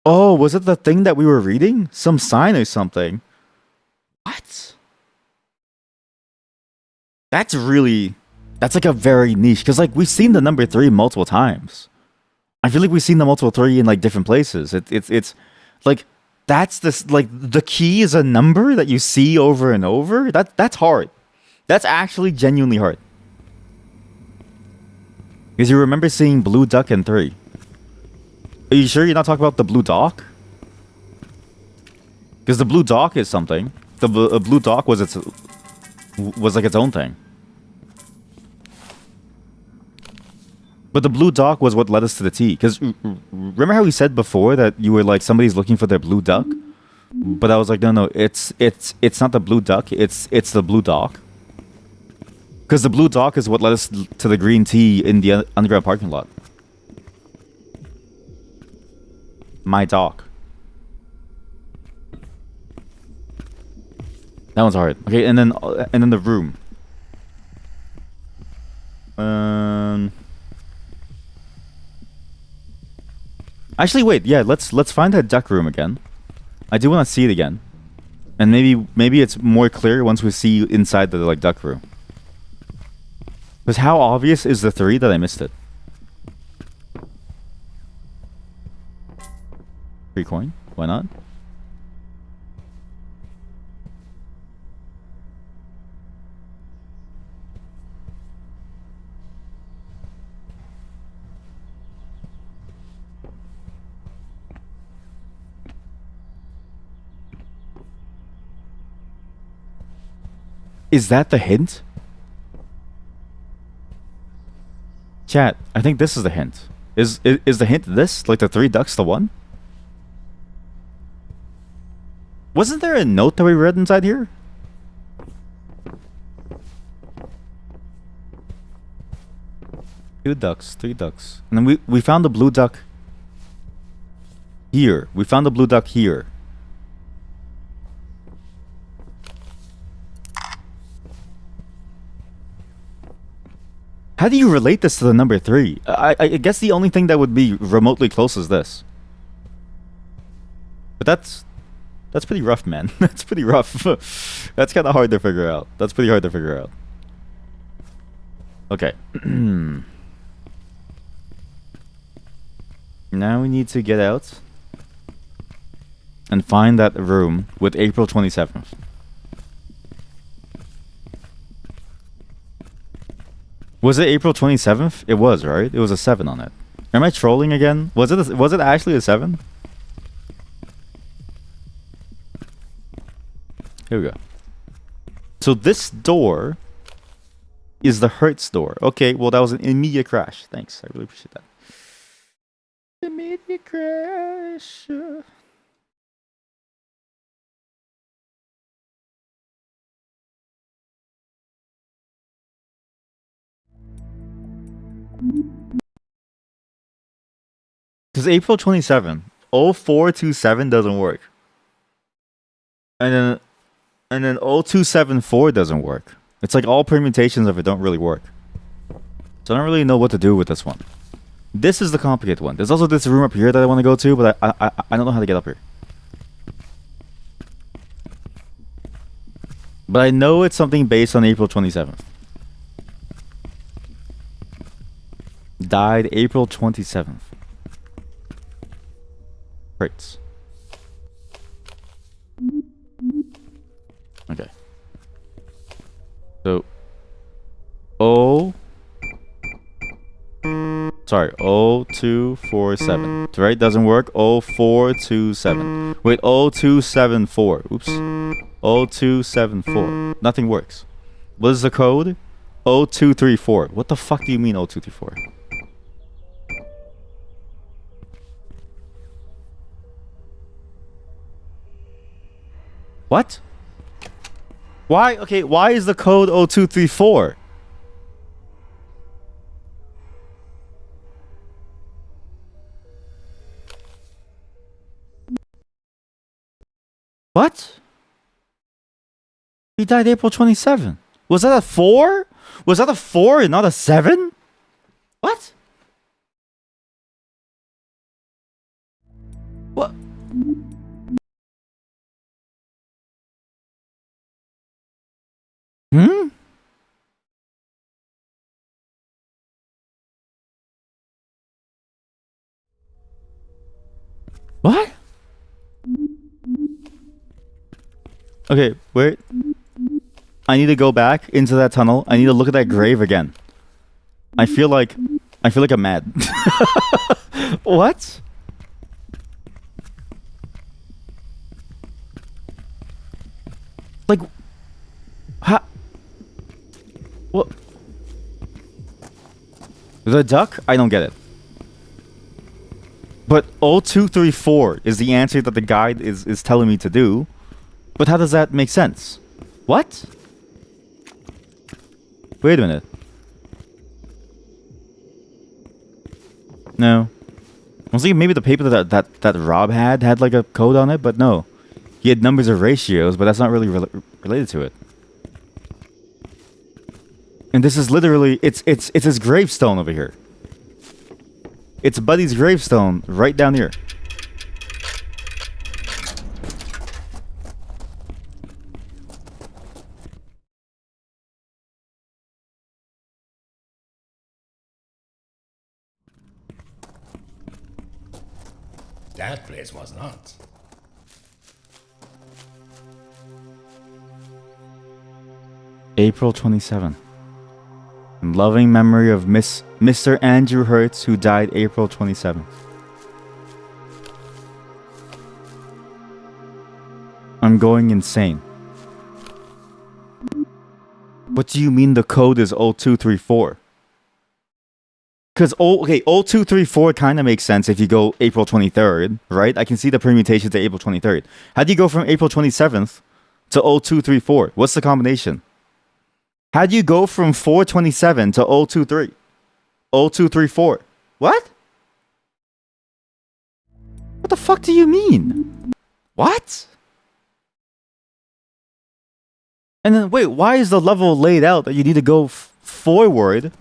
Oh, was it the thing that we were reading? Some sign or something? What? That's like a very niche. Because, like, we've seen the number 3 multiple times. I feel like we've seen the multiple 3 in, like, different places. It's like, that's this, like, the key is a number that you see over and over? That's hard. That's actually genuinely hard. Because you remember seeing blue duck and 3. Are you sure you're not talking about the blue dock? Because the blue dock is something. The blue dock was like its own thing. But the blue dock was what led us to the T. Because remember how we said before that you were like somebody's looking for their blue duck? But I was like, no, it's not the blue duck. It's the blue dock. Because the blue dock is what led us to the green tea in the underground parking lot. My dock. That one's hard. Okay, and then the room. Actually, wait. Yeah, let's find that duck room again. I do want to see it again, and maybe it's more clear once we see inside the like duck room. Because how obvious is the 3 that I missed it? 3 coin? Why not? Is that the hint? Chat, I think this is the hint. Is the hint this? Like the 3 ducks the one? Wasn't there a note that we read inside here? Two ducks, 3 ducks. And then we found the blue duck here. We found the blue duck here. How do you relate this to the number 3? I guess the only thing that would be remotely close is this. But that's pretty rough, man. That's pretty rough. That's kind of hard to figure out. That's pretty hard to figure out. Okay. Now we need to get out and find that room with April 27th. Was it April 27th? It was, right? It was a 7 on it. Am I trolling again? Was it actually a 7? Here we go. So this door is the Hertz door. Okay, well that was an immediate crash. Thanks, I really appreciate that. Immediate crash. Because April 27th, 0427 doesn't work. And then 0274 doesn't work. It's like all permutations of it don't really work. So I don't really know what to do with this one. This is the complicated one. There's also this room up here that I want to go to, but I don't know how to get up here. But I know it's something based on April 27th. Died April 27th. Hurts. Okay. So, sorry, 0247. Right? Doesn't work. 0427. Wait, 0274. Oops. 0274. Nothing works. What is the code? 0234. What the fuck do you mean 0234? What? Why? Okay, why is the code 0234? What? He died April 27th. Was that a 4? Was that a 4 and not a 7? What? What? Hmm? What? Okay, wait. I need to go back into that tunnel. I need to look at that grave again. I feel like I'm mad. What? Like, how? What? The duck? I don't get it. But 0234 is the answer that the guide is telling me to do. But how does that make sense? What? Wait a minute. No. I was thinking maybe the paper that Rob had like a code on it, but no. He had numbers or ratios, but that's not really related to it. And this is literally it's his gravestone over here. It's Buddy's gravestone right down here. That place was not. April 27th. In loving memory of Mr. Andrew Hertz, who died April 27th. I'm going insane. What do you mean the code is 0234? Because, okay, 0234 kind of makes sense if you go April 23rd, right? I can see the permutation to April 23rd. How do you go from April 27th to 0234? What's the combination? How do you go from 427 to 023? 0234? What? What the fuck do you mean? What? And then, wait, why is the level laid out that you need to go forward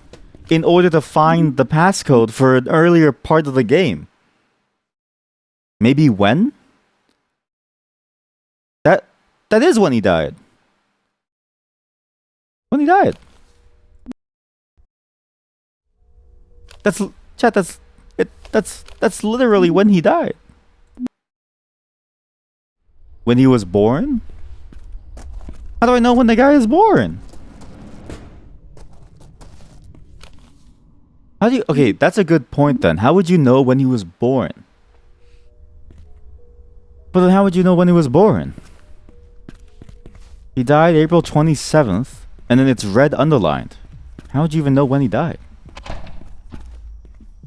in order to find the passcode for an earlier part of the game? Maybe when? That is when he died. When he died. That's chat. That's literally when he died. When he was born? How do I know when the guy is born? How do you... Okay, that's a good point then. How would you know when he was born? But then how would you know when he was born? He died April 27th, and then it's red underlined. How would you even know when he died?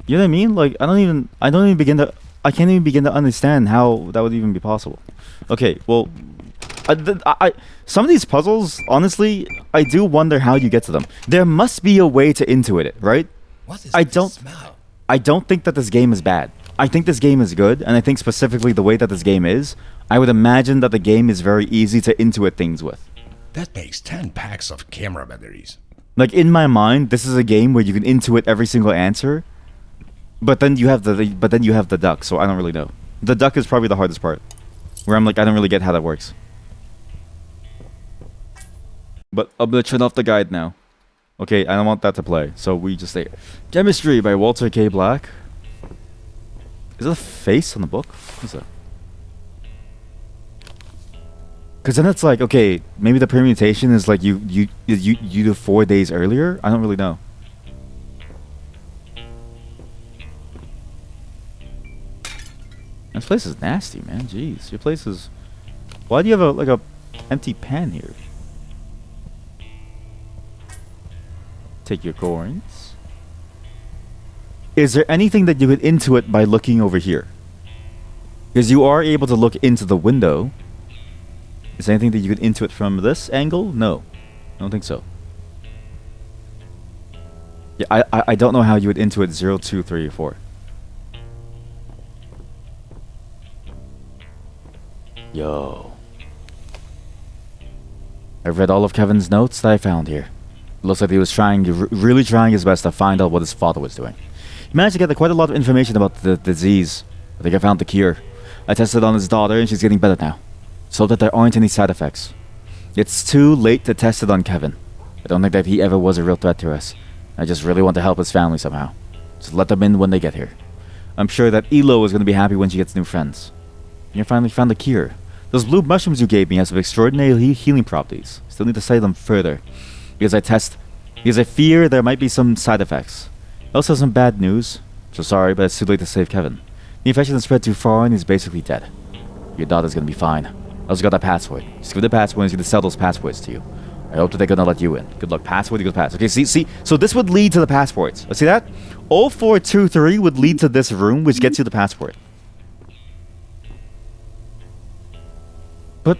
You know what I mean? Like, I can't even begin to understand how that would even be possible. Okay, well, some of these puzzles, honestly, I do wonder how you get to them. There must be a way to intuit it, right? What is this smell? I don't think that this game is bad. I think this game is good, and I think specifically the way that this game is, I would imagine that the game is very easy to intuit things with. That makes 10 packs of camera batteries. Like, in my mind, this is a game where you can intuit every single answer, but then you have the duck, so I don't really know. The duck is probably the hardest part, where I'm like, I don't really get how that works. But I'm gonna turn off the guide now. Okay, I don't want that to play, so we just stay. Chemistry by Walter K. Black. Is that a face on the book? What is that? Because then it's like, okay, maybe the permutation is like you do 4 days earlier? I don't really know. This place is nasty, man. Jeez, your place is... Why do you have a empty pan here? Take your coins. Is there anything that you could intuit by looking over here? Because you are able to look into the window. Is there anything that you could intuit from this angle? No. I don't think so. Yeah, I don't know how you would intuit 0, 2, 3, or 4. Yo. I've read all of Kevin's notes that I found here. It looks like he was really trying his best to find out what his father was doing. He managed to get quite a lot of information about the disease. I think I found the cure. I tested on his daughter and she's getting better now. So that there aren't any side effects. It's too late to test it on Kevin. I don't think that he ever was a real threat to us. I just really want to help his family somehow. Just let them in when they get here. I'm sure that Elo is going to be happy when she gets new friends. You finally found the cure. Those blue mushrooms you gave me have some extraordinary healing properties. Still need to study them further. Because I fear there might be some side effects. I also have some bad news. So sorry, but it's too late to save Kevin. The infection has spread too far and he's basically dead. Your daughter's gonna be fine. I also got that password. Just give me the password and he's gonna sell those passwords to you. I hope that they're gonna let you in. Good luck. Password equals pass. Okay, see? So this would lead to the passports. See that? 0423 would lead to this room, which gets you the passport. But...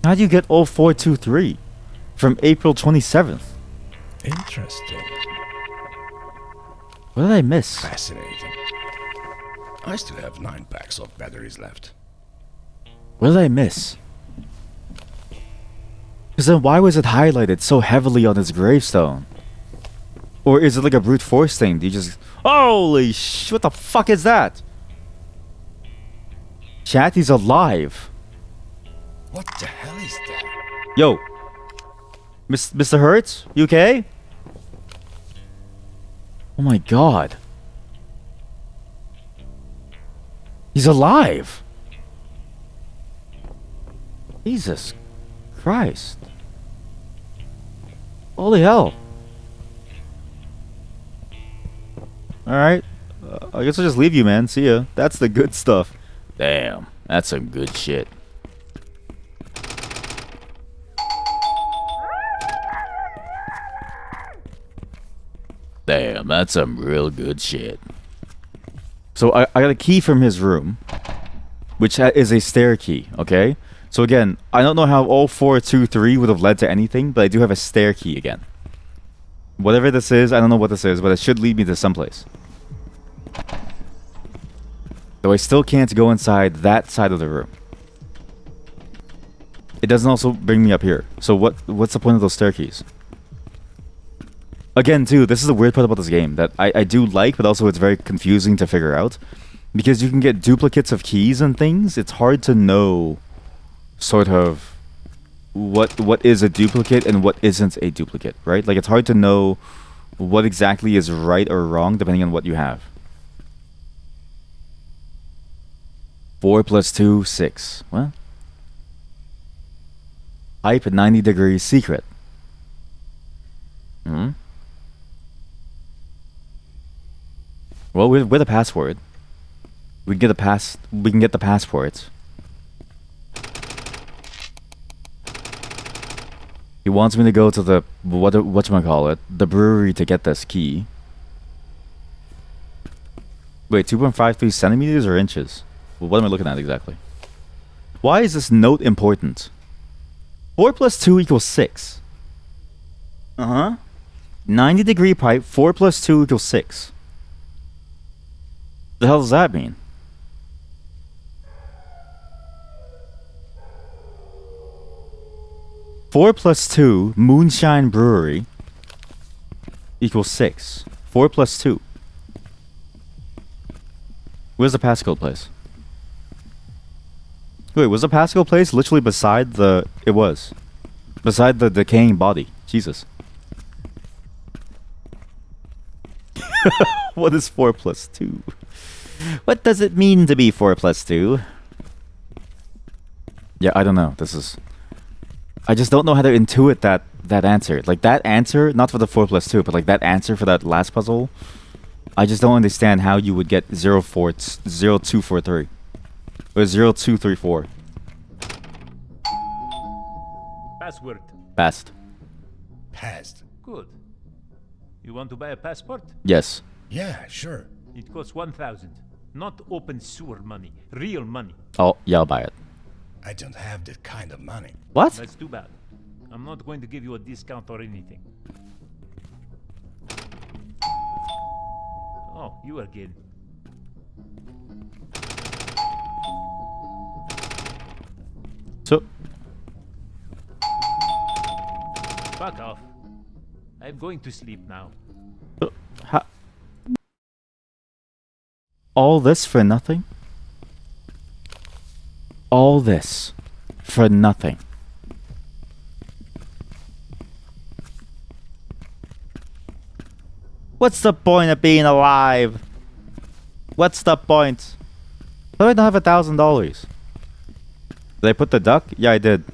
how do you get 0423 from April 27th? Interesting. What did I miss? Fascinating. I still have 9 packs of batteries left. What did I miss? Because then why was it highlighted so heavily on his gravestone? Or is it like a brute force thing? Do you just... Holy sh... What the fuck is that? Chat, he's alive. What the hell is that? Yo. Mr. Hertz? You okay? Oh my god. He's alive. Jesus Christ. Holy hell. Alright. I guess I'll just leave you, man. See ya. That's the good stuff. Damn. That's some good shit. Damn, that's some real good shit. So I got a key from his room, which is a stair key, okay? So again, I don't know how 0423 would have led to anything, but I do have a stair key again. Whatever this is, I don't know what this is, but it should lead me to someplace. Though I still can't go inside that side of the room. It doesn't also bring me up here. So what's the point of those stair keys? Again, too, this is the weird part about this game that I do like, but also it's very confusing to figure out. Because you can get duplicates of keys and things, it's hard to know sort of what is a duplicate and what isn't a duplicate, right? Like, it's hard to know what exactly is right or wrong depending on what you have. 4 plus 2, 6. Well, hype at 90 degrees secret. Hmm. Well, with a password, we can get We can get the passport. He wants me to go to the whatchamacallit, the brewery to get this key. Wait, 2.53 centimeters or inches? Well, what am I looking at exactly? Why is this note important? 4 plus 2 equals 6. 90 degree pipe, 4 plus 2 equals 6. The hell does that mean? Four plus 2, Moonshine Brewery, equals 6. 4 plus 2. Where's the Pascal place? Wait, was the Pascal place literally beside the... It was. Beside the decaying body. Jesus. What is 4 plus 2? What does it mean to be 4 plus 2? Yeah, I don't know. This is... I just don't know how to intuit that answer. Like, that answer, not for the 4 plus 2, but like that answer for that last puzzle, I just don't understand how you would get 0243. Or 0234. Password. Passed. Passed. Good. You want to buy a passport? Yes. Yeah, sure. It costs 1,000. Not open sewer money. Real money. Oh, yeah, I'll buy it. I don't have that kind of money. What? That's too bad. I'm not going to give you a discount or anything. Oh, you again. So... Fuck off. I'm going to sleep now. All this for nothing? All this for nothing. What's the point of being alive? What's the point? How do I not have $1,000? Did I put the duck? Yeah, I did.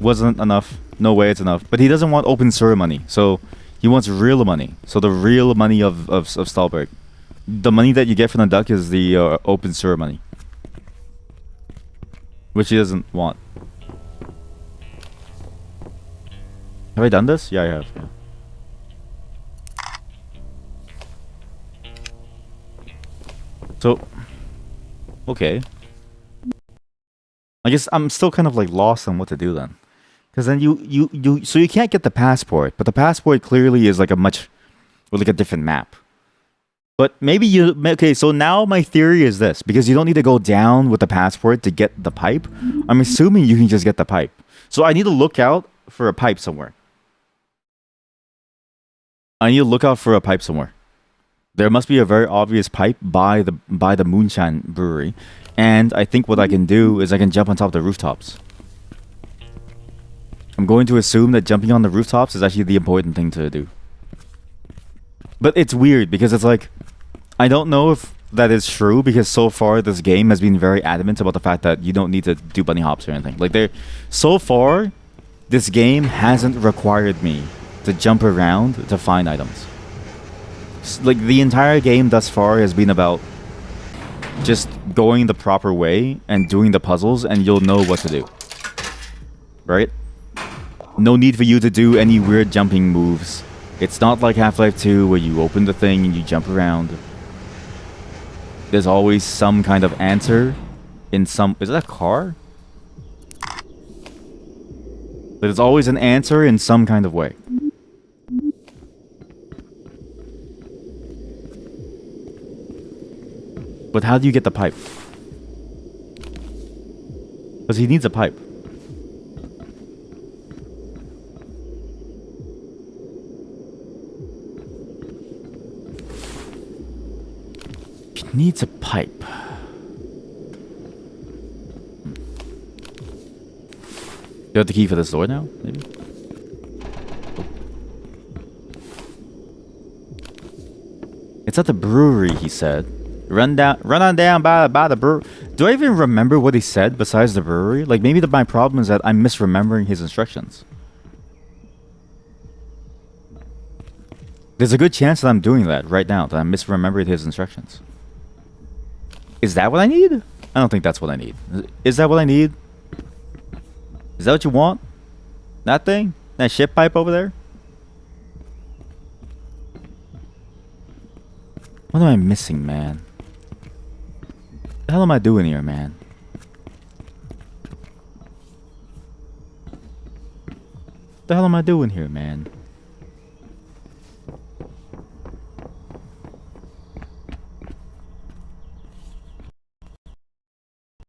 Wasn't enough. No way it's enough. But he doesn't want open sewer money. So he wants real money. So the real money of Stahlberg. The money that you get from the duck is the open sewer money. Which he doesn't want. Have I done this? Yeah, I have. Yeah. So, okay. I guess I'm still kind of like lost on what to do then. Because then so you can't get the passport, but the passport clearly is like a different map. But maybe okay, so now my theory is this, because you don't need to go down with the passport to get the pipe. I'm assuming you can just get the pipe. So I need to look out for a pipe somewhere. There must be a very obvious pipe by the Moonshine Brewery. And I think what I can do is I can jump on top of the rooftops. I'm going to assume that jumping on the rooftops is actually the important thing to do. But it's weird because it's like, I don't know if that is true because so far this game has been very adamant about the fact that you don't need to do bunny hops or anything. Like so far, this game hasn't required me to jump around to find items. Like the entire game thus far has been about just going the proper way and doing the puzzles, and you'll know what to do. Right? No need for you to do any weird jumping moves. It's not like Half-Life 2 where you open the thing and you jump around. There's always some kind of answer in some... Is that a car? There's always an answer in some kind of way. But how do you get the pipe? Because he needs a pipe. He needs a pipe. You have the key for this door now, maybe? Oh. It's at the brewery, he said. Run on down by the brewery. Do I even remember what he said besides the brewery? Like, maybe my problem is that I'm misremembering his instructions. There's a good chance that I'm doing that right now, that I'm misremembering his instructions. Is that what I need? I don't think that's what I need. Is that what I need? Is that what you want? That thing? That shit pipe over there? What am I missing, man? What the hell am I doing here, man? What the hell am I doing here, man?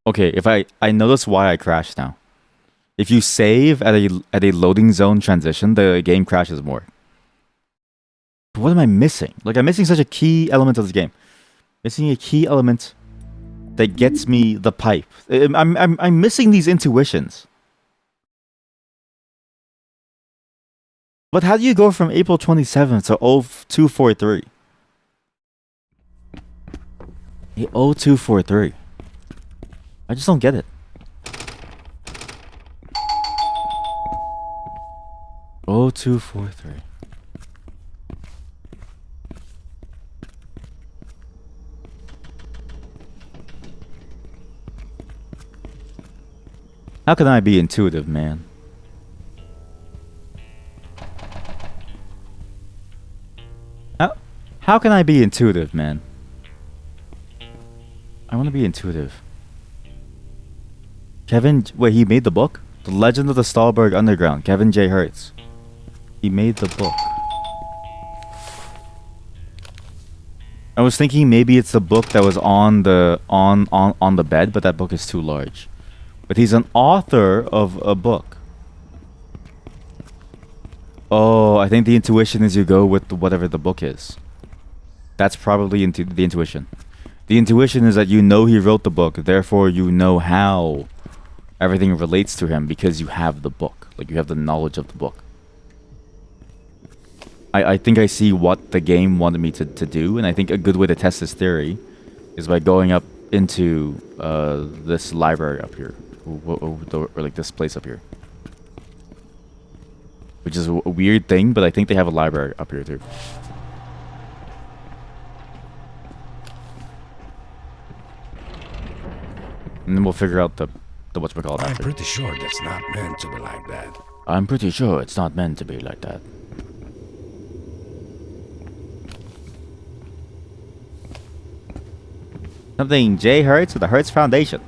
Okay, if I notice why I crashed now. If you save at a loading zone transition, the game crashes more. What am I missing? Like, I'm missing such a key element of this game. Missing a key element that gets me the pipe. I'm missing these intuitions. But how do you go from April 27th to 0243? 0243. I just don't get it. 0243. How can I be intuitive, man? How can I be intuitive, man? I want to be intuitive. Kevin, wait, he made the book? The Legend of the Stahlberg Underground. Kevin J. Hertz. He made the book. I was thinking maybe it's the book that was on the bed, but that book is too large. But he's an author of a book. Oh, I think the intuition is you go with whatever the book is. That's probably the intuition. The intuition is that you know he wrote the book, therefore you know how everything relates to him because you have the book. Like, you have the knowledge of the book. I think I see what the game wanted me to do, and I think a good way to test this theory is by going up into this library up here. Or like this place up here. Which is a weird thing, but I think they have a library up here too. And then we'll figure out the whatchamacallit I'm after. pretty sure that's not meant to be like that. I'm pretty sure it's not meant to be like that. Something J. Hertz with the Hertz Foundation.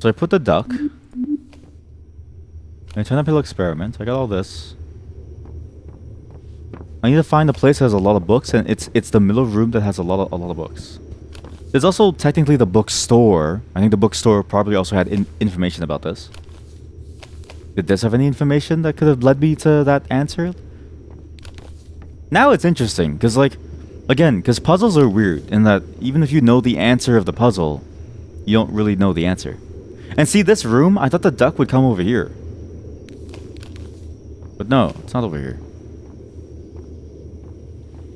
So I put the duck. I turn up a little experiment. I got all this. I need to find a place that has a lot of books, and it's the middle room that has a lot of books. There's also technically the bookstore. I think the bookstore probably also had information about this. Did this have any information that could have led me to that answer? Now it's interesting, because like, again, because puzzles are weird in that even if you know the answer of the puzzle, you don't really know the answer. And see, this room, I thought the duck would come over here. But no, it's not over here.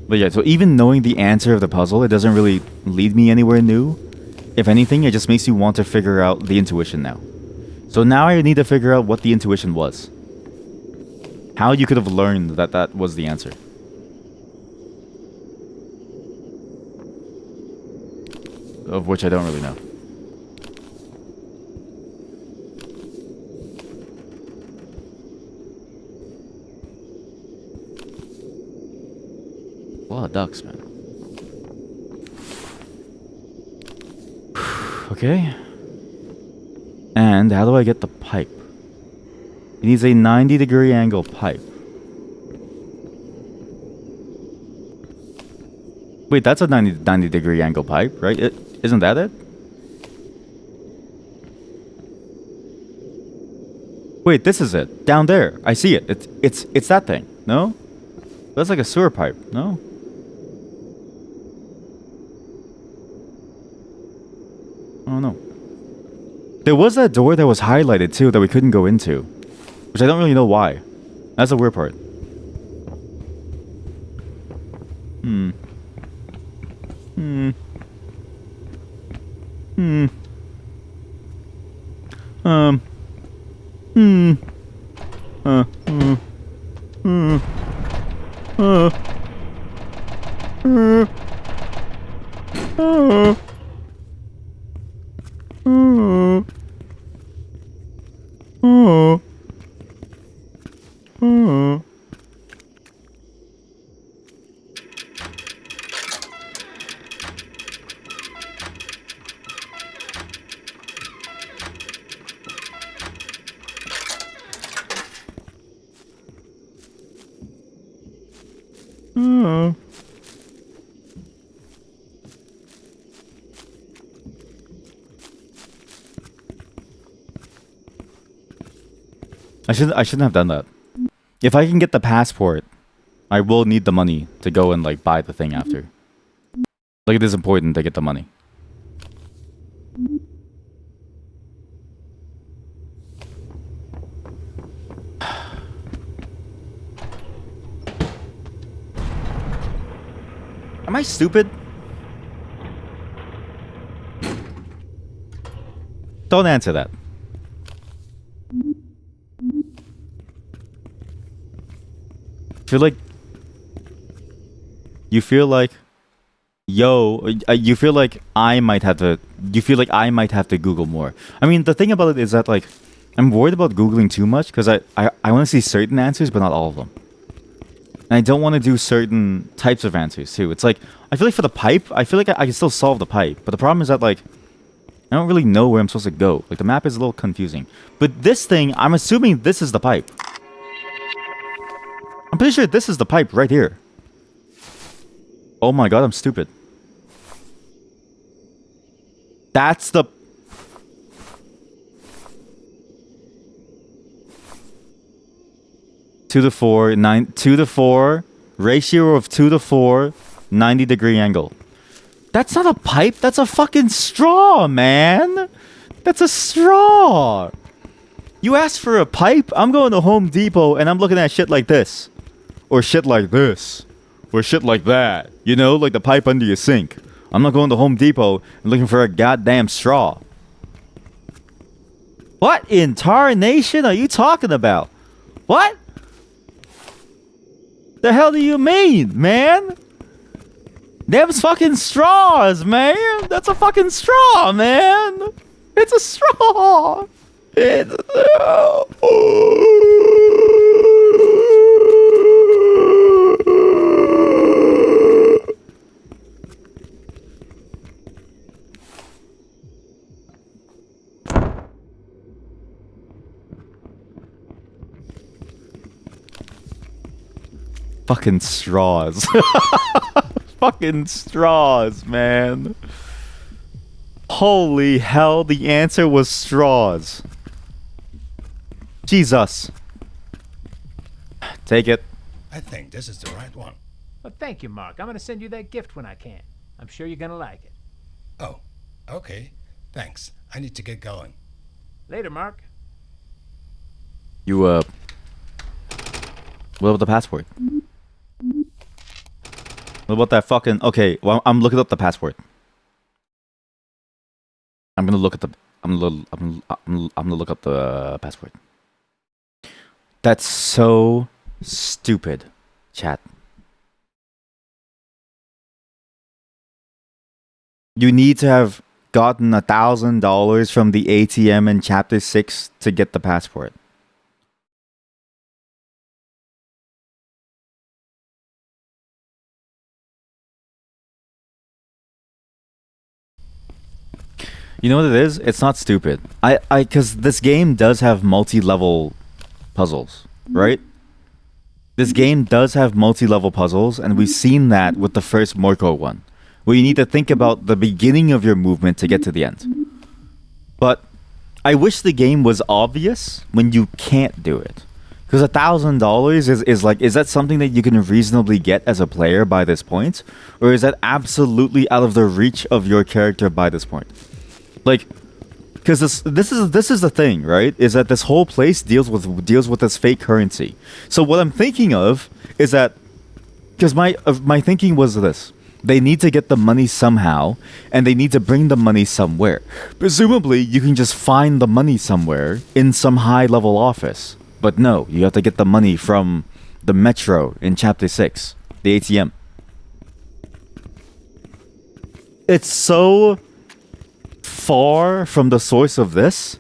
But yeah, so even knowing the answer of the puzzle, it doesn't really lead me anywhere new. If anything, it just makes me want to figure out the intuition now. So now I need to figure out what the intuition was. How you could have learned that that was the answer. Of which I don't really know. A lot of ducks, man. Okay. And how do I get the pipe? It needs a 90-degree angle pipe. Wait, that's a 90-degree angle pipe, right? Isn't that it? Wait, this is it. Down there. I see it. It's that thing. No? That's like a sewer pipe. No? Oh no. There was that door that was highlighted too that we couldn't go into. Which I don't really know why. That's the weird part. Hmm. Hmm. Hmm. Hmm. Hmm. Hmm. Hmm. I shouldn't have done that. If I can get the passport, I will need the money to go and like buy the thing after. Like it is important to get the money. Am I stupid? Don't answer that. You feel like you feel like I might have to Google more. I mean, the thing about it is that like I'm worried about Googling too much because I want to see certain answers but not all of them. And I don't want to do certain types of answers too. It's like I feel like for the pipe, I feel like I can still solve the pipe, but the problem is that like I don't really know where I'm supposed to go. Like the map is a little confusing. But this thing, I'm assuming this is the pipe. I'm pretty sure this is the pipe right here. Oh my god, I'm stupid. That's the... Two to four, ratio of 2 to 4, 90-degree angle. That's not a pipe, that's a fucking straw, man. That's a straw. You asked for a pipe? I'm going to Home Depot and I'm looking at shit like this. Or shit like this. Or shit like that. You know, like the pipe under your sink. I'm not going to Home Depot and looking for a goddamn straw. What in tarnation are you talking about? What? The hell do you mean, man? Them's fucking straws, man. That's a fucking straw, man. It's a straw. It's a straw. Fucking straws. Fucking straws, man. Holy hell, the answer was straws. Jesus. Take it. I think this is the right one. Well, thank you, Mark. I'm going to send you that gift when I can. I'm sure you're going to like it. Oh, okay. Thanks. I need to get going. Later, Mark. You, what about the passport? What about that fucking... Okay, well, I'm looking up the passport. I'm gonna look at the... I'm gonna look up the passport. That's so stupid, chat. You need to have gotten $1,000 from the ATM in Chapter 6 to get the passport. You know what it is? It's not stupid. Because this game does have multi-level puzzles, right? This game does have multi-level puzzles, and we've seen that with the first Morco one, where you need to think about the beginning of your movement to get to the end. But I wish the game was obvious when you can't do it. Because $1,000 is like, is that something that you can reasonably get as a player by this point? Or is that absolutely out of the reach of your character by this point? Like, because this is the thing, right? Is that this whole place deals with this fake currency. So what I'm thinking of is that, because my thinking was this: they need to get the money somehow, and they need to bring the money somewhere. Presumably, you can just find the money somewhere in some high-level office. But no, you have to get the money from the Metro in Chapter 6, the ATM. It's so far from the source of this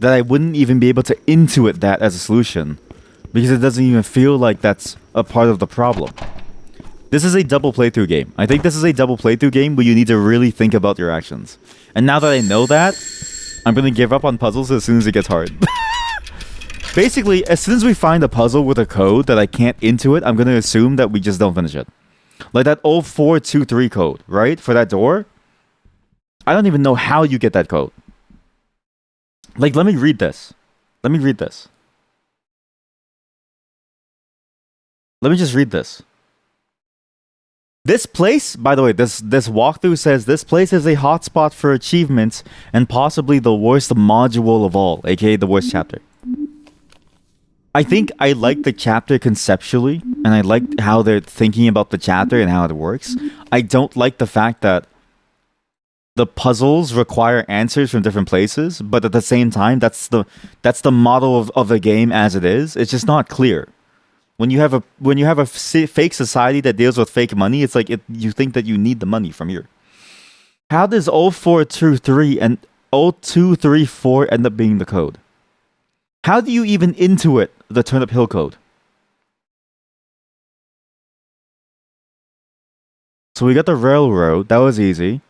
that I wouldn't even be able to intuit that as a solution, because it doesn't even feel like that's a part of the problem. This is a double playthrough game. I think this is a double playthrough game where you need to really think about your actions. And now that I know that, I'm going to give up on puzzles as soon as it gets hard. Basically, as soon as we find a puzzle with a code that I can't intuit, I'm going to assume that we just don't finish it. Like that 0423 code, right? For that door. I don't even know how you get that code. Like, let me read this. Let me read this. Let me just read this. This place, by the way, this walkthrough says this place is a hotspot for achievements and possibly the worst module of all, aka the worst chapter. I think I like the chapter conceptually, and I like how they're thinking about the chapter and how it works. I don't like the fact that the puzzles require answers from different places, but at the same time, that's the model of the game as it is. It's just not clear. When you have a fake society that deals with fake money, it's like you think that you need the money from here. How does 0423 and 0234 end up being the code? How do you even intuit the Turnip Hill code? So we got the railroad. That was easy.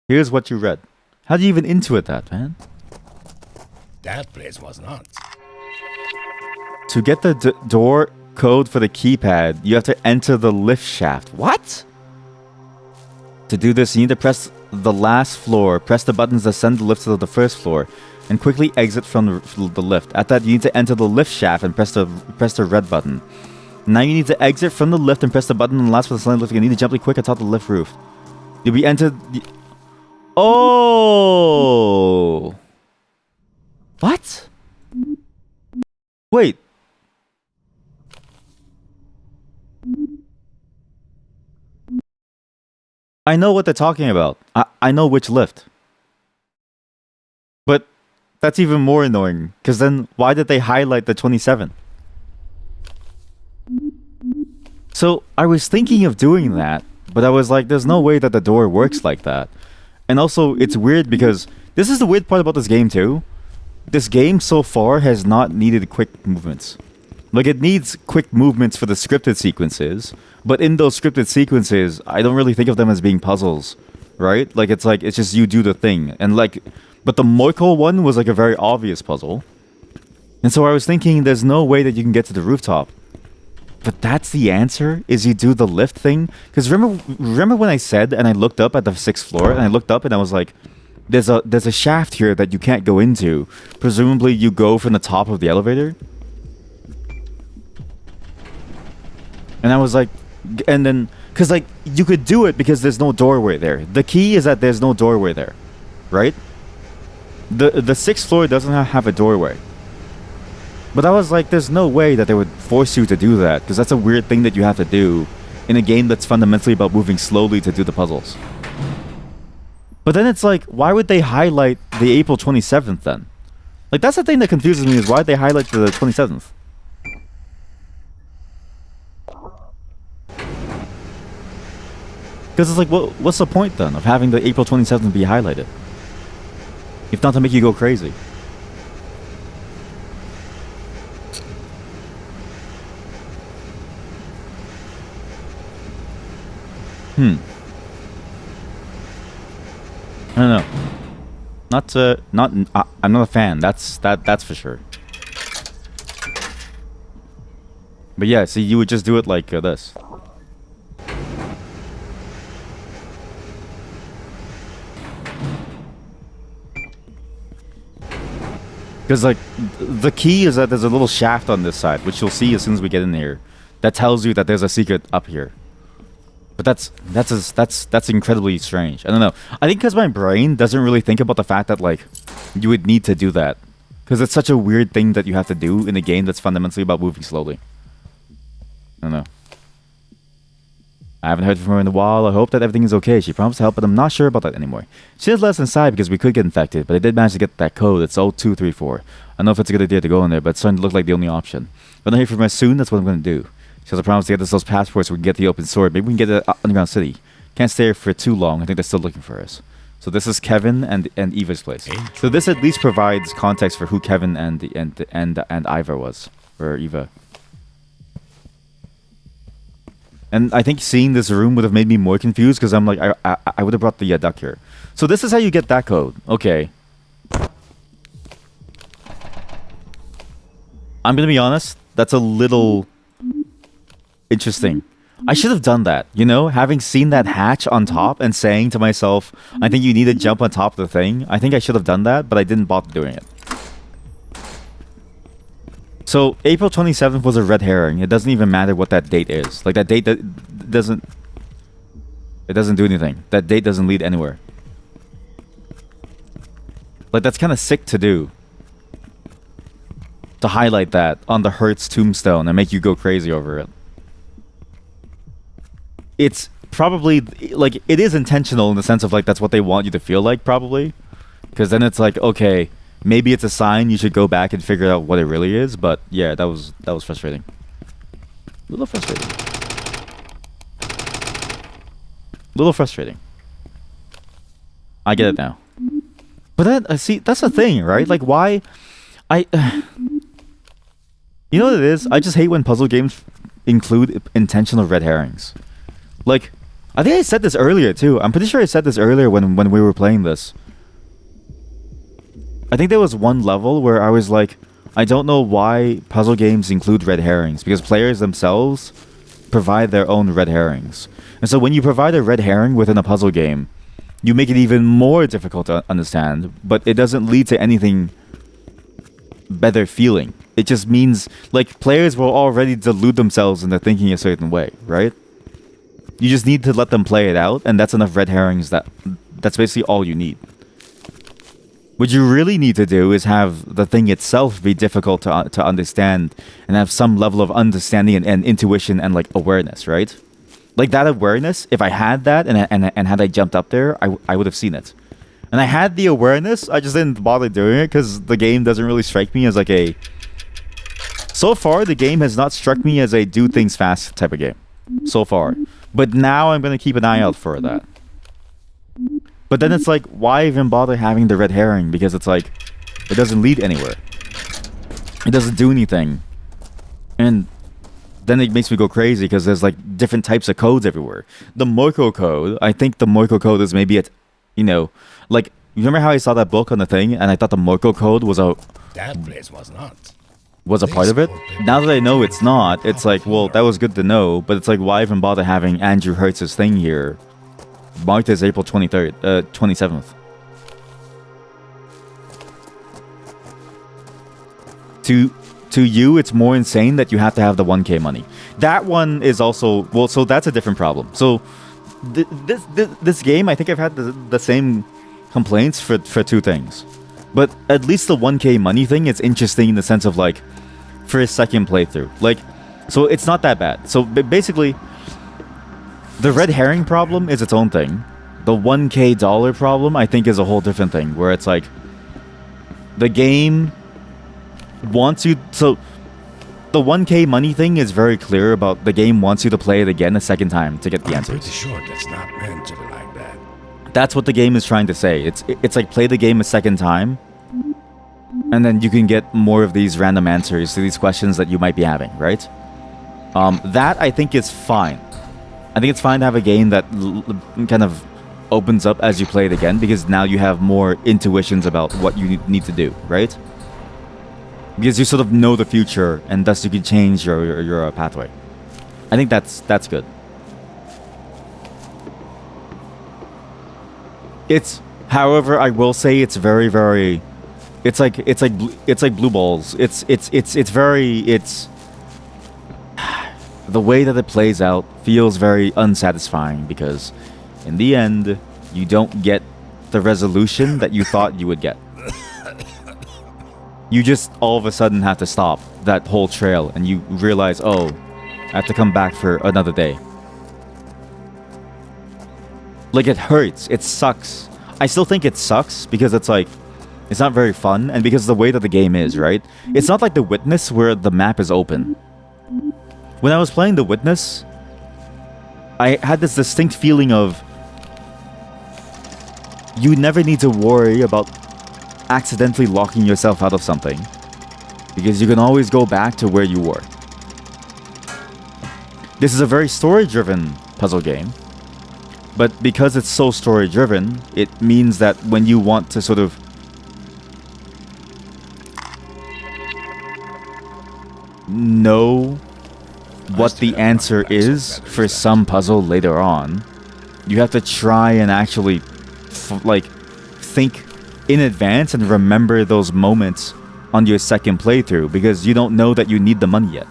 Here's what you read. How do you even intuit that, man? That place was not. To get the door code for the keypad, you have to enter the lift shaft. What? To do this, you need to press the last floor, press the buttons that send the lift to the first floor, and quickly exit from the lift. At that, you need to enter the lift shaft and press the red button. Now you need to exit from the lift and press the button on the last for the slide lift. You need to jump really quick atop the lift roof. You'll be entered... Oh! What? Wait. I know what they're talking about. I know which lift. But that's even more annoying, because then why did they highlight the 27? So I was thinking of doing that, but I was like, there's no way that the door works like that. And also, it's weird because this is the weird part about this game too. This game so far has not needed quick movements. Like, it needs quick movements for the scripted sequences, but in those scripted sequences, I don't really think of them as being puzzles, right? Like, it's just you do the thing. And like, but the Moiko one was like a very obvious puzzle. And so I was thinking there's no way that you can get to the rooftop. But that's the answer, is you do the lift thing? Because remember when I said, and I looked up at the 6th floor, and I looked up and I was like, there's a shaft here that you can't go into. Presumably you go from the top of the elevator. And I was like, and then, because like, you could do it because there's no doorway there. The key is that there's no doorway there, right? The sixth floor doesn't have a doorway. But I was like, there's no way that they would force you to do that, because that's a weird thing that you have to do in a game that's fundamentally about moving slowly to do the puzzles. But then it's like, why would they highlight the April 27th then? Like, that's the thing that confuses me, is why they highlight the 27th. Because it's like, what's the point then of having the April 27th be highlighted? If not to make you go crazy. I don't know. I'm not a fan. That's for sure. But yeah, see, you would just do it like this. Because like the key is that there's a little shaft on this side, which you'll see as soon as we get in here, that tells you that there's a secret up here. But that's incredibly strange. I don't know. I think because my brain doesn't really think about the fact that like you would need to do that, because it's such a weird thing that you have to do in a game that's fundamentally about moving slowly. I don't know. I haven't heard from her in a while. I hope that everything is okay. She promised to help, but I'm not sure about that anymore. She has less inside because we could get infected, but I did manage to get that code. It's 0234. I don't know if it's a good idea to go in there, but it's starting to look like the only option. But I hear from her soon, that's what I'm going to do. She has a promise to get us those passports so we can get the open sword. Maybe we can get the underground city. Can't stay here for too long. I think they're still looking for us. So this is Kevin and Eva's place. So this at least provides context for who Kevin and Iva was, or Eva. And I think seeing this room would have made me more confused, because I'm like, I would have brought the duck here. So this is how you get that code. Okay. I'm gonna be honest, that's a little interesting. I should have done that, you know? Having seen that hatch on top and saying to myself, I think you need to jump on top of the thing. I think I should have done that, but I didn't bother doing it. So, April 27th was a red herring. It doesn't even matter what that date is. Like, that date doesn't... It doesn't do anything. That date doesn't lead anywhere. Like, that's kind of sick to do. To highlight that on the Hertz tombstone and make you go crazy over it. It's probably... Like, it is intentional in the sense of, like, that's what they want you to feel like, probably. Because then it's like, okay... Maybe it's a sign you should go back and figure out what it really is, but yeah, that was frustrating. A little frustrating. I get it now. But then, see, that's the thing, right? Like, why... You know what it is? I just hate when puzzle games include intentional red herrings. Like, I think I said this earlier, too. I'm pretty sure I said this earlier when we were playing this. I think there was one level where I was like, I don't know why puzzle games include red herrings, because players themselves provide their own red herrings. And so when you provide a red herring within a puzzle game, you make it even more difficult to understand, but it doesn't lead to anything better feeling. It just means, like, players will already delude themselves into thinking a certain way, right? You just need to let them play it out, and that's enough red herrings that's basically all you need. What you really need to do is have the thing itself be difficult to understand and have some level of understanding and intuition and like awareness, right? Like that awareness, if I had that and had I jumped up there, I would have seen it. And I had the awareness, I just didn't bother doing it because the game doesn't really strike me as like a... So far, the game has not struck me as a do things fast type of game. So far. But now I'm going to keep an eye out for that. But then it's like, why even bother having the red herring? Because it's like, it doesn't lead anywhere. It doesn't do anything. And then it makes me go crazy because there's like different types of codes everywhere. The Moiko code, I think the Moiko code is maybe you know, like, you remember how I saw that book on the thing and I thought the Moiko code was That place was not. Was a part of it? Now that I know it's not, it's like, well, that was good to know, but it's like, why even bother having Andrew Hertz's thing here? Marked as April 27th. To you, it's more insane that you have to have the 1K money. that one is also well. So that's a different problem. So this game, I think I've had the same complaints for two things, but at least the 1K money thing is interesting in the sense of like for a second playthrough. Like, so it's not that bad. So basically, the red herring problem is its own thing. The 1K dollar problem, I think, is a whole different thing, where it's like the game wants you. So the 1K money thing is very clear about the game wants you to play it again a second time to get the I'm answers. pretty sure that's not meant to be like that. That's what the game is trying to say. It's like play the game a second time, and then you can get more of these random answers to these questions that you might be having, right? That I think is fine. I think it's fine to have a game that kind of opens up as you play it again, because now you have more intuitions about what you need to do, right? Because you sort of know the future, and thus you can change your pathway. I think that's good. It's, however, I will say it's very, very. It's like blue balls. It's the way that it plays out feels very unsatisfying, because in the end you don't get the resolution that you thought you would get. You just all of a sudden have to stop that whole trail, and you realize, oh, I have to come back for another day. Like, it hurts. It sucks. I still think it sucks because it's like, it's not very fun, and because of the way that the game is, right? It's not like The Witness where the map is open. When I was playing The Witness, I had this distinct feeling of you never need to worry about accidentally locking yourself out of something, because you can always go back to where you were. This is a very story-driven puzzle game, but because it's so story-driven, it means that when you want to sort of know what the answer is for some puzzle later on, you have to try and actually think in advance and remember those moments on your second playthrough, because you don't know that you need the money yet.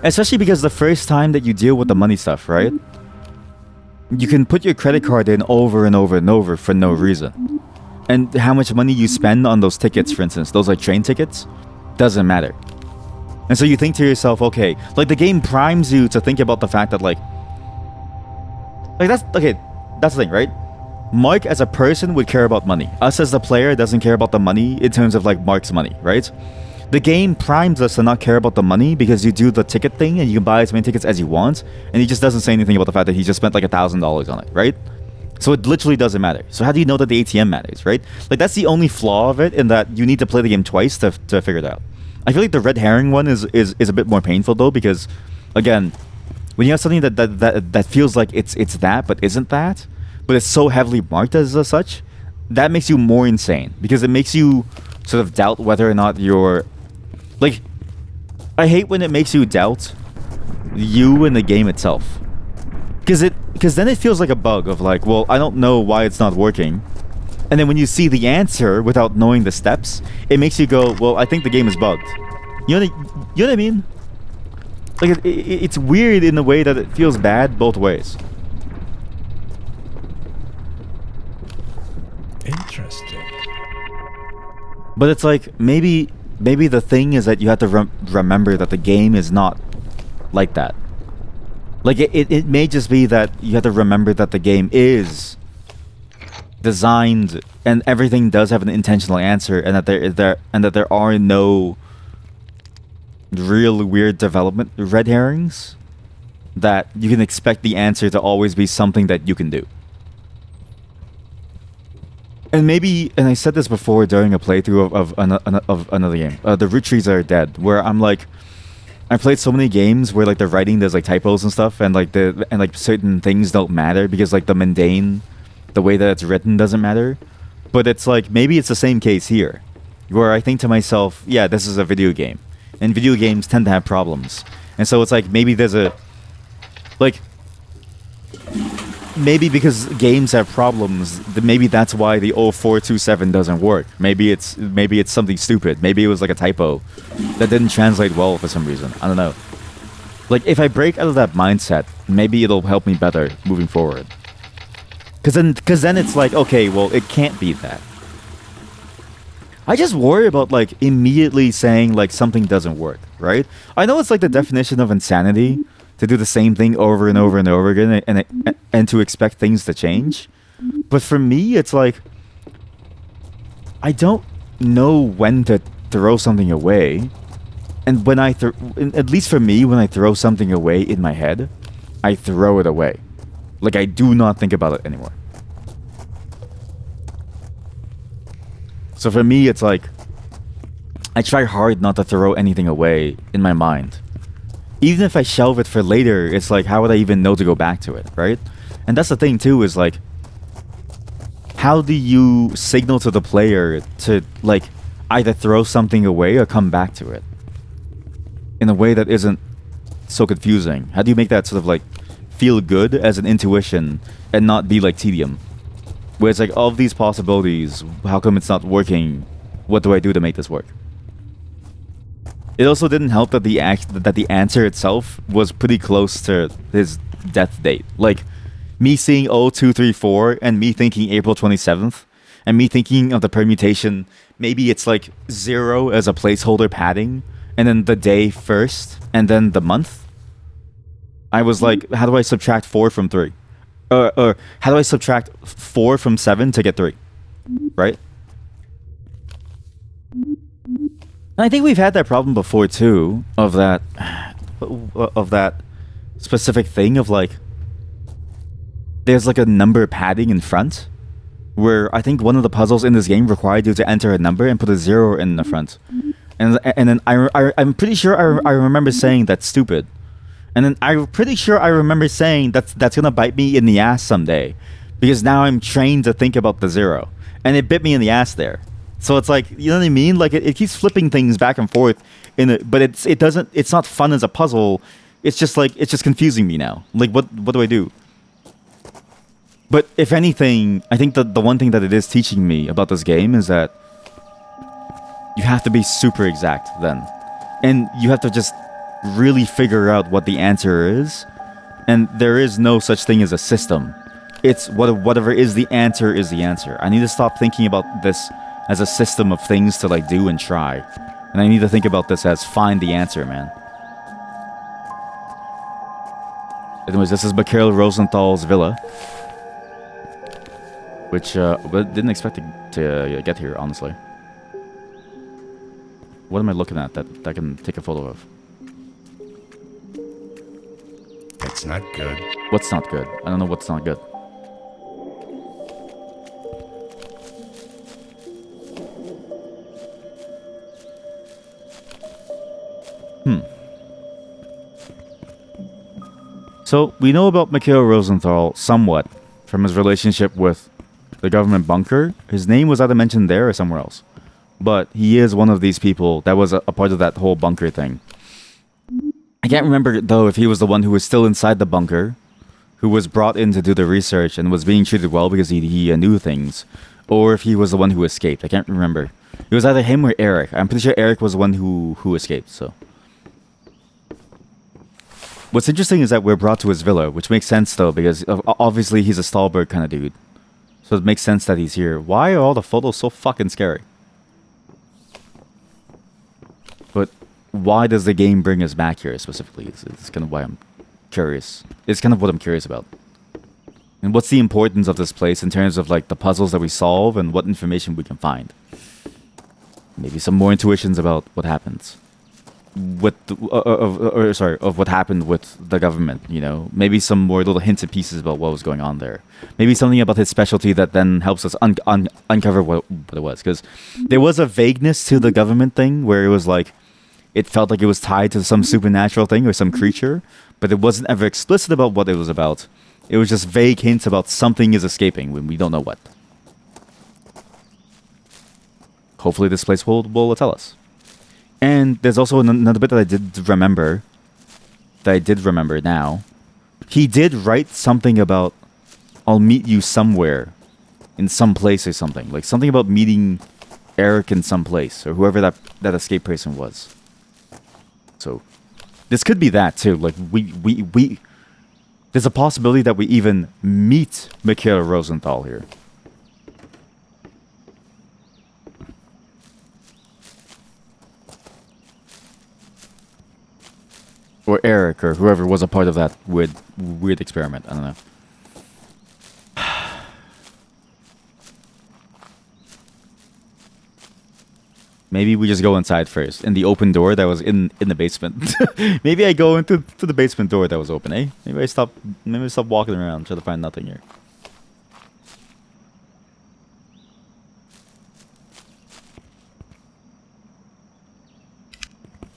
Especially because the first time that you deal with the money stuff, right? You can put your credit card in over and over and over for no reason. And how much money you spend on those tickets, for instance, those like train tickets, doesn't matter. And so you think to yourself, okay, like the game primes you to think about the fact that like that's the thing, right? Mark as a person would care about money. Us as the player doesn't care about the money in terms of like Mark's money, right? The game primes us to not care about the money because you do the ticket thing and you can buy as many tickets as you want, and he just doesn't say anything about the fact that he just spent like $1,000 on it, right? So it literally doesn't matter. So how do you know that the ATM matters, right? Like that's the only flaw of it, in that you need to play the game twice to figure it out. I feel like the red herring one is a bit more painful though, because again, when you have something that feels like it's that but isn't that, but it's so heavily marked as such, that makes you more insane, because it makes you sort of doubt whether or not you're like, I hate when it makes you doubt you and the game itself, because then it feels like a bug of like, well, I don't know why it's not working. And then when you see the answer without knowing the steps, it makes you go, well, I think the game is bugged. You know what I mean? Like, it's weird in the way that it feels bad both ways. Interesting. But it's like, maybe the thing is that you have to remember that the game is not like that. Like, it may just be that you have to remember that the game is designed and everything does have an intentional answer, and that there are no real weird development red herrings, that you can expect the answer to always be something that you can do. And maybe, and I said this before during a playthrough of another game, The Root Trees Are Dead, where I'm like, I played so many games where like the writing does like typos and stuff, and like certain things don't matter because like the mundane, the way that it's written doesn't matter. But it's like, maybe it's the same case here, where I think to myself, yeah, this is a video game, and video games tend to have problems. And so it's like, maybe there's a, like, maybe because games have problems, maybe that's why the 0427 doesn't work. Maybe it's something stupid. Maybe it was like a typo that didn't translate well for some reason. I don't know. Like, if I break out of that mindset, maybe it'll help me better moving forward. Because then it's like, okay, well, it can't be that. I just worry about, like, immediately saying, like, something doesn't work, right? I know it's like the definition of insanity to do the same thing over and over and over again and to expect things to change. But for me, it's like, I don't know when to throw something away. And when at least for me, when I throw something away in my head, I throw it away. Like, I do not think about it anymore. So for me, it's like, I try hard not to throw anything away in my mind. Even if I shelve it for later, it's like, how would I even know to go back to it, right? And that's the thing too, is like, how do you signal to the player to, like, either throw something away or come back to it in a way that isn't so confusing? How do you make that sort of like feel good as an intuition and not be like tedium, where it's like, all of these possibilities, how come it's not working? What do I do to make this work? It also didn't help that the answer itself was pretty close to his death date. Like, me seeing 0234 and me thinking April 27th and me thinking of the permutation, maybe it's like 0 as a placeholder padding and then the day first and then the month. I was like, how do I subtract 4 from 3? Or how do I subtract 4 from 7 to get 3? Right? And I think we've had that problem before too, of that specific thing of like, there's like a number padding in front, where I think one of the puzzles in this game required you to enter a number and put a 0 in the front, and then I'm pretty sure I remember saying that's stupid, and then I'm pretty sure I remember saying that's gonna bite me in the ass someday, because now I'm trained to think about the 0, and it bit me in the ass there. So it's like, you know what I mean? Like, it keeps flipping things back and forth but it's not fun as a puzzle. It's just like, it's just confusing me now. Like, what do I do? But if anything, I think that the one thing that it is teaching me about this game is that you have to be super exact then. And you have to just really figure out what the answer is. And there is no such thing as a system. It's whatever is the answer is the answer. I need to stop thinking about this as a system of things to like do and try. And I need to think about this as find the answer, man. Anyways, this is Mikhail Rosenthal's villa. Which, but didn't expect to get here, honestly. What am I looking at that I can take a photo of? That's not good. What's not good? I don't know what's not good. So, we know about Mikhail Rosenthal somewhat from his relationship with the government bunker. His name was either mentioned there or somewhere else. But he is one of these people that was a part of that whole bunker thing. I can't remember, though, if he was the one who was still inside the bunker, who was brought in to do the research and was being treated well because he knew things, or if he was the one who escaped. I can't remember. It was either him or Eric. I'm pretty sure Eric was the one who escaped, so... What's interesting is that we're brought to his villa, which makes sense, though, because obviously he's a Stahlberg kind of dude. So it makes sense that he's here. Why are all the photos so fucking scary? But why does the game bring us back here specifically? It's kind of why I'm curious. It's kind of what I'm curious about. And what's the importance of this place in terms of like the puzzles that we solve and what information we can find? Maybe some more intuitions about what happens. Of what happened with the government, you know? Maybe some more little hints and pieces about what was going on there. Maybe something about his specialty that then helps us uncover what it was. Because there was a vagueness to the government thing where it was like, it felt like it was tied to some supernatural thing or some creature, but it wasn't ever explicit about what it was about. It was just vague hints about something is escaping when we don't know what. Hopefully this place will tell us. And there's also another bit that I did remember now. He did write something about I'll meet you somewhere, in some place or something. Like something about meeting Eric in some place or whoever that escape person was. So this could be that too. Like we there's a possibility that we even meet Michaela Rosenthal here. Or Eric, or whoever was a part of that weird experiment. I don't know. Maybe we just go inside first, in the open door that was in the basement. Maybe I go into the basement door that was open, eh? Maybe I stop walking around, try to find nothing here.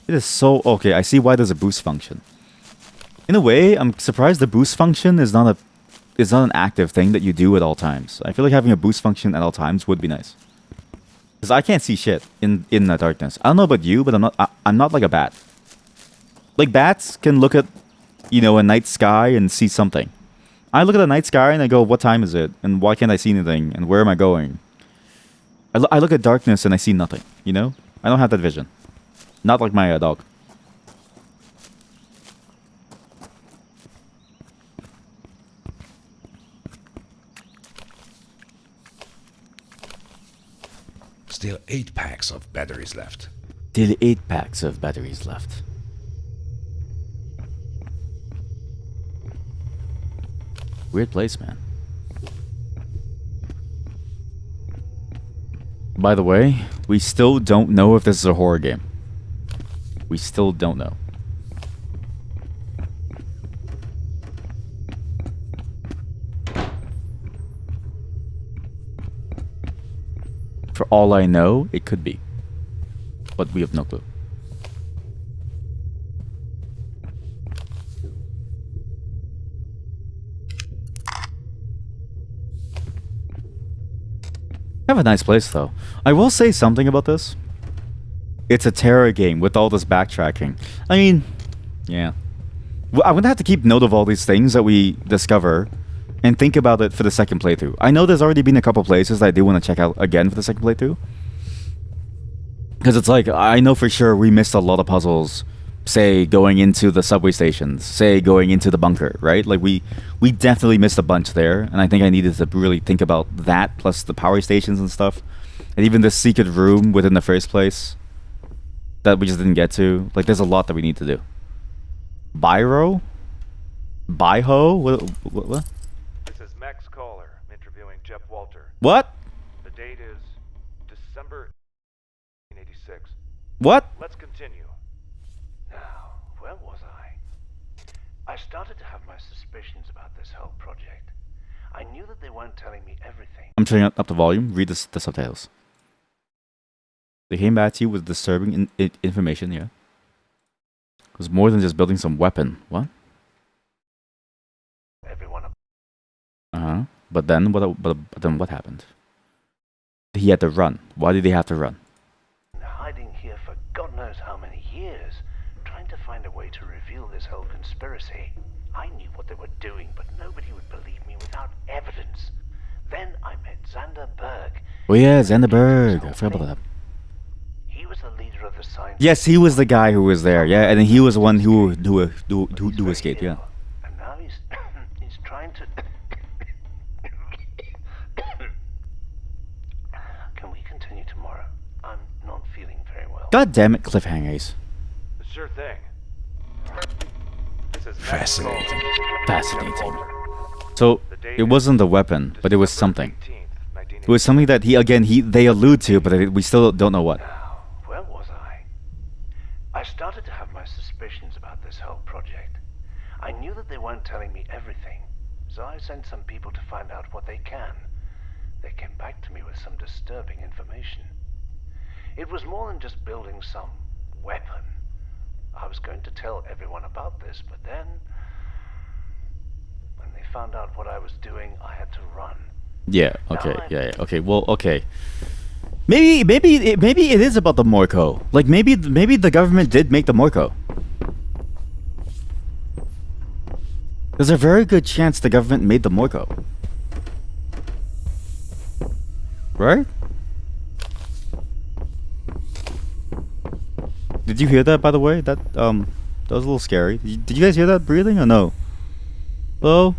It is so... Okay, I see why there's a boost function. In a way, I'm surprised the boost function is not an active thing that you do at all times. I feel like having a boost function at all times would be nice. Because I can't see shit in the darkness. I don't know about you, but I'm not like a bat. Like bats can look at, you know, a night sky and see something. I look at the night sky and I go, what time is it? And why can't I see anything? And where am I going? I look at darkness and I see nothing, you know? I don't have that vision. Not like my dog. Still 8 packs of batteries left. Still 8 packs of batteries left. Weird place, man. By the way, we still don't know if this is a horror game. We still don't know. For all I know, it could be. But we have no clue. Have a nice place, though. I will say something about this. It's a terror game with all this backtracking. I mean, yeah. I'm gonna have to keep note of all these things that we discover and think about it for the second playthrough. I know there's already been a couple places that I do want to check out again for the second playthrough. Because it's like, I know for sure we missed a lot of puzzles. Say, going into the subway stations. Say, going into the bunker, right? Like, we definitely missed a bunch there. And I think I needed to really think about that, plus the power stations and stuff. And even the secret room within the first place that we just didn't get to. Like, there's a lot that we need to do. Biro? Biho? What? This is Max Caller interviewing Jeff Walter. What? The date is December 1986. What? Let's continue. Now, where was I? I started to have my suspicions about this whole project. I knew that they weren't telling me everything. I'm turning up the volume. Read the subtitles. They came back to you with disturbing information, yeah. It was more than just building some weapon. What? Everyone. Uh-huh. But then what happened? He had to run. Why did he have to run? Hiding here for God knows how many years, trying to find a way to reveal this whole conspiracy. I knew what they were doing, but nobody would believe me without evidence. Then I met Xander Berg. Oh yeah, Xander Berg. I forgot about that. He was the leader of the science. Yes, he was the guy who was there. Yeah, and then he was the one who escaped. Yeah. And now he's trying to. Can we continue tomorrow? I'm not feeling very well. God damn it, cliffhangers. Sure thing. This is Fascinating. Fascinating. So it wasn't the weapon, but it was something. It was something that they allude to, but we still don't know what. Now, where was I? I started to have my suspicions about this whole project. I knew that they weren't telling me everything, so I sent some people to find out what they can. They came back to me with some disturbing information. It was more than just building some weapon. I was going to tell everyone about this, but then when they found out what I was doing, I had to run. Yeah. Okay. Yeah. Okay. Well. Okay. Maybe it is about the Morco. Like maybe the government did make the Morco. There's a very good chance the government made the Morco. Right? Did you hear that, by the way? That was a little scary. Did you guys hear that breathing or no? Hello?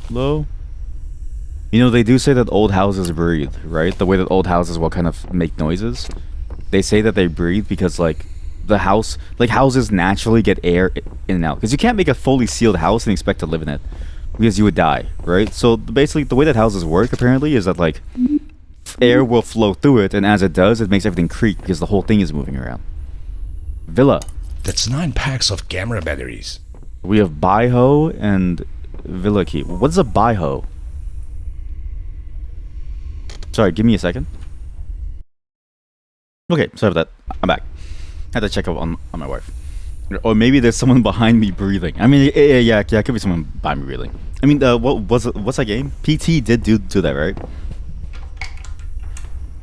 Hello? You know, they do say that old houses breathe, right? The way that old houses will kind of make noises. They say that they breathe because, like, the house... Like, houses naturally get air in and out. Because you can't make a fully sealed house and expect to live in it. Because you would die, right? So, basically, the way that houses work, apparently, is that, like... Air will flow through it, and as it does, it makes everything creak because the whole thing is moving around. Villa. That's 9 packs of camera batteries. We have Baiho and Villa Key. What's a Baiho? Sorry, give me a second. Okay, sorry about that. I'm back. Had to check up on my wife. Or maybe there's someone behind me breathing. I mean, yeah, it could be someone behind me breathing. I mean, what's that game? PT did do that, right?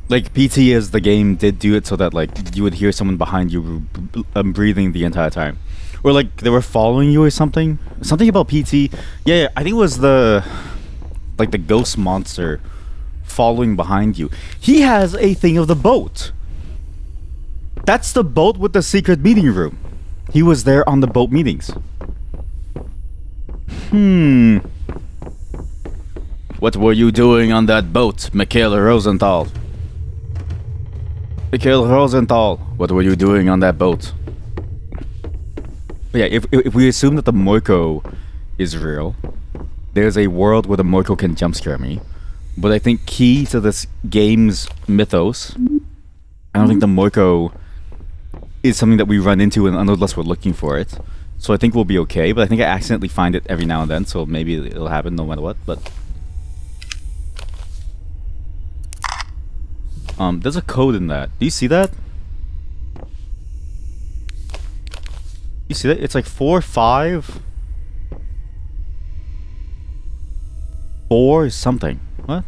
Like, PT is the game did do it so that, like, you would hear someone behind you breathing the entire time. Or, like, they were following you or something. Something about PT. Yeah, I think it was the ghost monster following behind you. He has a thing of the boat. That's the boat with the secret meeting room. He was there on the boat meetings. What were you doing on that boat, Mikhail Rosenthal? Mikhail Rosenthal, what were you doing on that boat? But yeah, if we assume that the Moiko is real, there's a world where the Moiko can jump scare me. But I think key to this game's mythos, I don't think the Moiko is something that we run into unless we're looking for it. So I think we'll be okay, but I think I accidentally find it every now and then, so maybe it'll happen no matter what, but... there's a code in that. Do you see that? You see that? It's like 4, 5... 4 something. What?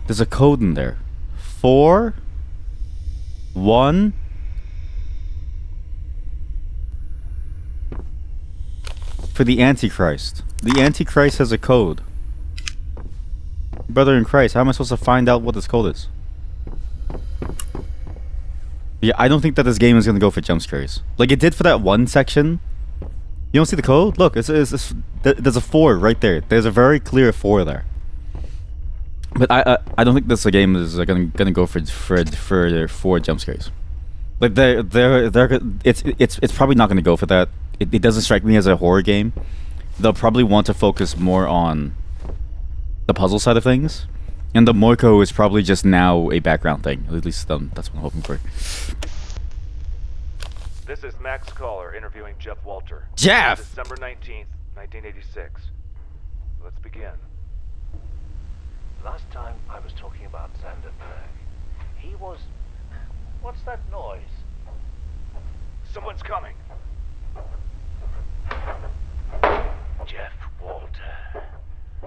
There's a code in there. 4... 1... For the Antichrist. The Antichrist has a code. Brother in Christ, how am I supposed to find out what this code is? Yeah, I don't think that this game is gonna go for jump scares. Like it did for that one section. You don't see the code? Look, there's a 4 right there. There's a very clear 4 there. But I don't think this game is gonna go for jump scares. Like it's probably not gonna go for that. It doesn't strike me as a horror game. They'll probably want to focus more on the puzzle side of things, and the Moiko is probably just now a background thing. At least that's what I'm hoping for. This is Max Caller interviewing Jeff Walter. Jeff! December 19th, 1986. Let's begin. Last time I was talking about Xander Berg, he was... What's that noise? Someone's coming. Jeff Walter.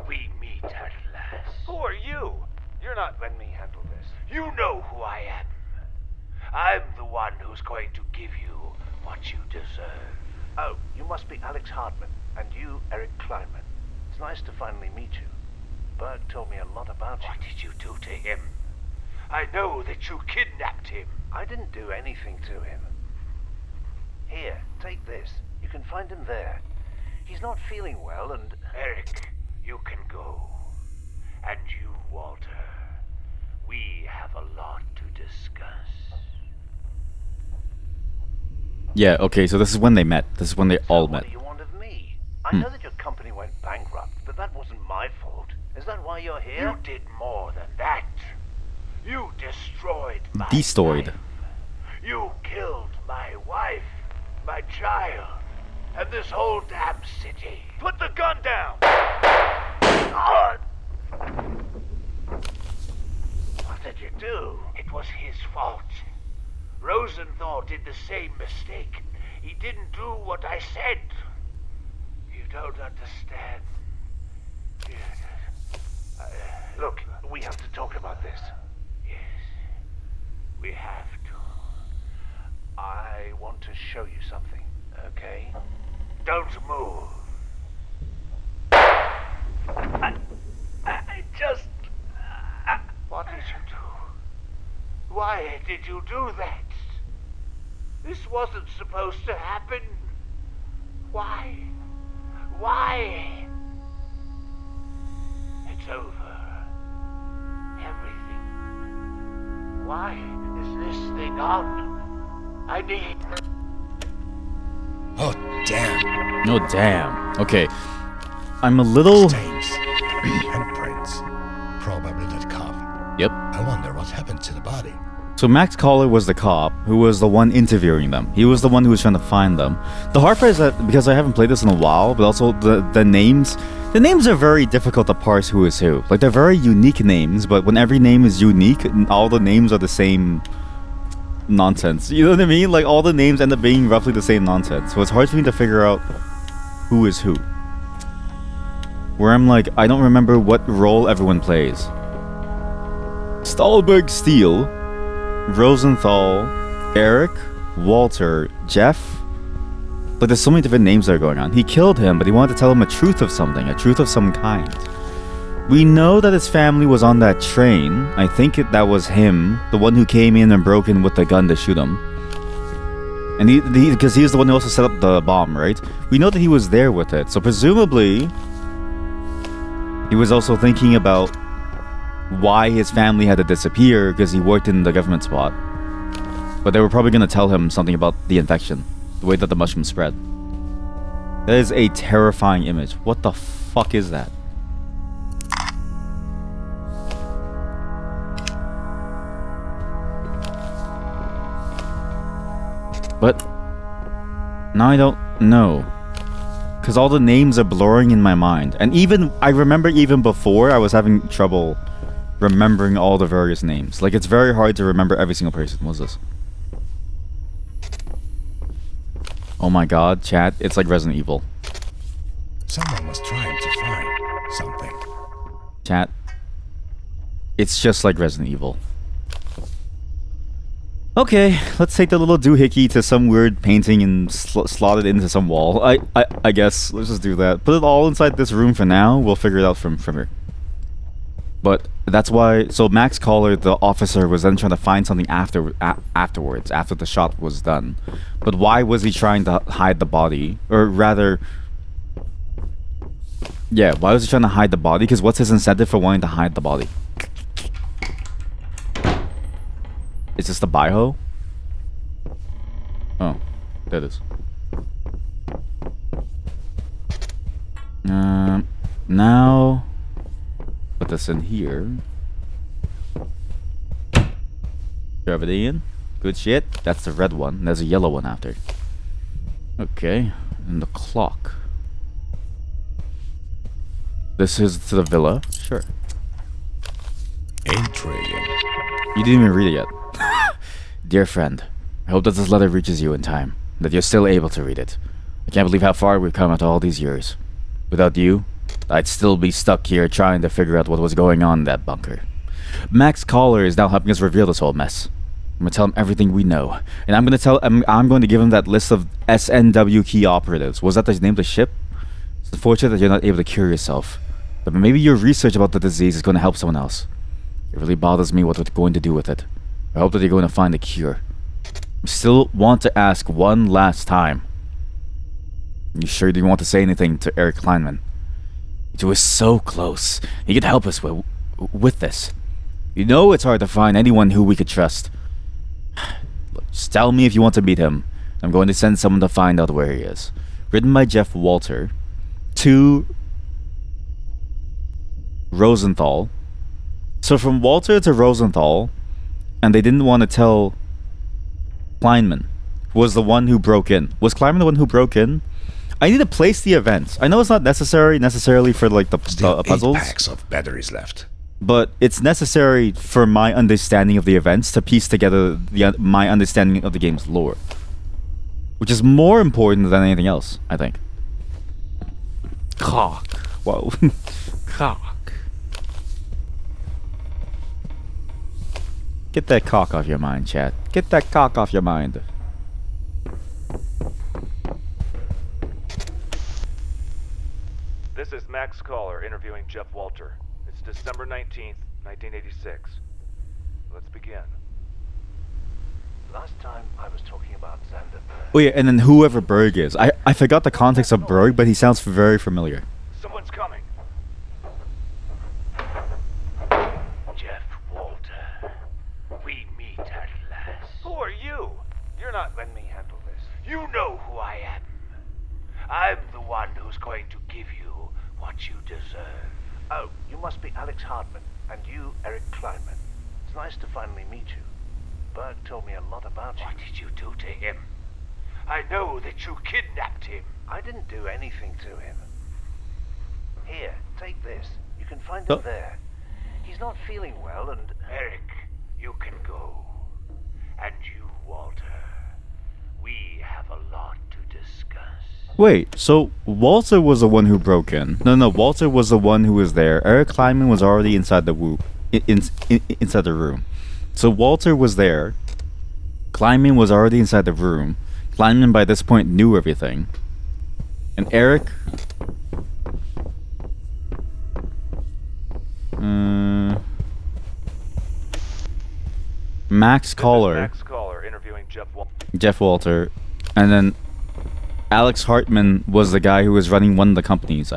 We meet at last. Who are you? You're not... Let me handle this. You know who I am. I'm the one who's going to give you what you deserve. Oh, you must be Alex Hartman, and you, Eric Kleinman. It's nice to finally meet you. Berg told me a lot about you. What did you do to him? I know that you kidnapped him. I didn't do anything to him. Here, take this. You can find him there. He's not feeling well and... Eric, you can go. And you, Walter. We have a lot to discuss. Yeah, okay, so this is when they met. This is when they all met. What do you want of me? I know that your company went bankrupt, but that wasn't my fault. Is that why you're here? You did more than that. You destroyed my Destroyed. life. You killed my wife, my child, and this whole damn city. Put the gun down! What did you do? It was his fault. Rosenthal did the same mistake. He didn't do what I said. You don't understand. Look, we have to talk about this. Yes, we have to. I want to show you something, okay? Don't move. I just... What did you do? Why did you do that? This wasn't supposed to happen. Why? Why? It's over. Everything. Why is this thing on? I need... Oh, damn. Oh, damn. Okay. I'm a little... Stains. Handprints. Probably that cop. Yep. I wonder what happened to the body. So Max Caller was the cop who was the one interviewing them. He was the one who was trying to find them. The hard part is that, because I haven't played this in a while, but also the names... The names are very difficult to parse who is who. Like, they're very unique names, but when every name is unique, all the names are the same nonsense. You know what I mean? Like, all the names end up being roughly the same nonsense. So it's hard for me to figure out who is who. Where I'm like, I don't remember what role everyone plays. Stahlberg Steele, Rosenthal, Eric, Walter, Jeff. But there's so many different names that are going on. He killed him, but he wanted to tell him a truth of something, a truth of some kind. We know that his family was on that train. I think that was him, the one who came in and broke in with the gun to shoot him. And because he was the one who also set up the bomb, right? We know that he was there with it, so presumably he was also thinking about why his family had to disappear because he worked in the government spot. But they were probably going to tell him something about the infection, the way that the mushroom spread. That is a terrifying image. What the fuck is that? But now I don't know, because all the names are blurring in my mind. And even, I remember even before, I was having trouble remembering all the various names. Like, it's very hard to remember every single person. What's this? Oh my god, chat, it's like Resident Evil. Someone was trying to find something. Chat, it's just like Resident Evil. Okay, let's take the little doohickey to some weird painting and slot it into some wall. I guess, let's just do that. Put it all inside this room for now, we'll figure it out from here. But that's why, so Max Caller, the officer, was then trying to find something afterwards, after the shot was done. But why was he trying to hide the body? Or rather, yeah, why was he trying to hide the body? Because what's his incentive for wanting to hide the body? Is this the bioho? Oh, there it is. Now, put this in here. Gravity in. Good shit. That's the red one. There's a yellow one after. Okay, and the clock. This is to the villa. Sure. Intriguing. You didn't even read it yet. Dear friend, I hope that this letter reaches you in time, that you're still able to read it. I can't believe how far we've come after all these years. Without you, I'd still be stuck here trying to figure out what was going on in that bunker. Max Caller is now helping us reveal this whole mess. I'm gonna tell him everything we know, and I'm going to give him that list of SNW key operatives. Was that the name of the ship? It's unfortunate that you're not able to cure yourself, but maybe your research about the disease is going to help someone else. It really bothers me what we're going to do with it. I hope that you're going to find a cure. I still want to ask one last time. You sure you want to say anything to Eric Kleinman? He was so close. He could help us with this. You know it's hard to find anyone who we could trust. Look, just tell me if you want to meet him. I'm going to send someone to find out where he is. Written by Jeff Walter. To Rosenthal. So from Walter to Rosenthal, and they didn't want to tell Kleinman, who was the one who broke in. Was Kleinman the one who broke in? I need to place the events. I know it's not necessarily for like the puzzles. 8 packs of batteries left. But it's necessary for my understanding of the events to piece together my understanding of the game's lore. Which is more important than anything else, I think. Cock. Whoa. Cock. Get that cock off your mind, chat. Get that cock off your mind. Max Caller interviewing Jeff Walter. It's December 19th, 1986. Let's begin. Last time I was talking about Xander Berg. Oh yeah, and then whoever Berg is. I forgot the context of Berg, but he sounds very familiar. Someone's coming. Jeff Walter, we meet at last. Who are you? You're not... Let me handle this. You know who I am. I'm the one who's going to give you what you deserve. Oh, you must be Alex Hartman, and you, Eric Kleinman. It's nice to finally meet you. Berg told me a lot about you. What did you do to him? I know that you kidnapped him. I didn't do anything to him. Here, take this. You can find Oh. him there. He's not feeling well, and... Eric, you can go. And you, Walter. We have a lot to discuss. Wait, so Walter was the one who broke in. No, Walter was the one who was there. Eric Kleinman was already inside the inside the room. So Walter was there. Kleinman was already inside the room. Kleinman by this point knew everything. And Eric... Max Caller. Max Caller interviewing Jeff Walter. And then Alex Hartman was the guy who was running one of the companies.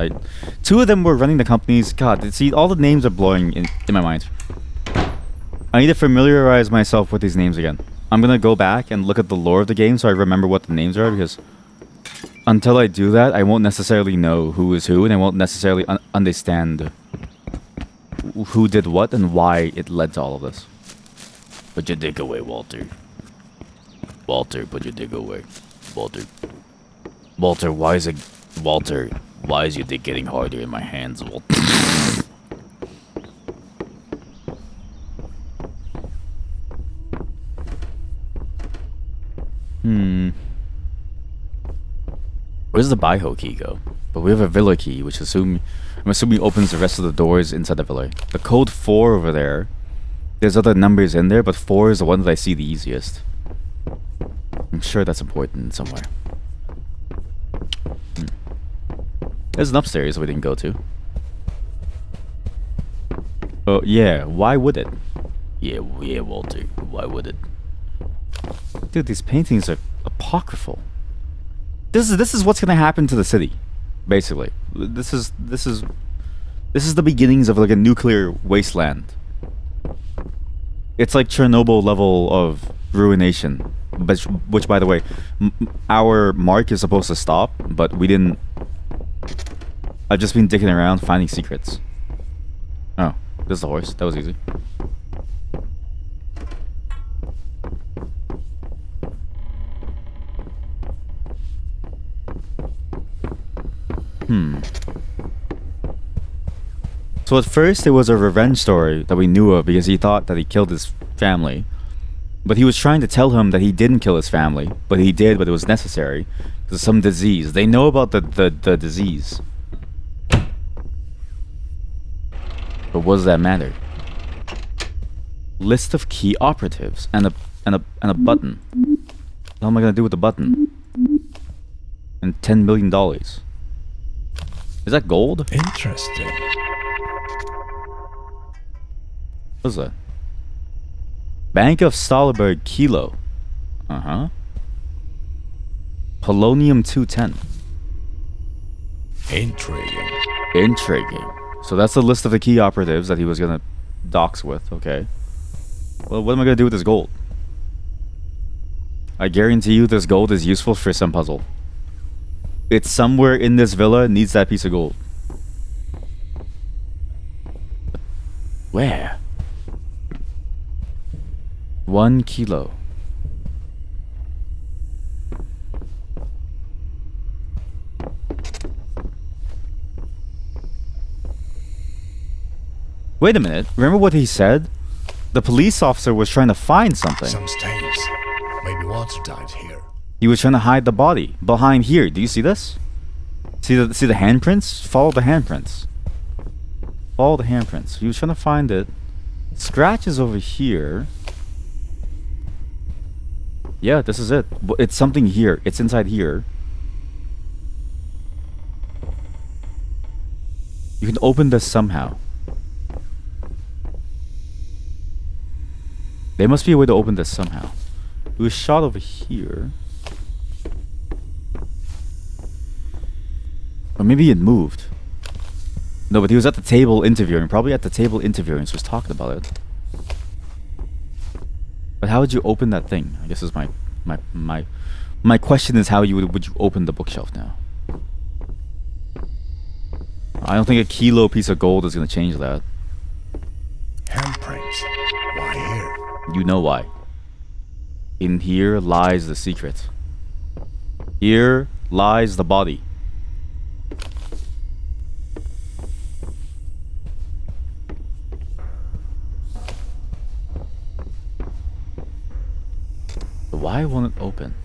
Two of them were running the companies. God, see, all the names are blowing in my mind. I need to familiarize myself with these names again. I'm gonna go back and look at the lore of the game so I remember what the names are, because until I do that, I won't necessarily know who is who, and I won't necessarily understand who did what and why it led to all of this. Put your dick away, Walter. Walter, put your dick away. Walter. Walter, why is it... Walter, why is your dick getting harder in my hands, Walter? Where's the Baiho key go? But we have a villa key, which I'm assuming opens the rest of the doors inside the villa. The code 4 over there. There's other numbers in there, but 4 is the one that I see the easiest. I'm sure that's important somewhere. There's an upstairs we didn't go to. Oh, yeah. Why would it? Yeah, Walter. Why would it? Dude, these paintings are apocryphal. This is what's gonna happen to the city, basically. This is the beginnings of like a nuclear wasteland. It's like Chernobyl level of ruination, which by the way, our mark is supposed to stop, but we didn't. I've just been dicking around finding secrets. Oh, this is the horse. That was easy. So at first it was a revenge story that we knew of because he thought that he killed his family. But he was trying to tell him that he didn't kill his family, but he did, but it was necessary. Because of some disease. They know about the disease. But what does that matter? List of key operatives and a button. What am I gonna do with the button? And $10 million. Is that gold? Interesting. What's that? Bank of Stahlberg Kilo. Uh-huh. Polonium 210. Intriguing. So that's the list of the key operatives that he was gonna dox with, okay. Well, what am I gonna do with this gold? I guarantee you this gold is useful for some puzzle. It's somewhere in this villa, needs that piece of gold. Where? 1 kilo. Wait a minute. Remember what he said? The police officer was trying to find something. Some stains. Maybe Walter died here. He was trying to hide the body behind here. Do you see this? See the handprints? Follow the handprints. Follow the handprints. He was trying to find it. Scratch is over here. Yeah, this is it. It's something here. It's inside here. You can open this somehow. There must be a way to open this somehow. It was shot over here. Or maybe it moved. No, but he was at the table interviewing. Probably at the table interviewing, so he was talking about it. But how would you open that thing? I guess is my question is how would you open the bookshelf now? I don't think a kilo piece of gold is gonna change that. Handprints. Why here? You know why. In here lies the secret. Here lies the body. Why won't it open?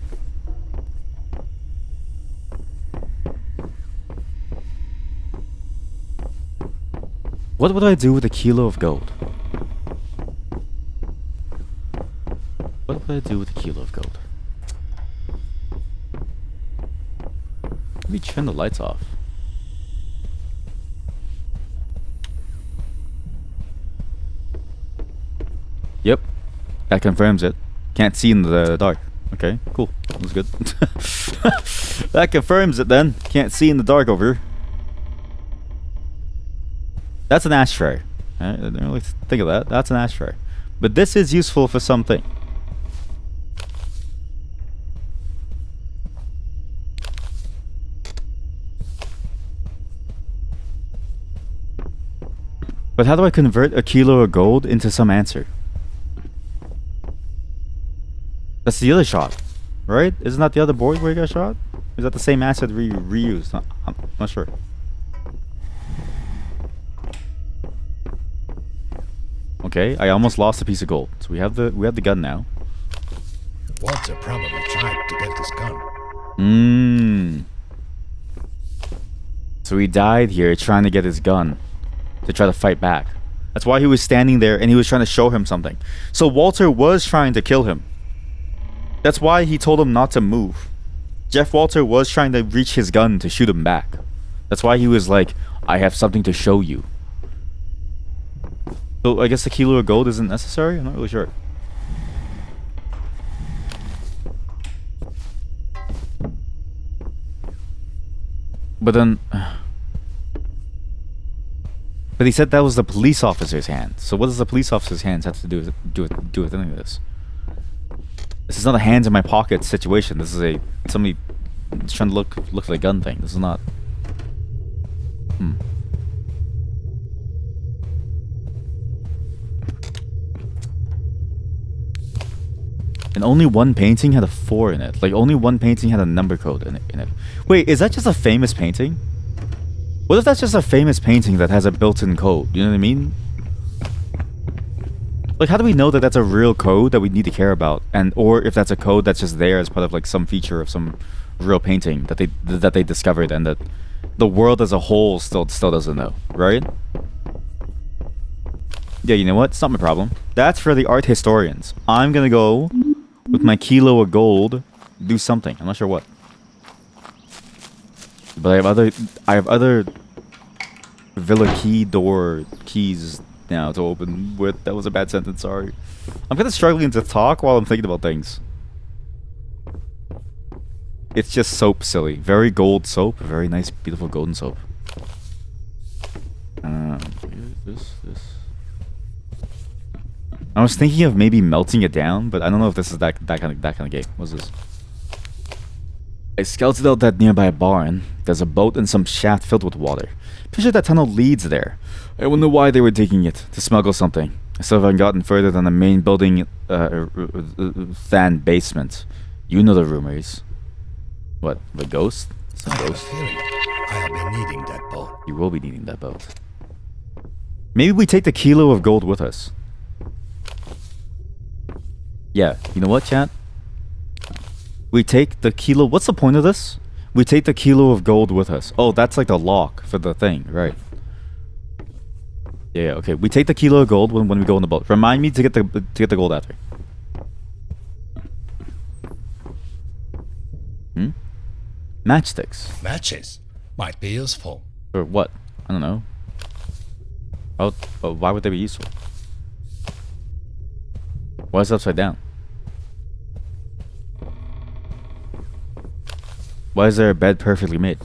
What would I do with a kilo of gold? What would I do with a kilo of gold? Let me turn the lights off. Yep, that confirms it. Can't see in the dark. Okay, cool. That was good. That confirms it then. Can't see in the dark over here. That's an ashtray. I didn't really think of that. That's an ashtray. But this is useful for something. But how do I convert a kilo of gold into some answer? That's the other shot, right? Isn't that the other board where you got shot? Is that the same asset reused? I'm not sure. Okay, I almost lost a piece of gold. So we have the gun now. Walter probably tried to get this gun. So he died here trying to get his gun to try to fight back. That's why he was standing there and he was trying to show him something. So Walter was trying to kill him. That's why he told him not to move. Jeff Walter was trying to reach his gun to shoot him back. That's why he was like, I have something to show you. So I guess the kilo of gold isn't necessary? I'm not really sure. But then... But he said that was the police officer's hand. So what does the police officer's hands have to do with any of this? This is not a hands in my pocket situation. This is a somebody trying to look like a gun thing. This is not. And only one painting had a 4 in it. Like only one painting had a number code in it. Wait, is that just a famous painting? What if that's just a famous painting that has a built-in code? You know what I mean? Like, how do we know that that's a real code that we need to care about, or if that's a code that's just there as part of like some feature of some real painting that they discovered and that the world as a whole still doesn't know, right? Yeah, you know what? It's not my problem. That's for the art historians. I'm gonna go with my kilo of gold, do something. I'm not sure what, but I have other villa key door keys now to open with. That was a bad sentence, sorry. I'm kind of struggling to talk while I'm thinking about things. It's just soap silly. Very gold soap. Very nice, beautiful golden soap. This. I was thinking of maybe melting it down, but I don't know if this is that kind of game. What's this? I scouted out that nearby barn. There's a boat and some shaft filled with water. Picture that tunnel leads there. I wonder why they were digging it. To smuggle something. I still haven't gotten further than the main building fan basement. You know the rumors. What? The ghost? It's a I have a ghost. feeling I'll be needing that boat. You will be needing that boat. Maybe we take the kilo of gold with us. Yeah, you know what, chat? We take the kilo... What's the point of this? We take the kilo of gold with us. Oh, that's like the lock for the thing, right? Yeah, okay. We take the kilo of gold when we go on the boat. Remind me to get the gold after. Matchsticks. Matches might be useful. Or what? I don't know. Why would they be useful? Why is it upside down? Why is there a bed perfectly made?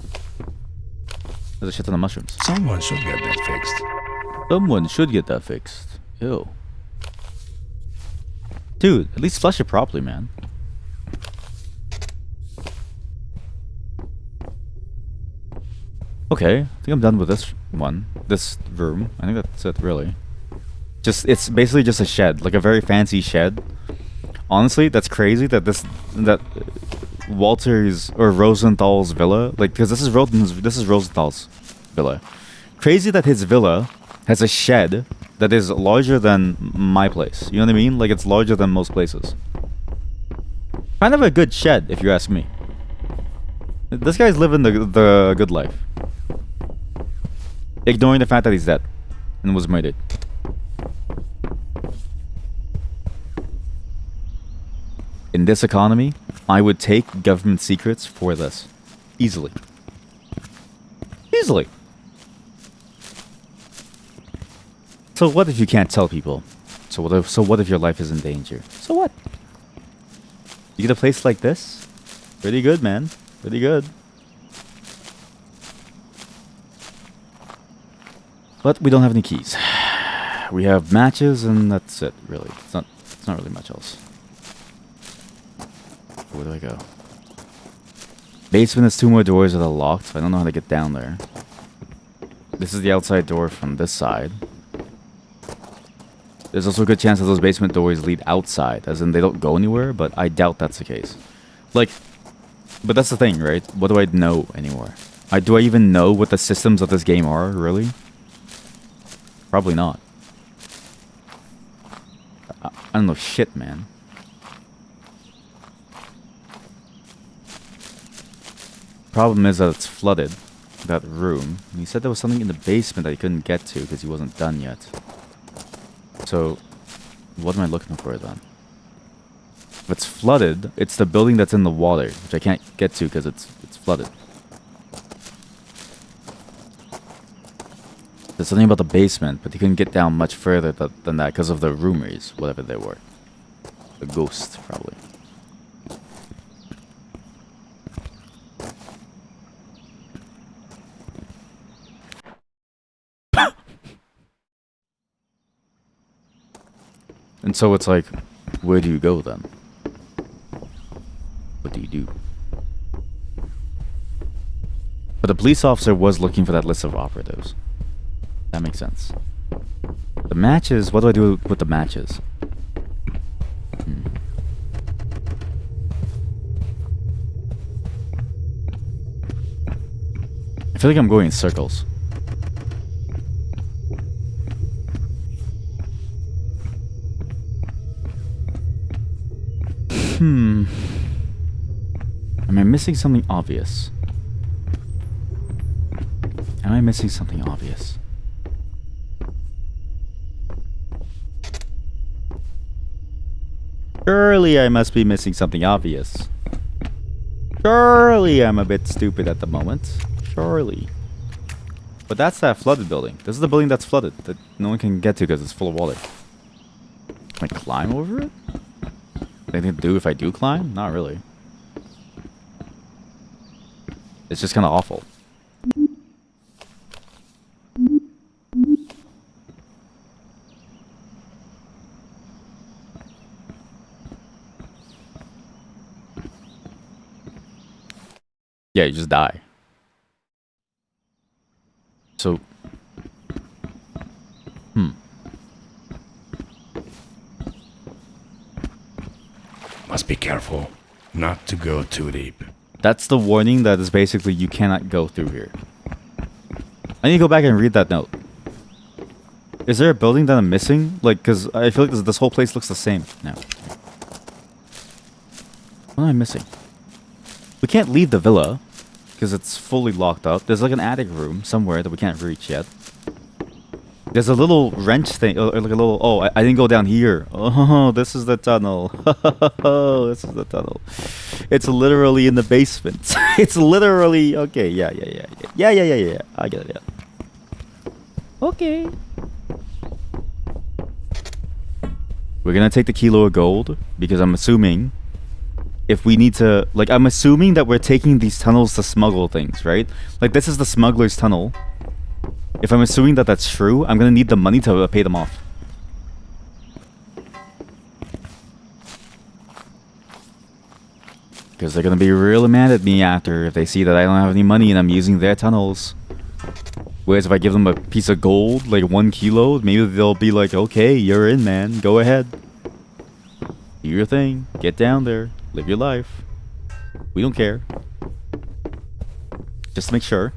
There's a shit ton of mushrooms. Someone should get that fixed. Someone should get that fixed. Ew. Dude, at least flush it properly, man. Okay, I think I'm done with this one. This room. I think that's it, really. It's basically just a shed, like a very fancy shed. Honestly, that's crazy that Walter's or Rosenthal's villa, like, because this is Rosenthal's villa. Crazy that his villa has a shed that is larger than my place. You know what I mean? Like, it's larger than most places. Kind of a good shed, if you ask me. This guy's living the good life. Ignoring the fact that he's dead and was murdered. In this economy, I would take government secrets for this. Easily. Easily. So what if you can't tell people? So what if your life is in danger? So what? You get a place like this? Pretty good, man. Pretty good. But we don't have any keys. We have matches and that's it, really. It's not really much else. Where do I go? Basement has 2 more doors that are locked, so I don't know how to get down there. This is the outside door from this side. There's also a good chance that those basement doors lead outside, as in they don't go anywhere, but I doubt that's the case. Like, but that's the thing, right? What do I know anymore? Do I even know what the systems of this game are, really? Probably not. I don't know shit, man. Problem is that it's flooded, that room. And he said there was something in the basement that he couldn't get to because he wasn't done yet. So, what am I looking for then? If it's flooded, it's the building that's in the water, which I can't get to because it's flooded. There's something about the basement, but he couldn't get down much further than that because of the rumors, whatever they were. The ghost, probably. And so it's like, where do you go then? What do you do? But the police officer was looking for that list of operatives. That makes sense. The matches, what do I do with the matches? I feel like I'm going in circles. Am I missing something obvious? Am I missing something obvious? Surely I must be missing something obvious. Surely I'm a bit stupid at the moment. Surely. But that's that flooded building. This is the building that's flooded, that no one can get to because it's full of water. Can I climb over it? Anything to do if I do climb? Not really. It's just kind of awful. Yeah, you just die. So... Must be careful not to go too deep. That's the warning that is basically you cannot go through here. I need to go back and read that note. Is there a building that I'm missing? Like, because I feel like this whole place looks the same now. What am I missing? We can't leave the villa because it's fully locked up. There's like an attic room somewhere that we can't reach yet. There's a little wrench thing, or like a little... Oh, I didn't go down here. Oh, this is the tunnel. Oh, this is the tunnel. It's literally in the basement. It's literally... Okay, yeah. I get it, yeah. Okay. We're gonna take the kilo of gold because I'm assuming if we need to, like, I'm assuming that we're taking these tunnels to smuggle things, right? Like, this is the smuggler's tunnel. If I'm assuming that that's true, I'm gonna need the money to pay them off. Because they're gonna be really mad at me after if they see that I don't have any money and I'm using their tunnels. Whereas if I give them a piece of gold, like 1 kilo, maybe they'll be like, okay, you're in, man. Go ahead. Do your thing. Get down there. Live your life. We don't care. Just to make sure.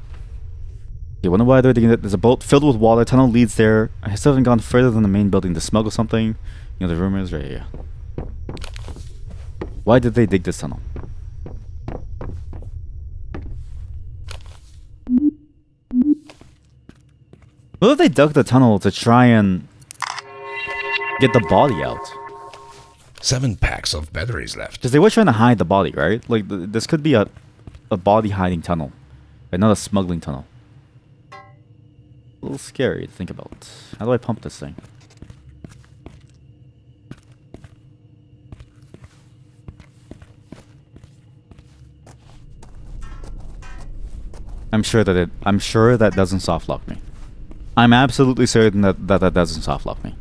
You wonder why they're digging it. There's a boat filled with water. Tunnel leads there. I still haven't gone further than the main building to smuggle something. You know, the rumors, right here. Why did they dig this tunnel? What if they dug the tunnel to try and get the body out? 7 packs of batteries left. Because they were trying to hide the body, right? Like, this could be a body hiding tunnel. And not a smuggling tunnel. A little scary to think about. How do I pump this thing? I'm sure that doesn't soft lock me. I'm absolutely certain that doesn't soft lock me.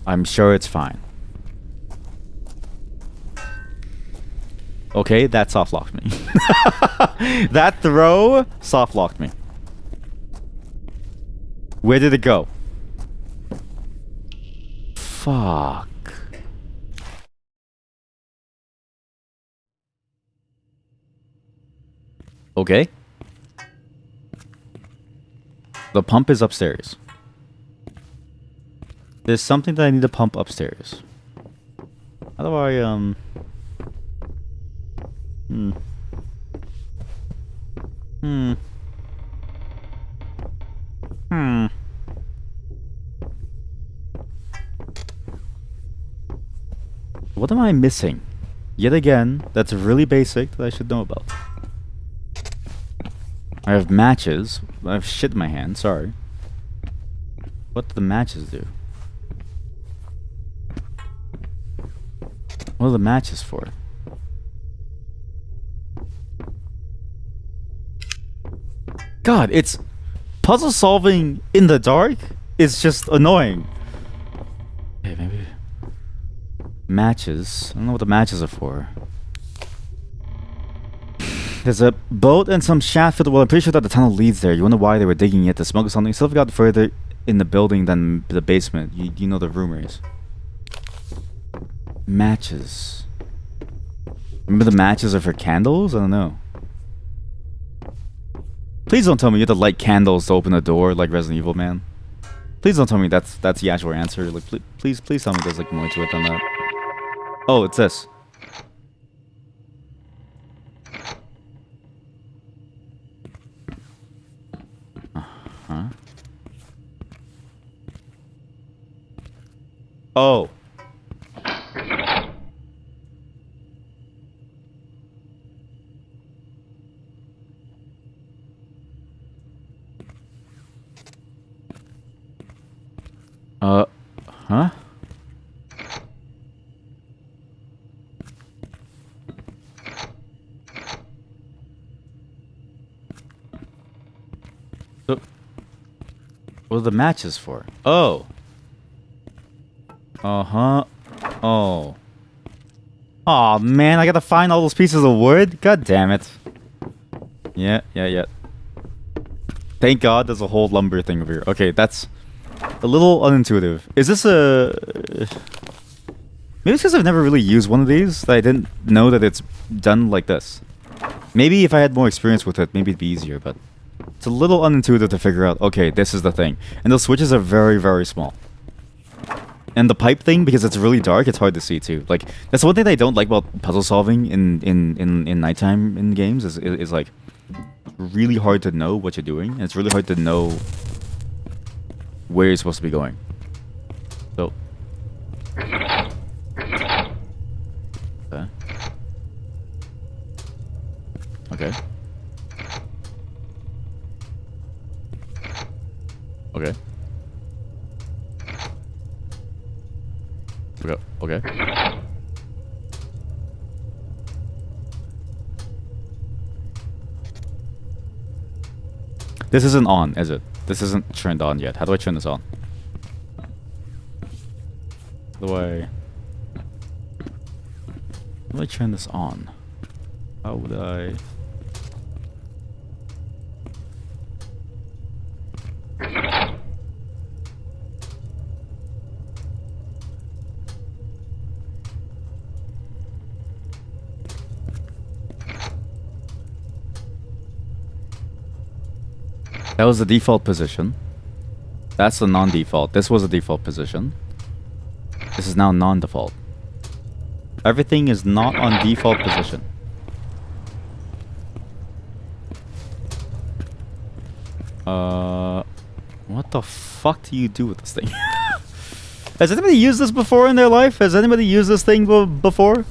I'm sure it's fine. Okay, that soft locked me. That throw soft locked me. Where did it go? Fuck. Okay. The pump is upstairs. There's something that I need to pump upstairs. How do I, What am I missing? Yet again, that's really basic that I should know about. I have matches. I have shit in my hand, sorry. What do the matches do? What are the matches for? God, it's... puzzle solving in the dark is just annoying. Okay, maybe... matches. I don't know what the matches are for. There's a boat and some shaft filled. Well, I'm pretty sure that the tunnel leads there. You wonder why they were digging it to smuggle something. Still got further in the building than the basement. You know the rumors. Matches. Remember the matches are for candles? I don't know. Please don't tell me you have to light candles to open a door like Resident Evil, man. Please don't tell me that's the actual answer. Like, please tell me there's like more to it than that. Oh, it's this. Uh-huh. Oh. Huh? So, what are the matches for? Oh. Uh-huh. Oh. Aw, man, I gotta find all those pieces of wood? God damn it. Yeah. Thank God there's a whole lumber thing over here. Okay, that's a little unintuitive. Is this a... Maybe it's because I've never really used one of these that I didn't know that it's done like this. Maybe if I had more experience with it, maybe it'd be easier, but... It's a little unintuitive to figure out, okay, this is the thing. And those switches are very, very small. And the pipe thing, because it's really dark, it's hard to see too. Like, that's one thing that I don't like about puzzle solving in nighttime in games is like really hard to know what you're doing, and it's really hard to know where you're supposed to be going. So okay. Okay. Okay. This isn't on, is it? This isn't turned on yet. How do I turn this on? How do I turn this on? How would I... That was the default position. That's the non-default. This was a default position. This is now non-default. Everything is not on default position. What the fuck do you do with this thing? Has anybody used this before in their life? Has anybody used this thing before?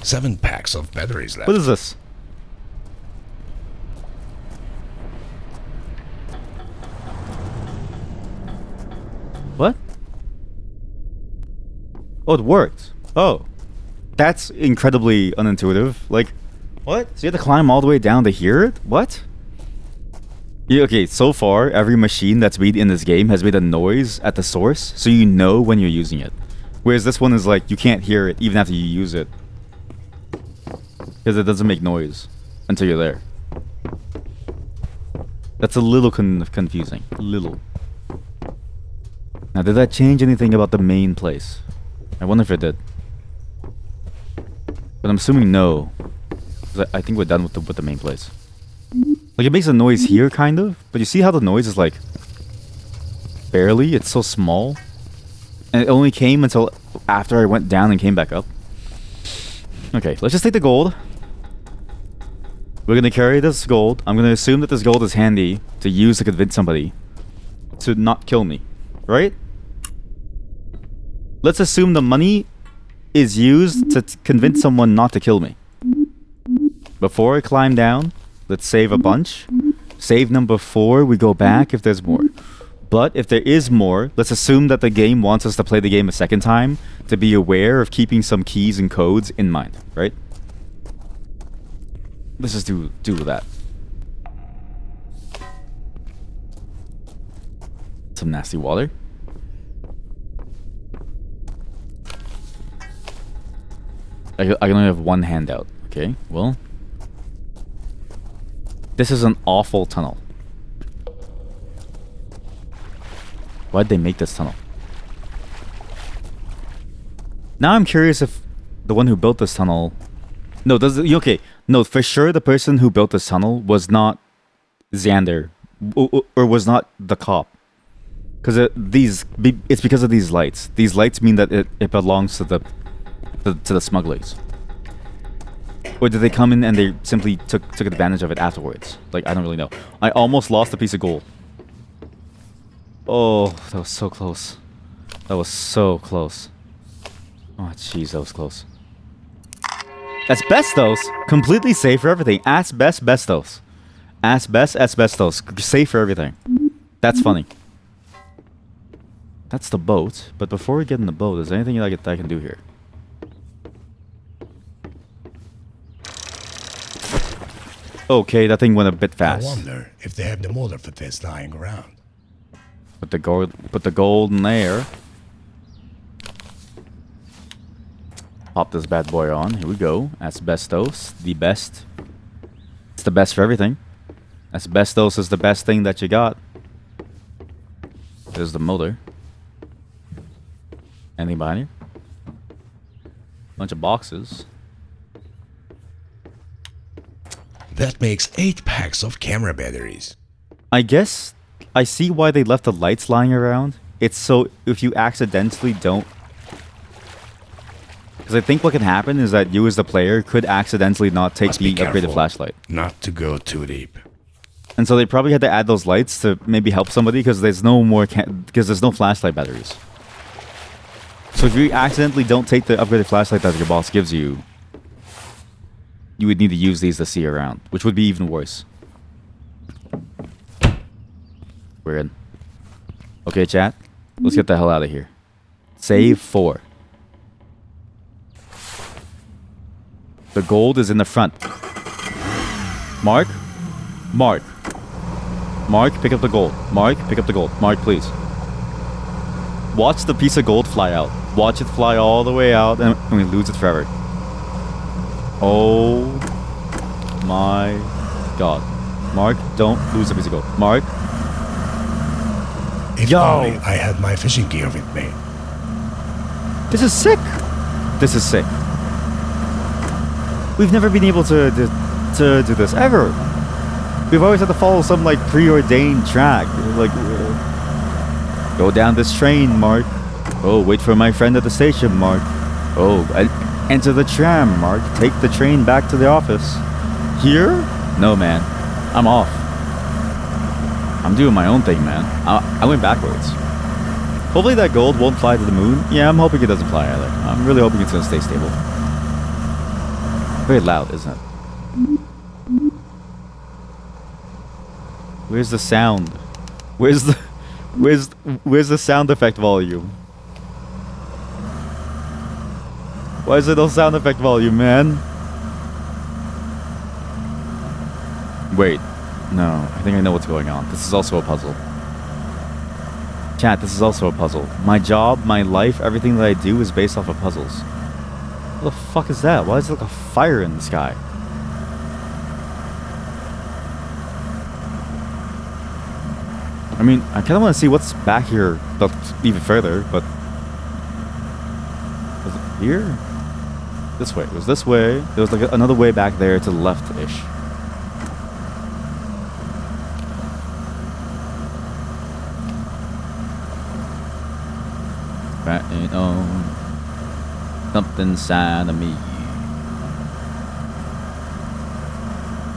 7 packs of batteries left. What is this? What? Oh, it worked. Oh. That's incredibly unintuitive. Like, what? So you have to climb all the way down to hear it? What? Yeah, okay, so far, every machine that's made in this game has made a noise at the source, so you know when you're using it. Whereas this one is like, you can't hear it even after you use it. Because it doesn't make noise until you're there. That's a little confusing. Little. Now, did that change anything about the main place? I wonder if it did. But I'm assuming no. 'Cause I think we're done with the main place. Like, it makes a noise here, kind of. But you see how the noise is, like, barely? It's so small. And it only came until after I went down and came back up. Okay, let's just take the gold. We're gonna carry this gold. I'm gonna assume that this gold is handy to use to convince somebody to not kill me. Right? Let's assume the money is used to convince someone not to kill me. Before I climb down, let's save a bunch. Save number 4, we go back if there's more. But if there is more, let's assume that the game wants us to play the game a second time to be aware of keeping some keys and codes in mind, right? Let's just do that. Some nasty water. I can only have one handout. Okay, well. This is an awful tunnel. Why'd they make this tunnel? Now I'm curious if the one who built this tunnel... No, okay. No, for sure the person who built this tunnel was not Xander. Or was not the cop. Because it's because of these lights. These lights mean that it belongs to the smugglers. Or did they come in and they simply took advantage of it afterwards? Like, I don't really know. I almost lost a piece of gold. Oh, that was so close. That was so close. Oh, jeez, that was close. Asbestos? Completely safe for everything. Asbestos. Asbestos. Safe for everything. That's funny. That's the boat. But before we get in the boat, is there anything I can do here? Okay, that thing went a bit fast. I wonder if they have the motor for this lying around. Put the gold in there. Pop this bad boy on. Here we go. Asbestos, the best. It's the best for everything. Asbestos is the best thing that you got. There's the motor. Anything behind here? Bunch of boxes. That makes 8 packs of camera batteries. I guess I see why they left the lights lying around. It's so if you accidentally don't... Because I think what can happen is that you as the player could accidentally not take the upgraded flashlight. Not to go too deep. And so they probably had to add those lights to maybe help somebody because there's no more because there's no flashlight batteries. So if you accidentally don't take the upgraded flashlight that your boss gives you, you would need to use these to see around, which would be even worse. We're in. Okay, chat. Let's get the hell out of here. Save 4. The gold is in the front. Mark? Mark. Mark, pick up the gold. Mark, pick up the gold. Mark, please. Watch the piece of gold fly out. Watch it fly all the way out and we lose it forever. Oh my god. Mark, don't lose the piece of gold. Mark. If only I had my fishing gear with me. This is sick. This is sick. We've never been able to do this ever. We've always had to follow some like preordained track. Like, go down this train, Mark. Oh, wait for my friend at the station, Mark. Oh, enter the tram, Mark. Take the train back to the office. Here? No, man. I'm off. I'm doing my own thing, man. I went backwards. Hopefully that gold won't fly to the moon. Yeah, I'm hoping it doesn't fly either. I'm really hoping it's gonna stay stable. Very loud, isn't it? Where's the sound? Where's the sound effect volume? Why is there no sound effect volume, man? Wait. No, I think I know what's going on. This is also a puzzle. Chat, this is also a puzzle. My job, my life, everything that I do is based off of puzzles. What the fuck is that? Why is there like a fire in the sky? I mean, I kind of want to see what's back here, but even further, but... Was it here? This way. It was this way. There was like another way back there to the left-ish. Right on. Something inside of me.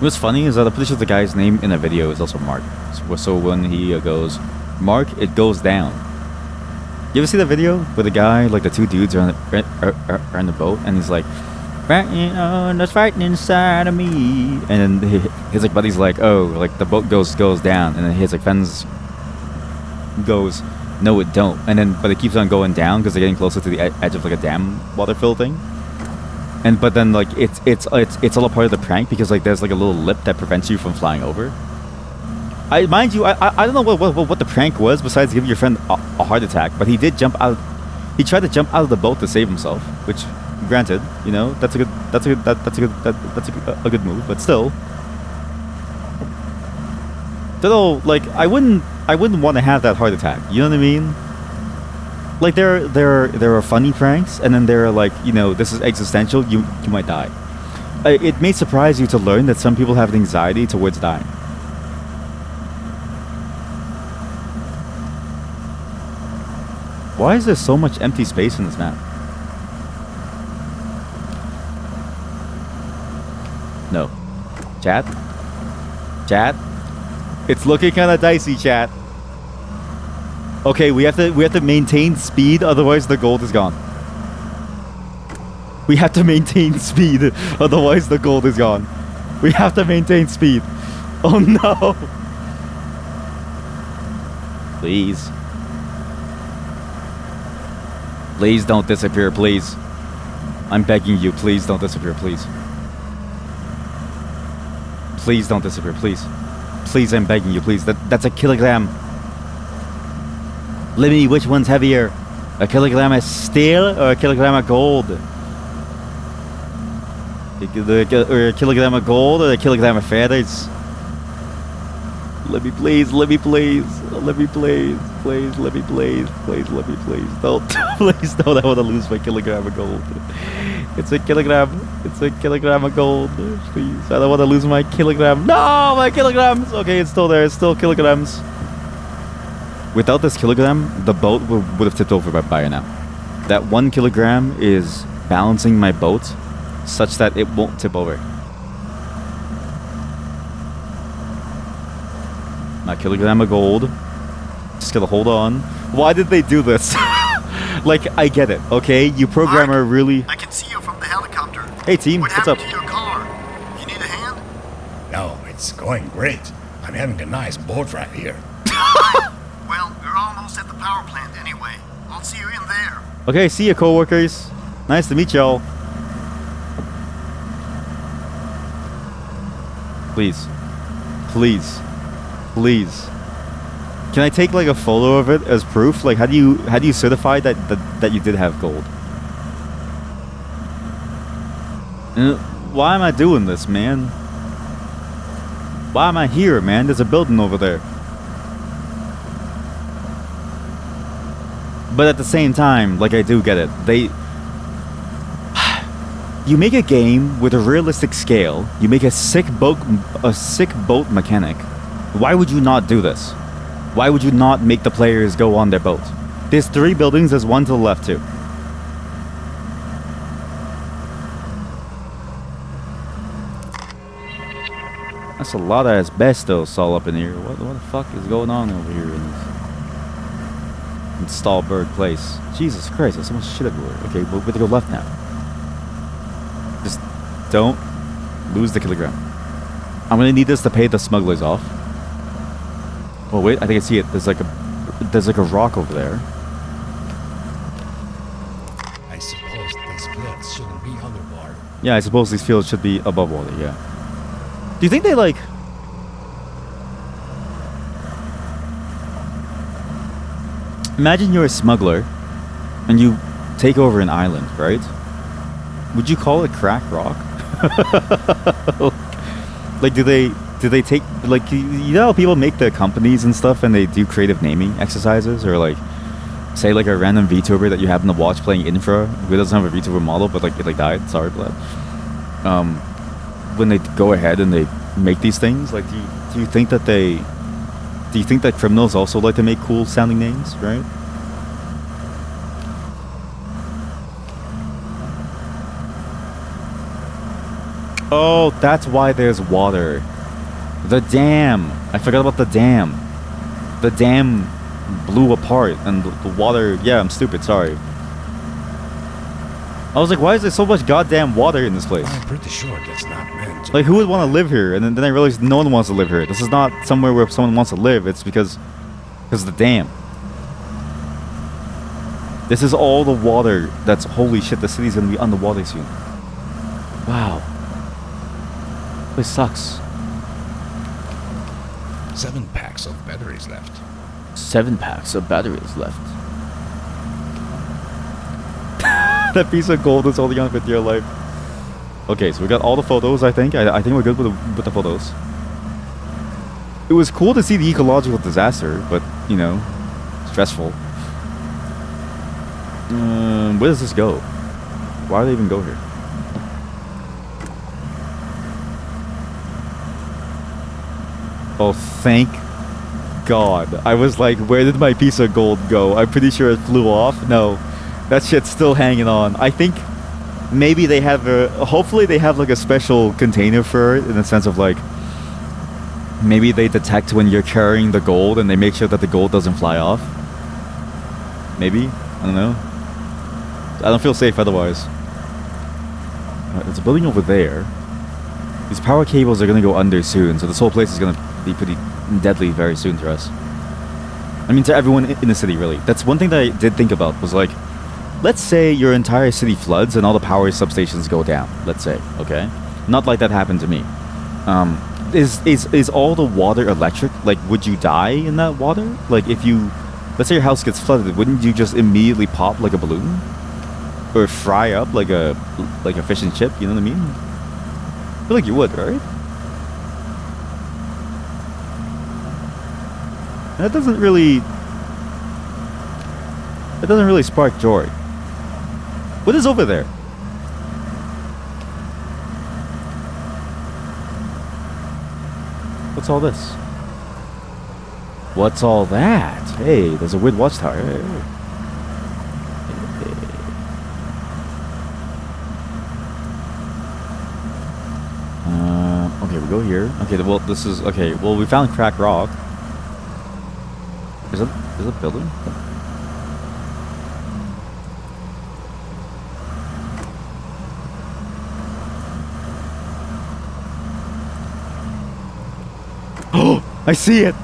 What's funny is that I'm pretty sure the guy's name in the video is also Mark. So when he goes, Mark, it goes down. You ever see that video where the guy, like the two dudes are on the boat, and he's like, fighting on, that's fighting inside of me, and then his like buddy's like, oh, like the boat goes down, and then his like friends goes, no, it don't, and then but it keeps on going down because they're getting closer to the edge of like a dam water fill thing. And but then like it's all a part of the prank because like there's like a little lip that prevents you from flying over. Mind you, I don't know what the prank was besides giving your friend a heart attack, but he did jump out. He tried to jump out of the boat to save himself, which, granted, you know, that's a good move, but still. Don't know, like I wouldn't want to have that heart attack. You know what I mean? Like there are funny pranks, and then there are like, you know, this is existential. You might die. It may surprise you to learn that some people have anxiety towards dying. Why is there so much empty space in this map? No. Chat? Chat? It's looking kind of dicey, chat. Okay, we have to maintain speed, otherwise the gold is gone. We have to maintain speed, otherwise the gold is gone. We have to maintain speed. Oh no! Please. Please don't disappear, please. I'm begging you, please don't disappear, please. Please don't disappear, please. Please, I'm begging you, please. That's a kilogram. Lemmy, which one's heavier? A kilogram of steel or a kilogram of gold? Or a kilogram of gold or a kilogram of feathers? Let me please, let me please, let me please, please, let me please, please, let me please. Don't, please don't, I want to lose my kilogram of gold. It's a kilogram of gold, please. I don't want to lose my kilogram. No, my kilograms! Okay, it's still there, it's still kilograms. Without this kilogram, the boat would have tipped over by now. That 1 kilogram is balancing my boat such that it won't tip over. My kilogram of gold. Just gotta hold on. Why did they do this? Like, I get it, okay? You programmer Mark, really... I can see you from the helicopter. Hey team, What what's up? happened to your car? You need a hand? No, it's going great. I'm having a nice boat ride here. Well, we're almost at the power plant anyway. I'll see you in there. Okay, see ya, co-workers. Nice to meet y'all. Please. Please. Please. Can I take like a photo of it as proof? Like how do you certify that you did have gold? Why am I doing this, man? Why am I here, man? There's a building over there. But at the same time, like I do get it. You make a game with a realistic scale. You make a sick boat mechanic. Why would you not do this? Why would you not make the players go on their boat? There's 3 buildings. There's one to the left too. That's a lot of asbestos all up in here. What the fuck is going on over here in this install bird place? Jesus Christ, there's so much shit everywhere. Okay, we're gonna go left now. Just don't lose the kilogram. I'm gonna need this to pay the smugglers off. Oh wait, I think I see it. There's like a rock over there. I suppose these fields shouldn't be underwater. Yeah, I suppose these fields should be above water, yeah. Do you think they like... Imagine you're a smuggler and you take over an island, right? Would you call it crack rock? Like do they take, like, you know how people make their companies and stuff and they do creative naming exercises, or like say like a random VTuber that you happen to watch playing INFRA who doesn't have a VTuber model but like it like died, sorry for that. When they go ahead and they make these things, like do you think that criminals also like to make cool sounding names, right? Oh, that's why there's water. The dam. I forgot about the dam. The dam blew apart and the water... Yeah, I'm stupid, sorry. I was like, why is there so much goddamn water in this place? I'm pretty sure that's not meant to... Like, who would want to live here? And then I realized no one wants to live here. This is not somewhere where someone wants to live. It's because of the dam. This is all the water that's... Holy shit, the city's gonna be underwater soon. Wow. This sucks. 7 packs of batteries left. 7 packs of batteries left. That piece of gold is holding on for dear life. Okay, so we got all the photos, I think. I think we're good with the photos. It was cool to see the ecological disaster, but, you know, stressful. Where does this go? Why do they even go here? Oh, thank God. I was like, where did my piece of gold go? I'm pretty sure it flew off. No, that shit's still hanging on. I think maybe they have hopefully they have like a special container for it, in the sense of like, maybe they detect when you're carrying the gold and they make sure that the gold doesn't fly off. Maybe? I don't know. I don't feel safe otherwise. There's a building over there. These power cables are gonna go under soon, so this whole place is gonna be pretty deadly very soon to us. I mean, to everyone in the city, really. That's one thing that I did think about, was like, let's say your entire city floods and all the power substations go down, let's say, okay? Not like that happened to me. Is all the water electric? Like, would you die in that water? Like, if you, let's say your house gets flooded, wouldn't you just immediately pop like a balloon? Or fry up like a fish and chip, you know what I mean? I feel like you would, right? That doesn't really spark joy. What is over there? What's all this? What's all that? Hey, there's a weird watchtower. Hey. Okay, we go here. Okay, well, this is... Okay, well, we found crack rock. Is it a building? Oh, I see it!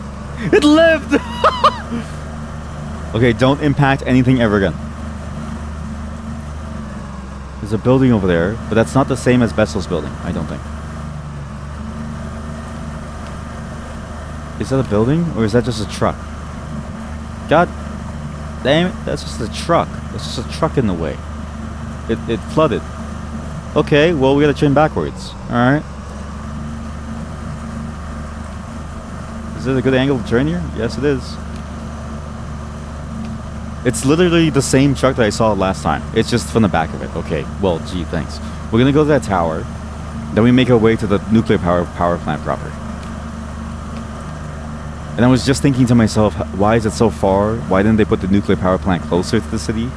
It lived! Okay, don't impact anything ever again. There's a building over there, but that's not the same as Bessel's building, I don't think. Is that a building, or is that just a truck? God damn it, that's just a truck. That's just a truck in the way. It flooded. Okay, well, we gotta turn backwards. Alright. Is it a good angle to turn here? Yes, it is. It's literally the same truck that I saw last time. It's just from the back of it. Okay, well, gee, thanks. We're gonna go to that tower. Then we make our way to the nuclear power plant proper. And I was just thinking to myself, why is it so far? Why didn't they put the nuclear power plant closer to the city?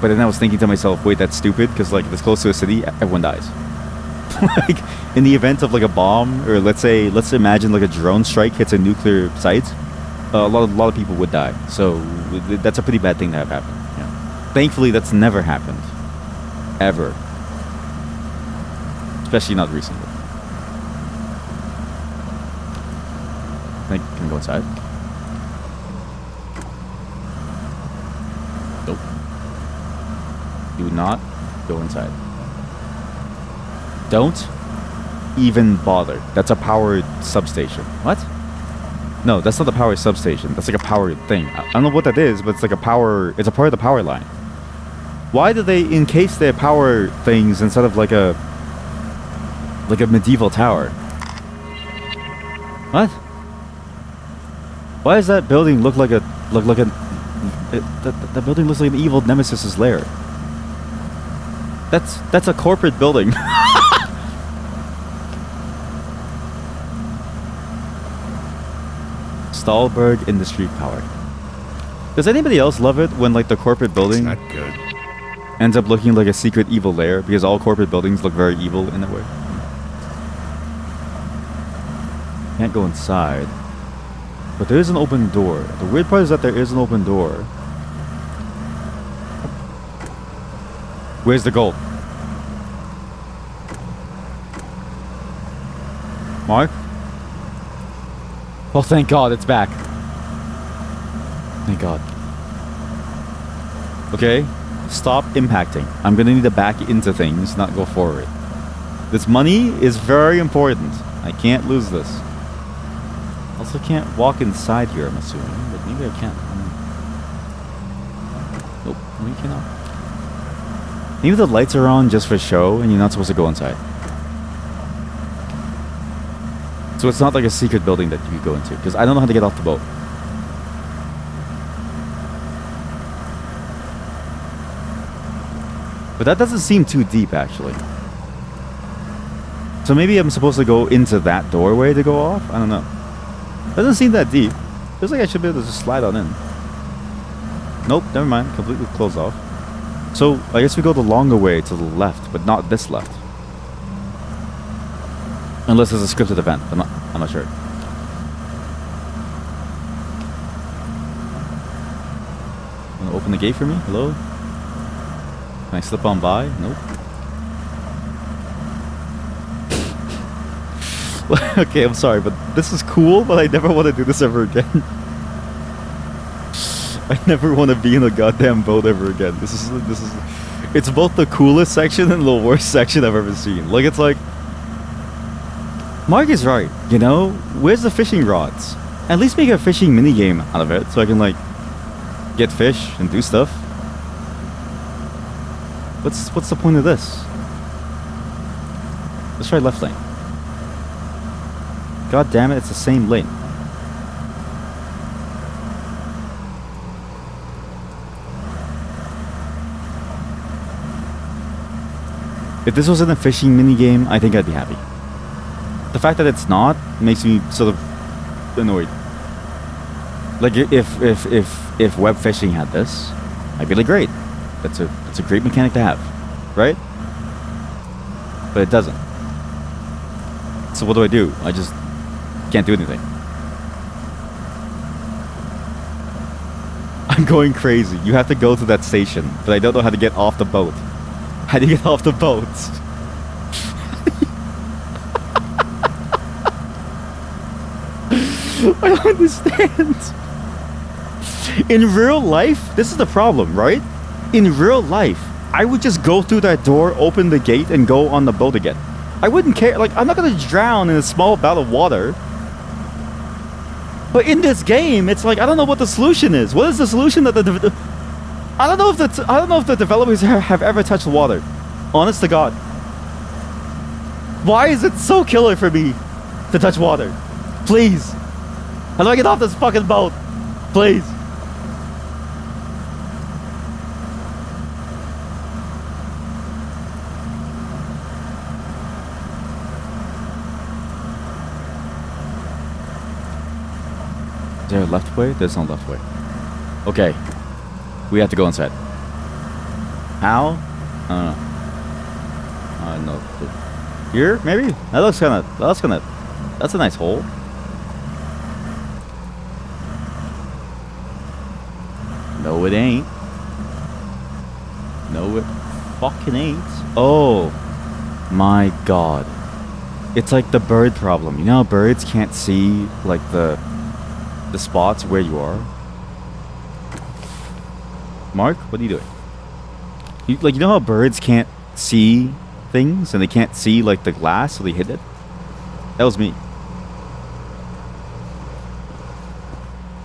But then I was thinking to myself, wait, that's stupid, because like if it's close to a city, everyone dies. Like in the event of like a bomb, or let's imagine like a drone strike hits a nuclear site, a lot of people would die. So that's a pretty bad thing to have happen. Yeah. Thankfully, that's never happened, ever, especially not recently. Can I go inside? Nope. Do not go inside. Don't even bother. That's a powered substation. What? No, that's not a power substation. That's like a powered thing. I don't know what that is, but it's like a power... It's a part of the power line. Why do they encase their power things instead of like a medieval tower? What? Why does that building look like a... That building looks like an evil nemesis's lair. That's a corporate building. Stahlberg Industry Power. Does anybody else love it when like the corporate building That's not good. ends up looking like a secret evil lair? Because all corporate buildings look very evil in that way. Can't go inside. But there is an open door. The weird part is that there is an open door. Where's the gold? Mark? Oh, thank God, it's back. Thank God. Okay, stop impacting. I'm gonna need to back into things, not go forward. This money is very important. I can't lose this. Also can't walk inside here, I'm assuming, but maybe I can. Nope, maybe I cannot. Maybe the lights are on just for show and you're not supposed to go inside. So it's not like a secret building that you could go into, because I don't know how to get off the boat. But that doesn't seem too deep, actually. So maybe I'm supposed to go into that doorway to go off? I don't know. Doesn't seem that deep. Feels like I should be able to just slide on in. Nope, never mind. Completely closed off. So I guess we go the longer way to the left, but not this left. Unless there's a scripted event. I'm not sure. Wanna open the gate for me? Hello? Can I slip on by? Nope. Okay, I'm sorry, but this is cool, but I never want to do this ever again. I never want to be in a goddamn boat ever again. This is it's both the coolest section and the worst section I've ever seen. Like, it's like, Mark is right, you know? Where's the fishing rods? At least make a fishing minigame out of it so I can, like, get fish and do stuff. What's the point of this? Let's try left lane. God damn it, it's the same lane. If this wasn't a fishing minigame, I think I'd be happy. The fact that it's not makes me sort of annoyed. Like if web fishing had this, I'd be like, great. That's a great mechanic to have, right? But it doesn't. So what do? I just can't do anything. I'm going crazy. You have to go to that station, but I don't know how to get off the boat. How do you get off the boat? I don't understand. In real life, this is the problem, right? In real life, I would just go through that door, open the gate, and go on the boat again. I wouldn't care. Like, I'm not gonna drown in a small amount of water. But in this game, it's like I don't know what the solution is. What is the solution that I don't know if the developers have ever touched water. Honest to God. Why is it so killer for me to touch water? Please. How do I get off this fucking boat? Please. Is there a left way? There's no left way. Okay. We have to go inside. How? I don't know. Here? Maybe? That's a nice hole. No, it ain't. No, it fucking ain't. Oh my god. It's like the bird problem. You know how birds can't see, like, the spots where you are? Mark, what are you doing? You know how birds can't see things and they can't see, like, the glass, so they hit it? That was me.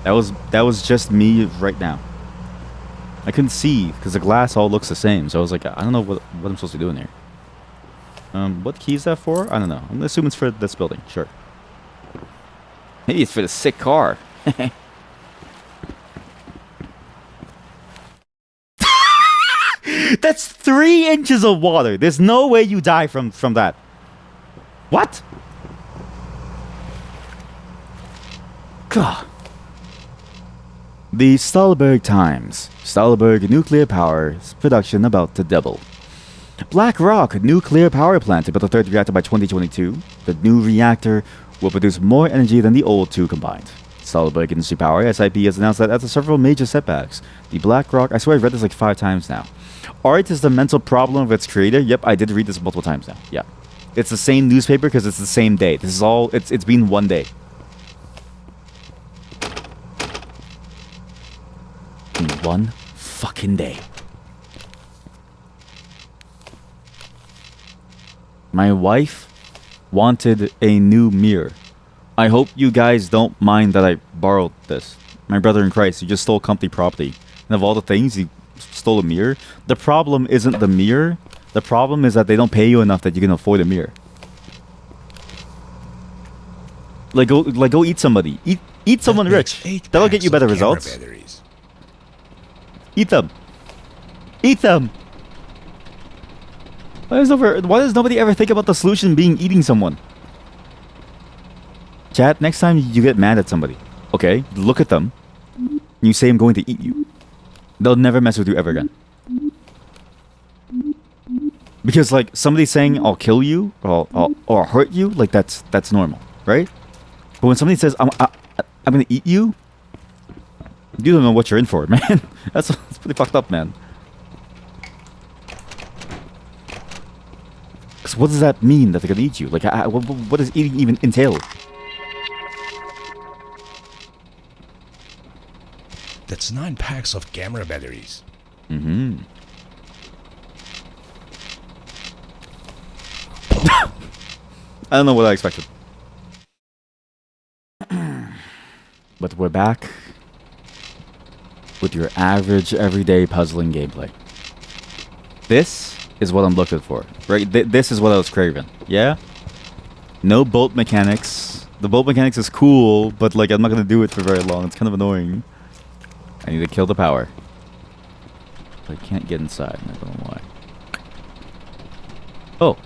That was just me right now. I couldn't see because the glass all looks the same, so I was like, I don't know what I'm supposed to do in here. What key is that for? I don't know. I'm assuming it's for this building. Sure. Maybe it's for the sick car. That's 3 inches of water. There's no way you die from that. What? God. The Stahlberg Times. Stahlberg nuclear power production about to double. Black Rock nuclear power plant to build a 3rd reactor by 2022. The new reactor will produce more energy than the old two combined. Stahlberg Industry Power, SIP, has announced that after several major setbacks, the Black Rock... I swear I've read this like 5 times now. Art is the mental problem of its creator. Yep, I did read this multiple times now. Yeah. It's the same newspaper because it's the same day. This is all... It's been one day. In one fucking day. My wife wanted a new mirror. I hope you guys don't mind that I borrowed this. My brother in Christ, you just stole company property. And of all the things, you stole a mirror. The problem isn't the mirror. The problem is that they don't pay you enough that you can afford a mirror. Like go eat somebody. Eat someone rich. That'll get you better results. Batteries. Eat them. Eat them. Why does nobody ever think about the solution being eating someone? Chat, next time you get mad at somebody, okay, look at them, and you say I'm going to eat you. They'll never mess with you ever again. Because, like, somebody saying I'll kill you or hurt you, like, that's normal, right? But when somebody says I'm gonna eat you, you don't know what you're in for, man. That's pretty fucked up, man. So what does that mean that they're gonna eat you? Like, what does eating even entail? That's 9 packs of camera batteries. Mm-hmm. I don't know what I expected. But we're back with your average, everyday puzzling gameplay. This is what I'm looking for, right? This is what I was craving. Yeah? No boat mechanics. The boat mechanics is cool, but, like, I'm not gonna do it for very long. It's kind of annoying. I need to kill the power. But I can't get inside, and I don't know why. Oh.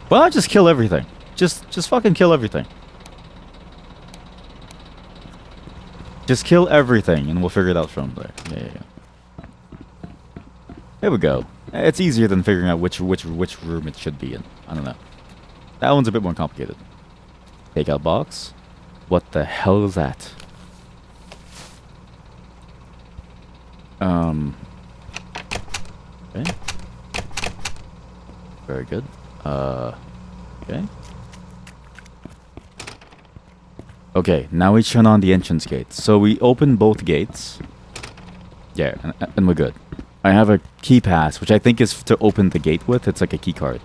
Well, I'll just kill everything. Just fucking kill everything. Just kill everything, and we'll figure it out from there. Yeah. There we go. It's easier than figuring out which room it should be in. I don't know. That one's a bit more complicated. Takeout box. What the hell is that? Okay. Very good. Okay. Okay, now we turn on the entrance gates. So we open both gates. Yeah, and we're good. I have a key pass, which I think is to open the gate with. It's like a key card.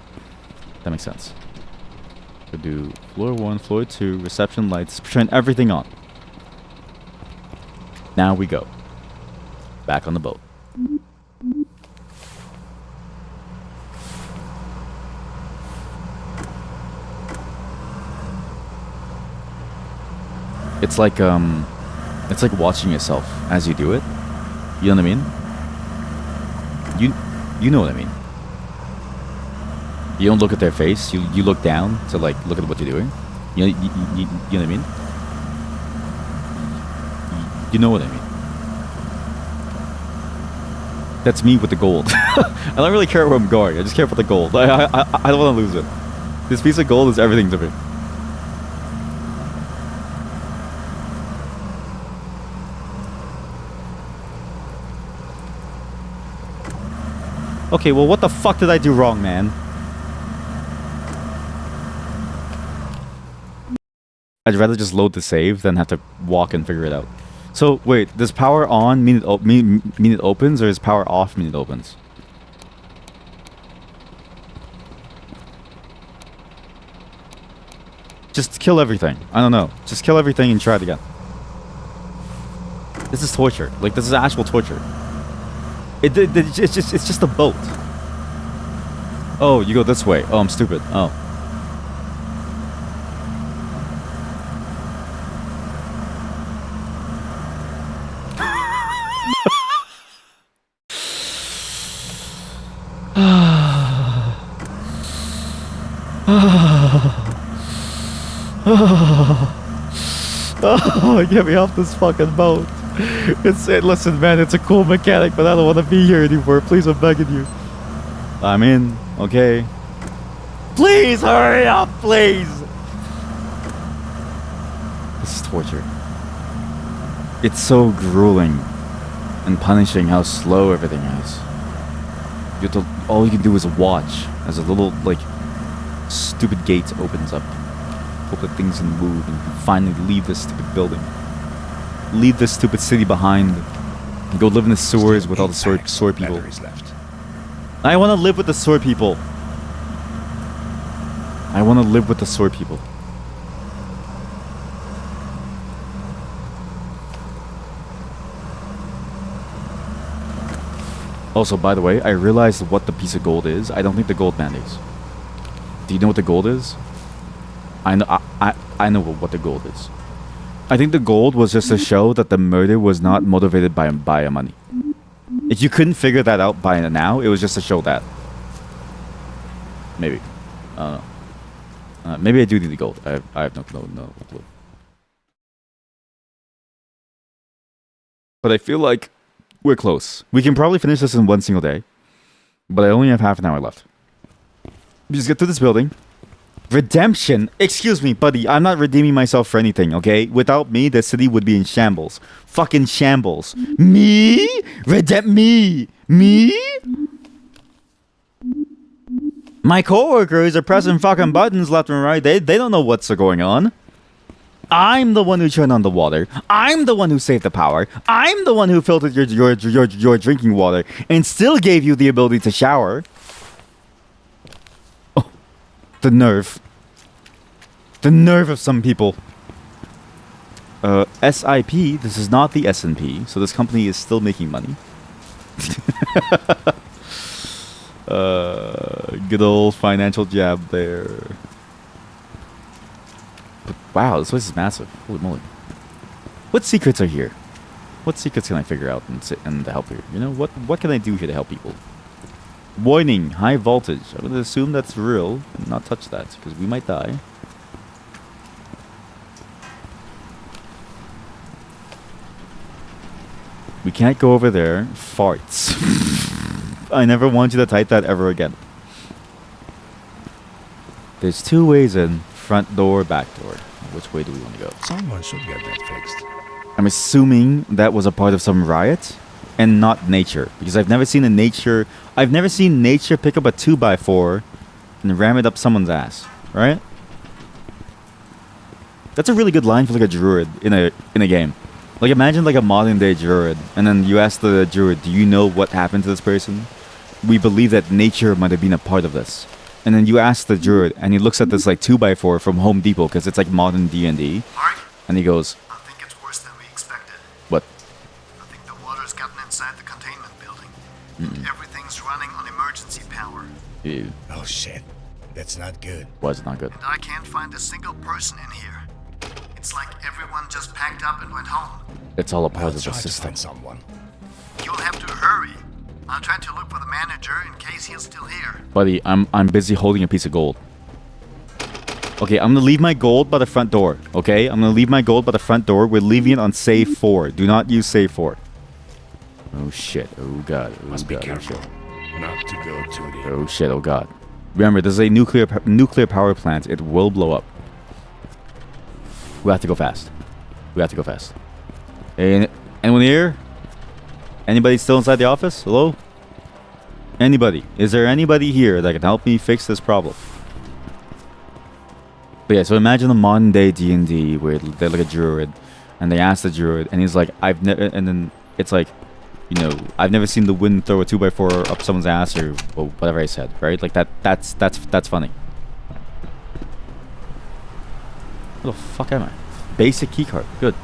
That makes sense. We do floor 1, floor 2, reception lights, turn everything on. Now we go. Back on the boat. It's like watching yourself as you do it. You know what I mean? You know what I mean. You don't look at their face. You look down to like look at what you're doing. You know what I mean? You know what I mean. That's me with the gold. I don't really care where I'm going. I just care about the gold. I don't want to lose it. This piece of gold is everything to me. Okay, well, what the fuck did I do wrong, man? I'd rather just load the save than have to walk and figure it out. So, wait, does power on mean it opens, or is power off mean it opens? Just kill everything. I don't know. Just kill everything and try it again. This is torture. Like, this is actual torture. It's just a boat. Oh, you go this way. Oh, I'm stupid. Oh. Oh, get me off this fucking boat. Listen, man, it's a cool mechanic, but I don't want to be here anymore. Please, I'm begging you. I'm in. Okay. Please hurry up, please. This is torture. It's so grueling and punishing how slow everything is. You have to, all you can do is watch as a little, like, stupid gate opens up. Hope that things can move and you can finally leave this stupid building. Leave this stupid city behind. And go live in the sewers with all the sword people. Left. I want to live with the sword people. I want to live with the sword people. Also, by the way, I realized what the piece of gold is. I don't think the gold man is. Do you know what the gold is? I know what the gold is. I think the gold was just to show that the murder was not motivated by money. If you couldn't figure that out by now, it was just to show that. Maybe. I don't know. Maybe I do need the gold. I have no clue. But I feel like we're close. We can probably finish this in one single day. But I only have half an hour left. Just get to this building. Redemption? Excuse me, buddy. I'm not redeeming myself for anything, okay? Without me, the city would be in shambles. Fucking shambles. Me? Me? My coworkers are pressing fucking buttons left and right. They don't know what's going on. I'm the one who turned on the water. I'm the one who saved the power. I'm the one who filtered your drinking water and still gave you the ability to shower. Oh, the nerve. The nerve of some people. SIP, this is not the S&P, so this company is still making money. Good old financial jab there. But wow, this place is massive. Holy moly. What secrets are here? What secrets can I figure out and help here? You know, what can I do here to help people? Warning, high voltage. I'm going to assume that's real and not touch that, because we might die. We can't go over there. Farts. I never want you to type that ever again. There's two ways in. Front door, back door. Which way do we want to go? Someone should get that fixed. I'm assuming that was a part of some riot and not nature. Because I've never seen nature pick up a 2x4 and ram it up someone's ass. Right? That's a really good line for like a druid in a game. Like imagine like a modern day druid, and then you ask the druid, "Do you know what happened to this person? We believe that nature might have been a part of this." And then you ask the druid, and he looks at this like 2x4 from Home Depot because it's like modern D&D, and he goes, I think it's worse than we expected. "What?" I think the water's gotten inside the containment building. Everything's running on emergency power. Ew. Oh shit. That's not good. Was not good. And I can't find a single person in here. It's like everyone just packed up and went home. It's all a part I'll of the try to system. find someone. You'll have to hurry. I'll try to look for the manager in case he's still here. Buddy, I'm busy holding a piece of gold. Okay, I'm gonna leave my gold by the front door. Okay, I'm gonna leave my gold by the front door. We're leaving it on save 4. Do not use save 4. Oh shit. Oh god. Oh Must be god. Oh careful shit. not to go too deep. Oh shit. Oh god. Remember, this is a nuclear power plant. It will blow up. We have to go fast. We have to go fast. Hey, anyone here? Anybody still inside the office? Hello? Anybody? Is there anybody here that can help me fix this problem? But yeah, so imagine a modern day D&D where they're like a druid, and they ask the druid, and he's like, "I've never," and then it's like, you know, "I've never seen the wind throw a 2x4 up someone's ass," or whatever I said, right? Like that's funny. What the fuck am I? Basic keycard. Good.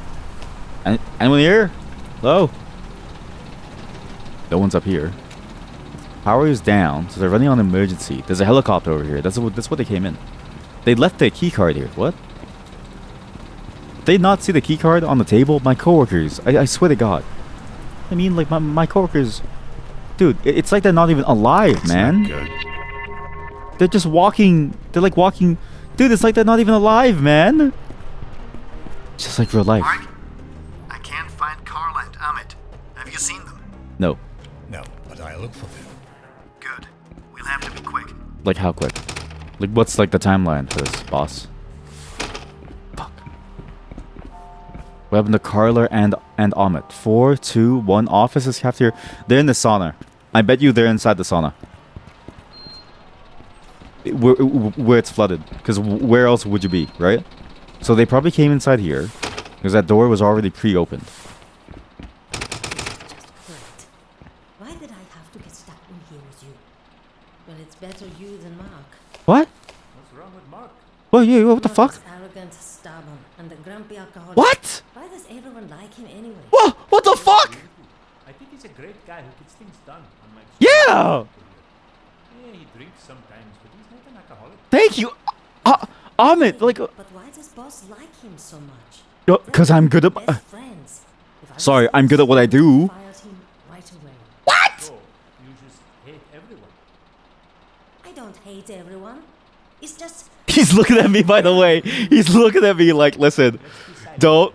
Anyone here? Hello? No one's up here. Power is down, so they're running on emergency. There's a helicopter over here. That's what they came in. They left their keycard here. What? Did they not see the keycard on the table? My coworkers. I swear to God. I mean, like, my coworkers... Dude, it's like they're not even alive, man. Good. They're just walking... They're like walking... Dude, it's like they're not even alive, man. Just like real life. Mark? I can't find Carla and Amit. Have you seen them? No. No, but I look for them. Good. We'll have to be quick. Like, how quick? Like, what's like the timeline for this, boss? Fuck. What happened to Carla and Amit? 4, 2, 1. Offices, cafeteria. They're in the sauna. I bet you they're inside the sauna. Where it's flooded. Because where else would you be, right? So they probably came inside here. Because that door was already pre-opened. Great. Why did I have to get stuck in here with you? Well, it's better you than Mark. What? What's wrong with Mark? What? Yeah, what the Mark fuck? is arrogant, stubborn, and a grumpy alcoholic. What? Why does everyone like him anyway? What? What the fuck? I think he's a great guy who gets things done. Unlike Yeah! Yeah, he drinks sometimes, but he's not an alcoholic. Thank you. Amit, like... But why does boss like him so much? Because I'm good at... Best friends. If I Sorry, was I'm good at what I do. fired him right away. What? So, you just hate everyone. I don't hate everyone. It's just He's looking at me, by the way. He's looking at me like, listen, don't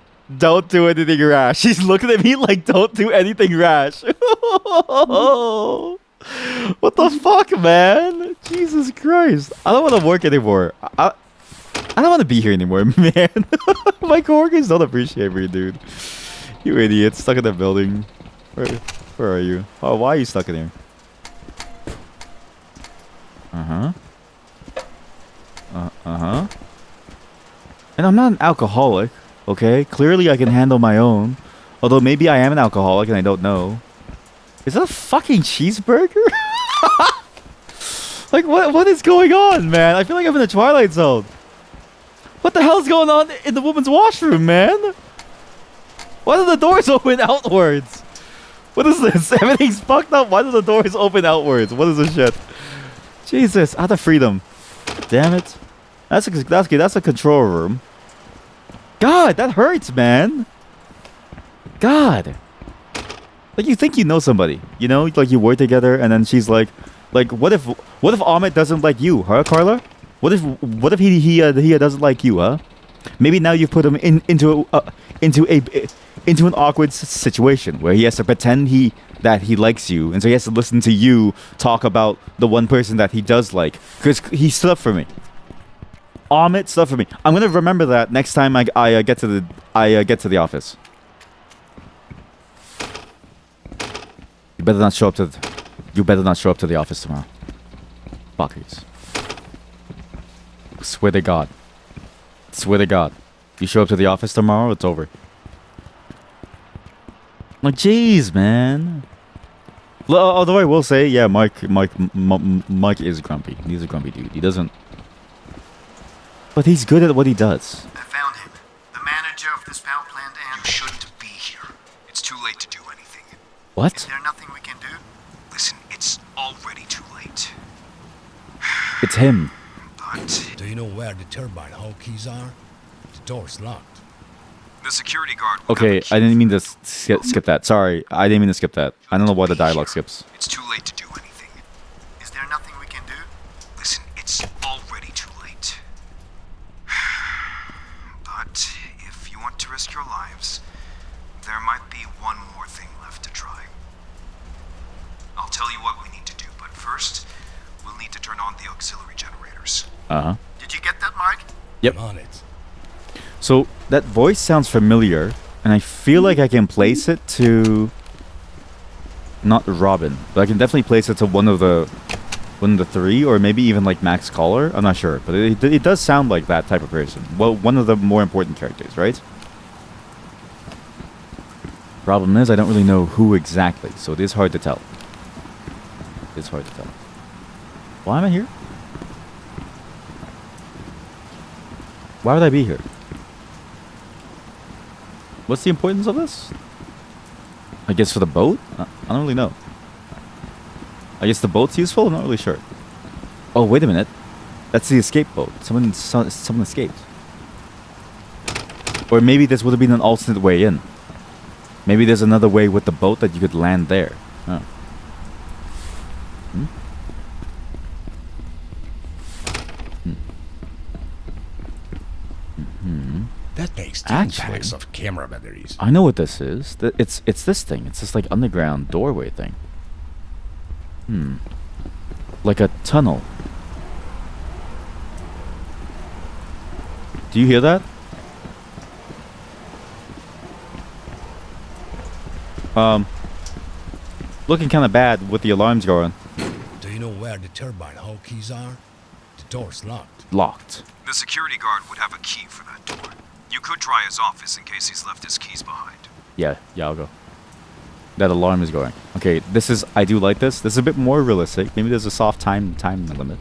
do anything rash. He's looking at me like, don't do anything rash. What the fuck, man? Jesus Christ. I don't want to work anymore. I don't want to be here anymore, man. My coworkers don't appreciate me, dude. You idiot. Stuck in that building. Where are you? Oh, why are you stuck in here? Uh-huh. Uh-huh. And I'm not an alcoholic, okay? Clearly I can handle my own. Although maybe I am an alcoholic and I don't know. Is that a fucking cheeseburger? Like, what is going on, man? I feel like I'm in the Twilight Zone. What the hell's going on in the woman's washroom, man? Why do the doors open outwards? What is this? Everything's fucked up. Why do the doors open outwards? What is this shit? Jesus, out of freedom. Damn it. That's a control room. God, that hurts, man. God. Like, you think you know somebody, you know? Like, you work together, and then she's like, what if Amit doesn't like you, huh, Carla? What if he doesn't like you, huh? Maybe now you've put him into an awkward situation where he has to pretend that he likes you, and so he has to listen to you talk about the one person that he does like, because he stood up for me. Amit stood up for me. I'm gonna remember that next time I get to the office. You better not show up to the office tomorrow. Fuckers. Swear to God. Swear to God. You show up to the office tomorrow, it's over. Like, jeez, man. Although I will say, yeah, Mike is grumpy. He's a grumpy dude. He doesn't... But he's good at what he does. I found him. The manager of this power plant and... You shouldn't be here. It's too late to do anything. What? Is there nothing we can do? Listen, it's already too late. It's him. But Do you know where the turbine hull keys are? The door's locked. the security guard will Okay, have a key I didn't mean to for skip that. Sorry, I didn't mean to skip that. I don't know why the dialogue skips. It's too late to do anything. Is there nothing we can do? Listen, it's already too late. But if you want to risk your lives, there might be one more thing left to try. I'll tell you what we need to do, but first, we'll need to turn on the auxiliary generators. Uh-huh. Did you get that, Mark? Yep. I'm on it. So that voice sounds familiar, and I feel like I can place it to not Robin, but I can definitely place it to one of the three, or maybe even like Max Caller. I'm not sure, but it does sound like that type of person. Well, one of the more important characters, right? Problem is, I don't really know who exactly, so it is hard to tell. It's hard to tell. Why am I here? Why would I be here? What's the importance of this? I guess for the boat? I don't really know. I guess the boat's useful? I'm not really sure. Oh, wait a minute. That's the escape boat. Someone escaped. Or maybe this would have been an alternate way in. Maybe there's another way with the boat that you could land there. Oh. Hmm? That takes 10 packs of camera batteries. I know what this is. It's this thing. It's this like underground doorway thing. Like a tunnel. Do you hear that? Looking kind of bad with the alarms going. Do you know where the turbine hull keys are? The door's locked. Locked. The security guard would have a key for that door. You could try his office in case he's left his keys behind. Yeah, I'll go. That alarm is going. Okay, I do like this. This is a bit more realistic. Maybe there's a soft time limit.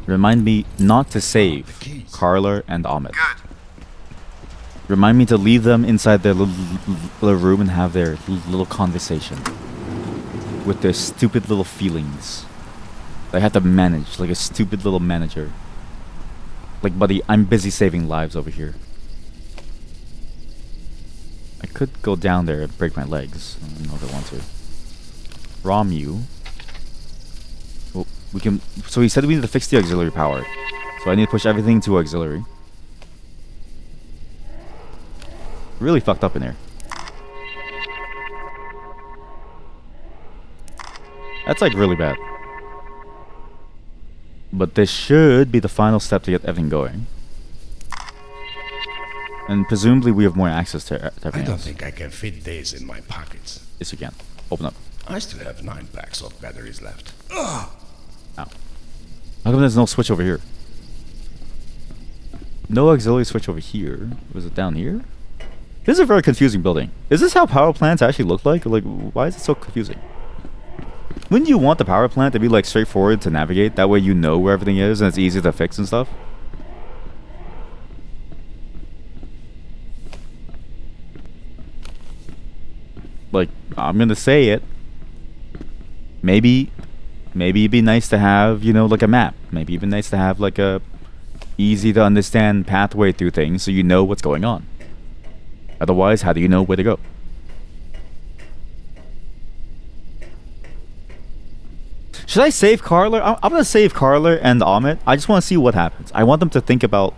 Remind me not to save Carla and Ahmed. Good. Remind me to leave them inside their little room and have their little conversation with their stupid little feelings. I have to manage like a stupid little manager. Like, buddy, I'm busy saving lives over here. I could go down there and break my legs. I don't know if I want to. ROM you. Well, we can... So he said we need to fix the auxiliary power. So I need to push everything to auxiliary. Really fucked up in here. That's like really bad. But this should be the final step to get everything going. And presumably we have more access to everything I don't else. think I can fit this in my pockets. Yes, you can. Open up. I still have 9 packs of batteries left. Ow. How come there's no switch over here? No auxiliary switch over here. Was it down here? This is a very confusing building. Is this how power plants actually look like? Like, why is it so confusing? Wouldn't you want the power plant to be like straightforward to navigate? That way you know where everything is and it's easy to fix and stuff. Like, I'm gonna say it. Maybe it'd be nice to have, you know, like a map. Maybe it'd be nice to have like a easy to understand pathway through things so you know what's going on. Otherwise, how do you know where to go? Should I save Carla? I'm gonna save Carla and Amit. I just want to see what happens. I want them to think about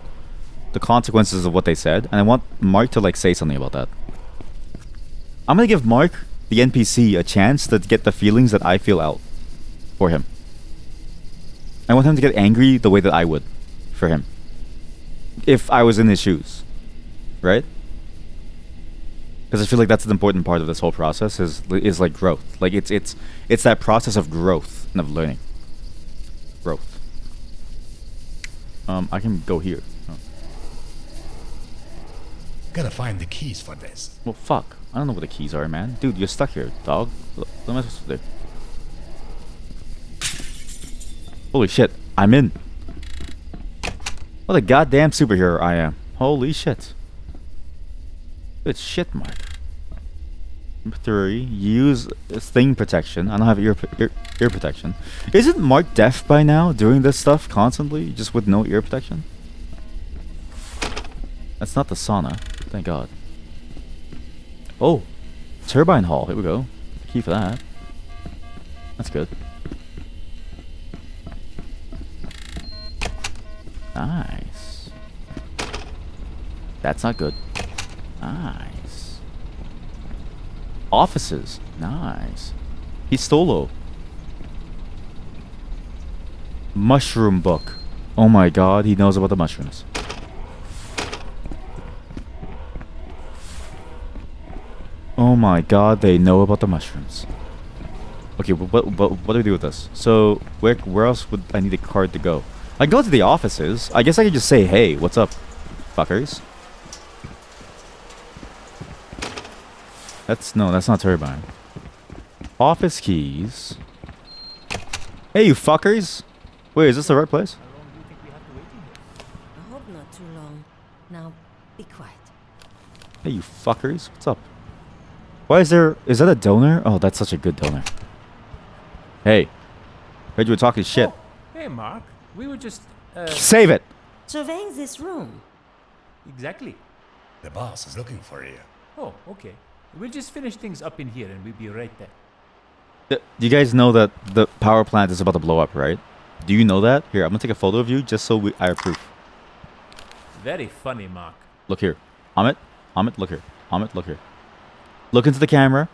the consequences of what they said, and I want Mark to like say something about that. I'm gonna give Mark, the NPC, a chance to get the feelings that I feel out for him. I want him to get angry the way that I would for him if I was in his shoes, right? Because I feel like that's an important part of this whole process is like growth. Like it's that process of growth and of learning. Growth. I can go here. Oh. Gotta find the keys for this. Well, fuck. I don't know where the keys are, man. Dude, you're stuck here, dog. What am I supposed to do? Holy shit, I'm in. What a goddamn superhero I am. Holy shit. Good shit, Mark. Number 3, use thing protection. I don't have ear protection. Isn't Mark deaf by now, doing this stuff constantly, just with no ear protection? That's not the sauna. Thank God. Oh, turbine hall. Here we go. Key for that. That's good. Nice. That's not good. Nice. Offices. Nice. Pistolo. Mushroom book. Oh my God, he knows about the mushrooms. Oh my God, they know about the mushrooms. Okay, what do we do with this? So where else would I need a card to go? I go to the offices. I guess I could just say, hey, what's up, fuckers? That's not turbine. Office keys. Hey, you fuckers! Wait, is this the right place? I hope not too long. Now, be quiet. Hey, you fuckers! What's up? Why is that a donor? Oh, that's such a good donor. Hey, heard you were talking shit. Oh, hey, Mark. We were just, Save it! Surveying this room. Exactly. The boss is looking for you. Oh, okay. We'll just finish things up in here and we'll be right there. You guys know that the power plant is about to blow up, right? Do you know that? Here, I'm gonna take a photo of you just so I have proof. Very funny, Mark. Look here. Amit, look here. Amit, look here. Look into the camera.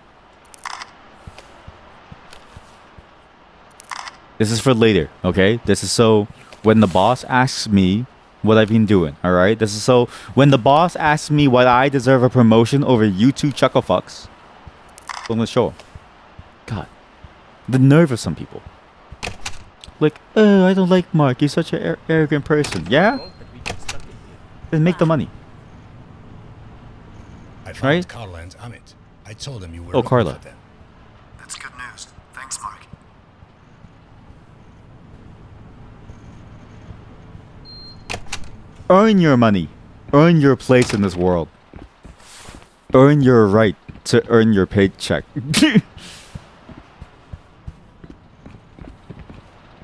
This is for later, okay? This is so when the boss asks me what I've been doing, alright? This is so when the boss asks me why I deserve a promotion over you two chuckle fucks, I'm gonna show him. God. The nerve of some people. Like, oh, I don't like Mark. He's such an arrogant person. Yeah? Then make the money. I found Right? Carla and Amit. I told them you were Oh, looking Carla. for them. That's good news. Thanks, Mark. Earn your money. Earn your place in this world. Earn your right to earn your paycheck.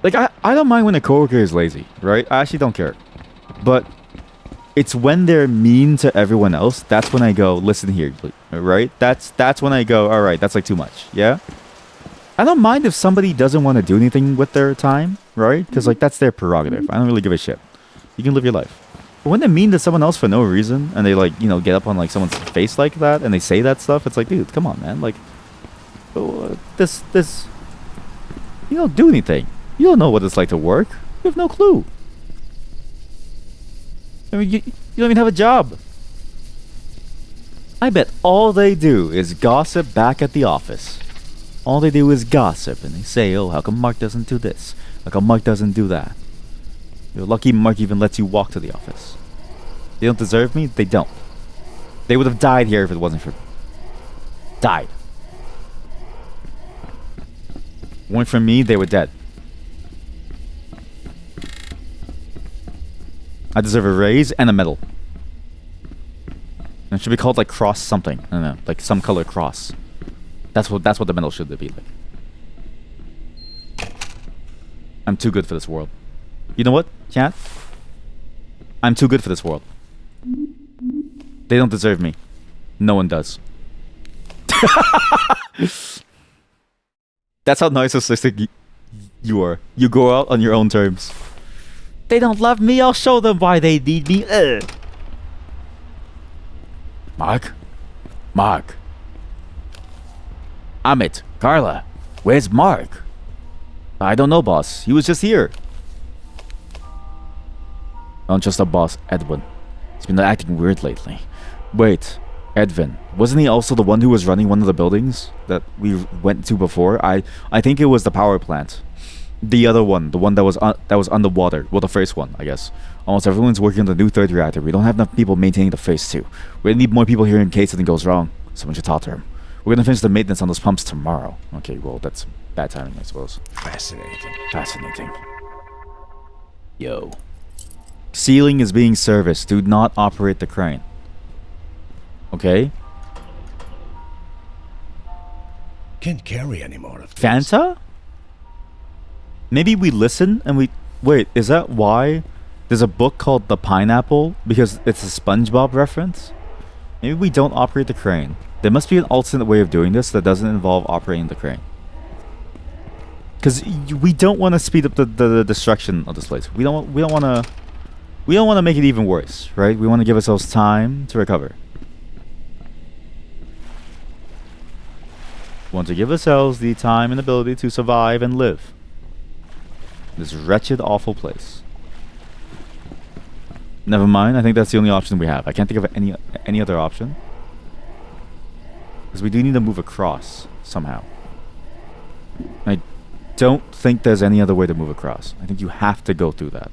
Like, I don't mind when a coworker is lazy, right? I actually don't care. But it's when they're mean to everyone else, that's when I go, listen here, right? That's when I go, all right, that's like too much, yeah? I don't mind if somebody doesn't want to do anything with their time, right? Because, like, that's their prerogative. I don't really give a shit. You can live your life. But when they're mean to someone else for no reason, and they, like, you know, get up on, like, someone's face like that, and they say that stuff, it's like, dude, come on, man. Like, this, you don't do anything. You don't know what it's like to work. You have no clue. I mean, you don't even have a job. I bet all they do is gossip back at the office. All they do is gossip, and they say, oh, how come Mark doesn't do this? How come Mark doesn't do that? You're lucky Mark even lets you walk to the office. They don't deserve me? They don't. They would have died here if it wasn't for me. Died. Weren't for me, they were dead. I deserve a raise and a medal. And it should be called like cross something. I don't know, like some color cross. That's what the medal should be like. I'm too good for this world. You know what, chat? I'm too good for this world. They don't deserve me. No one does. That's how narcissistic you are. You go out on your own terms. They don't love me, I'll show them why they need me. Mark? Amit, Carla, where's Mark? I don't know, boss. He was just here. Don't trust the boss, Edwin. He's been acting weird lately. Wait, Edwin, wasn't he also the one who was running one of the buildings that we went to before? I think it was the power plant. The other one, the one that was underwater. Well, the first one, I guess. Almost everyone's working on the new third reactor. We don't have enough people maintaining the phase 2. We need more people here in case something goes wrong. Someone should talk to him. We're gonna finish the maintenance on those pumps tomorrow. Okay, well, that's bad timing, I suppose. Fascinating. Fascinating. Yo. Ceiling is being serviced. Do not operate the crane. Okay? Can't carry any more of this. Fanta? Maybe we listen and we... Wait, is that why there's a book called The Pineapple? Because it's a SpongeBob reference? Maybe we don't operate the crane. There must be an alternate way of doing this that doesn't involve operating the crane. Because we don't want to speed up the destruction of this place. We don't want to make it even worse, right? We want to give ourselves time to recover. We want to give ourselves the time and ability to survive and live. This wretched, awful place. Never mind, I think that's the only option we have. I can't think of any other option. Because we do need to move across, somehow. I don't think there's any other way to move across. I think you have to go through that.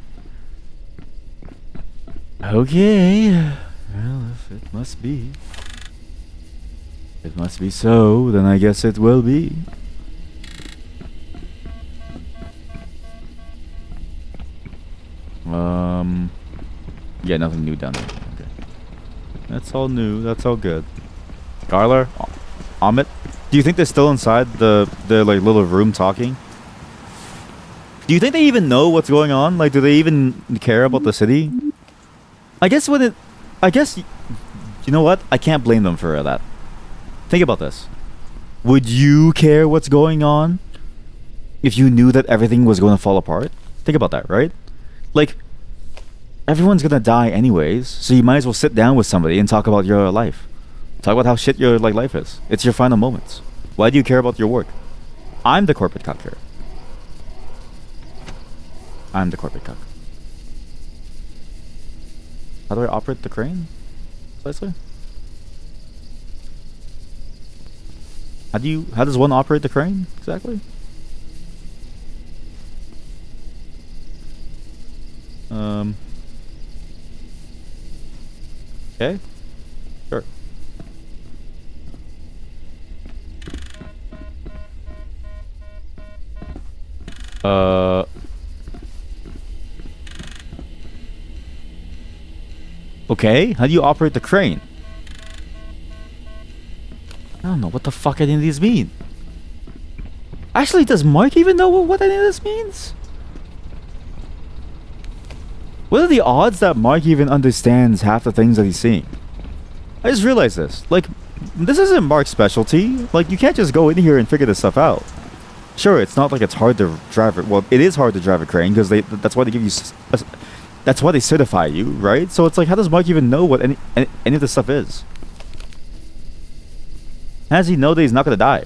Okay. Well, if it must be. If it must be so, then I guess it will be. Yeah, nothing new down there. Okay. That's all new. That's all good. Garler? Amit? Do you think they're still inside the like little room talking? Do you think they even know what's going on? Like, do they even care about the city? I guess you know what? I can't blame them for that. Think about this. Would you care what's going on if you knew that everything was going to fall apart? Think about that, right? Like, everyone's gonna die anyways, so you might as well sit down with somebody and talk about your life. Talk about how shit your life is. It's your final moments. Why do you care about your work? I'm the corporate cuck here. I'm the corporate cuck. How do I operate the crane? Precisely? How does one operate the crane exactly? Okay. Sure. Okay, how do you operate the crane? I don't know what the fuck any of these mean. Actually, does Mark even know what any of this means? What are the odds that Mark even understands half the things that he's seeing? I just realized this. Like, this isn't Mark's specialty. Like, you can't just go in here and figure this stuff out. Sure, it's not like it's hard to drive it. Well, it is hard to drive a crane because that's why they give you... That's why they certify you, right? So it's like, how does Mark even know what any of this stuff is? How does he know that he's not going to die?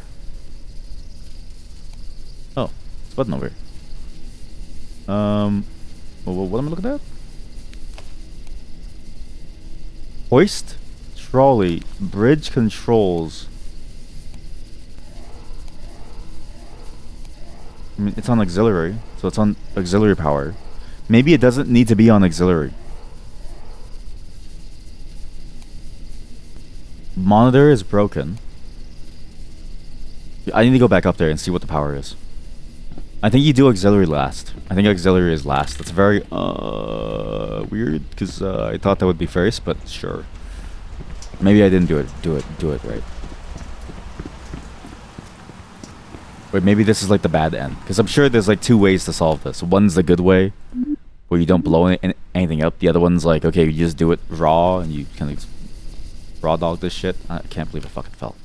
Oh, it's a button over here. What am I looking at? Hoist, trolley, bridge controls. I mean, it's on auxiliary, so it's on auxiliary power. Maybe it doesn't need to be on auxiliary. Monitor is broken. I need to go back up there and see what the power is. I think you do auxiliary last. I think auxiliary is last. That's very weird because I thought that would be first, but sure. Maybe I didn't do it right. Wait, maybe this is like the bad end because I'm sure there's like two ways to solve this. One's the good way, where you don't blow anything up. The other one's like, okay, you just do it raw and you kind of raw dog this shit. I can't believe it fucking fell.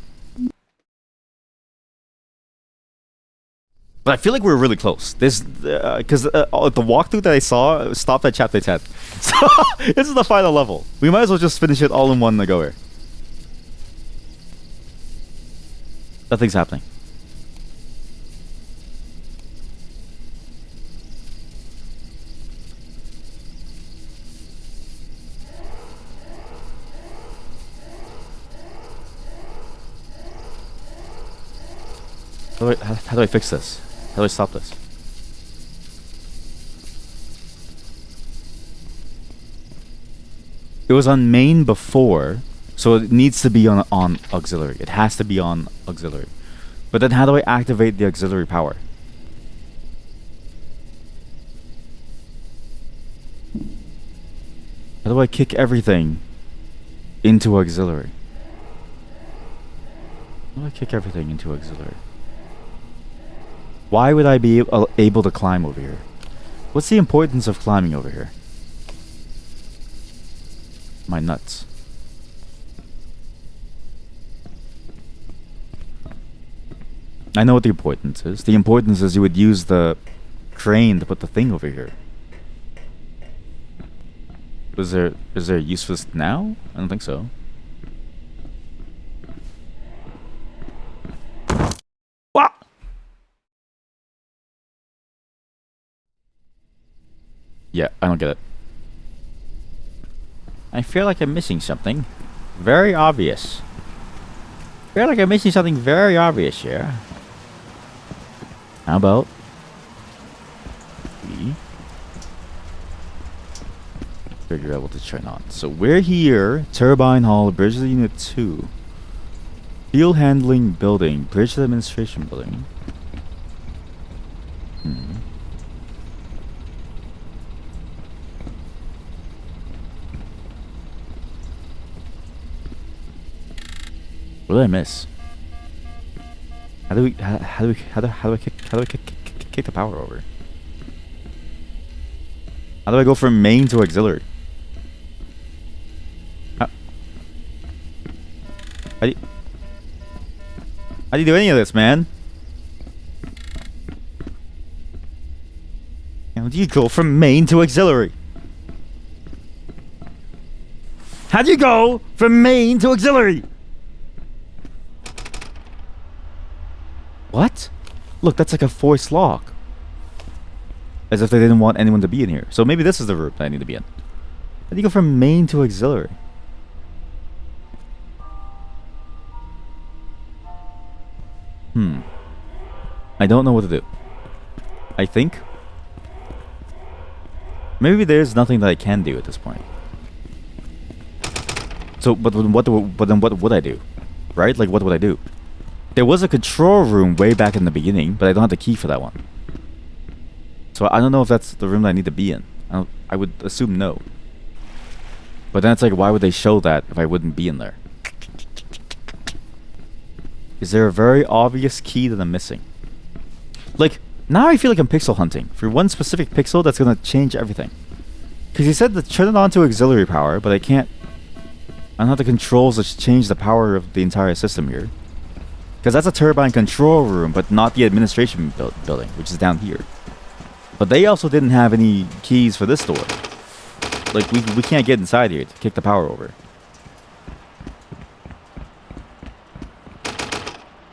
But I feel like we're really close. This because the walkthrough that I saw stopped at chapter 10. So this is the final level. We might as well just finish it all in one go here. Nothing's happening. How do I fix this? How do I stop this? It was on main before, so it needs to be on auxiliary. It has to be on auxiliary. But then how do I activate the auxiliary power? How do I kick everything into auxiliary? How do I kick everything into auxiliary? Why would I be able to climb over here? What's the importance of climbing over here? My nuts. I know what the importance is. The importance is you would use the crane to put the thing over here. Is there a use for this now? I don't think so. What? Yeah, I don't get it. I feel like I'm missing something. Very obvious. I feel like I'm missing something very obvious here. How about we figure out what to turn on? So we're here. Turbine Hall, Bridge Unit 2. Field Handling Building. Bridge Administration Building. What did I miss? How do I kick the power over? How do I go from main to auxiliary? How do you do any of this, man? How do you go from main to auxiliary? How do you go from main to auxiliary? What? Look, that's like a forced lock. As if they didn't want anyone to be in here. So maybe this is the room that I need to be in. How do you go from main to auxiliary? I don't know what to do. I think maybe there's nothing that I can do at this point. So, but then what would I do? Right? Like, what would I do? There was a control room way back in the beginning, but I don't have the key for that one. So I don't know if that's the room that I need to be in. I would assume no. But then it's like, why would they show that if I wouldn't be in there? Is there a very obvious key that I'm missing? Like, now I feel like I'm pixel hunting for one specific pixel that's gonna change everything. Because he said to turn it on to auxiliary power, but I can't. I don't have the controls to change the power of the entire system here. Because that's a turbine control room, but not the administration building, which is down here. But they also didn't have any keys for this door. Like, we can't get inside here to kick the power over.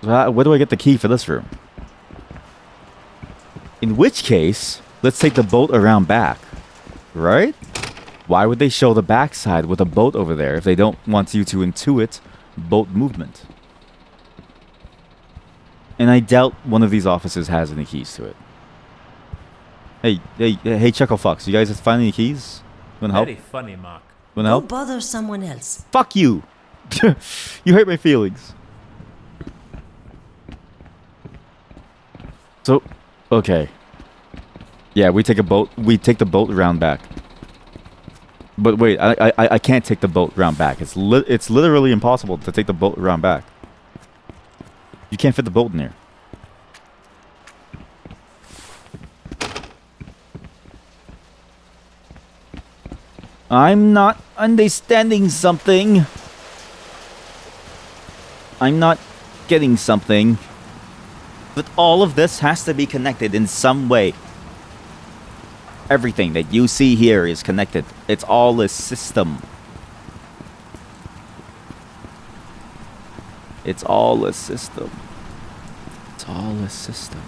So where do I get the key for this room? In which case, let's take the boat around back. Right? Why would they show the backside with a boat over there if they don't want you to intuit boat movement? And I doubt one of these offices has any keys to it. Hey, Chuckle Fox, you guys find any keys? You wanna help? Very funny, Mark. You wanna Go help? bother someone else. Fuck you! You hurt my feelings. So, okay. Yeah, we take a boat. We take the boat around back. But wait, I can't take the boat around back. It's literally impossible to take the boat around back. You can't fit the boat in here. I'm not understanding something. I'm not getting something. But all of this has to be connected in some way. Everything that you see here is connected. It's all a system. It's all a system. It's all a system.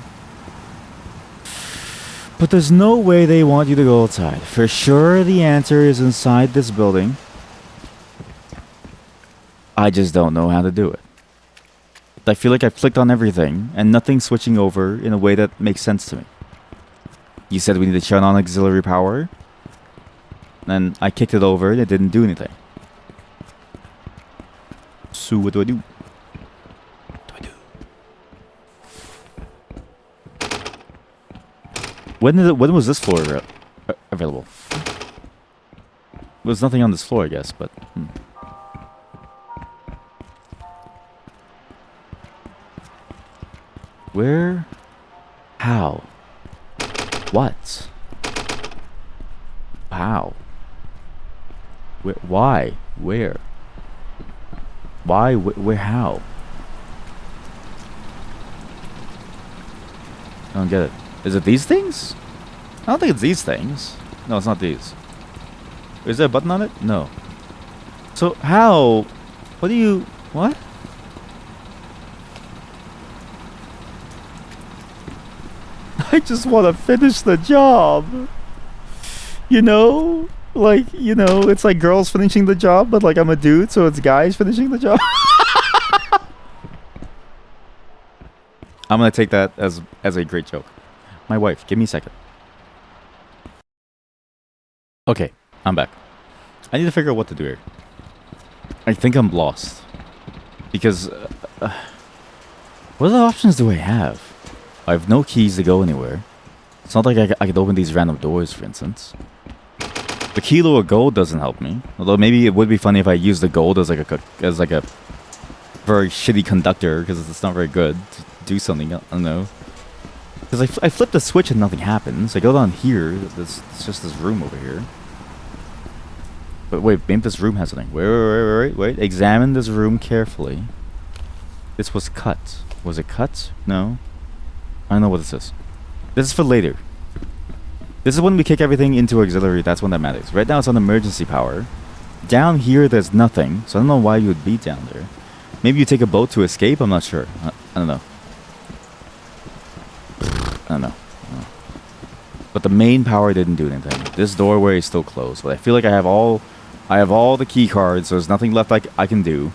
But there's no way they want you to go outside. For sure the answer is inside this building. I just don't know how to do it. I feel like I've clicked on everything and nothing's switching over in a way that makes sense to me. You said we need to turn on auxiliary power. and I kicked it over and it didn't do anything. So what do I do? When was this floor available? There's nothing on this floor, I guess, but... Where? How? What? How? Where? Why? Where? Why? Where? How? I don't get it. Is it these things? I don't think it's these things. No, it's not these. Is there a button on it? No. So how? What do you... What? I just want to finish the job. You know? Like, you know, it's like girls finishing the job, but like I'm a dude, so it's guys finishing the job. I'm gonna take that as a great joke. My wife, give me a second. Okay, I'm back. I need to figure out what to do here. I think I'm lost. Because... what other options do I have? I have no keys to go anywhere. It's not like I could open these random doors, for instance. The kilo of gold doesn't help me. Although maybe it would be funny if I used the gold as like a very shitty conductor, because it's not very good to do something. I don't know. Because I flip the switch and nothing happens. I go down here. It's just this room over here. But wait, maybe this room has something. Wait. Examine this room carefully. This was cut. Was it cut? No. I don't know what this is. This is for later. This is when we kick everything into auxiliary. That's when that matters. Right now it's on emergency power. Down here there's nothing. So I don't know why you would be down there. Maybe you take a boat to escape? I'm not sure. I don't know. I don't know. But the main power didn't do anything. This doorway is still closed. But I feel like I have all the key cards. So there's nothing left I can do.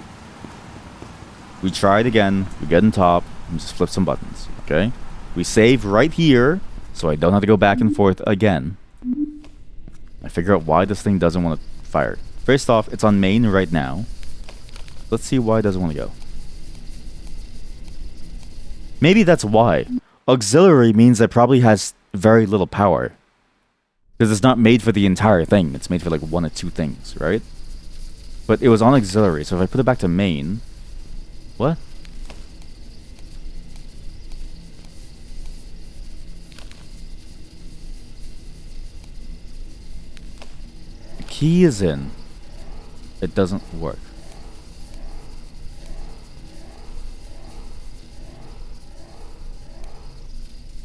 We try it again. We get on top and just flip some buttons. Okay? We save right here, so I don't have to go back and forth again. I figure out why this thing doesn't want to fire. First off, it's on main right now. Let's see why it doesn't want to go. Maybe that's why. Auxiliary means it probably has very little power. Because it's not made for the entire thing. It's made for like one or two things, right? But it was on auxiliary, so if I put it back to main... What? The key is in. It doesn't work.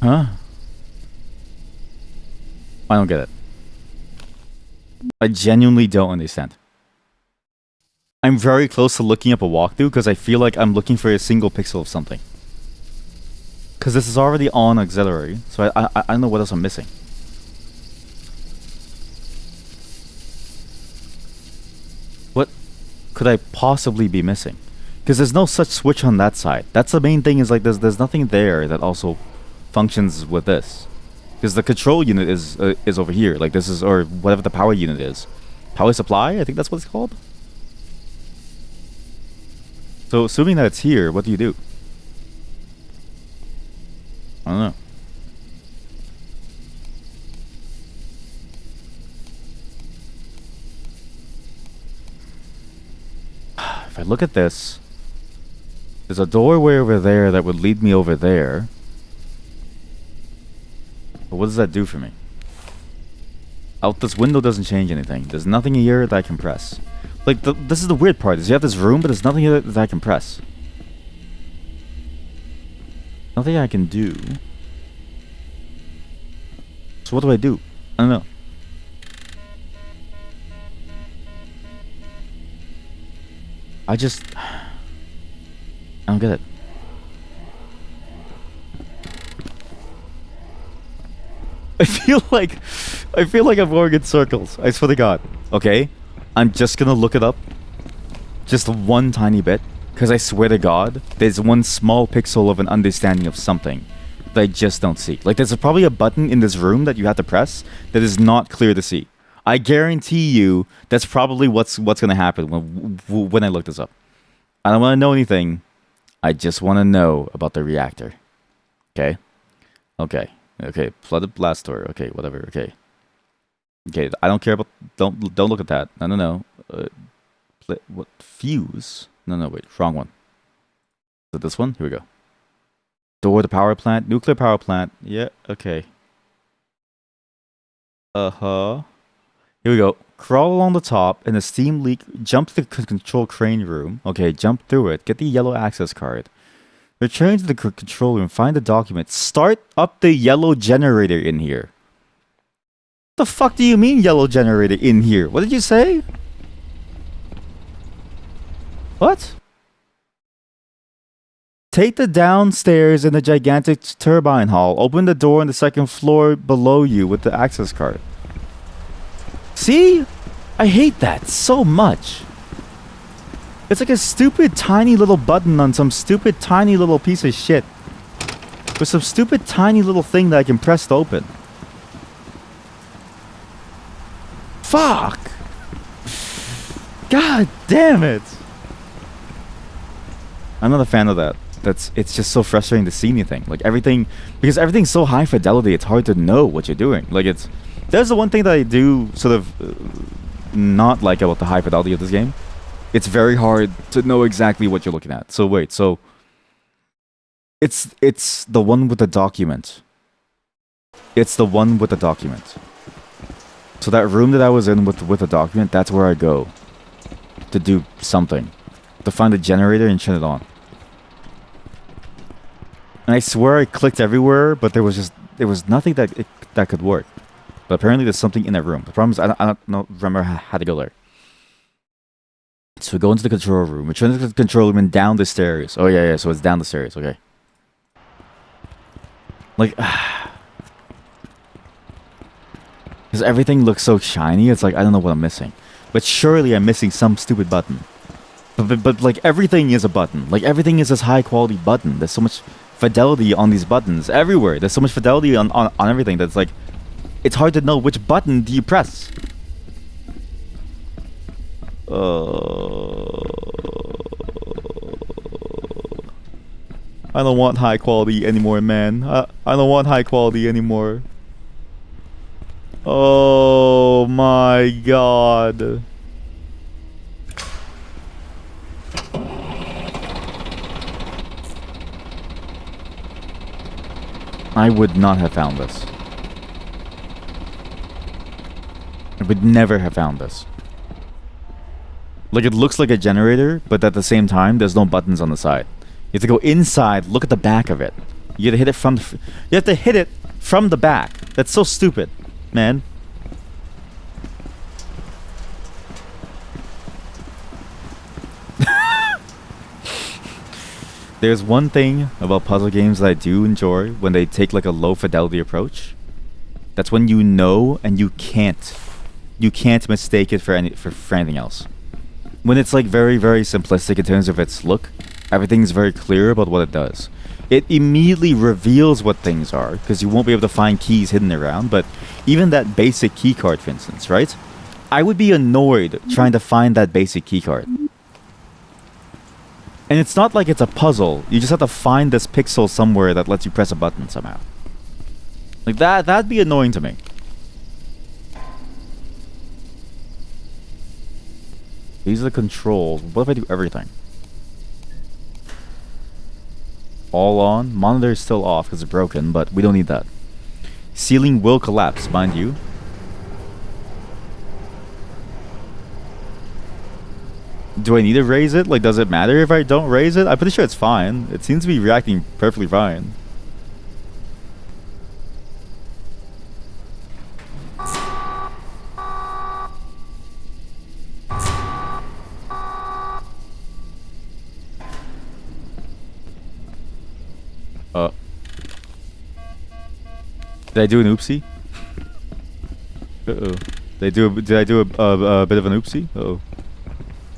Huh? I don't get it. I genuinely don't understand. I'm very close to looking up a walkthrough because I feel like I'm looking for a single pixel of something. Because this is already on auxiliary, so I don't know what else I'm missing. What could I possibly be missing? Because there's no such switch on that side. That's the main thing, is like there's nothing there that also functions with this. Because the control unit is over here. Like this is, or whatever the power unit is. Power supply? I think that's what it's called. So assuming that it's here, what do you do? I don't know. If I look at this, there's a doorway over there that would lead me over there. But what does that do for me? Out this window doesn't change anything. There's nothing here that I can press. Like, this is the weird part, is you have this room, but there's nothing here that I can press. Nothing I can do. So what do I do? I don't know. I don't get it. I feel like I'm going in circles. I swear to God. Okay? I'm just gonna look it up. Just one tiny bit. Because I swear to God, there's one small pixel of an understanding of something that I just don't see. Like, there's probably a button in this room that you have to press that is not clear to see. I guarantee you that's probably what's gonna happen when I look this up. I don't want to know anything. I just want to know about the reactor. Okay. Okay. Okay. Flooded blast door. Okay. Whatever. Okay. Okay. I don't care about. Don't look at that. No. What fuse? No. Wait. Wrong one. Is it this one? Here we go. Door to power plant. Nuclear power plant. Yeah. Okay. Here we go. Crawl along the top in a steam leak. Jump to the control crane room. Okay. Jump through it. Get the yellow access card. Return to the control room. Find the document. Start up the yellow generator in here. The fuck do you mean yellow generator in here? What did you say? What? Take the downstairs in the gigantic turbine hall. Open the door on the second floor below you with the access card. See? I hate that so much. It's like a stupid tiny little button on some stupid tiny little piece of shit. With some stupid tiny little thing that I can press to open. Fuck! God damn it! I'm not a fan of that. It's just so frustrating to see anything. Like everything, because everything's so high fidelity, it's hard to know what you're doing. Like there's the one thing that I do sort of not like about the high fidelity of this game. It's very hard to know exactly what you're looking at. So wait, so it's the one with the document. It's the one with the document. So that room that I was in with the document, that's where I go to do something. To find the generator and turn it on. And I swear I clicked everywhere, but there was nothing that could work. But apparently there's something in that room. The problem is I don't remember how to go there. So we go into the control room. We turn to the control room and down the stairs. Oh yeah. So it's down the stairs. Okay. Like, because everything looks so shiny. It's like I don't know what I'm missing. But surely I'm missing some stupid button. But like everything is a button. Like everything is this high quality button. There's so much fidelity on these buttons everywhere. There's so much fidelity on everything that's like it's hard to know which button do you press. I don't want high quality anymore, man. I don't want high quality anymore. Oh my god. I would not have found this. I would never have found this. Like, it looks like a generator, but at the same time, there's no buttons on the side. You have to go inside, look at the back of it. You have to hit it from the... You have to hit it from the back. That's so stupid, man. There's one thing about puzzle games that I do enjoy when they take like a low fidelity approach. That's when you know and you can't mistake it for anything else. When it's like very, very simplistic in terms of its look, everything's very clear about what it does. It immediately reveals what things are, because you won't be able to find keys hidden around, but even that basic key card, for instance, right? I would be annoyed trying to find that basic key card. And it's not like it's a puzzle. You just have to find this pixel somewhere that lets you press a button somehow. Like that'd be annoying to me. These are the controls. What if I do everything? All on. Monitor is still off because it's broken, but we don't need that. Ceiling will collapse, mind you. Do I need to raise it? Like, does it matter if I don't raise it? I'm pretty sure it's fine. It seems to be reacting perfectly fine. Did I do an oopsie? Uh-oh. Did I do a bit of an oopsie? Uh-oh.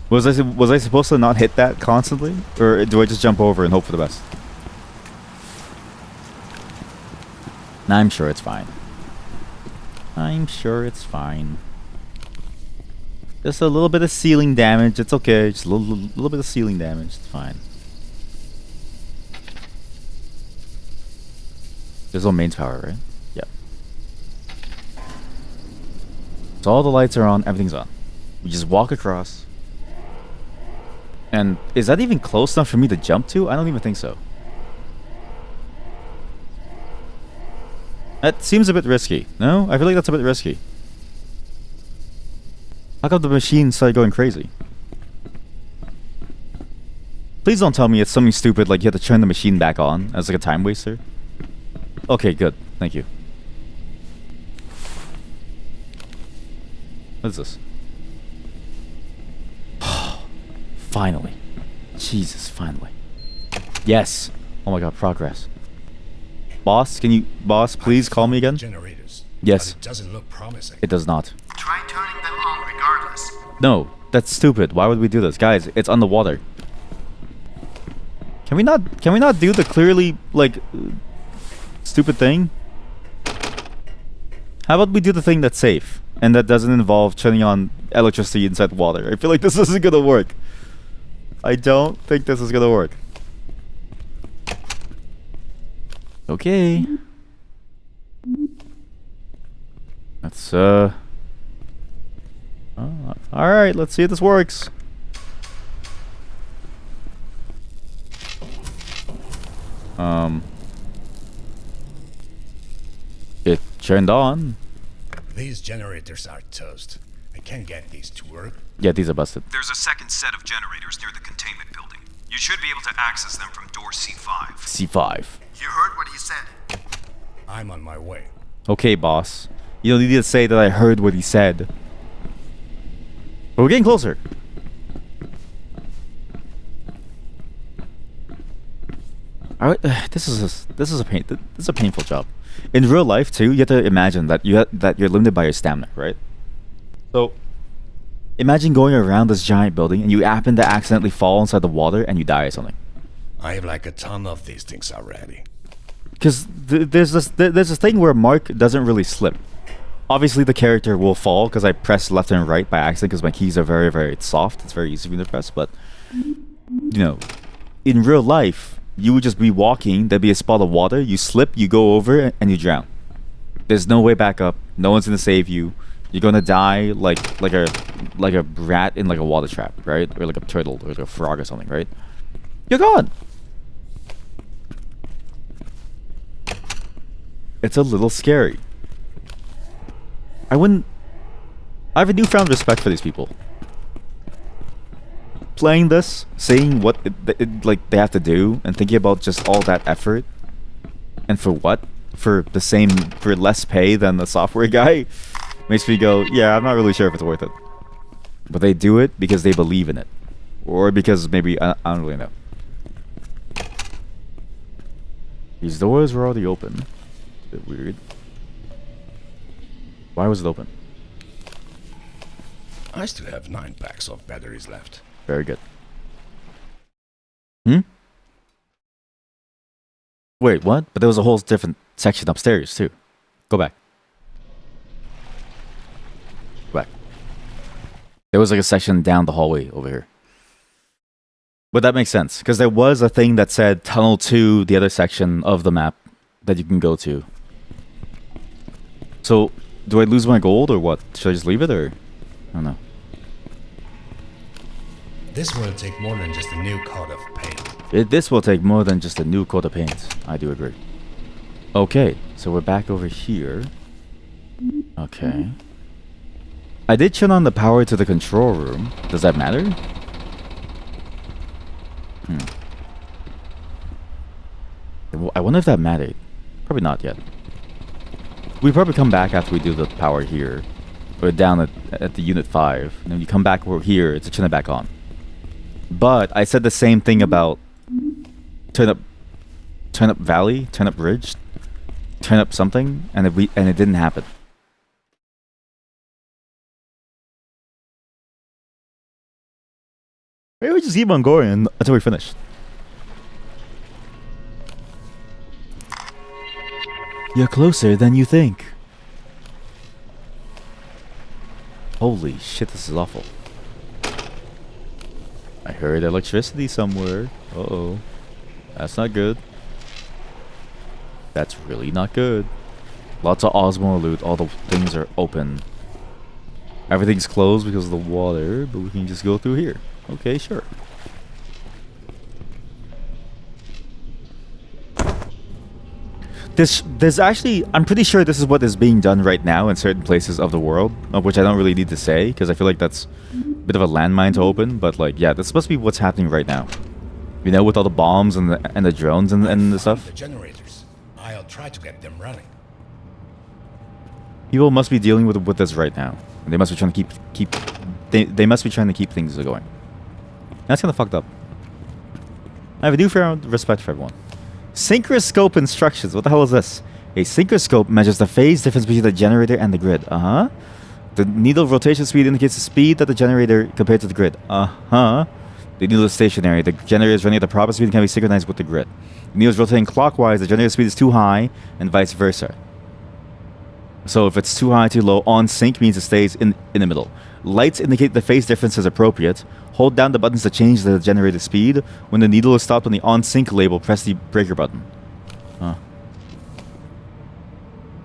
Was I supposed to not hit that constantly? Or do I just jump over and hope for the best? I'm sure it's fine. I'm sure it's fine. Just a little bit of ceiling damage. It's okay. Just a little bit of ceiling damage. It's fine. There's no mains power, right? Yep. So all the lights are on. Everything's on. We just walk across. And is that even close enough for me to jump to? I don't even think so. That seems a bit risky. No? I feel like that's a bit risky. How come the machine started going crazy? Please don't tell me it's something stupid like you have to turn the machine back on as like a time waster. Okay, good. Thank you. What is this? Finally. Jesus, finally. Yes. Oh my god, progress. Boss, boss, please call me again? Generators. Yes. But it doesn't look promising. It does not. Try turning them on regardless. No, that's stupid. Why would we do this? Guys, it's underwater. Can we not do the clearly, like, stupid thing? How about we do the thing that's safe and that doesn't involve turning on electricity inside water? I feel like this isn't gonna work. I don't think this is gonna work. Okay. That's alright, let's see if this works. It turned on. These generators are toast. I can't get these to work. Yeah, these are busted. There's a second set of generators near the containment building. You should be able to access them from door C5. C5. You heard what he said. I'm on my way. Okay, boss. You don't need to say that I heard what he said. But we're getting closer. Alright, this is a painful job. In real life too, you have to imagine that you're limited by your stamina, right? So imagine going around this giant building and you happen to accidentally fall inside the water and you die or something. I have like a ton of these things already. Because there's this thing where Mark doesn't really slip. Obviously the character will fall because I press left and right by accident because my keys are very, very soft. It's very easy for me to press, but you know, in real life, you would just be walking, there'd be a spot of water, you slip, you go over, and you drown. There's no way back up. No one's gonna save you. You're gonna die like a rat in like a water trap, right? Or like a turtle or like a frog or something, right? You're gone. It's a little scary. I have a newfound respect for these people. Playing this, seeing what like they have to do, and thinking about just all that effort, and for what? For less pay than the software guy, makes me go, yeah, I'm not really sure if it's worth it. But they do it because they believe in it, or because maybe I don't really know. These doors were already open. A bit weird. Why was it open? I still have 9 packs of batteries left. Very good. Wait, what? But there was a whole different section upstairs, too. Go back. Go back. There was like a section down the hallway over here. But that makes sense, because there was a thing that said Tunnel 2, the other section of the map that you can go to. So, do I lose my gold, or what? Should I just leave it, or? I don't know. This will take more than just a new coat of paint. This will take more than just a new coat of paint. I do agree. Okay, so we're back over here. Okay. I did turn on the power to the control room. Does that matter? I wonder if that mattered. Probably not yet. We probably come back after we do the power here. Or down at the unit 5. And then you come back over here to turn it back on. But I said the same thing about turn up valley, turn up ridge, turn up something, and it didn't happen. Maybe we just keep on going until we finish. You're closer than you think. Holy shit, this is awful. I heard electricity somewhere. Uh-oh. That's not good. That's really not good. Lots of Osmo loot. All the things are open. Everything's closed because of the water, but we can just go through here. Okay, sure. There's actually, I'm pretty sure this is what is being done right now in certain places of the world, which I don't really need to say, because I feel like that's a bit of a landmine to open, but like, yeah, that's supposed to be what's happening right now. You know, with all the bombs and the drones and the stuff. The generators. I'll try to get them running. People must be dealing with this right now. They must be trying to keep they must be trying to keep things going. That's kind of fucked up. I have a newfound respect for everyone. Synchronoscope instructions. What the hell is this? A synchronoscope measures the phase difference between the generator and the grid. Uh-huh. The needle rotation speed indicates the speed of the generator compared to the grid. Uh-huh. The needle is stationary. The generator is running at the proper speed and can be synchronized with the grid. The needle is rotating clockwise. The generator speed is too high, and vice versa. So if it's too high, too low, on sync means it stays in the middle. Lights indicate the phase difference is appropriate. Hold down the buttons to change the generator speed. When the needle is stopped on the on sync label, press the breaker button. Huh.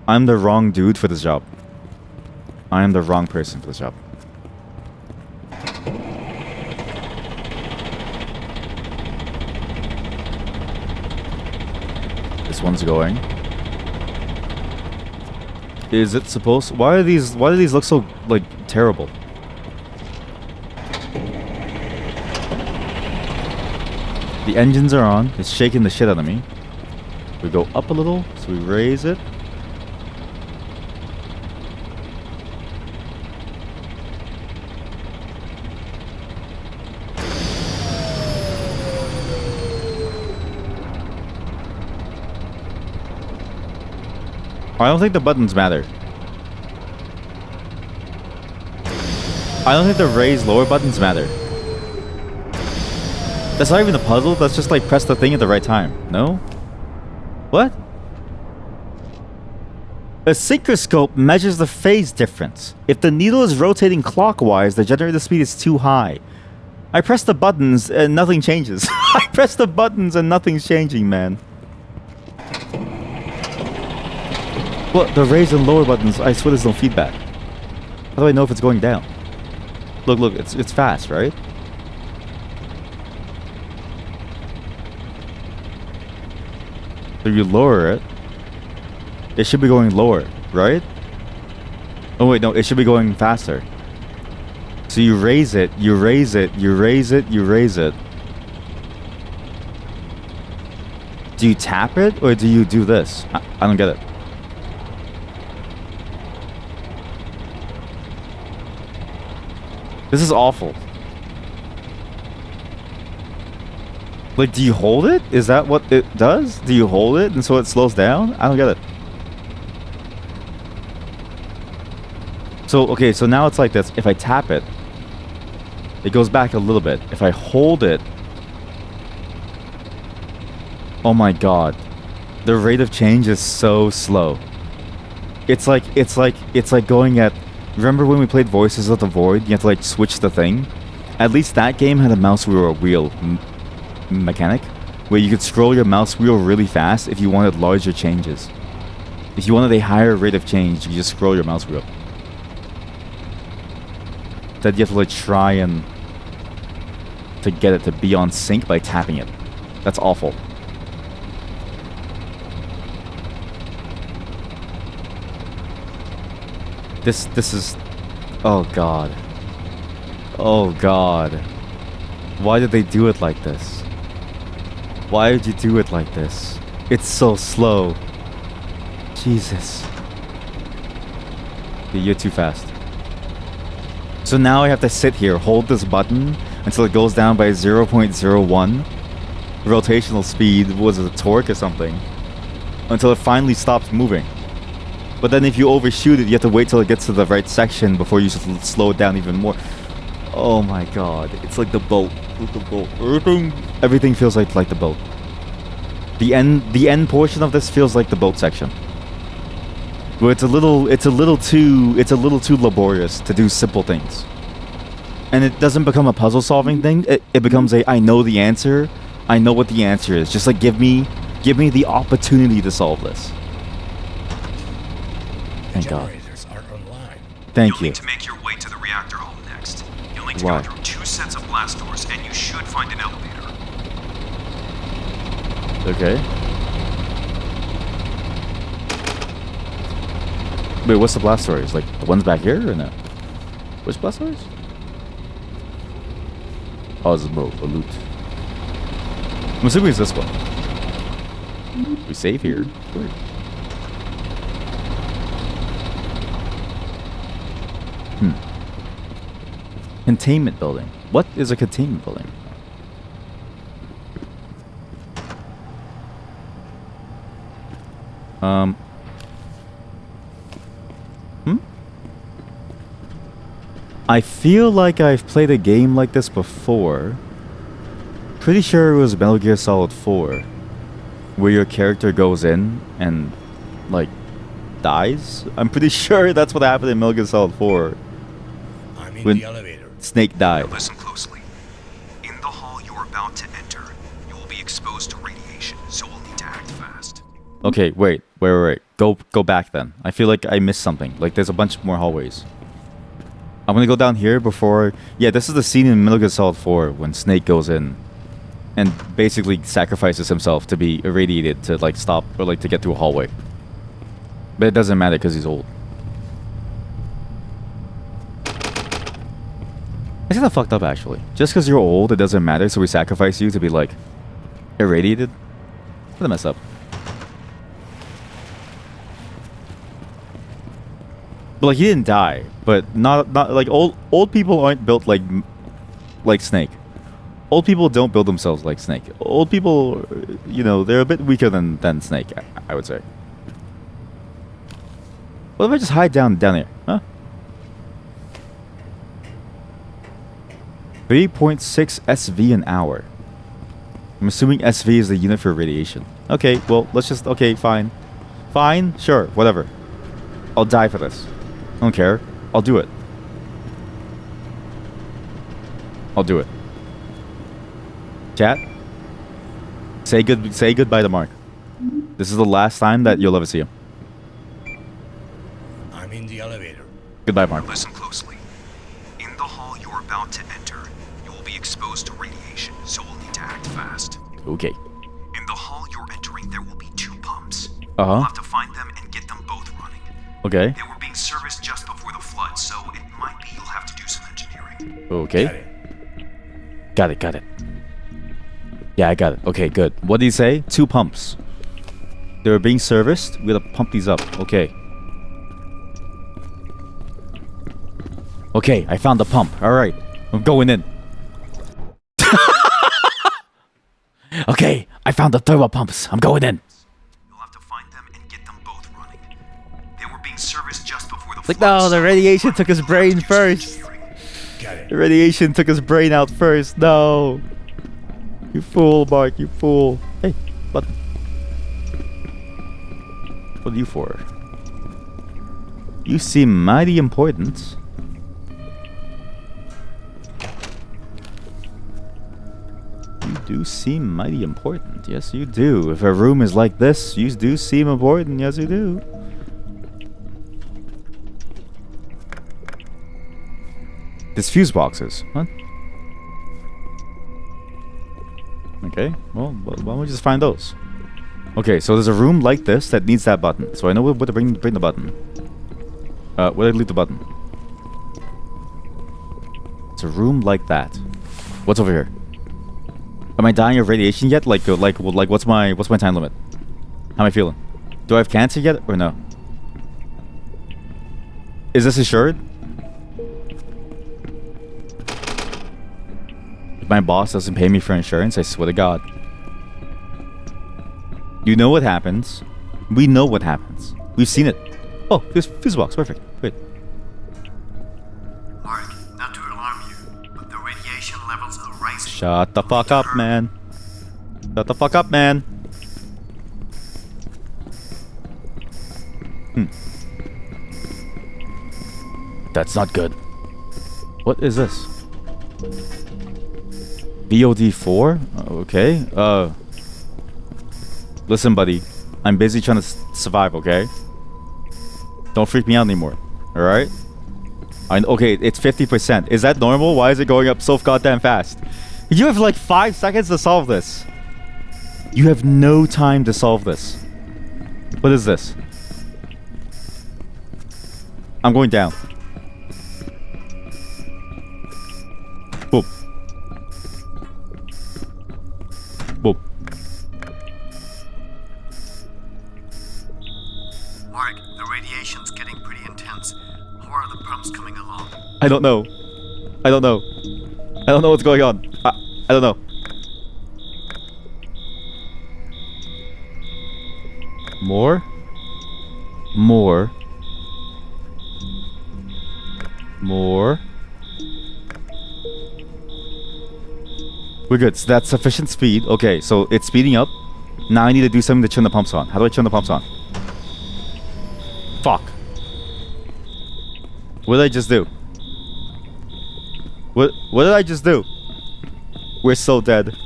I'm the wrong dude for this job. I am the wrong person for this job. This one's going. Is it supposed? Why do these look so like terrible? The engines are on. It's shaking the shit out of me. We go up a little, so we raise it. I don't think the buttons matter. I don't think the raise lower buttons matter. That's not even a puzzle. That's just like press the thing at the right time. No? What? A synchronoscope measures the phase difference. If the needle is rotating clockwise, the generator speed is too high. I press the buttons and nothing changes. I press the buttons and nothing's changing, man. Well, the raise and lower buttons, I swear there's no feedback. How do I know if it's going down? Look, it's fast, right? So you lower it. It should be going lower, right? Oh wait, no, it should be going faster. So you raise it, you raise it, you raise it, you raise it. Do you tap it or do you do this? I don't get it. This is awful. Like, do you hold it? Is that what it does? Do you hold it and so it slows down? I don't get it. So, okay, so now it's like this. If I tap it, it goes back a little bit. If I hold it... Oh my god. The rate of change is so slow. It's like going at... Remember when we played Voices of the Void? You have to like switch the thing. At least that game had a mouse wheel mechanic, where you could scroll your mouse wheel really fast if you wanted larger changes. If you wanted a higher rate of change, you could just scroll your mouse wheel. That you have to like try and to get it to be on sync by tapping it. That's awful. This is... Oh god. Oh god. Why did they do it like this? Why did you do it like this? It's so slow. Jesus. Okay, you're too fast. So now I have to sit here, hold this button until it goes down by 0.01 rotational speed. Was it a torque or something? Until it finally stops moving. But then if you overshoot it, you have to wait till it gets to the right section before you slow it down even more. Oh my god. It's like the boat. Everything feels like the boat. The end portion of this feels like the boat section. Well, it's a little too laborious to do simple things. And it doesn't become a puzzle solving thing. It becomes I know the answer. I know what the answer is. Just like give me the opportunity to solve this. Thank God. Generators are online. Thank You'll you. need to make your way to the reactor hull next. You'll need to Why? go through 2 sets of blast doors, and you should find an elevator. Okay. Wait, what's the blast doors? Like the ones back here or no? Which blast doors? Oh, this is more a loot. I'm assuming it's this one. We save here. Weird. Containment building. What is a containment building? I feel like I've played a game like this before. Pretty sure it was Metal Gear Solid 4, where your character goes in and, like, dies. I'm pretty sure that's what happened in Metal Gear Solid 4. I'm in When the elevator. Snake died. Listen closely. In the hall you're about to enter, you will be exposed to radiation, so we'll need to act fast. Okay, wait. Go back then. I feel like I missed something. Like there's a bunch more hallways. I'm gonna go down here before. Yeah, this is the scene in Metal Gear Solid 4 when Snake goes in and basically sacrifices himself to be irradiated to like stop or like to get through a hallway. But it doesn't matter because he's old. It's kind of fucked up actually. Just because you're old, it doesn't matter. So we sacrifice you to be like irradiated. What a mess up. But like he didn't die, but not like old people aren't built like Snake. Old people don't build themselves like Snake. Old people, you know, they're a bit weaker than Snake, I would say. What if I just hide down here? Huh? 3.6 SV an hour. I'm assuming SV is the unit for radiation. Okay, well, let's just... Okay, fine. Fine, sure, whatever. I'll die for this. I don't care. I'll do it. I'll do it. Chat? Say goodbye to Mark. This is the last time that you'll ever see him. I'm in the elevator. Goodbye, Mark. Listen closely. In the hall you're about to enter, you will be exposed to radiation, so we'll need to act fast. Okay. In the hall you're entering, there will be 2 pumps. Uh-huh. You'll have to find them and get them both running. Okay. They were being serviced just before the flood, so it might be you'll have to do some engineering. Okay. Got it. Yeah, I got it. Okay, good. What did he say? 2 pumps. They were being serviced. We gotta pump these up. Okay. Okay, I found the pump. Alright. I'm going in. Okay, I found the turbo pumps. I'm going in. You'll have to find them and get them both running. They were being serviced just before the Like, flood. no, the radiation took his brain first. The radiation took his brain out first. No. You fool, Mark, you fool. Hey, button. What are you for? You seem mighty important. You do seem mighty important. Yes, you do. If a room is like this, you do seem important. Yes, you do. This fuse boxes. What? Okay, well, why don't we just find those? Okay, so there's a room like this that needs that button. So I know where to bring the button. Where did I leave the button? It's a room like that. What's over here? Am I dying of radiation yet? Like what's my time limit? How am I feeling? Do I have cancer yet or no? Is this assured? If my boss doesn't pay me for insurance, I swear to God. You know what happens. We know what happens. We've seen it. Oh, there's fuse box. Perfect. Great. Mark, not to alarm you, but the radiation levels are rising. Shut the fuck up, man. Shut the fuck up, man. That's not good. What is this? VOD4? Okay. Listen, buddy. I'm busy trying to survive, okay? Don't freak me out anymore. Alright? Okay, it's 50%. Is that normal? Why is it going up so goddamn fast? You have like 5 seconds to solve this. You have no time to solve this. What is this? I'm going down. Boop. Boop. Mark, the radiation's getting pretty intense. How are the pumps coming along? I don't know. I don't know. I don't know what's going on. I don't know. More? More? More? We're good. So that's sufficient speed. Okay, so it's speeding up. Now I need to do something to turn the pumps on. How do I turn the pumps on? Fuck. What did I just do? What did I just do? We're so dead.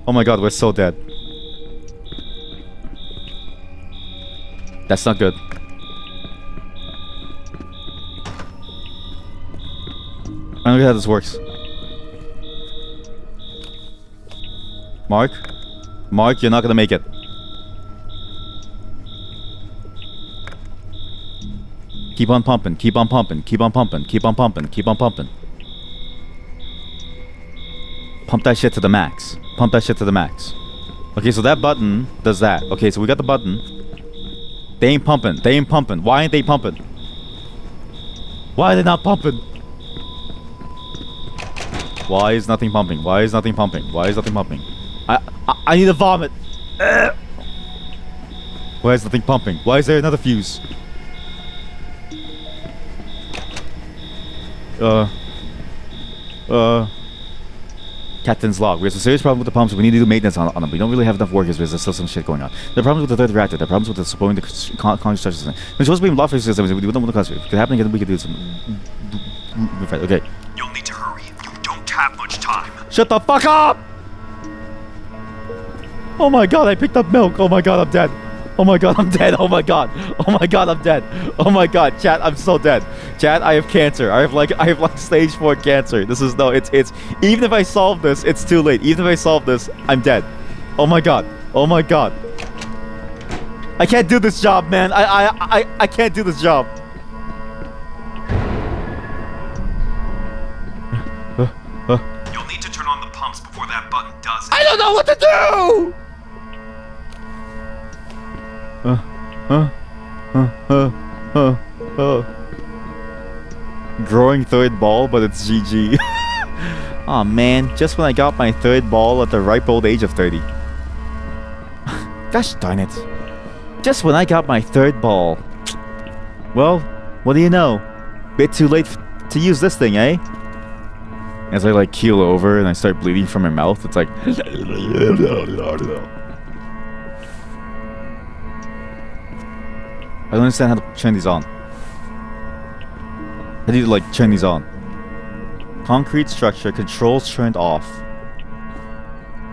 Oh my god, we're so dead. That's not good. I don't know how this works. Mark? Mark, you're not gonna make it. Keep on pumping, keep on pumping, keep on pumping, keep on pumping, keep on pumping. Pump that shit to the max. Pump that shit to the max. Okay, so that button does that. Okay, so we got the button. They ain't pumping. They ain't pumping. Why ain't they pumping? Why are they not pumping? Why is nothing pumping? Why is nothing pumping? Why is nothing pumping? I need to vomit. Why is nothing pumping? Why is there another fuse? Captain's log. We have a serious problem with the pumps. We need to do maintenance on them. We don't really have enough workers because there's still some shit going on. There are problems with the third reactor. There are problems with the supporting the concrete structures. There's supposed to be block systems. We don't want the cluster. If it could happen again, we could do some. Okay. You'll need to hurry. You don't have much time. Shut the fuck up! Oh my god, I picked up milk. Oh my god, I'm dead. Oh my god, I'm dead. Oh my god. Oh my god, I'm dead. Oh my god, chat, I'm so dead. Chat, I have cancer. I have like stage 4 cancer. This is it's even if I solve this, it's too late. Even if I solve this, I'm dead. Oh my god. Oh my god. I can't do this job, man. I can't do this job. You'll need to turn on the pumps before that button does it. I don't know what to do! Drawing third ball, but it's GG. Aw, man, just when I got my third ball at the ripe old age of 30. Gosh darn it. Just when I got my third ball. Well, what do you know? Bit too late to use this thing, eh? As I like keel over and I start bleeding from my mouth, it's like... I don't understand how to turn these on. I need to like turn these on. Concrete structure, controls turned off.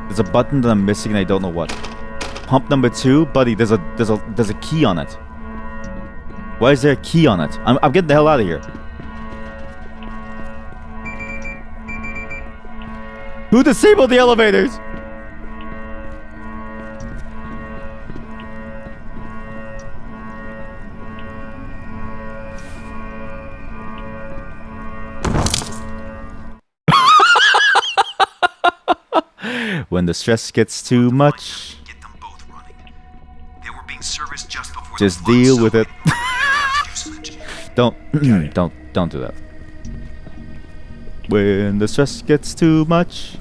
There's a button that I'm missing and I don't know what. Pump number 2, buddy, there's a key on it. Why is there a key on it? I'm getting the hell out of here. Who disabled the elevators? When the stress gets too much, Get them both running. They were being serviced just before just the flood, deal so with it. we have to do some engineering. Don't do that. When the stress gets too much,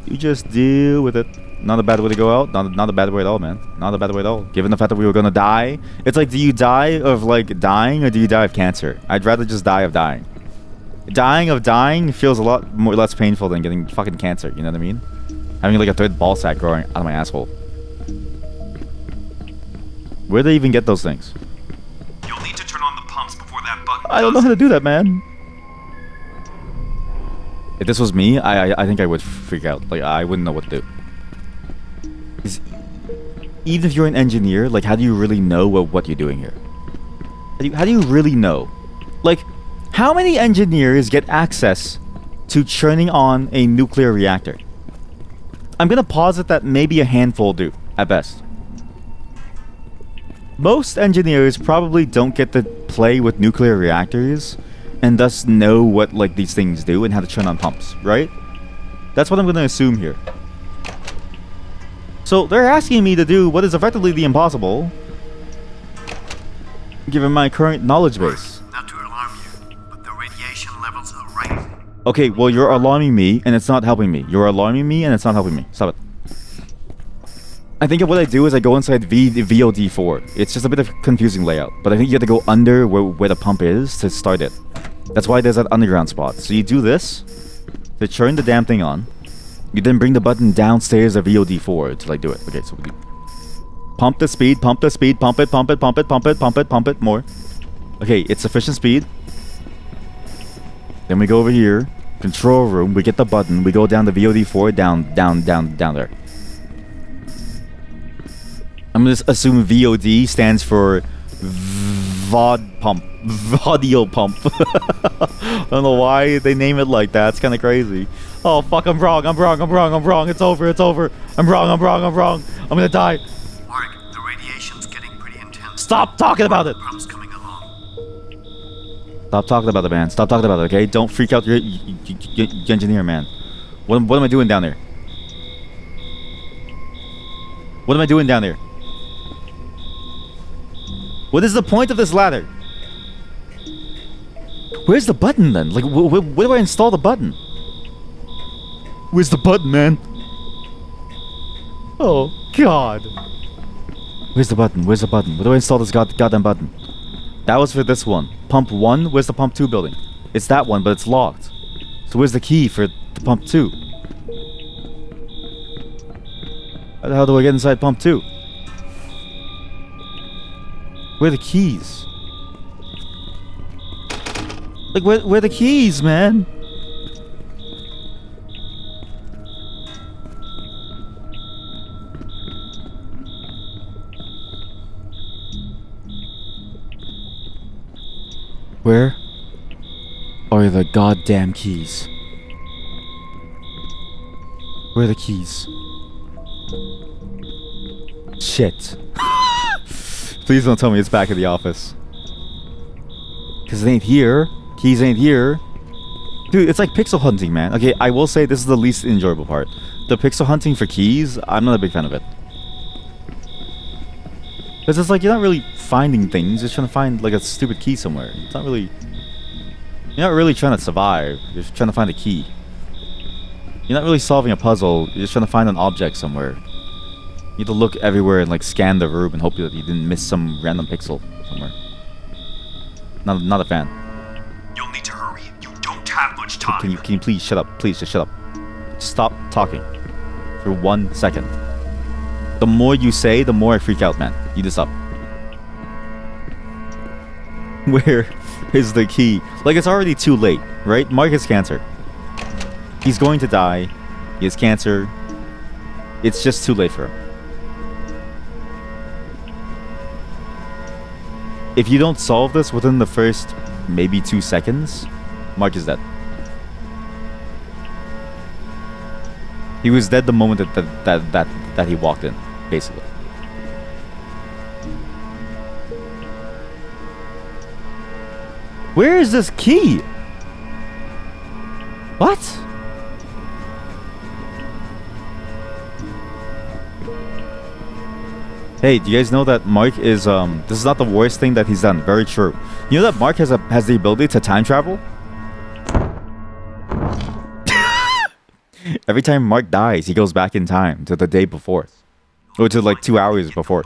you just deal with it. Not a bad way to go out. Not a bad way at all, man. Not a bad way at all. Given the fact that we were gonna die, it's like, do you die of like dying or do you die of cancer? I'd rather just die of dying. Dying of dying feels a lot less painful than getting fucking cancer. You know what I mean? Having like a third ball sack growing out of my asshole. Where do they even get those things? You'll need to turn on the pumps before that button I don't know how to do that, man. If this was me, I think I would freak out. Like, I wouldn't know what to do. 'Cause even if you're an engineer, like, how do you really know what you're doing here? How do you really know? Like, how many engineers get access to turning on a nuclear reactor? I'm gonna posit that maybe a handful do, at best. Most engineers probably don't get to play with nuclear reactors and thus know what like these things do and how to turn on pumps, right? That's what I'm gonna assume here. So they're asking me to do what is effectively the impossible, given my current knowledge base. Not to alarm you, but the radiation levels are rising. Okay, well you're alarming me and it's not helping me. You're alarming me and it's not helping me. Stop it. I think what I do is I go inside VOD4. It's just a bit of a confusing layout, but I think you have to go under where the pump is to start it. That's why there's that underground spot. So you do this to turn the damn thing on. You then bring the button downstairs of VOD4 to like do it. Okay, so we do pump the speed, pump the speed, pump it, pump it, pump it, pump it, pump it, pump it, more. Okay, it's sufficient speed. Then we go over here, control room, we get the button, we go down to VOD4, down there. I'm gonna assume VOD stands for VOD pump. Audio pump. I don't know why they name it like that. It's kind of crazy. Oh fuck, I'm wrong. It's over. I'm wrong. I'm gonna die. Mark, the radiation's getting pretty intense. Stop talking about it. Pump's coming along. Stop talking about it, man. Stop talking about it, okay? Don't freak out your engineer, man. What am I doing down there? What am I doing down there? What is the point of this ladder? Where's the button then? Like, where do I install the button? Where's the button, man? Oh, God. Where's the button? Where do I install this goddamn button? That was for this one. Pump 1, where's the pump 2 building? It's that one, but it's locked. So where's the key for the pump 2? How the hell do I get inside pump 2? Where are the keys? Like, where are the keys, man? Where are the goddamn keys? Where are the keys? Shit. Please don't tell me it's back at the office. Because it ain't here. Keys ain't here. Dude, it's like pixel hunting, man. Okay, I will say this is the least enjoyable part. The pixel hunting for keys, I'm not a big fan of it. Because it's like you're not really finding things, you're trying to find like a stupid key somewhere. It's not really... You're not really trying to survive, you're just trying to find a key. You're not really solving a puzzle, you're just trying to find an object somewhere. You need to look everywhere and like scan the room and hope that you didn't miss some random pixel somewhere. Not a fan. You'll need to hurry. You don't have much time. Can you please shut up? Please just shut up. Stop talking for 1 second. The more you say, the more I freak out, man. You just stop. Where is the key? Like, it's already too late, right? Mark has cancer. He's going to die. He has cancer. It's just too late for him. If you don't solve this within the first maybe 2 seconds, Mark is dead. He was dead the moment that he walked in, basically. Where is this key? What? Hey, do you guys know that Mark is this is not the worst thing that he's done. Very true. You know that Mark has the ability to time travel? Every time Mark dies, he goes back in time to the day before. Or to like 2 hours before.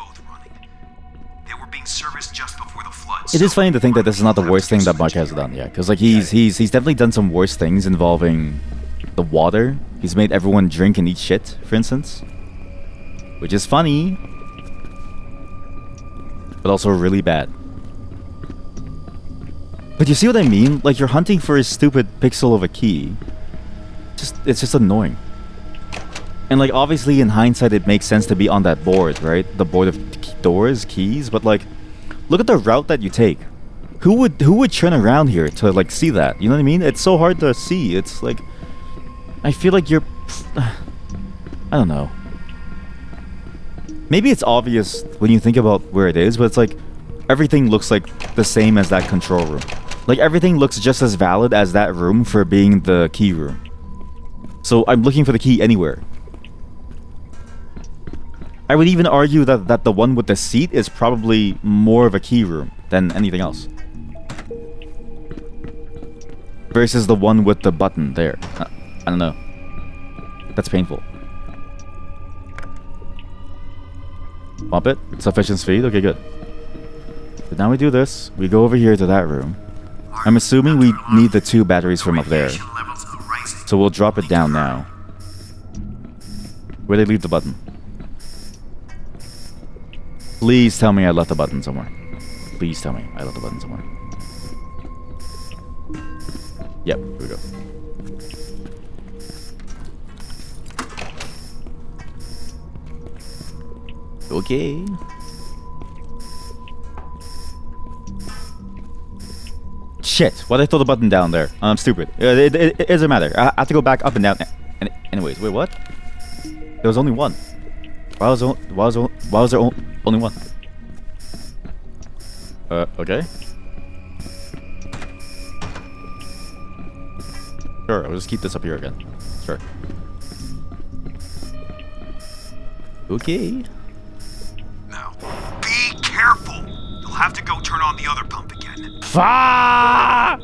They were being serviced just before the flood. It is funny to think that this is not the worst thing that Mark has done, yeah. Because like he's definitely done some worse things involving the water. He's made everyone drink and eat shit, for instance. Which is funny. But also really bad. But you see what I mean? Like, you're hunting for a stupid pixel of a key. It's just annoying. And like, obviously in hindsight it makes sense to be on that board, right? The board of doors, keys, but like, look at the route that you take. Who would turn around here to like see that? You know what I mean? It's so hard to see. It's like, I feel like you're I don't know. Maybe it's obvious when you think about where it is, but it's like everything looks like the same as that control room. Like, everything looks just as valid as that room for being the key room. So I'm looking for the key anywhere. I would even argue that the one with the seat is probably more of a key room than anything else. Versus the one with the button there. I don't know. That's painful. Bump it. Sufficient speed. Okay, good. But now we do this. We go over here to that room. I'm assuming we need the 2 batteries from up there. So we'll drop it down now. Where'd they leave the button? Please tell me I left the button somewhere. Please tell me I left the button somewhere. Yep, here we go. Okay. Shit, why did I throw the button down there? I'm stupid. It doesn't matter. I have to go back up and down. Anyways, wait, what? There was only one. Why was there only one? Okay. Sure, I'll just keep this up here again. Sure. Okay. Now, be careful! You'll have to go turn on the other pump again. Fuck!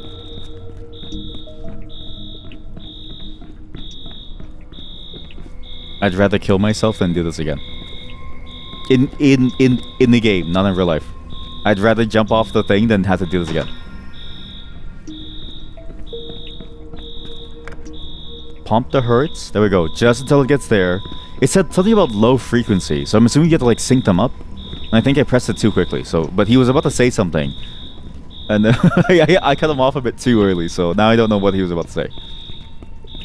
I'd rather kill myself than do this again. In the game, not in real life. I'd rather jump off the thing than have to do this again. Pump the hertz. There we go. Just until it gets there. It said something about low frequency, so I'm assuming you have to like sync them up. And I think I pressed it too quickly. So, but he was about to say something, and then I cut him off a bit too early. So now I don't know what he was about to say.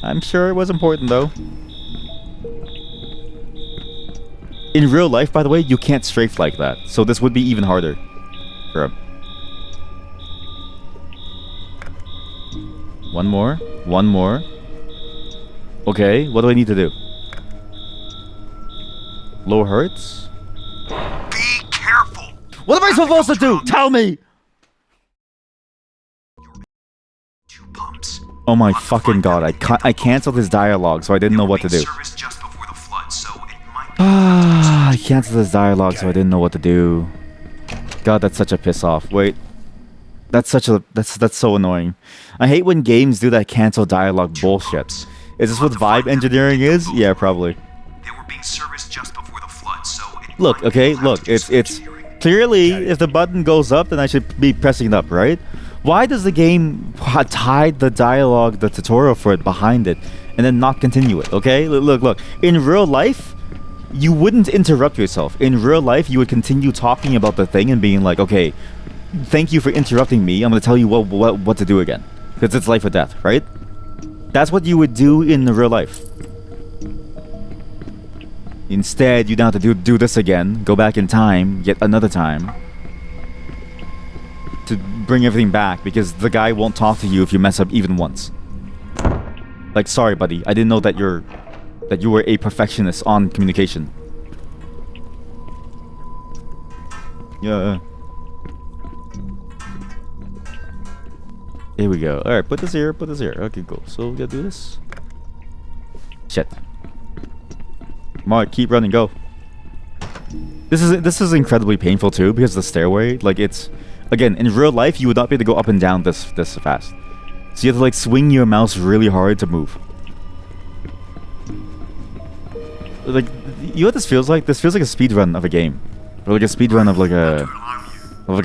I'm sure it was important though. In real life, by the way, you can't strafe like that, so this would be even harder for him. One more. One more. Okay, what do I need to do? Low hertz? Be careful! What am I supposed to do? Tell me! Oh my fucking god, I canceled his dialogue, so I didn't know what to do. I canceled his dialogue, so I didn't know what to do. God, that's such a piss off. Wait. That's so annoying. I hate when games do that cancel dialogue bullshit. Is this what vibe engineering is? Yeah, probably. Look, okay, look, it's clearly if the button goes up, then I should be pressing it up, right? Why does the game hide the dialogue, the tutorial for it behind it, and then not continue it? Okay, look. In real life, you wouldn't interrupt yourself. In real life, you would continue talking about the thing and being like, okay, thank you for interrupting me. I'm gonna tell you what to do again, because it's life or death, right? That's what you would do in the real life. Instead, you now have to do this again, go back in time, yet another time, to bring everything back, because the guy won't talk to you if you mess up even once. Like, sorry, buddy, I didn't know that you were a perfectionist on communication. Yeah. Here we go. Alright, put this here, put this here. Okay, cool. So we gotta do this. Shit. Mark, keep running, go. This is incredibly painful too, because the stairway, like, it's, again, in real life you would not be able to go up and down this fast. So you have to like swing your mouse really hard to move. Like, you know what this feels like? This feels like a speed run of a game, or like a speed run of like a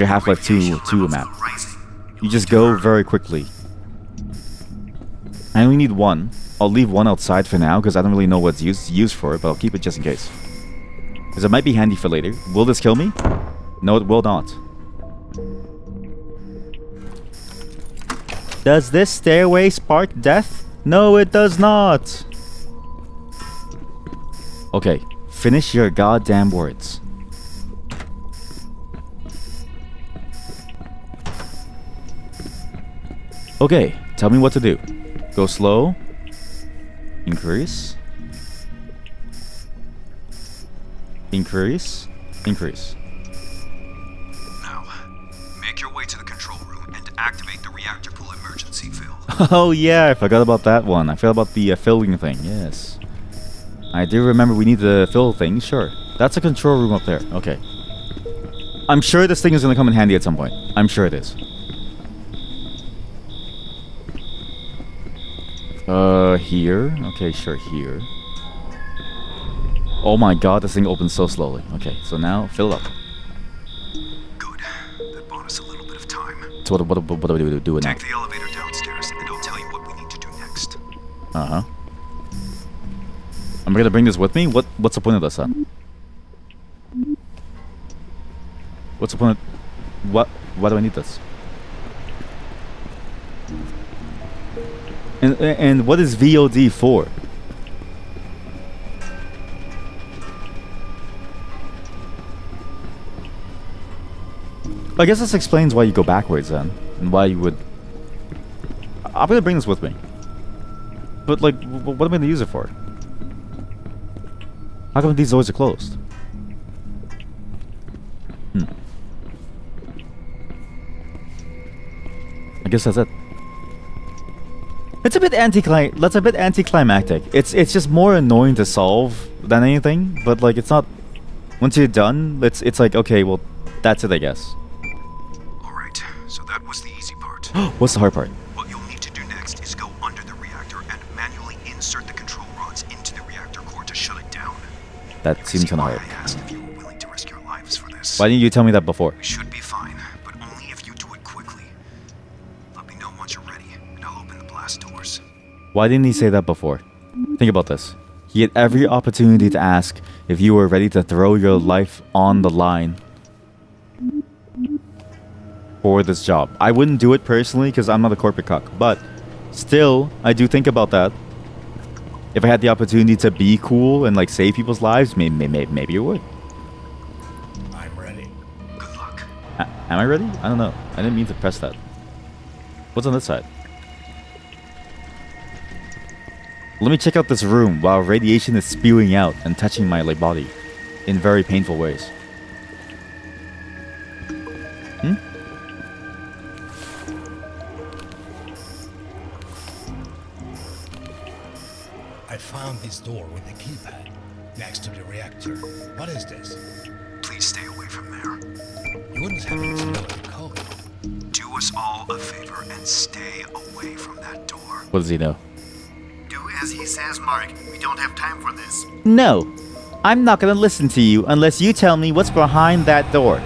Half-Life 2 map. You just go very quickly. I only need one. I'll leave one outside for now because I don't really know what's used for it, but I'll keep it just in case. Because it might be handy for later. Will this kill me? No, it will not. Does this stairway spark death? No, it does not. Okay, finish your goddamn words. Okay, tell me what to do. Go slow. Increase. Increase. Increase. Now, make your way to the control room and activate the reactor pool emergency fill. Oh yeah, I forgot about that one. I forgot about the filling thing, yes. I do remember we need the fill thing, sure. That's a control room up there, okay. I'm sure this thing is gonna come in handy at some point. I'm sure it is. Here? Okay, sure, here. Oh my god, this thing opens so slowly. Okay, so now, fill it up. Good. That bought us a little bit of time. So what do we do now? Take the elevator downstairs, and I'll tell you what we need to do next. Uh-huh. I'm gonna bring this with me? What's the point of this, then? What's the point of... Why do I need this? And what is VOD for? I guess this explains why you go backwards then, and why you would... I'm gonna bring this with me. But like, what am I gonna use it for? How come these doors are closed? I guess that's it. It's a bit anticlimactic. It's just more annoying to solve than anything. But like, it's not. Once you're done, it's like, okay, well, that's it, I guess. All right. So that was the easy part. What's the hard part? What you'll need to do next is go under the reactor and manually insert the control rods into the reactor core to shut it down. That seems kind of hard. I asked if you were willing to risk your lives for this. Why didn't you tell me that before? We should be fine, but only if you do it quickly. Let me know once you're ready, and I'll open the blast doors. Why didn't he say that before? Think about this. He had every opportunity to ask if you were ready to throw your life on the line for this job. I wouldn't do it personally because I'm not a corporate cuck, but still, I do think about that. If I had the opportunity to be cool and like save people's lives, maybe you would. I'm ready. Good luck. Am I ready? I don't know. I didn't mean to press that. What's on this side? Let me check out this room while radiation is spewing out and touching my like body in very painful ways. I found this door with the keypad next to the reactor. What is this? Please stay away from there. You wouldn't happen to know the code. Do us all a favor and stay away from that door. What does he know? Do as he says, Mark. We don't have time for this. No. I'm not gonna listen to you unless you tell me what's behind that door.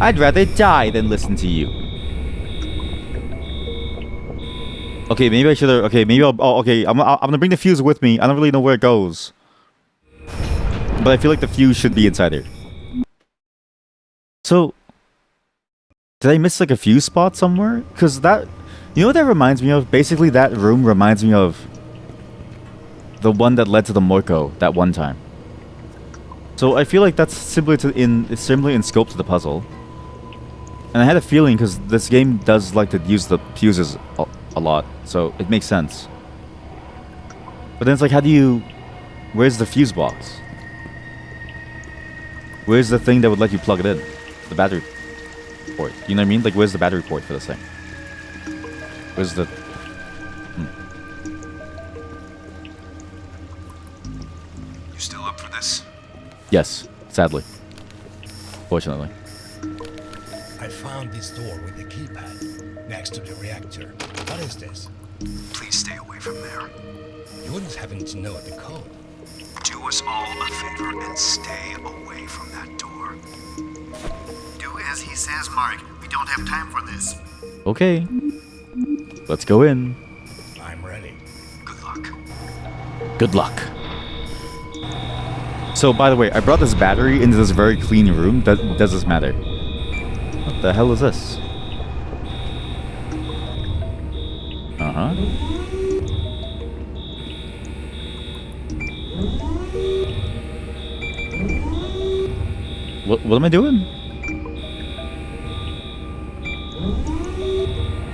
I'd rather die than listen to you. Okay, maybe I should have... Okay, maybe I'll... Oh, okay, I'm gonna bring the fuse with me. I don't really know where it goes. But I feel like the fuse should be inside here. So... Did I miss like a fuse spot somewhere? Because that... You know what that reminds me of? Basically, that room reminds me of... the one that led to the Moiko that one time. So I feel like that's similar in scope to the puzzle. And I had a feeling because this game does like to use the fuses a lot, so it makes sense. But then it's like, how do you... Where's the fuse box? Where's the thing that would let you plug it in? The battery port. You know what I mean? Like, where's the battery port for this thing? Where's the... You still up for this? Yes, sadly. Fortunately. I found this door with the keypad next to the reactor. What is this? Please stay away from there. You wouldn't happen to know the code. Do us all a favor and stay away from that door. Do as he says, Mark. We don't have time for this. Okay. Let's go in. I'm ready. Good luck. Good luck. So, by the way, I brought this battery into this very clean room. Does this matter? What the hell is this? Uh-huh. What am I doing?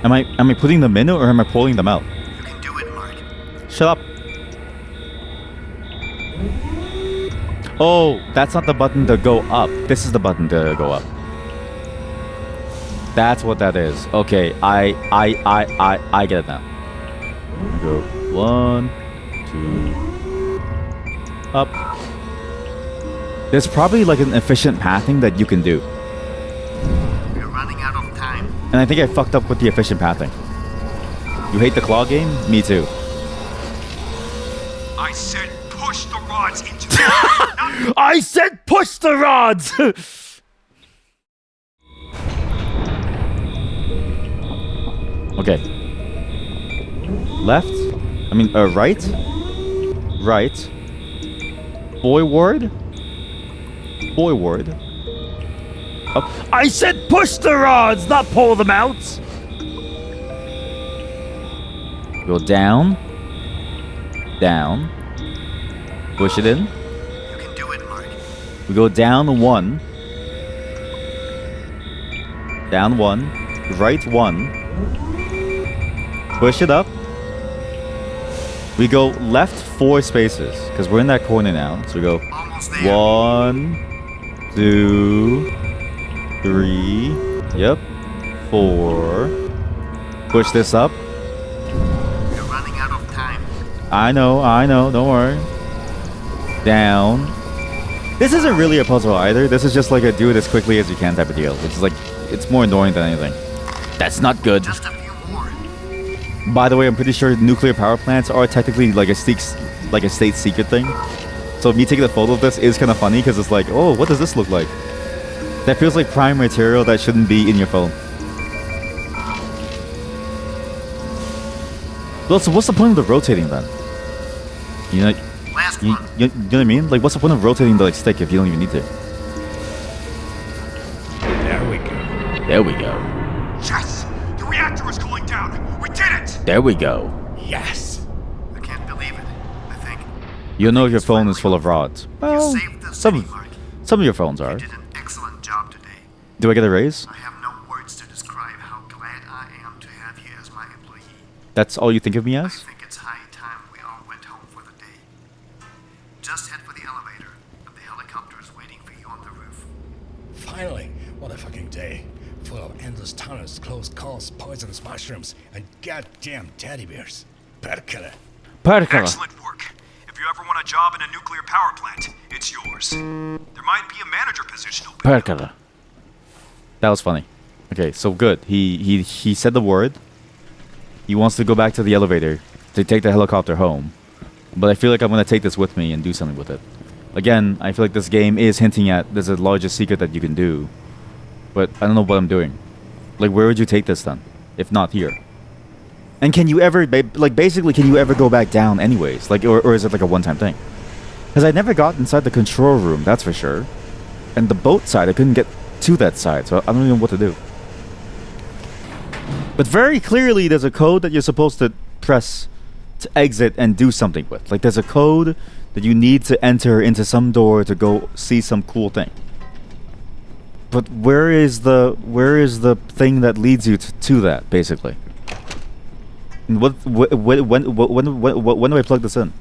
Am I putting them in or am I pulling them out? You can do it, Mark. Shut up. Oh, that's not the button to go up. This is the button to go up. That's what that is. Okay, I get it now. Go 1, 2, up. There's probably like an efficient pathing that you can do. We're running out of time. And I think I fucked up with the efficient pathing. You hate the claw game? Me too. I said push the rods into the I said push the rods! Okay. Left. I mean, right. Right. Forward. Forward. Up. I said push the rods, not pull them out! Go down. Down. Push it in. You can do it, Mark. We go down 1. Down 1. Right 1. Push it up. We go left 4 spaces because we're in that corner now. So we go 1, 2, 3. Yep. 4. Push this up. We're running out of time. I know. Don't worry. Down. This isn't really a puzzle either. This is just like a do it as quickly as you can type of deal. Which is like, it's more annoying than anything. That's not good. Just a few more. By the way, I'm pretty sure nuclear power plants are technically like a state secret thing. So me taking a photo of this is kind of funny because it's like, oh, what does this look like? That feels like prime material that shouldn't be in your phone. Well, so what's the point of the rotating then? You know, you know what I mean? Like, what's the point of rotating the like stick if you don't even need to? There we go. There we go. Yes! The reactor is cooling down! We did it! There we go. Yes. I can't believe it. I think You know your phone is full of rods. Well, saved the city, Mark. some of your phones are. You did an excellent job today. Do I get a raise? I have no words to describe how glad I am to have you as my employee. That's all you think of me I as? think it's high time we all went home for the day. Just head for the elevator, and the helicopter is waiting for you on the roof. Finally, what a fucking day. Full of endless tunnels, close calls, poisonous mushrooms, and goddamn teddy bears. Perkele. Perkele. Excellent work. If you ever want a job in a nuclear power plant, it's yours. There might be a manager position open. Perkele. That was funny. Okay, so good. He said the word. He wants to go back to the elevator to take the helicopter home. But I feel like I'm going to take this with me and do something with it. Again, I feel like this game is hinting at there's a larger secret that you can do. But I don't know what I'm doing. Like, where would you take this then? If not here? And can you ever, basically, can you ever go back down anyways? Like, or is it like a one-time thing? Because I never got inside the control room, that's for sure. And the boat side, I couldn't get to that side, so I don't even know what to do. But very clearly, there's a code that you're supposed to press to exit and do something with. Like, there's a code that you need to enter into some door to go see some cool thing. But where is the thing that leads you to that, basically? And when do I plug this in?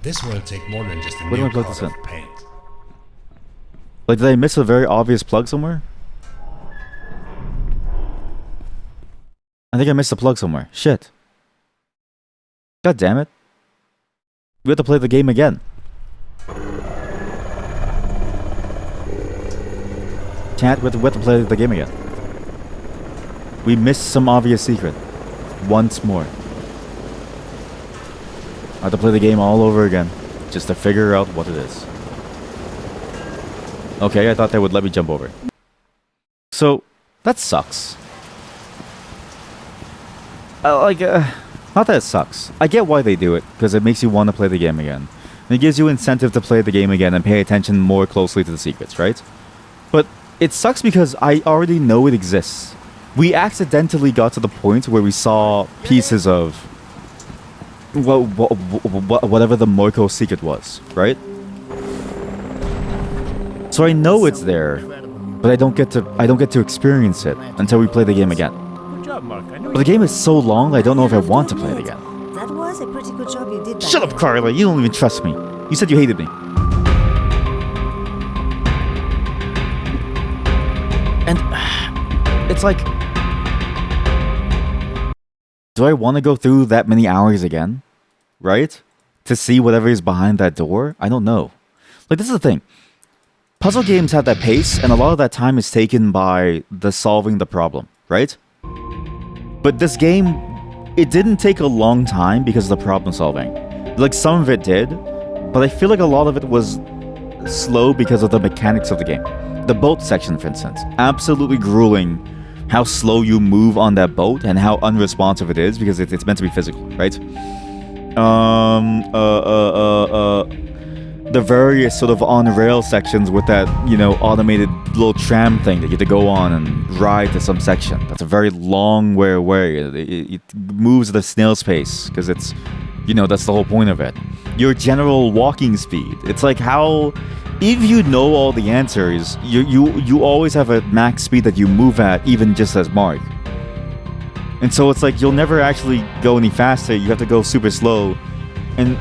This will take more than just a When do new I plug coat this in? of paint. Like, did I miss a very obvious plug somewhere? I think I missed a plug somewhere. Shit. God damn it. We have to play the game again. Chat, we have to play the game again. We missed some obvious secret. Once more. I have to play the game all over again. Just to figure out what it is. Okay, I thought they would let me jump over. So, that sucks. Not that it sucks. I get why they do it, because it makes you want to play the game again. And it gives you incentive to play the game again and pay attention more closely to the secrets, right? But it sucks because I already know it exists. we accidentally got to the point where we saw pieces of whatever the Moiko secret was, right? So I know it's there, but I don't get to experience it until we play the game again. Good job, Mark. I know But the game is so long, I don't know if I want to play it again. That was a pretty good job you did back Shut up, then. Carla. You don't even trust me. You said you hated me. And it's like, do I want to go through that many hours again? Right? To see whatever is behind that door? I don't know. Like, this is the thing. Puzzle games have that pace, and a lot of that time is taken by the solving the problem, right? But this game, it didn't take a long time because of the problem solving. Like, some of it did, but I feel like a lot of it was slow because of the mechanics of the game. The boat section, for instance. Absolutely grueling how slow you move on that boat and how unresponsive it is because it's meant to be physical, right? The various sort of on-rail sections with that, you know, automated little tram thing that you have to go on and ride to some section. That's a very long way away. It moves at a snail's pace because it's, you know, that's the whole point of it. Your general walking speed. It's like how, if you know all the answers, you always have a max speed that you move at, even just as Mark. And so it's like you'll never actually go any faster. You have to go super slow. And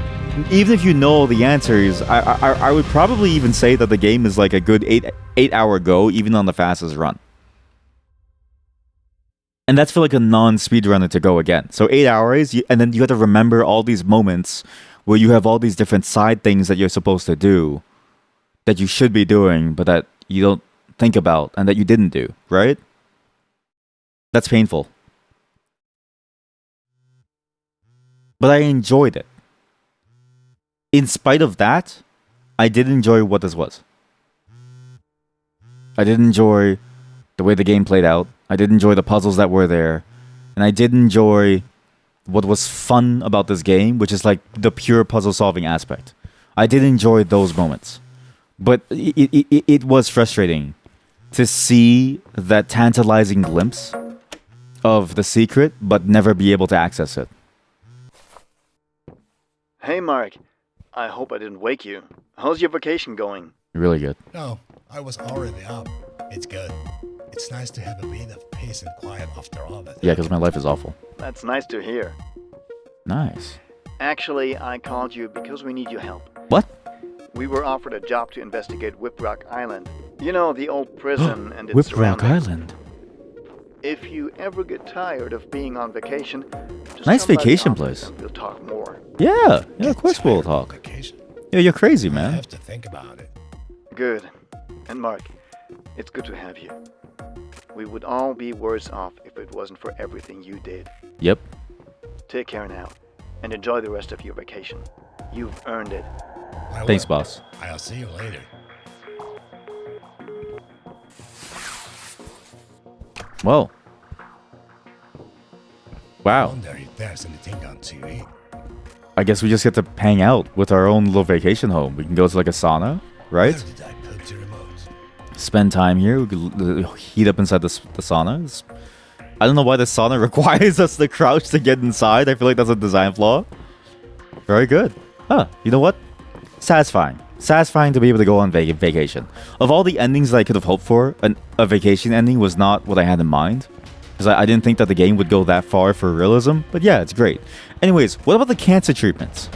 even if you know all the answers, I would probably even say that the game is like a good 8-hour go, even on the fastest run. And that's for like a non-speedrunner to go again. So 8 hours, and then you have to remember all these moments where you have all these different side things that you're supposed to do, that you should be doing, but that you don't think about, and that you didn't do, right? That's painful. But I enjoyed it. In spite of that, I did enjoy what this was. I did enjoy the way the game played out. I did enjoy the puzzles that were there. And I did enjoy what was fun about this game, which is like the pure puzzle solving aspect. I did enjoy those moments. But it was frustrating to see that tantalizing glimpse of the secret, but never be able to access it. Hey, Mark. I hope I didn't wake you. How's your vacation going? Really good. No, I was already up. It's good. It's nice to have a bit of peace and quiet after all that. Yeah, because my life is awful. That's nice to hear. Nice. Actually, I called you because we need your help. What? We were offered a job to investigate Whiprock Island. You know, the old prison and its Whiprock surroundings. Island. If you ever get tired of being on vacation, just Nice come by the vacation office place. and we'll talk more. Yeah, of course we'll talk. Vacation. Yeah, you're crazy, I man. have to think about it. Good. And Mark, it's good to have you. We would all be worse off if it wasn't for everything you did. Yep. Take care now, and enjoy the rest of your vacation. You've earned it. I Thanks, will. boss. I'll see you later. Whoa. Wow. Wonder if there's anything on TV. I guess we just get to hang out with our own little vacation home. We can go to like a sauna, right? Where did I put the remote? Spend time here. We could heat up inside the sauna. I don't know why the sauna requires us to crouch to get inside. I feel like that's a design flaw. Very good. Huh. You know what? Satisfying. Satisfying to be able to go on vacation. Of all the endings that I could have hoped for, a vacation ending was not what I had in mind. Because I didn't think that the game would go that far for realism. But yeah, it's great. Anyways, what about the cancer treatments?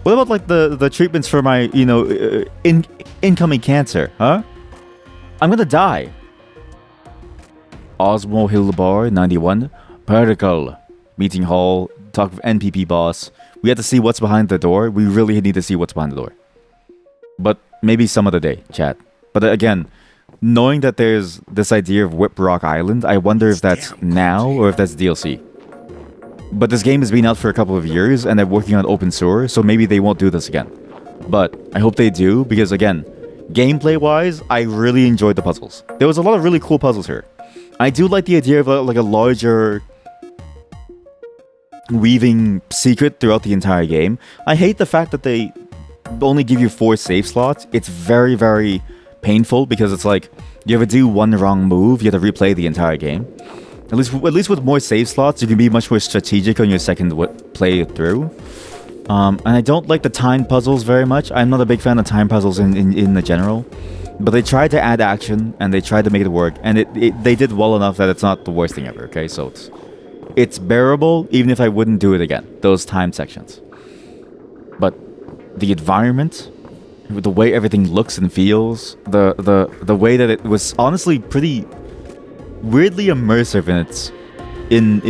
What about like the treatments for my, you know, incoming cancer, huh? I'm gonna die. Osmo Hillbar 91. Particle. Meeting hall. Talk with NPP boss. We have to see what's behind the door. We really need to see what's behind the door. But maybe some other day, chat. But again, knowing that there's this idea of Whiprock Island, I wonder if that's now or if that's DLC. But this game has been out for a couple of years and they're working on open source, so maybe they won't do this again. But I hope they do, because again, gameplay-wise, I really enjoyed the puzzles. There was a lot of really cool puzzles here. I do like the idea of like a larger weaving secret throughout the entire game. I hate the fact that they only give you 4 save slots. It's very, very painful because it's like, You ever do one wrong move, you have to replay the entire game. At least with more save slots, you can be much more strategic on your second play through. And I don't like the time puzzles very much. I'm not a big fan of time puzzles in the general. But they tried to add action, and they tried to make it work, and they did well enough that it's not the worst thing ever, okay? So it's bearable, even if I wouldn't do it again, those time sections. But the environment, the way everything looks and feels, the way that it was honestly pretty weirdly immersive in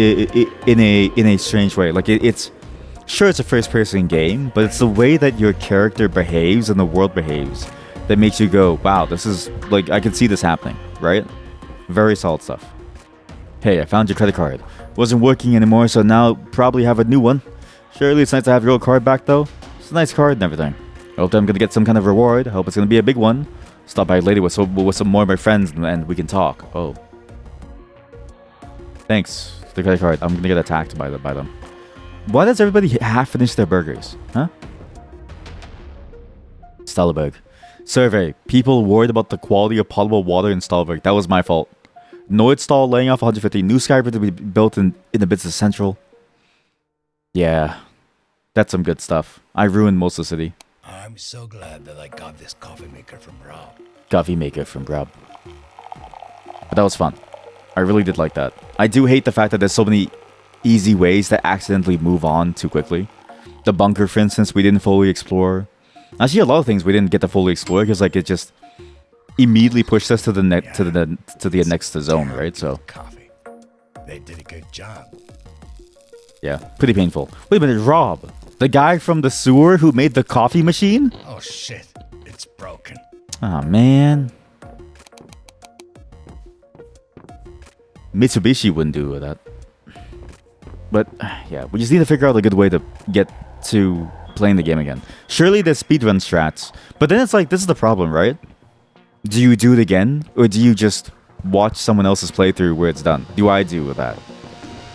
a strange way. Like it's sure it's a first-person game, but it's the way that your character behaves and the world behaves that makes you go, wow, this is, like, I can see this happening, right? Very solid stuff. Hey, I found your credit card. Wasn't working anymore, so now probably have a new one. Surely it's nice to have your old card back, though. It's a nice card and everything. I hope that I'm gonna get some kind of reward. I hope it's gonna be a big one. Stop by later with some more of my friends and we can talk. Oh. Thanks. The credit card. I'm gonna get attacked by them. Why does everybody half finish their burgers? Huh? Stahlberg. Survey. People worried about the quality of potable water in Stahlberg. That was my fault. Nordstall laying off 150. New skyscraper to be built in the business central. Yeah. That's some good stuff. I ruined most of the city. I'm so glad that I got this coffee maker from Rob. Coffee maker from Rob. But that was fun. I really did like that. I do hate the fact that there's so many easy ways to accidentally move on too quickly. The bunker, for instance, we didn't fully explore. Actually, a lot of things we didn't get to fully explore because like it just immediately pushed us to the next zone, right? So coffee. They did a good job. Yeah, pretty painful. Wait a minute, Rob, the guy from the sewer who made the coffee machine? Oh shit, it's broken. Oh man. Mitsubishi wouldn't do that. But yeah, we just need to figure out a good way to get to playing the game again. Surely there's speedrun strats. But then it's like, this is the problem, right? Do you do it again? Or do you just watch someone else's playthrough where it's done? Do I do that?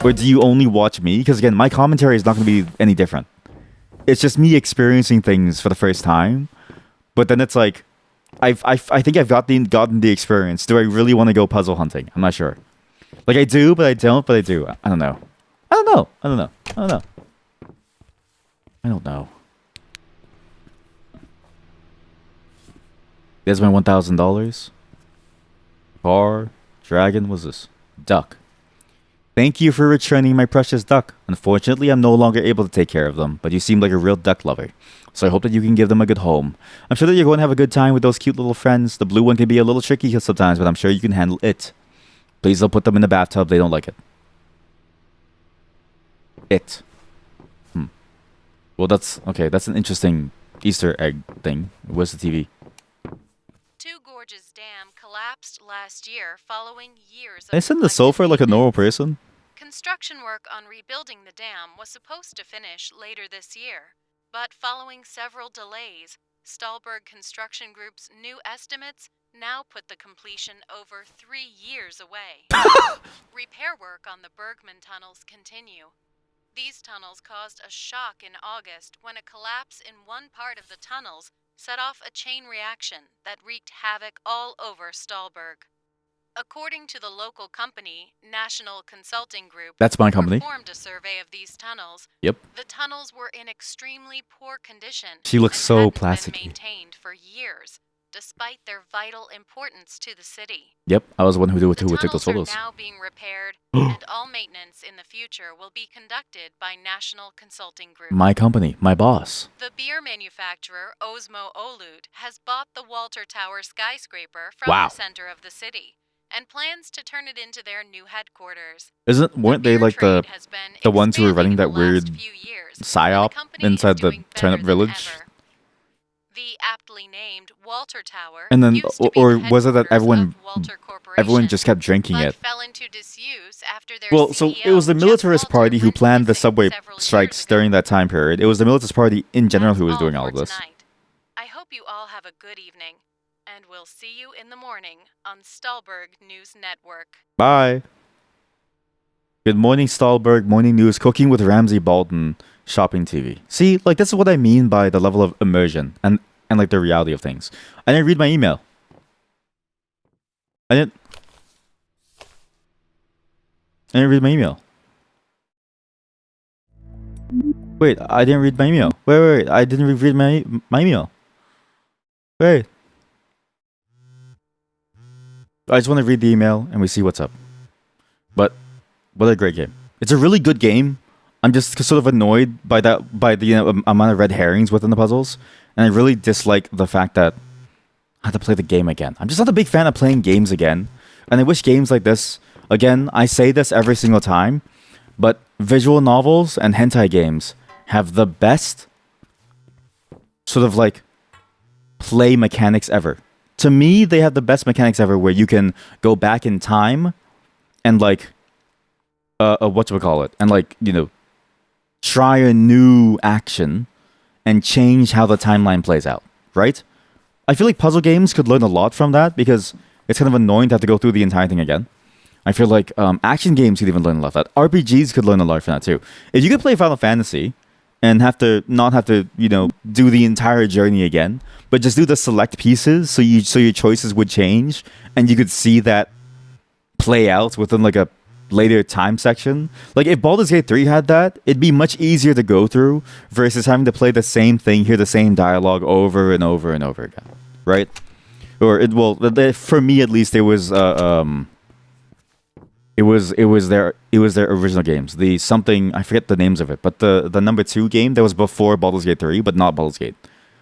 Or do you only watch me? Because again, my commentary is not going to be any different. It's just me experiencing things for the first time. But then it's like, I think I've gotten the experience. Do I really want to go puzzle hunting? I'm not sure. Like I do, but I don't, but I do. I don't know. I don't know. I don't know. I don't know. I don't know. There's my $1,000. Car. Dragon. What's this? Duck. Thank you for returning my precious duck. Unfortunately, I'm no longer able to take care of them, but you seem like a real duck lover. So I hope that you can give them a good home. I'm sure that you're going to have a good time with those cute little friends. The blue one can be a little tricky sometimes, but I'm sure you can handle it. Please don't put them in the bathtub. They don't like it. Well, that's... Okay, that's an interesting Easter egg thing. Where's the TV? Two Gorges Dam collapsed last year following years of... Can I sit in the sofa like a normal person? Construction work on rebuilding the dam was supposed to finish later this year, but following several delays, Stahlberg Construction Group's new estimates now put the completion over 3 years away. Repair work on the Bergman tunnels continue. These tunnels caused a shock in August when a collapse in one part of the tunnels set off a chain reaction that wreaked havoc all over Stahlberg. According to the local company, National Consulting Group, that's my company, performed a survey of these tunnels. Yep. The tunnels were in extremely poor condition. She looks so plasticky. Been maintained for years, despite their vital importance to the city. Yep, I was the one who took those photos. Are now being repaired, and all maintenance in the future will be conducted by National Consulting Group. My company, my boss. The beer manufacturer Osmo Olut has bought the Walter Tower skyscraper from the center of the city and plans to turn it into their new headquarters. Weren't they like the ones who were running that weird psyop inside the Turnip Village? The aptly named Walter Tower, and then, or was it that everyone just kept drinking it? Fell into disuse after their well, so it was the militarist party who planned the subway strikes during that time period. It was the militarist party in general who was doing all of this. I hope you all have a good evening, and we'll see you in the morning on Stahlberg News Network. Bye. Good morning, Stahlberg. Morning news. Cooking with Ramsay Bolton. Shopping TV. See, like, this is what I mean by the level of immersion and like the reality of things. I didn't read my email. I didn't read my email. Wait, I didn't read my email. Wait. I didn't read my email. Wait. I just want to read the email and we see what's up. But what a great game. It's a really good game. I'm just sort of annoyed by the amount of red herrings within the puzzles, and I really dislike the fact that I have to play the game again. I'm just not a big fan of playing games again, and I wish games like this. Again, I say this every single time, but visual novels and hentai games have the best sort of like play mechanics ever. To me, they have the best mechanics ever, where you can go back in time and like whatchamacallit, and like, you know, try a new action and change how the timeline plays out, right? I feel like puzzle games could learn a lot from that, because it's kind of annoying to have to go through the entire thing again. I feel like action games could even learn a lot from that. RPGs could learn a lot from that too. If you could play Final Fantasy and not have to, you know, do the entire journey again, but just do the select pieces, so your choices would change and you could see that play out within like a later time section. Like if Baldur's Gate 3 had that, it'd be much easier to go through versus having to play the same thing, hear the same dialogue over and over and over again, right? Or for me at least, it was their original games. The something, I forget the names of it, but the number 2 game that was before Baldur's Gate 3, but not Baldur's Gate,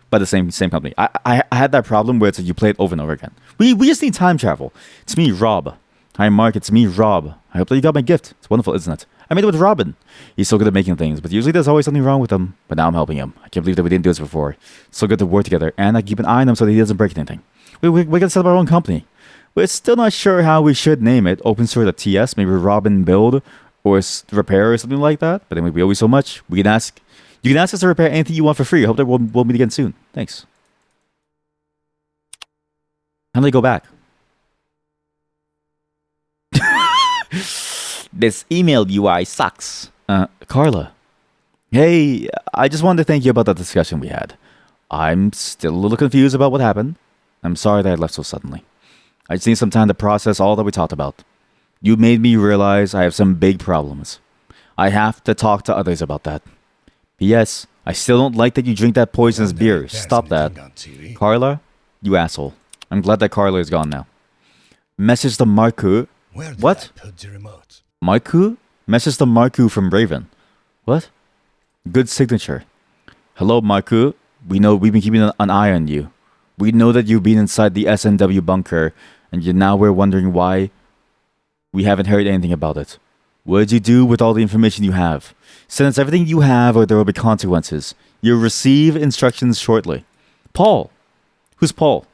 by the same company. I had that problem where it's like you play it over and over again. We just need time travel. It's me, Rob. Hi, Mark. It's me, Rob. I hope that you got my gift. It's wonderful, isn't it? I made it with Robin. He's so good at making things, but usually there's always something wrong with him. But now I'm helping him. I can't believe that we didn't do this before. So good to work together, and I keep an eye on him so that he doesn't break anything. We're gonna set up our own company. We're still not sure how we should name it. Open source TS, maybe Robin Build or Repair or something like that. But anyway, we owe you so much. You can ask us to repair anything you want for free. I hope that we'll meet again soon. Thanks. How do they go back? This email UI sucks. Carla. Hey, I just wanted to thank you about that discussion we had. I'm still a little confused about what happened. I'm sorry that I left so suddenly. I just need some time to process all that we talked about. You made me realize I have some big problems. I have to talk to others about that. P.S. I still don't like that you drink that poisonous beer. Stop that. Carla, you asshole. I'm glad that Carla is gone now. Message to Marku. What? Marku? Message to Marku from Raven. What? Good signature. Hello, Marku. We know we've been keeping an eye on you. We know that you've been inside the SNW bunker, and now we're wondering why we haven't heard anything about it. What did you do with all the information you have? Send us everything you have, or there will be consequences. You'll receive instructions shortly. Paul. Who's Paul?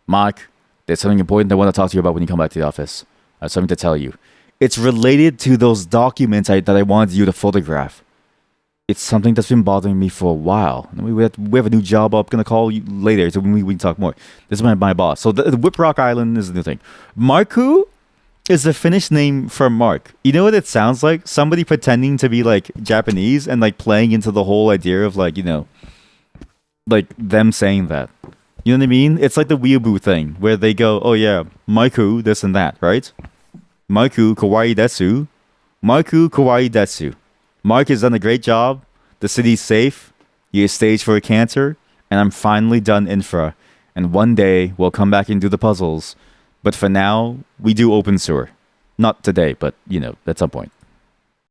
Mark. There's something important I want to talk to you about when you come back to the office. I have something to tell you. It's related to those documents that I wanted you to photograph. It's something that's been bothering me for a while. We have a new job up. Gonna call you later so we can talk more. This is my boss. So the Whip Rock Island is the new thing. Marku is the Finnish name for Mark. You know what it sounds like? Somebody pretending to be like Japanese and like playing into the whole idea of like, you know, like them saying that. You know what I mean? It's like the weeaboo thing where they go, oh yeah, Marku, this and that, right? Marku kawaii desu. Marku kawaii desu. Mark has done a great job. The city's safe. He is staged for a cancer. And I'm finally done infra. And one day, we'll come back and do the puzzles. But for now, we do open sewer. Not today, but, you know, at some point.